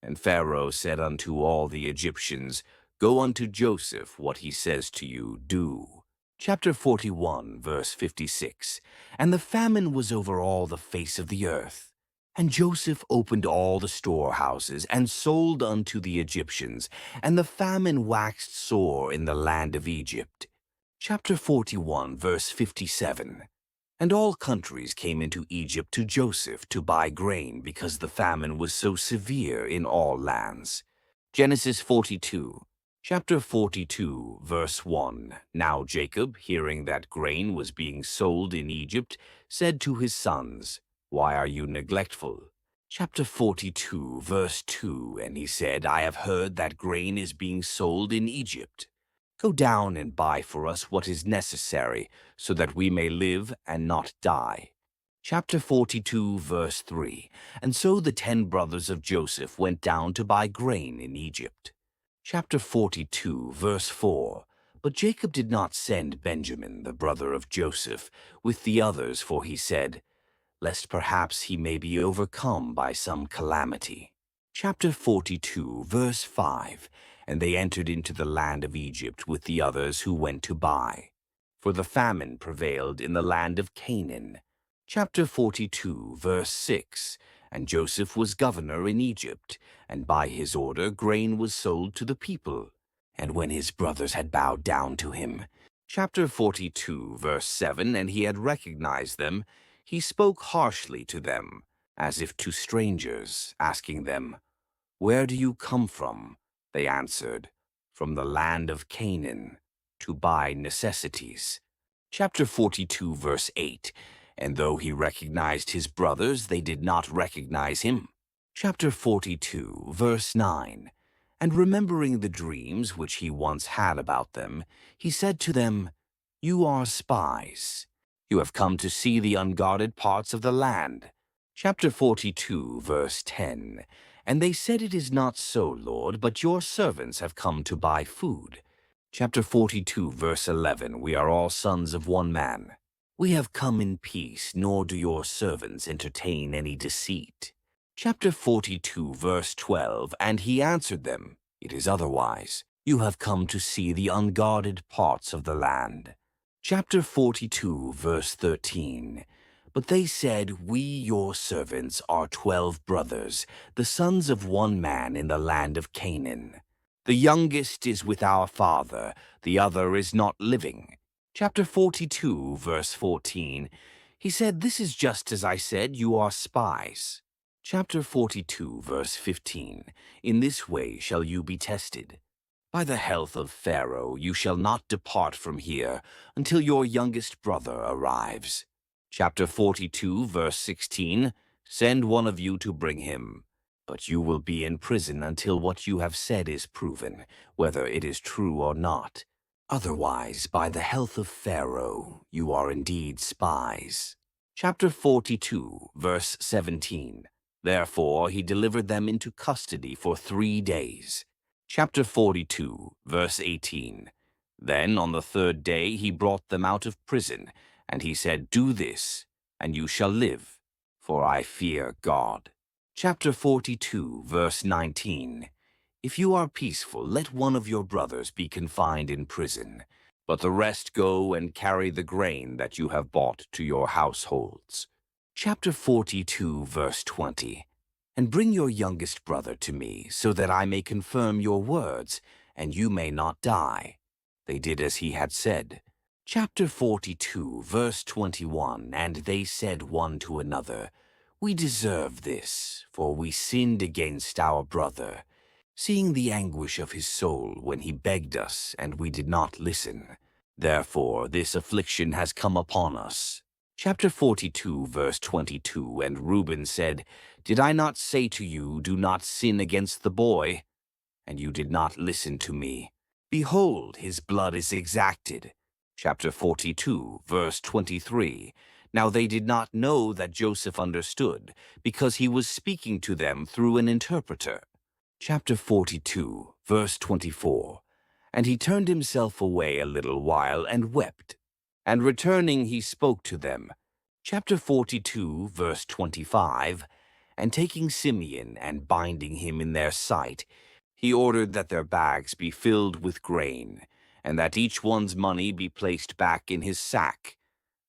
And Pharaoh said unto all the Egyptians, Go unto Joseph, what he says to you, do. Chapter 41, verse 56, And the famine was over all the face of the earth. And Joseph opened all the storehouses, and sold unto the Egyptians, and the famine waxed sore in the land of Egypt. Chapter 41, verse 57, And all countries came into Egypt to Joseph to buy grain, because the famine was so severe in all lands. Genesis 42. Chapter 42, verse 1, Now Jacob, hearing that grain was being sold in Egypt, said to his sons, Why are you neglectful? Chapter 42, verse 2, and he said, I have heard that grain is being sold in Egypt. Go down and buy for us what is necessary, so that we may live and not die. Chapter 42, verse 3, and so the 10 brothers of Joseph went down to buy grain in Egypt. Chapter 42, verse 4, but Jacob did not send Benjamin, the brother of Joseph, with the others, for he said, lest perhaps he may be overcome by some calamity. Chapter 42, verse 5, and they entered into the land of Egypt with the others who went to buy. For the famine prevailed in the land of Canaan. Chapter 42, verse 6, and Joseph was governor in Egypt, and by his order grain was sold to the people. And when his brothers had bowed down to him. Chapter 42, verse 7, and he had recognized them, he spoke harshly to them, as if to strangers, asking them, Where do you come from? They answered, From the land of Canaan, to buy necessities. Chapter 42, verse 8, and though he recognized his brothers, they did not recognize him. Chapter 42, verse 9, and remembering the dreams which he once had about them, he said to them, You are spies. You have come to see the unguarded parts of the land. Chapter 42, verse 10, and they said, It is not so, Lord, but your servants have come to buy food. Chapter 42, verse 11, we are all sons of one man. We have come in peace, nor do your servants entertain any deceit. Chapter 42, verse 12, and he answered them, It is otherwise. You have come to see the unguarded parts of the land. Chapter 42, verse 13, but they said, We, your servants, are 12 brothers, the sons of one man in the land of Canaan. The youngest is with our father, the other is not living. Chapter 42, verse 14, he said, This is just as I said, you are spies. Chapter 42, verse 15, In this way shall you be tested. By the health of Pharaoh you shall not depart from here until your youngest brother arrives. Chapter 42, verse 16, Send one of you to bring him. But you will be in prison until what you have said is proven, whether it is true or not. Otherwise, by the health of Pharaoh, you are indeed spies. Chapter 42, verse 17, Therefore he delivered them into custody for 3 days. Chapter 42, verse 18, Then on the 3rd day he brought them out of prison, and he said, Do this, and you shall live, for I fear God. Chapter 42, verse 19, If you are peaceful, let one of your brothers be confined in prison, but the rest go and carry the grain that you have bought to your households. Chapter 42, verse 20, And bring your youngest brother to me, so that I may confirm your words, and you may not die. They did as he had said. Chapter 42, verse 21, And they said one to another, We deserve this, for we sinned against our brother, seeing the anguish of his soul when he begged us, and we did not listen. Therefore this affliction has come upon us. Chapter 42, verse 22, And Reuben said, Did I not say to you, Do not sin against the boy? And you did not listen to me. Behold, his blood is exacted. Chapter 42, verse 23, Now they did not know that Joseph understood, because he was speaking to them through an interpreter. Chapter 42, verse 24, And he turned himself away a little while and wept. And returning he spoke to them. Chapter 42, verse 25, And taking Simeon and binding him in their sight, he ordered that their bags be filled with grain, and that each one's money be placed back in his sack,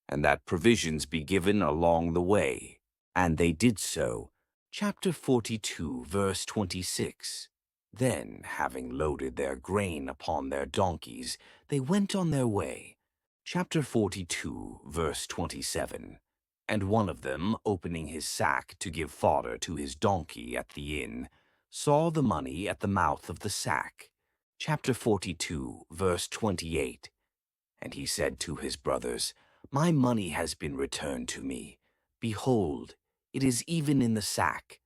and that provisions be given along the way. And they did so. Chapter 42, verse 26. Then, having loaded their grain upon their donkeys, they went on their way. Chapter 42, verse 27. And one of them, opening his sack to give fodder to his donkey at the inn, saw the money at the mouth of the sack. Chapter 42, verse 28. And he said to his brothers, My money has been returned to me. Behold, it is even in the sack.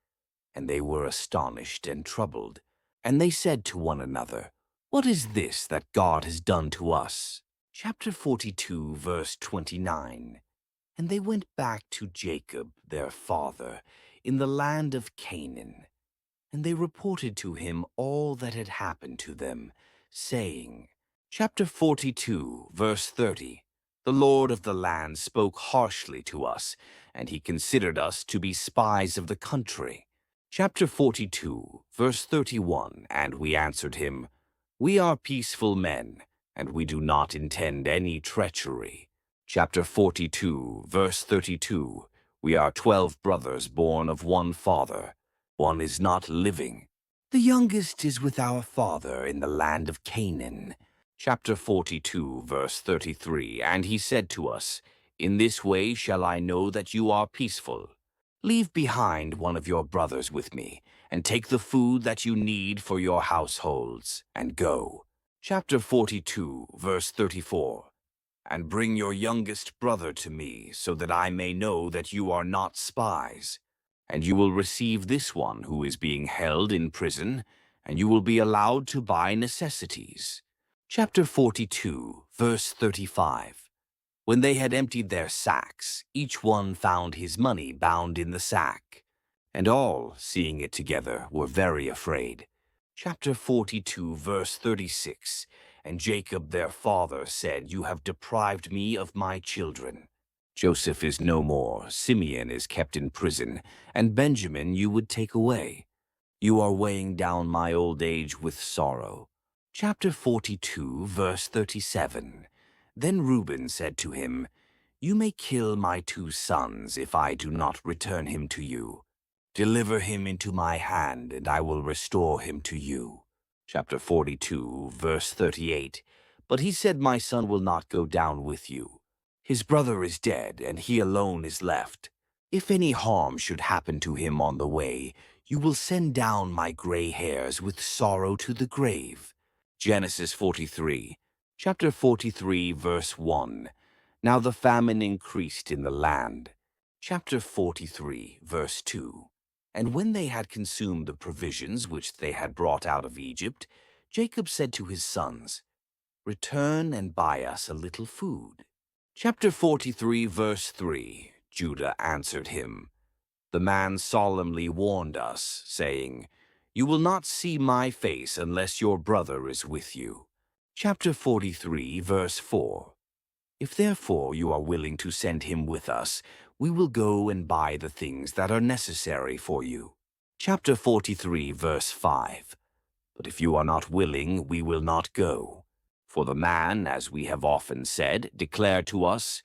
And they were astonished and troubled. And they said to one another, "What is this that God has done to us?" Chapter 42, verse 29. And they went back to Jacob, their father, in the land of Canaan. And they reported to him all that had happened to them, saying, Chapter 42, verse 30. The Lord of the land spoke harshly to us, and he considered us to be spies of the country. Chapter 42, verse 31. And we answered him, We are peaceful men, and we do not intend any treachery. Chapter 42, verse 32. We are 12 brothers born of one father. One is not living. The youngest is with our father in the land of Canaan. Chapter 42, verse 33. And he said to us, In this way shall I know that you are peaceful. Leave behind one of your brothers with me, and take the food that you need for your households, and go. Chapter 42, verse 34. And bring your youngest brother to me, so that I may know that you are not spies. And you will receive this one who is being held in prison, and you will be allowed to buy necessities. Chapter 42, verse 35. When they had emptied their sacks, each one found his money bound in the sack. And all, seeing it together, were very afraid. Chapter 42, verse 36. And Jacob their father said, You have deprived me of my children. Joseph is no more, Simeon is kept in prison, and Benjamin you would take away. You are weighing down my old age with sorrow. Chapter 42, verse 37. Then Reuben said to him, You may kill my 2 sons if I do not return him to you. Deliver him into my hand, and I will restore him to you. Chapter 42, verse 38. But he said, My son will not go down with you. His brother is dead, and he alone is left. If any harm should happen to him on the way, you will send down my gray hairs with sorrow to the grave. Genesis 43. Chapter 43, verse 1. Now the famine increased in the land. Chapter 43, verse 2. And when they had consumed the provisions which they had brought out of Egypt, Jacob said to his sons, Return and buy us a little food. Chapter 43, verse 3. Judah answered him, The man solemnly warned us, saying, You will not see my face unless your brother is with you. Chapter 43, verse 4. If therefore you are willing to send him with us, we will go and buy the things that are necessary for you. Chapter 43, verse 5. But if you are not willing, we will not go. For the man, as we have often said, declared to us,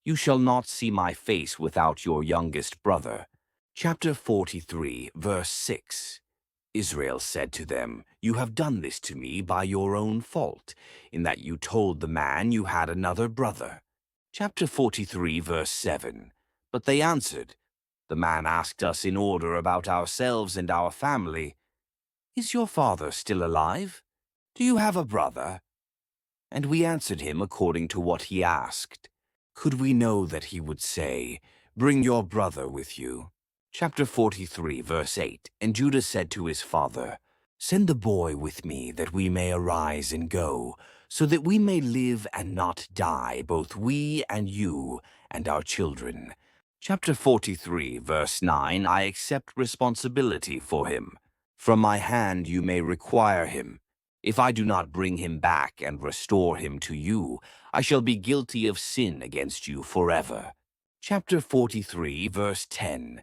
You shall not see my face without your youngest brother. Chapter 43, verse 6. Israel said to them, You have done this to me by your own fault, in that you told the man you had another brother. Chapter 43, verse 7. But they answered, The man asked us in order about ourselves and our family. Is your father still alive? Do you have a brother? And we answered him according to what he asked. Could we know that he would say, Bring your brother with you? Chapter 43, verse 8. And Judah said to his father, Send the boy with me, that we may arise and go, so that we may live and not die, both we and you and our children. Chapter 43, verse 9. I accept responsibility for him. From my hand you may require him. If I do not bring him back and restore him to you, I shall be guilty of sin against you forever. Chapter 43, verse 10.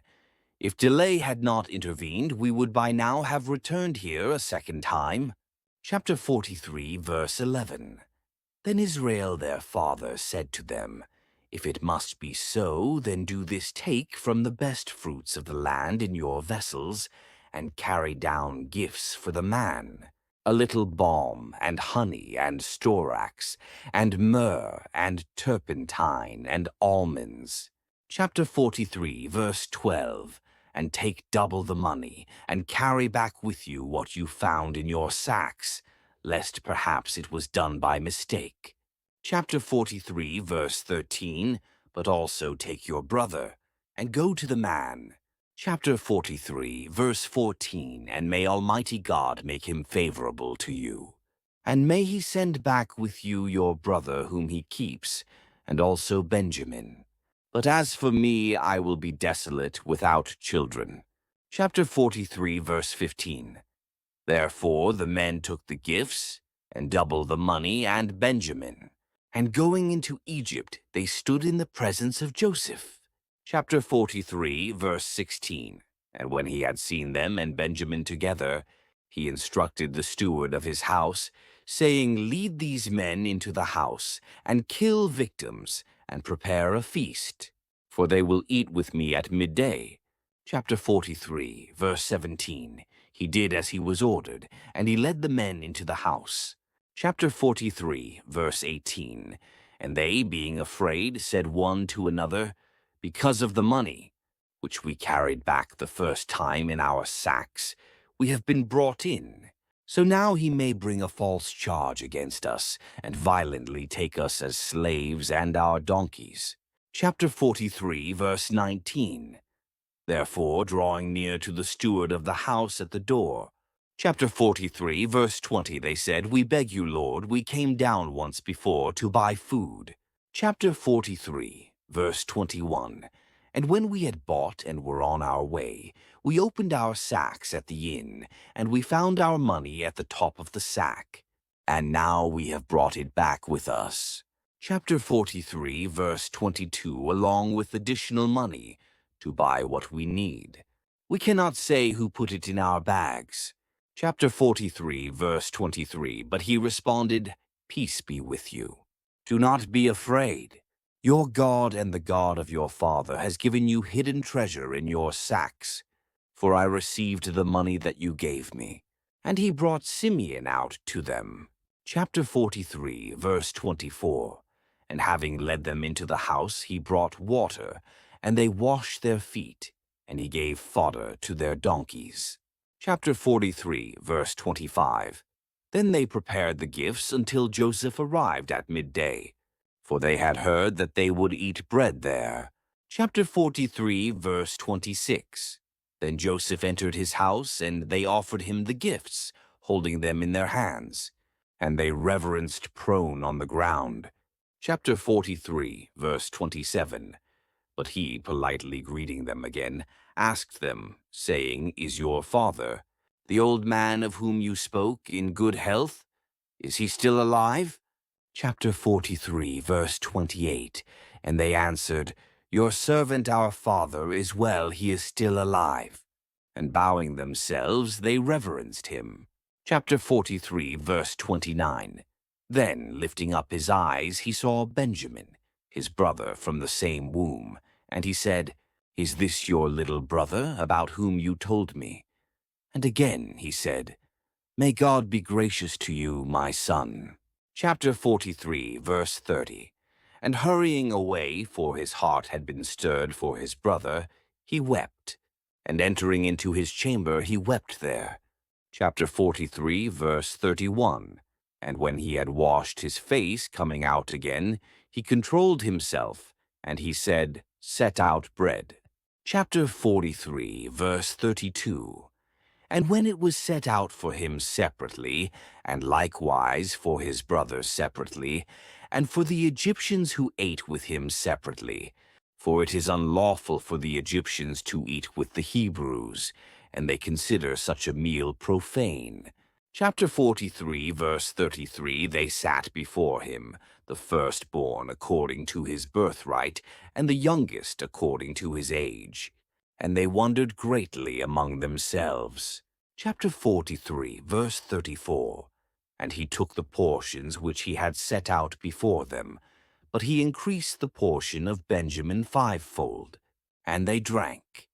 If delay had not intervened, we would by now have returned here a second time. Chapter 43, verse 11. Then Israel their father said to them, If it must be so, then do this: take from the best fruits of the land in your vessels, and carry down gifts for the man, a little balm, and honey, and storax, and myrrh, and turpentine, and almonds. Chapter 43, verse 12. And take double the money, and carry back with you what you found in your sacks, lest perhaps it was done by mistake. Chapter 43, verse 13. But also take your brother, and go to the man. Chapter 43, verse 14. And may Almighty God make him favorable to you. And may he send back with you your brother whom he keeps, and also Benjamin. But as for me, I will be desolate without children. Chapter 43, verse 15. Therefore the men took the gifts, and double the money, and Benjamin. And going into Egypt, they stood in the presence of Joseph. Chapter 43, verse 16. And when he had seen them and Benjamin together, he instructed the steward of his house, saying, Lead these men into the house, and kill victims, and prepare a feast, for they will eat with me at midday. Chapter 43, verse 17. He did as he was ordered, and he led the men into the house. Chapter 43, verse 18. And they, being afraid, said one to another, Because of the money, which we carried back the first time in our sacks, we have been brought in. So now he may bring a false charge against us, and violently take us as slaves and our donkeys. Chapter 43, verse 19. Therefore, drawing near to the steward of the house at the door. Chapter 43, verse 20, they said, We beg you, Lord, we came down once before to buy food. Chapter 43, verse 21. And when we had bought and were on our way, we opened our sacks at the inn, and we found our money at the top of the sack. And now we have brought it back with us. Chapter 43, verse 22, along with additional money, to buy what we need. We cannot say who put it in our bags. Chapter 43, verse 23, But he responded, Peace be with you. Do not be afraid. Your God and the God of your father has given you hidden treasure in your sacks, for I received the money that you gave me. And he brought Simeon out to them. Chapter 43, verse 24, And having led them into the house, he brought water, and they washed their feet, and he gave fodder to their donkeys. Chapter 43, verse 25. Then they prepared the gifts until Joseph arrived at midday, for they had heard that they would eat bread there. Chapter 43, verse 26. Then Joseph entered his house, and they offered him the gifts, holding them in their hands, and they reverenced prone on the ground. Chapter 43, verse 27. But he, politely greeting them again, asked them, saying, Is your father, the old man of whom you spoke, in good health? Is he still alive? Chapter 43, verse 28. And they answered, Your servant our father is well, he is still alive. And bowing themselves, they reverenced him. Chapter 43, verse 29. Then, lifting up his eyes, he saw Benjamin, his brother from the same womb, and he said, Is this your little brother, about whom you told me? And again he said, May God be gracious to you, my son. Chapter 43, verse 30. And hurrying away, for his heart had been stirred for his brother, he wept. And entering into his chamber, he wept there. Chapter 43, verse 31. And when he had washed his face, coming out again, he controlled himself, and he said, Set out bread. Chapter 43, verse 32. And when it was set out for him separately, and likewise for his brothers separately, and for the Egyptians who ate with him separately, for it is unlawful for the Egyptians to eat with the Hebrews, and they consider such a meal profane. Chapter 43, verse 33, They sat before him, the firstborn according to his birthright, and the youngest according to his age. And they wondered greatly among themselves. Chapter 43, verse 34. And he took the portions which he had set out before them, but he increased the portion of Benjamin fivefold. And they drank,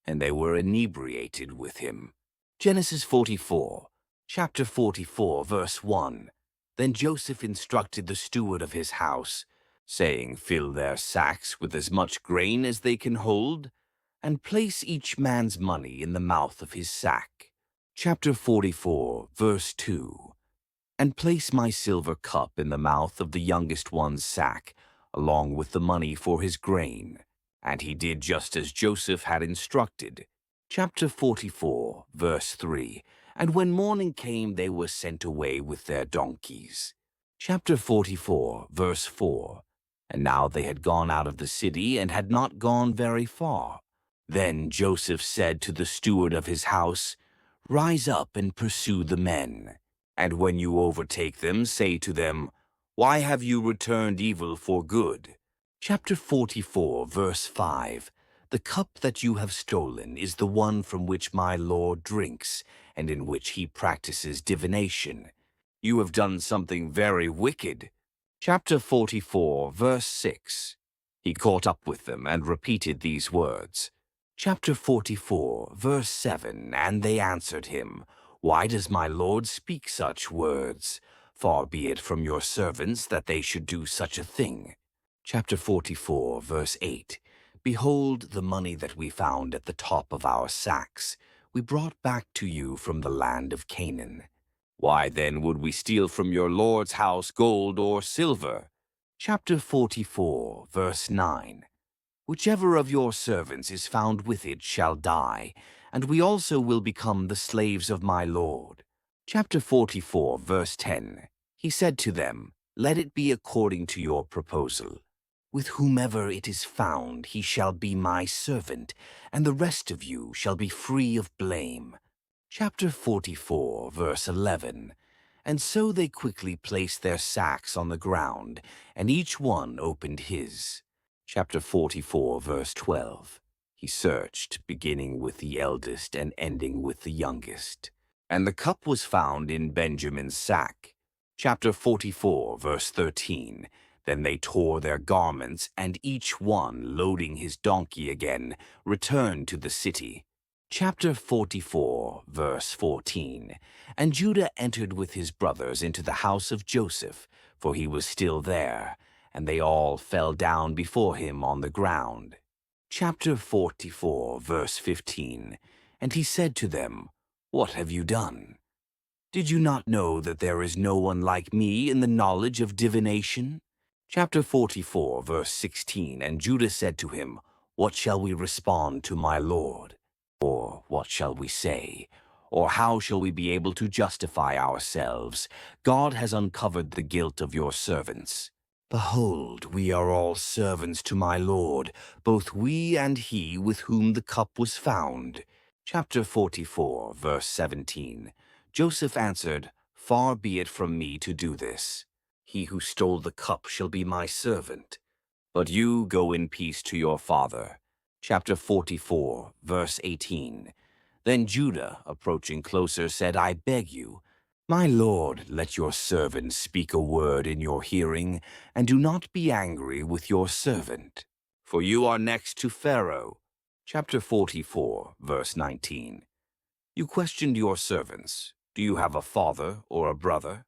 and they were inebriated with him. Genesis 44. Chapter 44, verse 1. Then Joseph instructed the steward of his house, saying, Fill their sacks with as much grain as they can hold, and place each man's money in the mouth of his sack. Chapter 44, verse 2. And place my silver cup in the mouth of the youngest one's sack, along with the money for his grain. And he did just as Joseph had instructed. Chapter 44, verse 3. And when morning came, they were sent away with their donkeys. Chapter 44, verse 4. And now they had gone out of the city and had not gone very far. Then Joseph said to the steward of his house, Rise up and pursue the men. And when you overtake them, say to them, Why have you returned evil for good? Chapter 44, verse 5. The cup that you have stolen is the one from which my Lord drinks, and in which he practices divination. You have done something very wicked. Chapter 44, verse 6. He caught up with them and repeated these words. Chapter 44, verse 7. And they answered him, Why does my Lord speak such words? Far be it from your servants that they should do such a thing. Chapter 44, verse 8. Behold the money that we found at the top of our sacks, we brought back to you from the land of Canaan. Why then would we steal from your Lord's house gold or silver? Chapter 44, verse 9. Whichever of your servants is found with it shall die, and we also will become the slaves of my Lord. Chapter 44, verse 10. He said to them, Let it be according to your proposal. With whomever it is found, he shall be my servant, and the rest of you shall be free of blame. Chapter 44, verse 11. And so they quickly placed their sacks on the ground, and each one opened his. Chapter 44, verse 12. He searched, beginning with the eldest and ending with the youngest. And the cup was found in Benjamin's sack. Chapter 44, verse 13. Then they tore their garments, and each one, loading his donkey again, returned to the city. Chapter 44, verse 14. And Judah entered with his brothers into the house of Joseph, for he was still there, and they all fell down before him on the ground. Chapter 44, verse 15. And he said to them, What have you done? Did you not know that there is no one like me in the knowledge of divination? Chapter 44, verse 16. And Judah said to him, What shall we respond to my Lord? Or what shall we say? Or how shall we be able to justify ourselves? God has uncovered the guilt of your servants. Behold, we are all servants to my Lord, both we and he with whom the cup was found. Chapter 44, verse 17. Joseph answered, Far be it from me to do this. He who stole the cup shall be my servant. But you go in peace to your father. Chapter 44, verse 18. Then Judah, approaching closer, said, I beg you, my lord, let your servant speak a word in your hearing, and do not be angry with your servant. For you are next to Pharaoh. Chapter 44, verse 19. You questioned your servants. Do you have a father or a brother?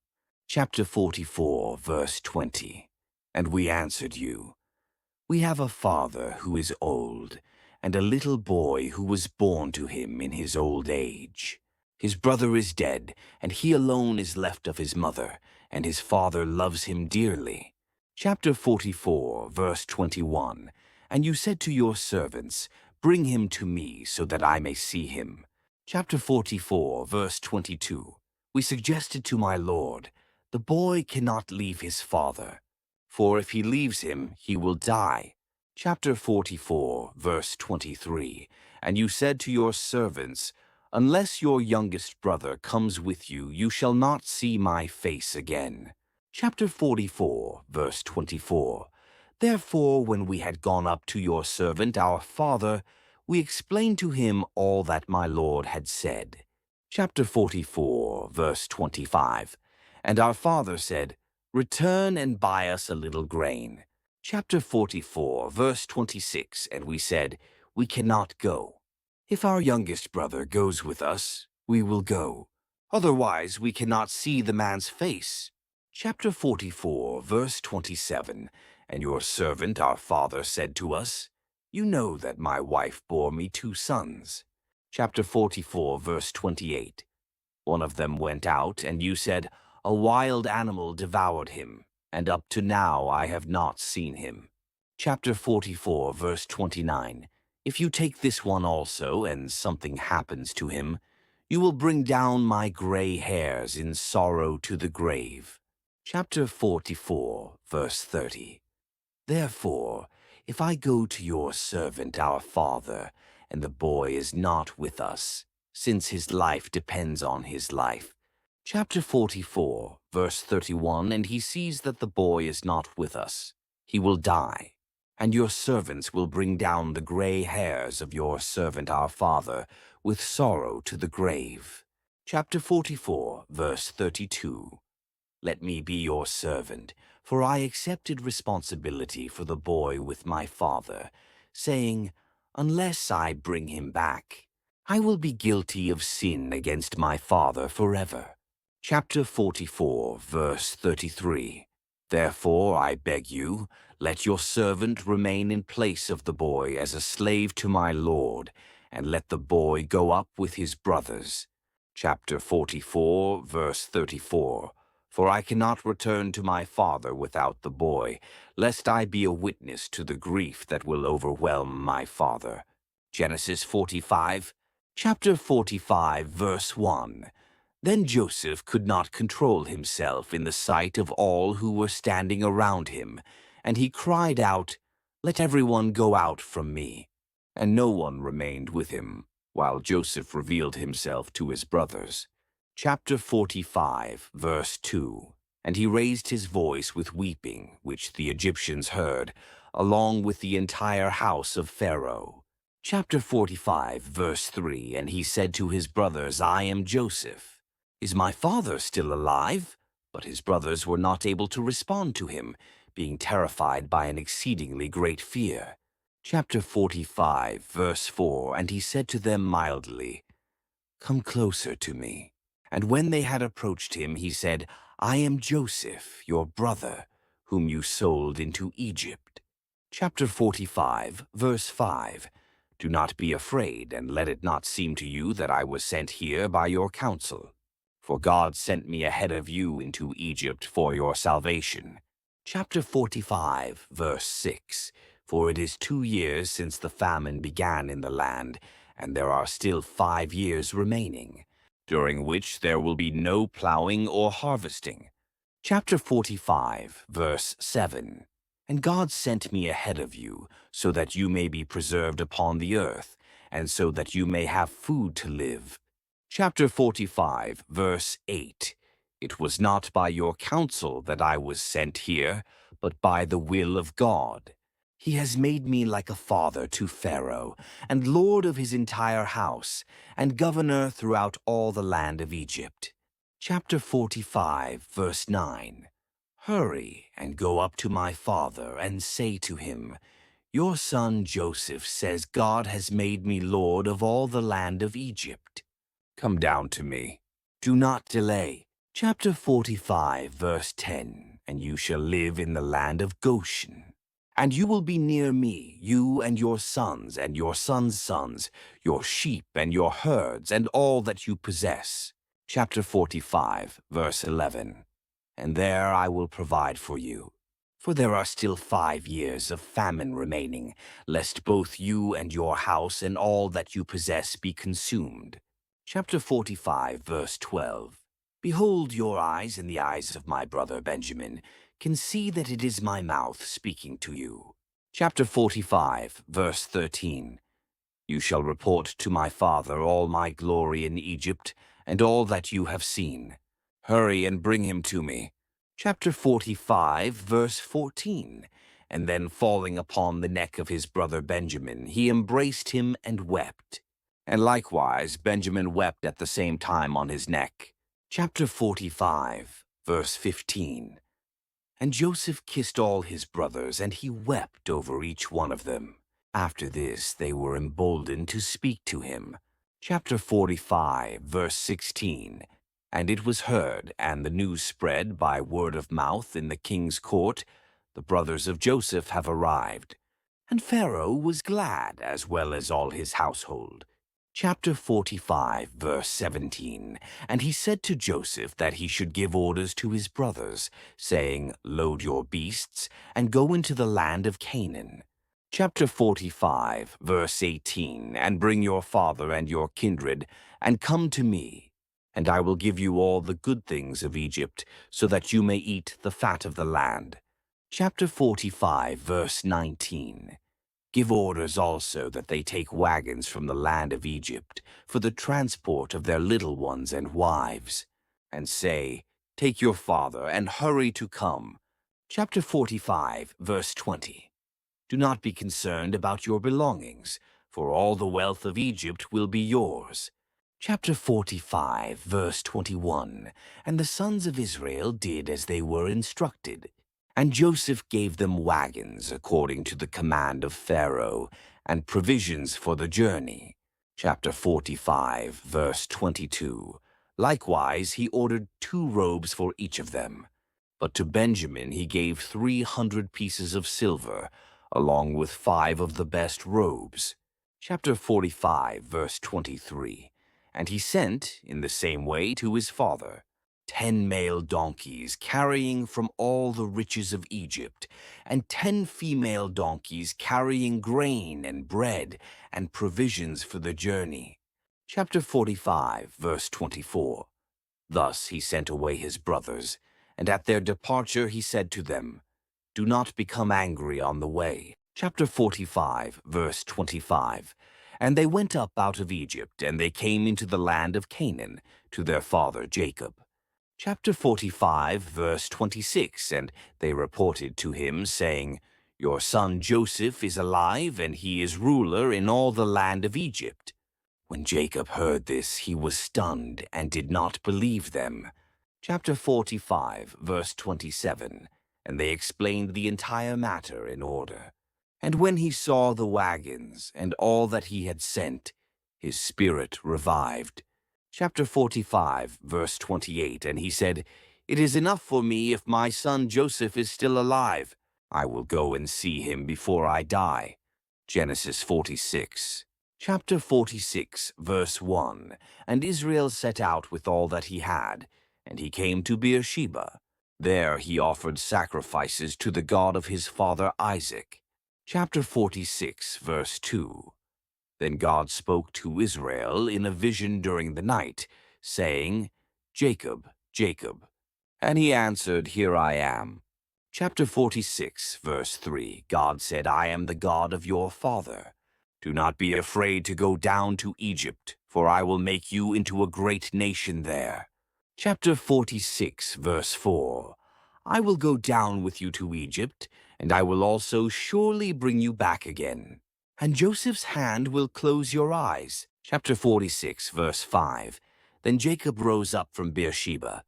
Chapter 44, verse 20. And we answered you, We have a father who is old, and a little boy who was born to him in his old age. His brother is dead, and he alone is left of his mother, and his father loves him dearly. Chapter 44, verse 21. And you said to your servants, Bring him to me, so that I may see him. Chapter 44, verse 22. We suggested to my Lord, The boy cannot leave his father, for if he leaves him, he will die. Chapter 44, verse 23. And you said to your servants, Unless your youngest brother comes with you, you shall not see my face again. Chapter 44, verse 24. Therefore, when we had gone up to your servant, our father, we explained to him all that my Lord had said. Chapter 44, verse 25. And our father said, Return and buy us a little grain. Chapter 44, verse 26. And we said, We cannot go. If our youngest brother goes with us, we will go. Otherwise, we cannot see the man's face. Chapter 44, verse 27. And your servant, our father, said to us, You know that my wife bore me 2 sons. Chapter 44, verse 28. One of them went out, and you said, A wild animal devoured him, and up to now I have not seen him. Chapter 44, verse 29. If you take this one also, and something happens to him, you will bring down my gray hairs in sorrow to the grave. Chapter 44, verse 30. Therefore, if I go to your servant our father, and the boy is not with us, since his life depends on his life. Chapter 44, verse 31, and he sees that the boy is not with us, he will die, and your servants will bring down the gray hairs of your servant our father with sorrow to the grave. Chapter 44, verse 32. Let me be your servant, for I accepted responsibility for the boy with my father, saying, unless I bring him back, I will be guilty of sin against my father forever. Chapter 44, verse 33. Therefore, I beg you, let your servant remain in place of the boy as a slave to my lord, and let the boy go up with his brothers. Chapter 44, verse 34. For I cannot return to my father without the boy, lest I be a witness to the grief that will overwhelm my father. Genesis 45, chapter 45, verse 1. Then Joseph could not control himself in the sight of all who were standing around him, and he cried out, let everyone go out from me. And no one remained with him, while Joseph revealed himself to his brothers. Chapter 45, verse 2. And he raised his voice with weeping, which the Egyptians heard, along with the entire house of Pharaoh. Chapter 45, verse 3. And he said to his brothers, I am Joseph. Is my father still alive? But his brothers were not able to respond to him, being terrified by an exceedingly great fear. Chapter 45, verse 4. And he said to them mildly, come closer to me. And when they had approached him, he said, I am Joseph, your brother, whom you sold into Egypt. Chapter 45, verse 5. Do not be afraid, and let it not seem to you that I was sent here by your counsel. For God sent me ahead of you into Egypt for your salvation. Chapter 45, verse 6. For it is 2 years since the famine began in the land, and there are still 5 years remaining, during which there will be no plowing or harvesting. Chapter 45, verse 7. And God sent me ahead of you, so that you may be preserved upon the earth, and so that you may have food to live. Chapter 45, verse 8. It was not by your counsel that I was sent here, but by the will of God. He has made me like a father to Pharaoh, and lord of his entire house, and governor throughout all the land of Egypt. Chapter 45, verse 9. Hurry and go up to my father and say to him, your son Joseph says God has made me lord of all the land of Egypt. Come down to me. Do not delay. Chapter 45, verse 10. And you shall live in the land of Goshen. And you will be near me, you and your sons and your sons' sons, your sheep and your herds, and all that you possess. Chapter 45, verse 11. And there I will provide for you. For there are still 5 years of famine remaining, lest both you and your house and all that you possess be consumed. Chapter 45, verse 12. Behold, your eyes and the eyes of my brother Benjamin can see that it is my mouth speaking to you. Chapter 45, verse 13. You shall report to my father all my glory in Egypt, and all that you have seen. Hurry and bring him to me. Chapter 45, verse 14. And then falling upon the neck of his brother Benjamin, he embraced him and wept. And likewise Benjamin wept at the same time on his neck. Chapter 45, verse 15. And Joseph kissed all his brothers, and he wept over each one of them. After this they were emboldened to speak to him. Chapter 45, verse 16. And it was heard, and the news spread by word of mouth in the king's court, the brothers of Joseph have arrived. And Pharaoh was glad, as well as all his household. Chapter 45, verse 17. And he said to Joseph that he should give orders to his brothers, saying, load your beasts, and go into the land of Canaan. Chapter 45, verse 18, And bring your father and your kindred, and come to me, and I will give you all the good things of Egypt, so that you may eat the fat of the land. Chapter 45, verse 19, Give orders also that they take wagons from the land of Egypt for the transport of their little ones and wives, and say, Take your father and hurry to come. Chapter 45, verse 20. Do not be concerned about your belongings, for all the wealth of Egypt will be yours. Chapter 45, verse 21. And the sons of Israel did as they were instructed. And Joseph gave them wagons according to the command of Pharaoh, and provisions for the journey. Chapter 45, verse 22. Likewise he ordered 2 robes for each of them. But to Benjamin he gave 300 pieces of silver, along with 5 of the best robes. Chapter 45, verse 23. And he sent, in the same way, to his father 10 male donkeys carrying from all the riches of Egypt, and 10 female donkeys carrying grain and bread and provisions for the journey. Chapter 45, verse 24. Thus he sent away his brothers, and at their departure he said to them, Do not become angry on the way. Chapter 45, verse 25. And they went up out of Egypt, and they came into the land of Canaan, to their father Jacob. Chapter 45, verse 26. And they reported to him, saying, Your son Joseph is alive, and he is ruler in all the land of Egypt. When Jacob heard this, he was stunned and did not believe them. Chapter 45, verse 27. And they explained the entire matter in order. And when he saw the wagons and all that he had sent, his spirit revived. Chapter 45, verse 28. And he said, It is enough for me if my son Joseph is still alive. I will go and see him before I die. Genesis 46. Chapter 46, verse 1. And Israel set out with all that he had, and he came to Beersheba. There he offered sacrifices to the God of his father Isaac. Chapter 46, verse 2. Then God spoke to Israel in a vision during the night, saying, Jacob, Jacob. And he answered, Here I am. Chapter 46, verse 3. God said, I am the God of your father. Do not be afraid to go down to Egypt, for I will make you into a great nation there. Chapter 46, verse 4. I will go down with you to Egypt, and I will also surely bring you back again. And Joseph's hand will close your eyes. Chapter 46, verse 5. Then Jacob rose up from Beersheba,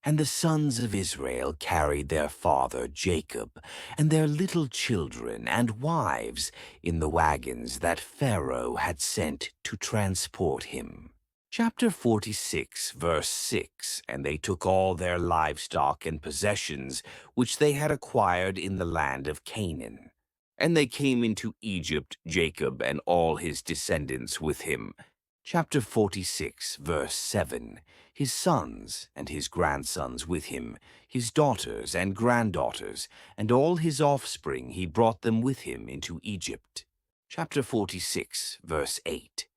and the sons of Israel carried their father Jacob and their little children and wives in the wagons that Pharaoh had sent to transport him. Chapter 46, verse 6. And they took all their livestock and possessions which they had acquired in the land of Canaan. And they came into Egypt, Jacob and all his descendants with him. Chapter 46, verse 7. His sons and his grandsons with him, his daughters and granddaughters, and all his offspring he brought them with him into Egypt. Chapter 46, verse 8.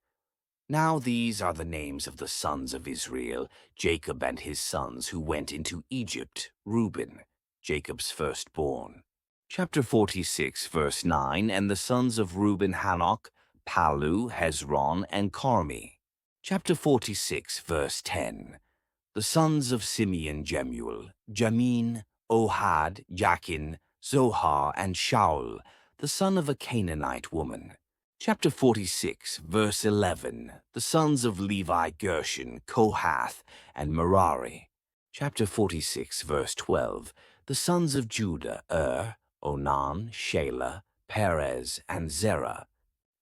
Now these are the names of the sons of Israel, Jacob and his sons who went into Egypt, Reuben, Jacob's firstborn. Chapter 46, verse 9. And the sons of Reuben, Hanok, Palu, Hezron, and Carmi. Chapter 46, verse 10. The sons of Simeon, Jemuel, Jamin, Ohad, Jachin, Zohar, and Shaul, the son of a Canaanite woman. Chapter 46, verse 11. The sons of Levi, Gershon, Kohath, and Merari. Chapter 46, verse 12. The sons of Judah, Onan, Shelah, Perez, and Zerah.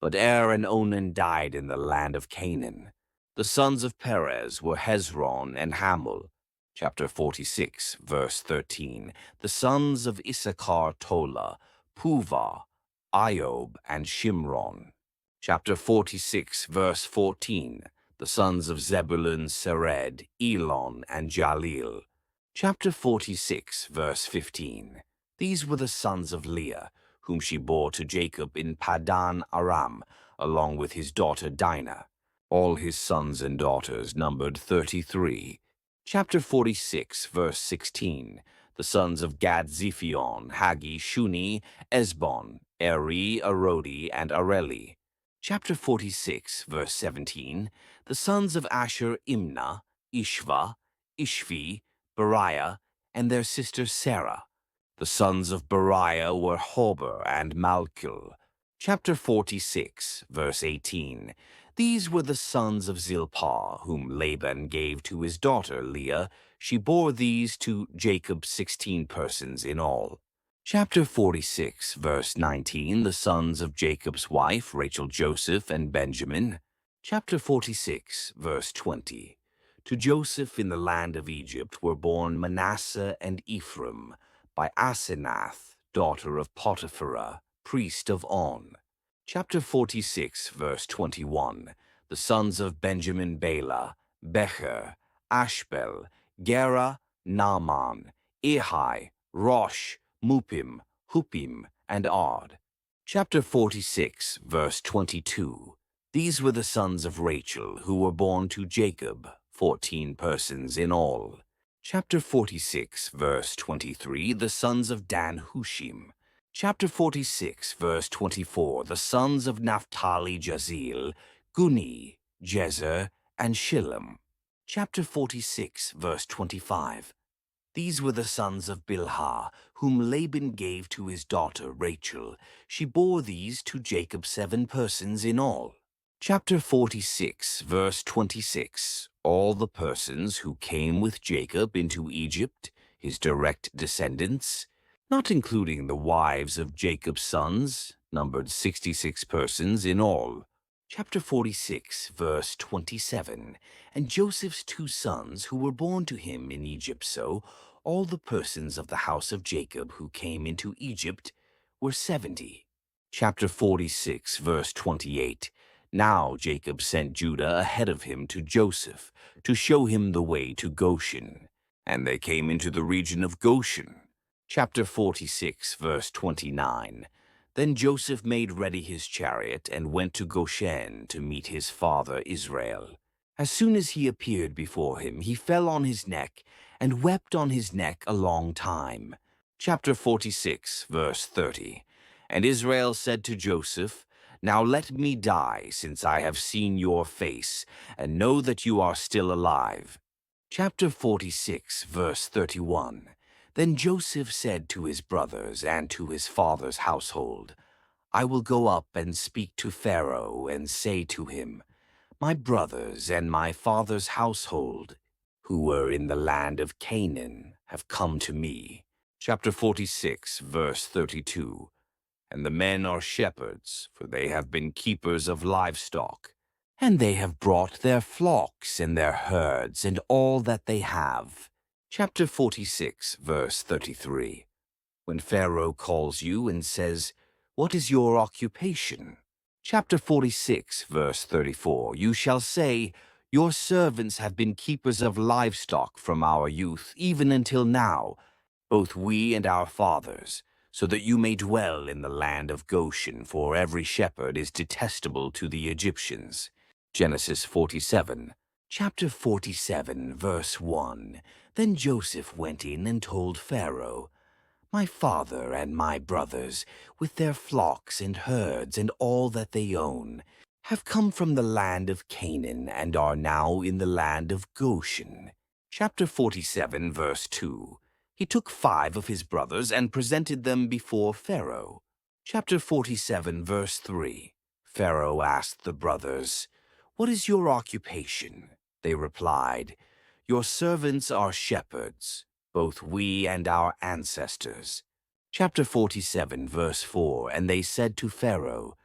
But and Onan died in the land of Canaan. The sons of Perez were Hezron and Hamul. Chapter 46, verse 13. The sons of Issachar, Tola, Puvah, Iob, and Shimron. Chapter 46, verse 14. The sons of Zebulun, Sered, Elon, and Jalil. Chapter 46, verse 15. These were the sons of Leah, whom she bore to Jacob in Paddan Aram, along with his daughter Dinah. All his sons and daughters numbered 33. Chapter 46, verse 16. The sons of Gad Ziphion, Hagi, Shuni, Esbon, Eri, Arodi, and Areli. Chapter 46, verse 17. The sons of Asher, Imnah, Ishva, Ishvi, Beriah, and their sister Sarah. The sons of Beriah were Hober and Malchil. Chapter 46, verse 18. These were the sons of Zilpah, whom Laban gave to his daughter Leah. She bore these to Jacob 16 persons in all. Chapter 46, verse 19. The sons of Jacob's wife, Rachel, Joseph, and Benjamin. Chapter 46, verse 20. To Joseph in the land of Egypt were born Manasseh and Ephraim, by Asenath, daughter of Potipharah, priest of On. Chapter 46, verse 21. The sons of Benjamin, Bela, Becher, Ashbel, Gera, Naaman, Ehi, Rosh, Mupim, Hupim, and Ard. Chapter 46, verse 22. These were the sons of Rachel, who were born to Jacob, 14 persons in all. Chapter 46, verse 23. The sons of Dan Hushim. Chapter 46, verse 24. The sons of Naphtali, Jazeel, Guni, Jezer, and Shillem. Chapter 46, verse 25. These were the sons of Bilhah, whom Laban gave to his daughter Rachel. She bore these to Jacob 7 persons in all. Chapter 46, verse 26. All the persons who came with Jacob into Egypt, his direct descendants, not including the wives of Jacob's sons, numbered 66 persons in all. Chapter 46, verse 27. And Joseph's 2 sons who were born to him in Egypt, so all the persons of the house of Jacob who came into Egypt were 70. Chapter 46, verse 28. Now Jacob sent Judah ahead of him to Joseph to show him the way to Goshen. And they came into the region of Goshen. Chapter 46, verse 29. Then Joseph made ready his chariot and went to Goshen to meet his father Israel. As soon as he appeared before him, he fell on his neck and wept on his neck a long time. Chapter 46, verse 30. And Israel said to Joseph, Now let me die, since I have seen your face, and know that you are still alive. Chapter 46, verse 31. Then Joseph said to his brothers and to his father's household, I will go up and speak to Pharaoh and say to him, My brothers and my father's household, who were in the land of Canaan, have come to me. Chapter 46, verse 32. And the men are shepherds, for they have been keepers of livestock. And they have brought their flocks and their herds and all that they have. Chapter 46, verse 33. When Pharaoh calls you and says, What is your occupation? Chapter 46, verse 34. You shall say, Your servants have been keepers of livestock from our youth, even until now, both we and our fathers, so that you may dwell in the land of Goshen, for every shepherd is detestable to the Egyptians. Genesis 47. Chapter 47, verse 1. Then Joseph went in and told Pharaoh, My father and my brothers, with their flocks and herds and all that they own, have come from the land of Canaan and are now in the land of Goshen. Chapter 47, verse 2. He took 5 of his brothers and presented them before Pharaoh. Chapter 47, verse 3. Pharaoh asked the brothers, What is your occupation? They replied, Your servants are shepherds, both we and our ancestors. Chapter 47, verse 4. And they said to Pharaoh,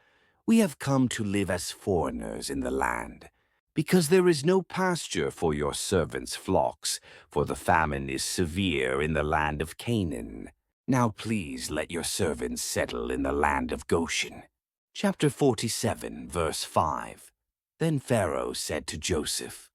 We have come to live as foreigners in the land, because there is no pasture for your servants' flocks, for the famine is severe in the land of Canaan. Now please let your servants settle in the land of Goshen. Chapter 47, verse 5. Then Pharaoh said to Joseph,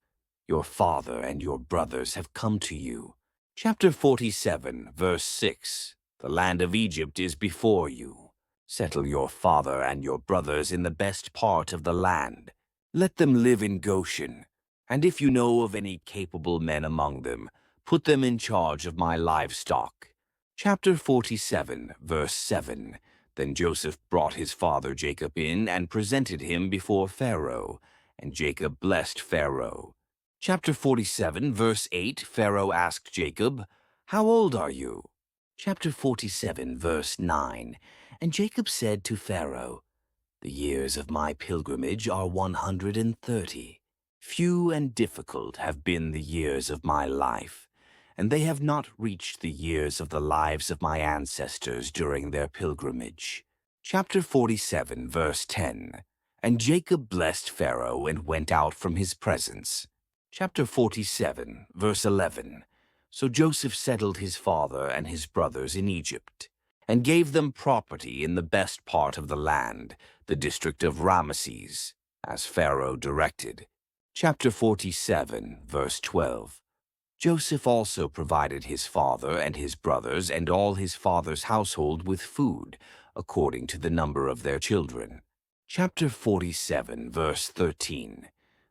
Your father and your brothers have come to you. Chapter 47, verse 6. The land of Egypt is before you. Settle your father and your brothers in the best part of the land. Let them live in Goshen, and if you know of any capable men among them, put them in charge of my livestock." Chapter 47, verse 7. Then Joseph brought his father Jacob in and presented him before Pharaoh, and Jacob blessed Pharaoh. Chapter 47, verse 8, Pharaoh asked Jacob, "How old are you?" Chapter 47, verse 9, and Jacob said to Pharaoh, "The years of my pilgrimage are 130. Few and difficult have been the years of my life, and they have not reached the years of the lives of my ancestors during their pilgrimage." Chapter 47, verse 10, and Jacob blessed Pharaoh and went out from his presence. Chapter 47, verse 11, so Joseph settled his father and his brothers in Egypt, and gave them property in the best part of the land, the district of Ramesses, as Pharaoh directed. Chapter 47, verse 12. Joseph also provided his father and his brothers and all his father's household with food, according to the number of their children. Chapter 47, verse 13.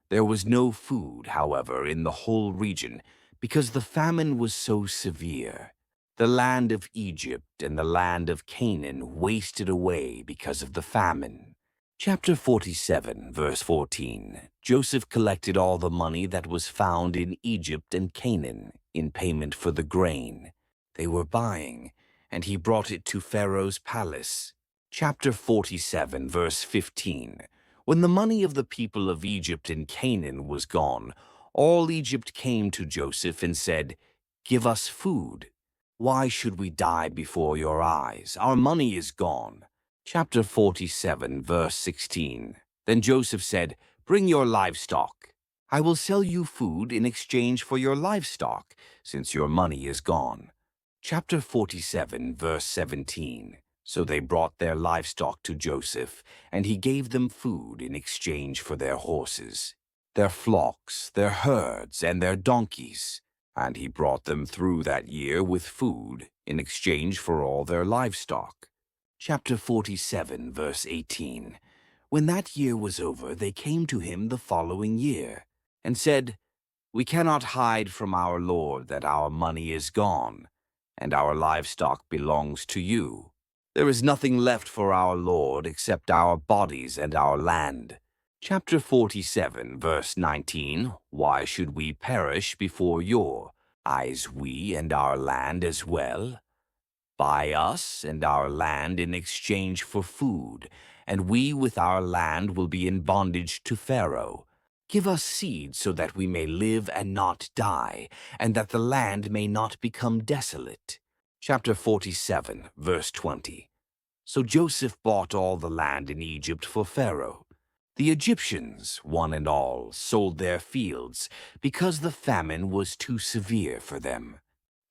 There was no food, however, in the whole region, because the famine was so severe. The land of Egypt and the land of Canaan wasted away because of the famine. Chapter 47, verse 14. Joseph collected all the money that was found in Egypt and Canaan in payment for the grain they were buying, and he brought it to Pharaoh's palace. Chapter 47, verse 15. When the money of the people of Egypt and Canaan was gone, all Egypt came to Joseph and said, "Give us food. Why should we die before your eyes? Our money is gone." Chapter 47, verse 16. Then Joseph said, "Bring your livestock. I will sell you food in exchange for your livestock, since your money is gone." Chapter 47, verse 17. So they brought their livestock to Joseph, and he gave them food in exchange for their horses, their flocks, their herds, and their donkeys. And he brought them through that year with food in exchange for all their livestock. Chapter 47, verse 18. When that year was over, they came to him the following year, and said, "We cannot hide from our Lord that our money is gone, and our livestock belongs to you. There is nothing left for our Lord except our bodies and our land." Chapter 47, verse 19. Why should we perish before your eyes, we and our land as well? Buy us and our land in exchange for food, and we with our land will be in bondage to Pharaoh. Give us seed so that we may live and not die, and that the land may not become desolate. Chapter 47, verse 20. So Joseph bought all the land in Egypt for Pharaoh. The Egyptians, one and all, sold their fields because the famine was too severe for them.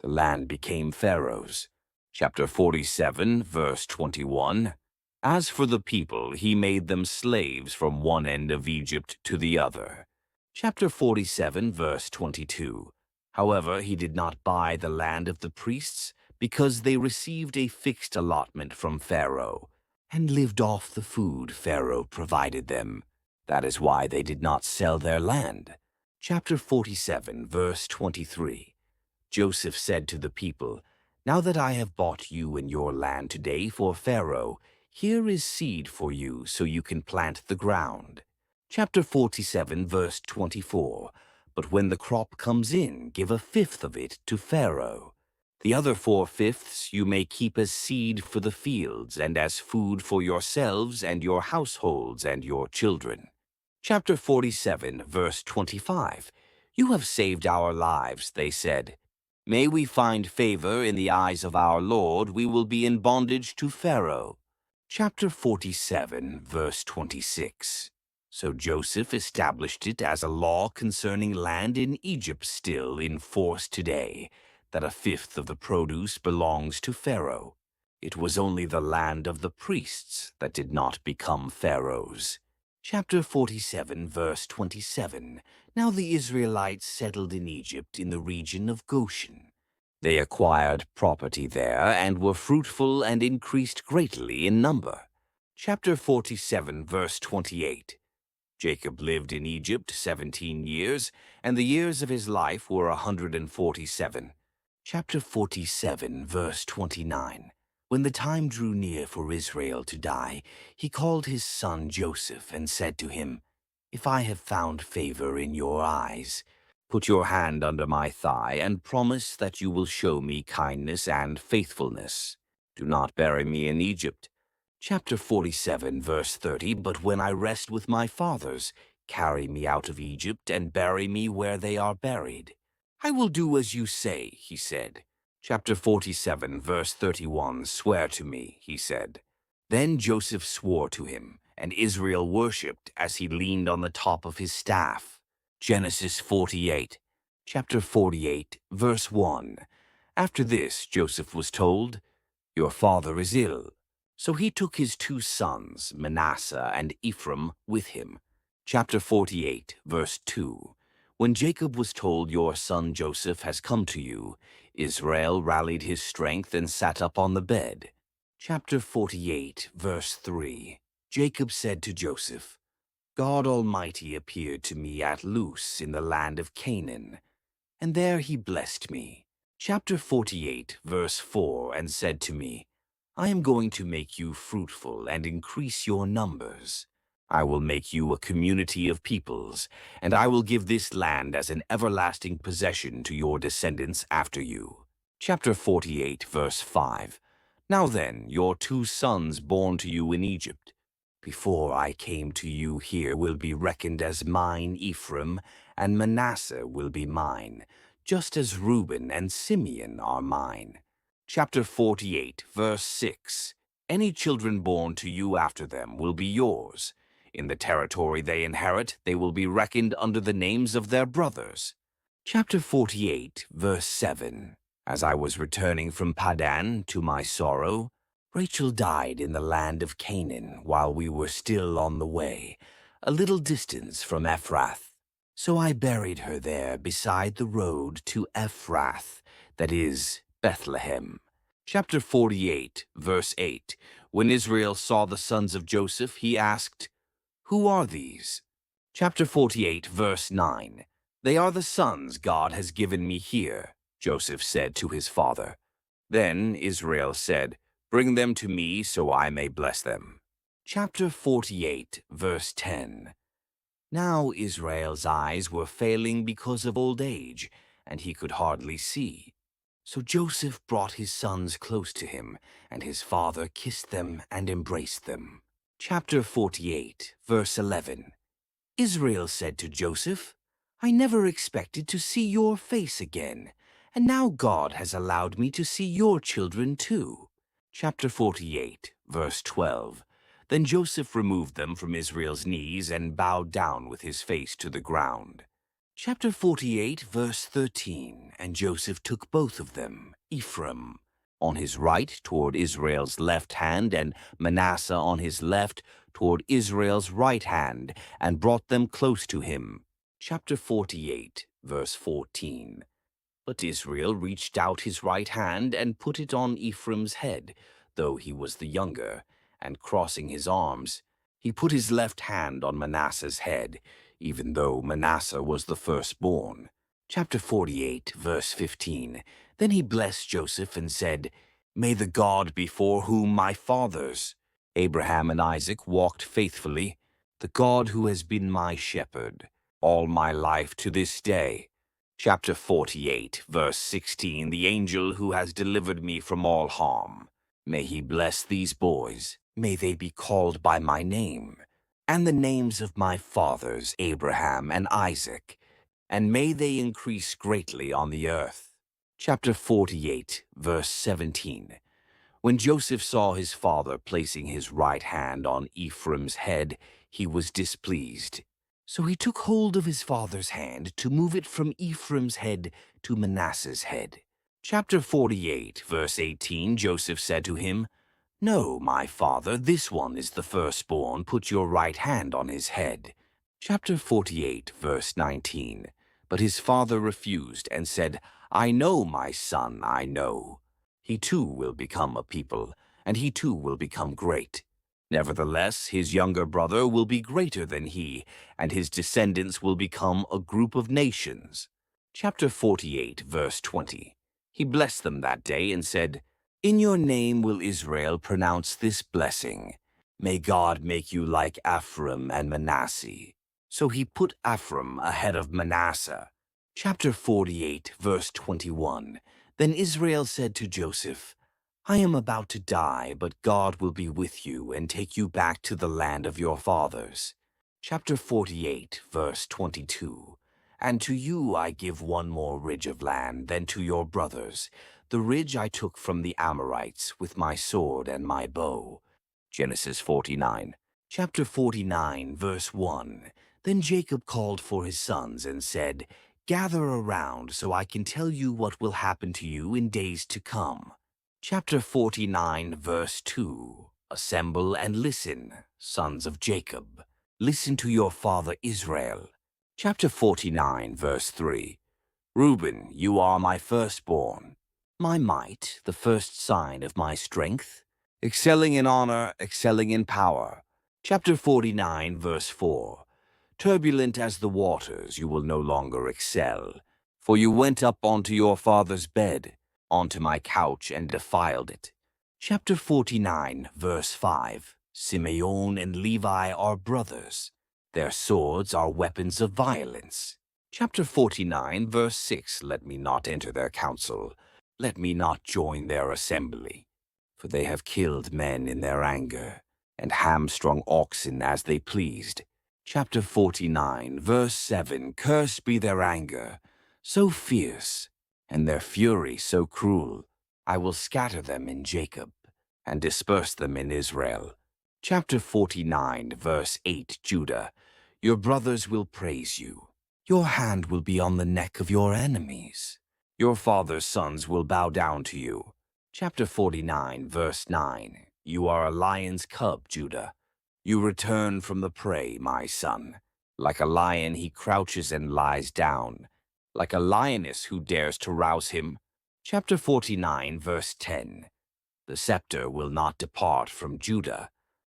The land became Pharaoh's. Chapter 47, verse 21. As for the people, he made them slaves from one end of Egypt to the other. Chapter 47, verse 22. However, he did not buy the land of the priests because they received a fixed allotment from Pharaoh and lived off the food Pharaoh provided them. That is why they did not sell their land. Chapter 47, verse 23. Joseph said to the people, "Now that I have bought you and your land today for Pharaoh, here is seed for you so you can plant the ground." Chapter 47, verse 24. But when the crop comes in, give a fifth of it to Pharaoh. The other 4/5 you may keep as seed for the fields and as food for yourselves and your households and your children. Chapter 47, verse 25. You have saved our lives, they said. May we find favor in the eyes of our Lord, we will be in bondage to Pharaoh. Chapter 47, verse 26. So Joseph established it as a law concerning land in Egypt still in force today, that a fifth of the produce belongs to Pharaoh. It was only the land of the priests that did not become Pharaoh's. Chapter 47, verse 27. Now the Israelites settled in Egypt in the region of Goshen. They acquired property there and were fruitful and increased greatly in number. Chapter 47, verse 28. Jacob lived in Egypt 17 years, and the years of his life were 147. Chapter 47, verse 29. When the time drew near for Israel to die, he called his son Joseph and said to him, "If I have found favor in your eyes, put your hand under my thigh and promise that you will show me kindness and faithfulness. Do not bury me in Egypt." Chapter 47, verse 30. But when I rest with my fathers, carry me out of Egypt and bury me where they are buried. "I will do as you say," he said. Chapter 47, verse 31. Swear to me, he said. Then Joseph swore to him, and Israel worshipped as he leaned on the top of his staff. Genesis 48. Chapter 48, verse 1. After this, Joseph was told, "Your father is ill." So he took his 2 sons, Manasseh and Ephraim, with him. Chapter 48, verse 2. When Jacob was told, "Your son Joseph has come to you," Israel rallied his strength and sat up on the bed. Chapter 48, verse 3. Jacob said to Joseph, "God Almighty appeared to me at Luz in the land of Canaan, and there he blessed me." Chapter 48, verse 4, and said to me, "I am going to make you fruitful and increase your numbers. I will make you a community of peoples, and I will give this land as an everlasting possession to your descendants after you." Chapter 48, verse 5. Now then, your 2 sons born to you in Egypt, before I came to you here, will be reckoned as mine. Ephraim and Manasseh will be mine, just as Reuben and Simeon are mine. Chapter 48, verse 6. Any children born to you after them will be yours. In the territory they inherit, they will be reckoned under the names of their brothers. Chapter 48, verse 7. As I was returning from Padan, to my sorrow, Rachel died in the land of Canaan while we were still on the way, a little distance from Ephrath. So I buried her there beside the road to Ephrath, that is, Bethlehem. Chapter 48, verse 8. When Israel saw the sons of Joseph, he asked, "Who are these?" Chapter 48, verse 9. "They are the sons God has given me here," Joseph said to his father. Then Israel said, "Bring them to me so I may bless them." Chapter 48, verse 10. Now Israel's eyes were failing because of old age, and he could hardly see. So Joseph brought his sons close to him, and his father kissed them and embraced them. Chapter 48, verse 11. Israel said to Joseph, "I never expected to see your face again, and now God has allowed me to see your children too." Chapter 48, verse 12. Then Joseph removed them from Israel's knees and bowed down with his face to the ground. Chapter 48, verse 13. And Joseph took both of them, Ephraim on his right toward Israel's left hand, and Manasseh on his left toward Israel's right hand, and brought them close to him. Chapter 48, verse 14. But Israel reached out his right hand and put it on Ephraim's head, though he was the younger, and crossing his arms, he put his left hand on Manasseh's head, even though Manasseh was the firstborn. Chapter 48, verse 15. Then he blessed Joseph and said, "May the God before whom my fathers, Abraham and Isaac, walked faithfully, the God who has been my shepherd all my life to this day." Chapter 48, verse 16. The angel who has delivered me from all harm. May he bless these boys. May they be called by my name, and the names of my fathers, Abraham and Isaac, and may they increase greatly on the earth. Chapter 48, verse 17. When Joseph saw his father placing his right hand on Ephraim's head, he was displeased. So he took hold of his father's hand to move it from Ephraim's head to Manasseh's head. Chapter 48, verse 18. Joseph said to him, "No, my father, this one is the firstborn. Put your right hand on his head." Chapter 48, verse 19. But his father refused and said, I know, my son, I know. He too will become a people, and he too will become great. Nevertheless, his younger brother will be greater than he, and his descendants will become a group of nations. Chapter 48, verse 20. He blessed them that day and said, In your name will Israel pronounce this blessing. May God make you like Ephraim and Manasseh. So he put Ephraim ahead of Manasseh. Chapter 48, verse 21. Then Israel said to Joseph, I am about to die, but God will be with you and take you back to the land of your fathers. Chapter 48, verse 22. And to you I give one more ridge of land than to your brothers, the ridge I took from the Amorites with my sword and my bow. Genesis 49. Chapter 49, verse 1. Then Jacob called for his sons and said, Gather around so I can tell you what will happen to you in days to come. Chapter 49, verse 2. Assemble and listen, sons of Jacob. Listen to your father Israel. Chapter 49, verse 3. Reuben, you are my firstborn, my might, the first sign of my strength, excelling in honor, excelling in power. Chapter 49, verse 4. Turbulent as the waters, you will no longer excel, for you went up onto your father's bed, onto my couch, and defiled it. Chapter 49, verse 5. Simeon and Levi are brothers. Their swords are weapons of violence. Chapter 49, verse 6. Let me not enter their council. Let me not join their assembly. For they have killed men in their anger, and hamstrung oxen as they pleased. Chapter 49, verse 7. Cursed be their anger, so fierce, and their fury so cruel. I will scatter them in Jacob, and disperse them in Israel. Chapter 49, verse 8. Judah, your brothers will praise you. Your hand will be on the neck of your enemies. Your father's sons will bow down to you. Chapter 49, verse 9. You are a lion's cub, Judah. You return from the prey, my son. Like a lion he crouches and lies down, like a lioness who dares to rouse him. Chapter 49, verse 10. The scepter will not depart from Judah,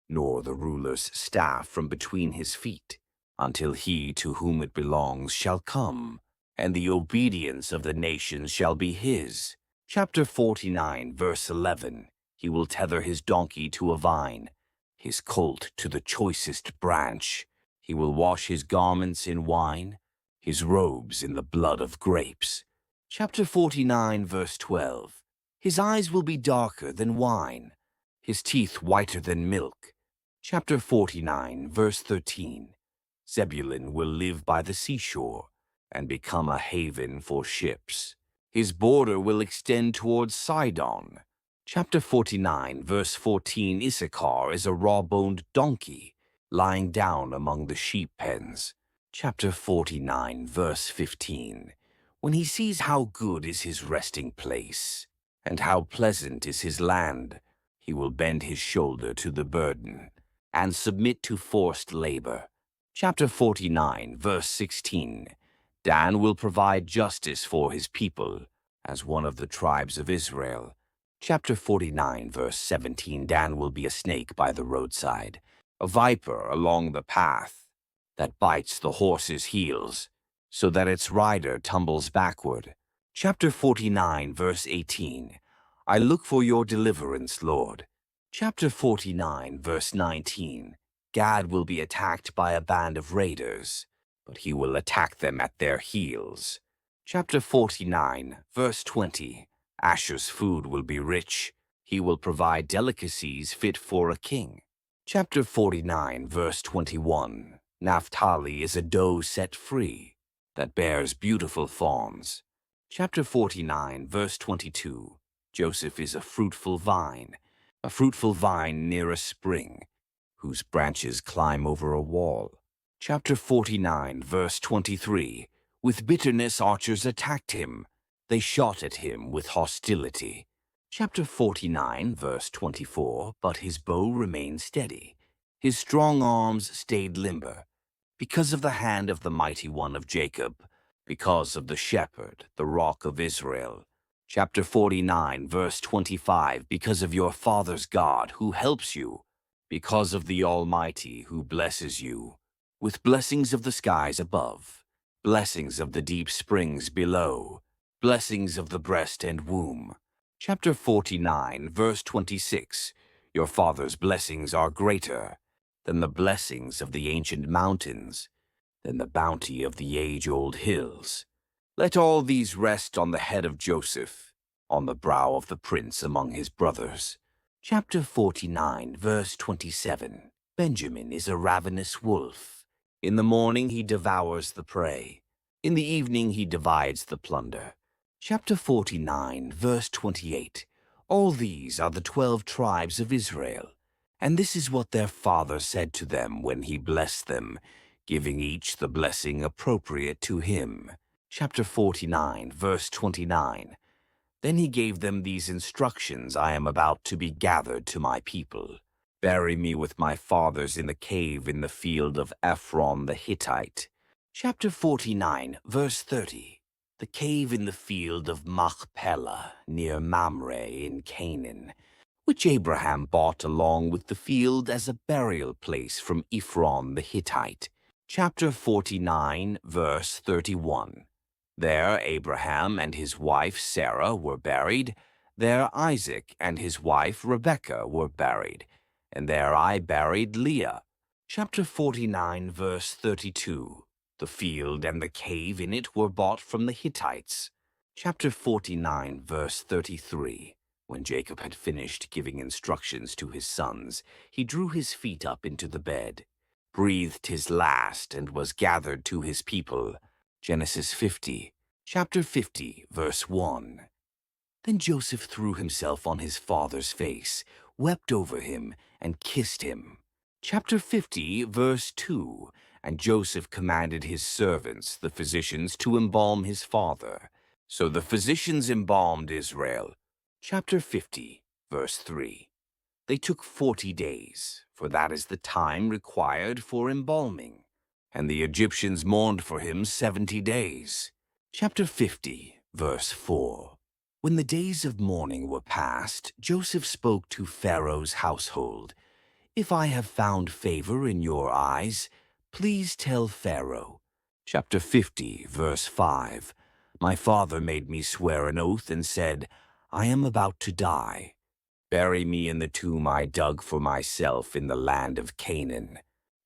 nor the ruler's staff from between his feet, until he to whom it belongs shall come, and the obedience of the nations shall be his. Chapter 49, verse 11. He will tether his donkey to a vine, his colt to the choicest branch. He will wash his garments in wine, his robes in the blood of grapes. Chapter 49, verse 12. His eyes will be darker than wine, his teeth whiter than milk. Chapter 49, verse 13. Zebulun will live by the seashore and become a haven for ships. His border will extend towards Sidon. Chapter 49, verse 14. Issachar is a raw-boned donkey, lying down among the sheep pens. Chapter 49, verse 15. When he sees how good is his resting place, and how pleasant is his land, he will bend his shoulder to the burden, and submit to forced labor. Chapter 49, verse 16. Dan will provide justice for his people, as one of the tribes of Israel. Chapter 49, verse 17. Dan will be a snake by the roadside, a viper along the path, that bites the horse's heels, so that its rider tumbles backward. Chapter 49, verse 18. I look for your deliverance, Lord. Chapter 49, verse 19. Gad will be attacked by a band of raiders, but he will attack them at their heels. Chapter 49, verse 20. Asher's food will be rich. He will provide delicacies fit for a king. Chapter 49, verse 21. Naphtali is a doe set free, that bears beautiful fawns. Chapter 49, verse 22. Joseph is a fruitful vine near a spring, whose branches climb over a wall. Chapter 49, verse 23. With bitterness archers attacked him. They shot at him with hostility. Chapter 49, verse 24. But his bow remained steady. His strong arms stayed limber. Because of the hand of the mighty one of Jacob, because of the shepherd, the rock of Israel. Chapter 49, verse 25, because of your father's God who helps you, because of the Almighty who blesses you, with blessings of the skies above, blessings of the deep springs below, blessings of the breast and womb. Chapter 49, verse 26, your father's blessings are greater than the blessings of the ancient mountains, than the bounty of the age-old hills. Let all these rest on the head of Joseph, on the brow of the prince among his brothers. Chapter 49, verse 27. Benjamin is a ravenous wolf. In the morning he devours the prey. In the evening he divides the plunder. Chapter 49, verse 28. All these are the 12 tribes of Israel. And this is what their father said to them when he blessed them, giving each the blessing appropriate to him. Chapter 49, verse 29. Then he gave them these instructions: I am about to be gathered to my people. Bury me with my fathers in the cave in the field of Ephron the Hittite. Chapter 49, verse 30. The cave in the field of Machpelah, near Mamre in Canaan, which Abraham bought along with the field as a burial place from Ephron the Hittite. Chapter 49, verse 31. There Abraham and his wife Sarah were buried. There Isaac and his wife Rebekah were buried. And there I buried Leah. Chapter 49, verse 32. The field and the cave in it were bought from the Hittites. Chapter 49, verse 33. When Jacob had finished giving instructions to his sons, he drew his feet up into the bed, breathed his last, and was gathered to his people. Genesis 50. Chapter 50, verse 1. Then Joseph threw himself on his father's face, wept over him, and kissed him. Chapter 50, verse 2. And Joseph commanded his servants, the physicians, to embalm his father. So the physicians embalmed Israel. Chapter 50, verse 3. They took 40 days, for that is the time required for embalming. And the Egyptians mourned for him 70 days. Chapter 50, verse 4. When the days of mourning were past, Joseph spoke to Pharaoh's household. If I have found favor in your eyes, please tell Pharaoh. Chapter 50, verse 5. My father made me swear an oath and said, I am about to die. Bury me in the tomb I dug for myself in the land of Canaan.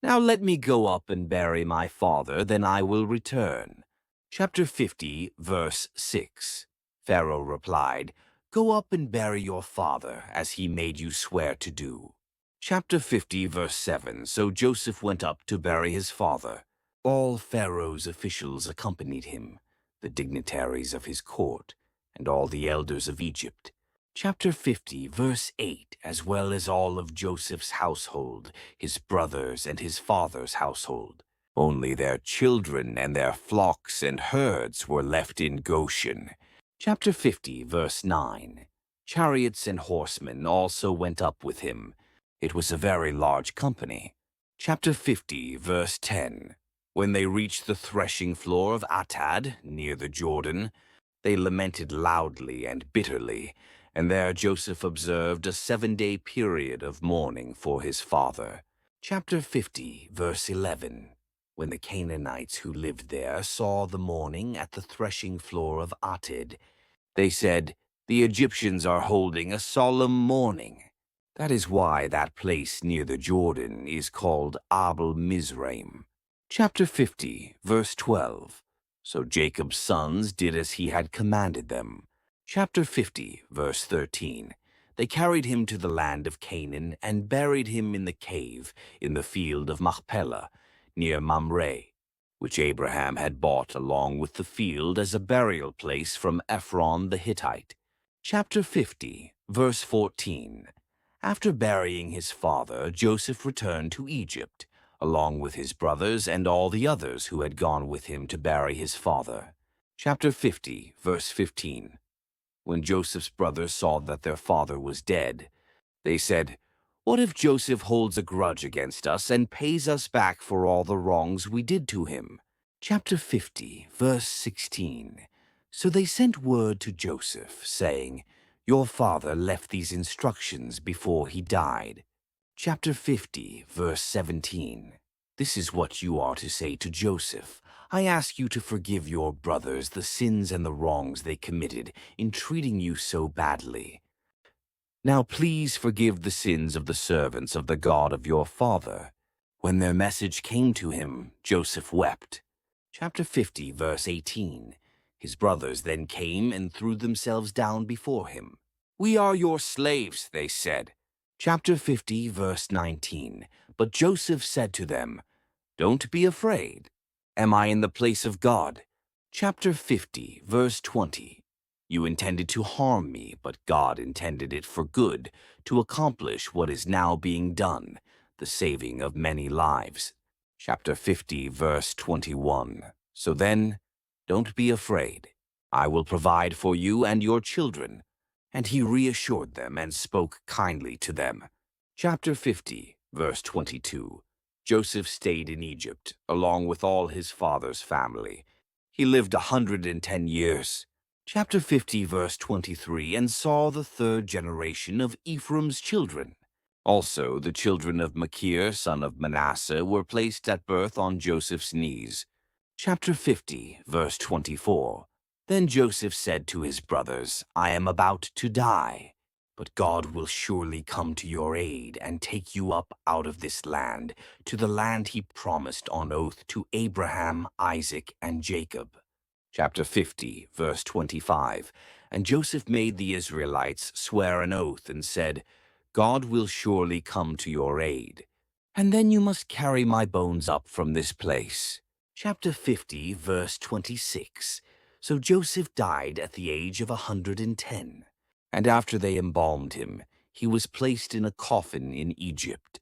Now let me go up and bury my father, then I will return. Chapter 50, verse 6. Pharaoh replied, Go up and bury your father, as he made you swear to do. Chapter 50, verse 7. So Joseph went up to bury his father. All Pharaoh's officials accompanied him, the dignitaries of his court, and all the elders of Egypt. Chapter 50, verse 8, as well as all of Joseph's household, his brothers and his father's household. Only their children and their flocks and herds were left in Goshen. Chapter 50, verse 9. Chariots and horsemen also went up with him. It was a very large company. Chapter 50, verse 10. When they reached the threshing floor of Atad, near the Jordan, they lamented loudly and bitterly, and there Joseph observed a 7-day period of mourning for his father. Chapter 50, verse 11. When the Canaanites who lived there saw the mourning at the threshing floor of Atad, they said, The Egyptians are holding a solemn mourning. That is why that place near the Jordan is called Abel Mizraim. Chapter 50, verse 12. So Jacob's sons did as he had commanded them. Chapter 50, verse 13. They carried him to the land of Canaan and buried him in the cave in the field of Machpelah, near Mamre, which Abraham had bought along with the field as a burial place from Ephron the Hittite. Chapter 50, verse 14. After burying his father, Joseph returned to Egypt, along with his brothers and all the others who had gone with him to bury his father. Chapter 50, verse 15. When Joseph's brothers saw that their father was dead, they said, What if Joseph holds a grudge against us and pays us back for all the wrongs we did to him? Chapter 50, verse 16. So they sent word to Joseph, saying, "Your father left these instructions before he died." Chapter 50, verse 17. This is what you are to say to Joseph. I ask you to forgive your brothers the sins and the wrongs they committed in treating you so badly. Now please forgive the sins of the servants of the God of your father. When their message came to him, Joseph wept. Chapter 50, verse 18. His brothers then came and threw themselves down before him. "We are your slaves," they said. Chapter 50, verse 19. But Joseph said to them, "Don't be afraid. Am I in the place of God?" Chapter 50, verse 20. You intended to harm me, but God intended it for good, to accomplish what is now being done, the saving of many lives. Chapter 50, verse 21. So then, don't be afraid. I will provide for you and your children. And he reassured them and spoke kindly to them. Chapter 50, verse 22. Joseph stayed in Egypt, along with all his father's family. He lived 110 years. Chapter 50, verse 23, and saw the third generation of Ephraim's children. Also, the children of Machir, son of Manasseh, were placed at birth on Joseph's knees. Chapter 50, verse 24. Then Joseph said to his brothers, I am about to die, but God will surely come to your aid and take you up out of this land, to the land he promised on oath to Abraham, Isaac, and Jacob. Chapter 50, verse 25. And Joseph made the Israelites swear an oath and said, God will surely come to your aid. And then you must carry my bones up from this place. Chapter 50, verse 26. So Joseph died at the age of 110. And after they embalmed him, he was placed in a coffin in Egypt.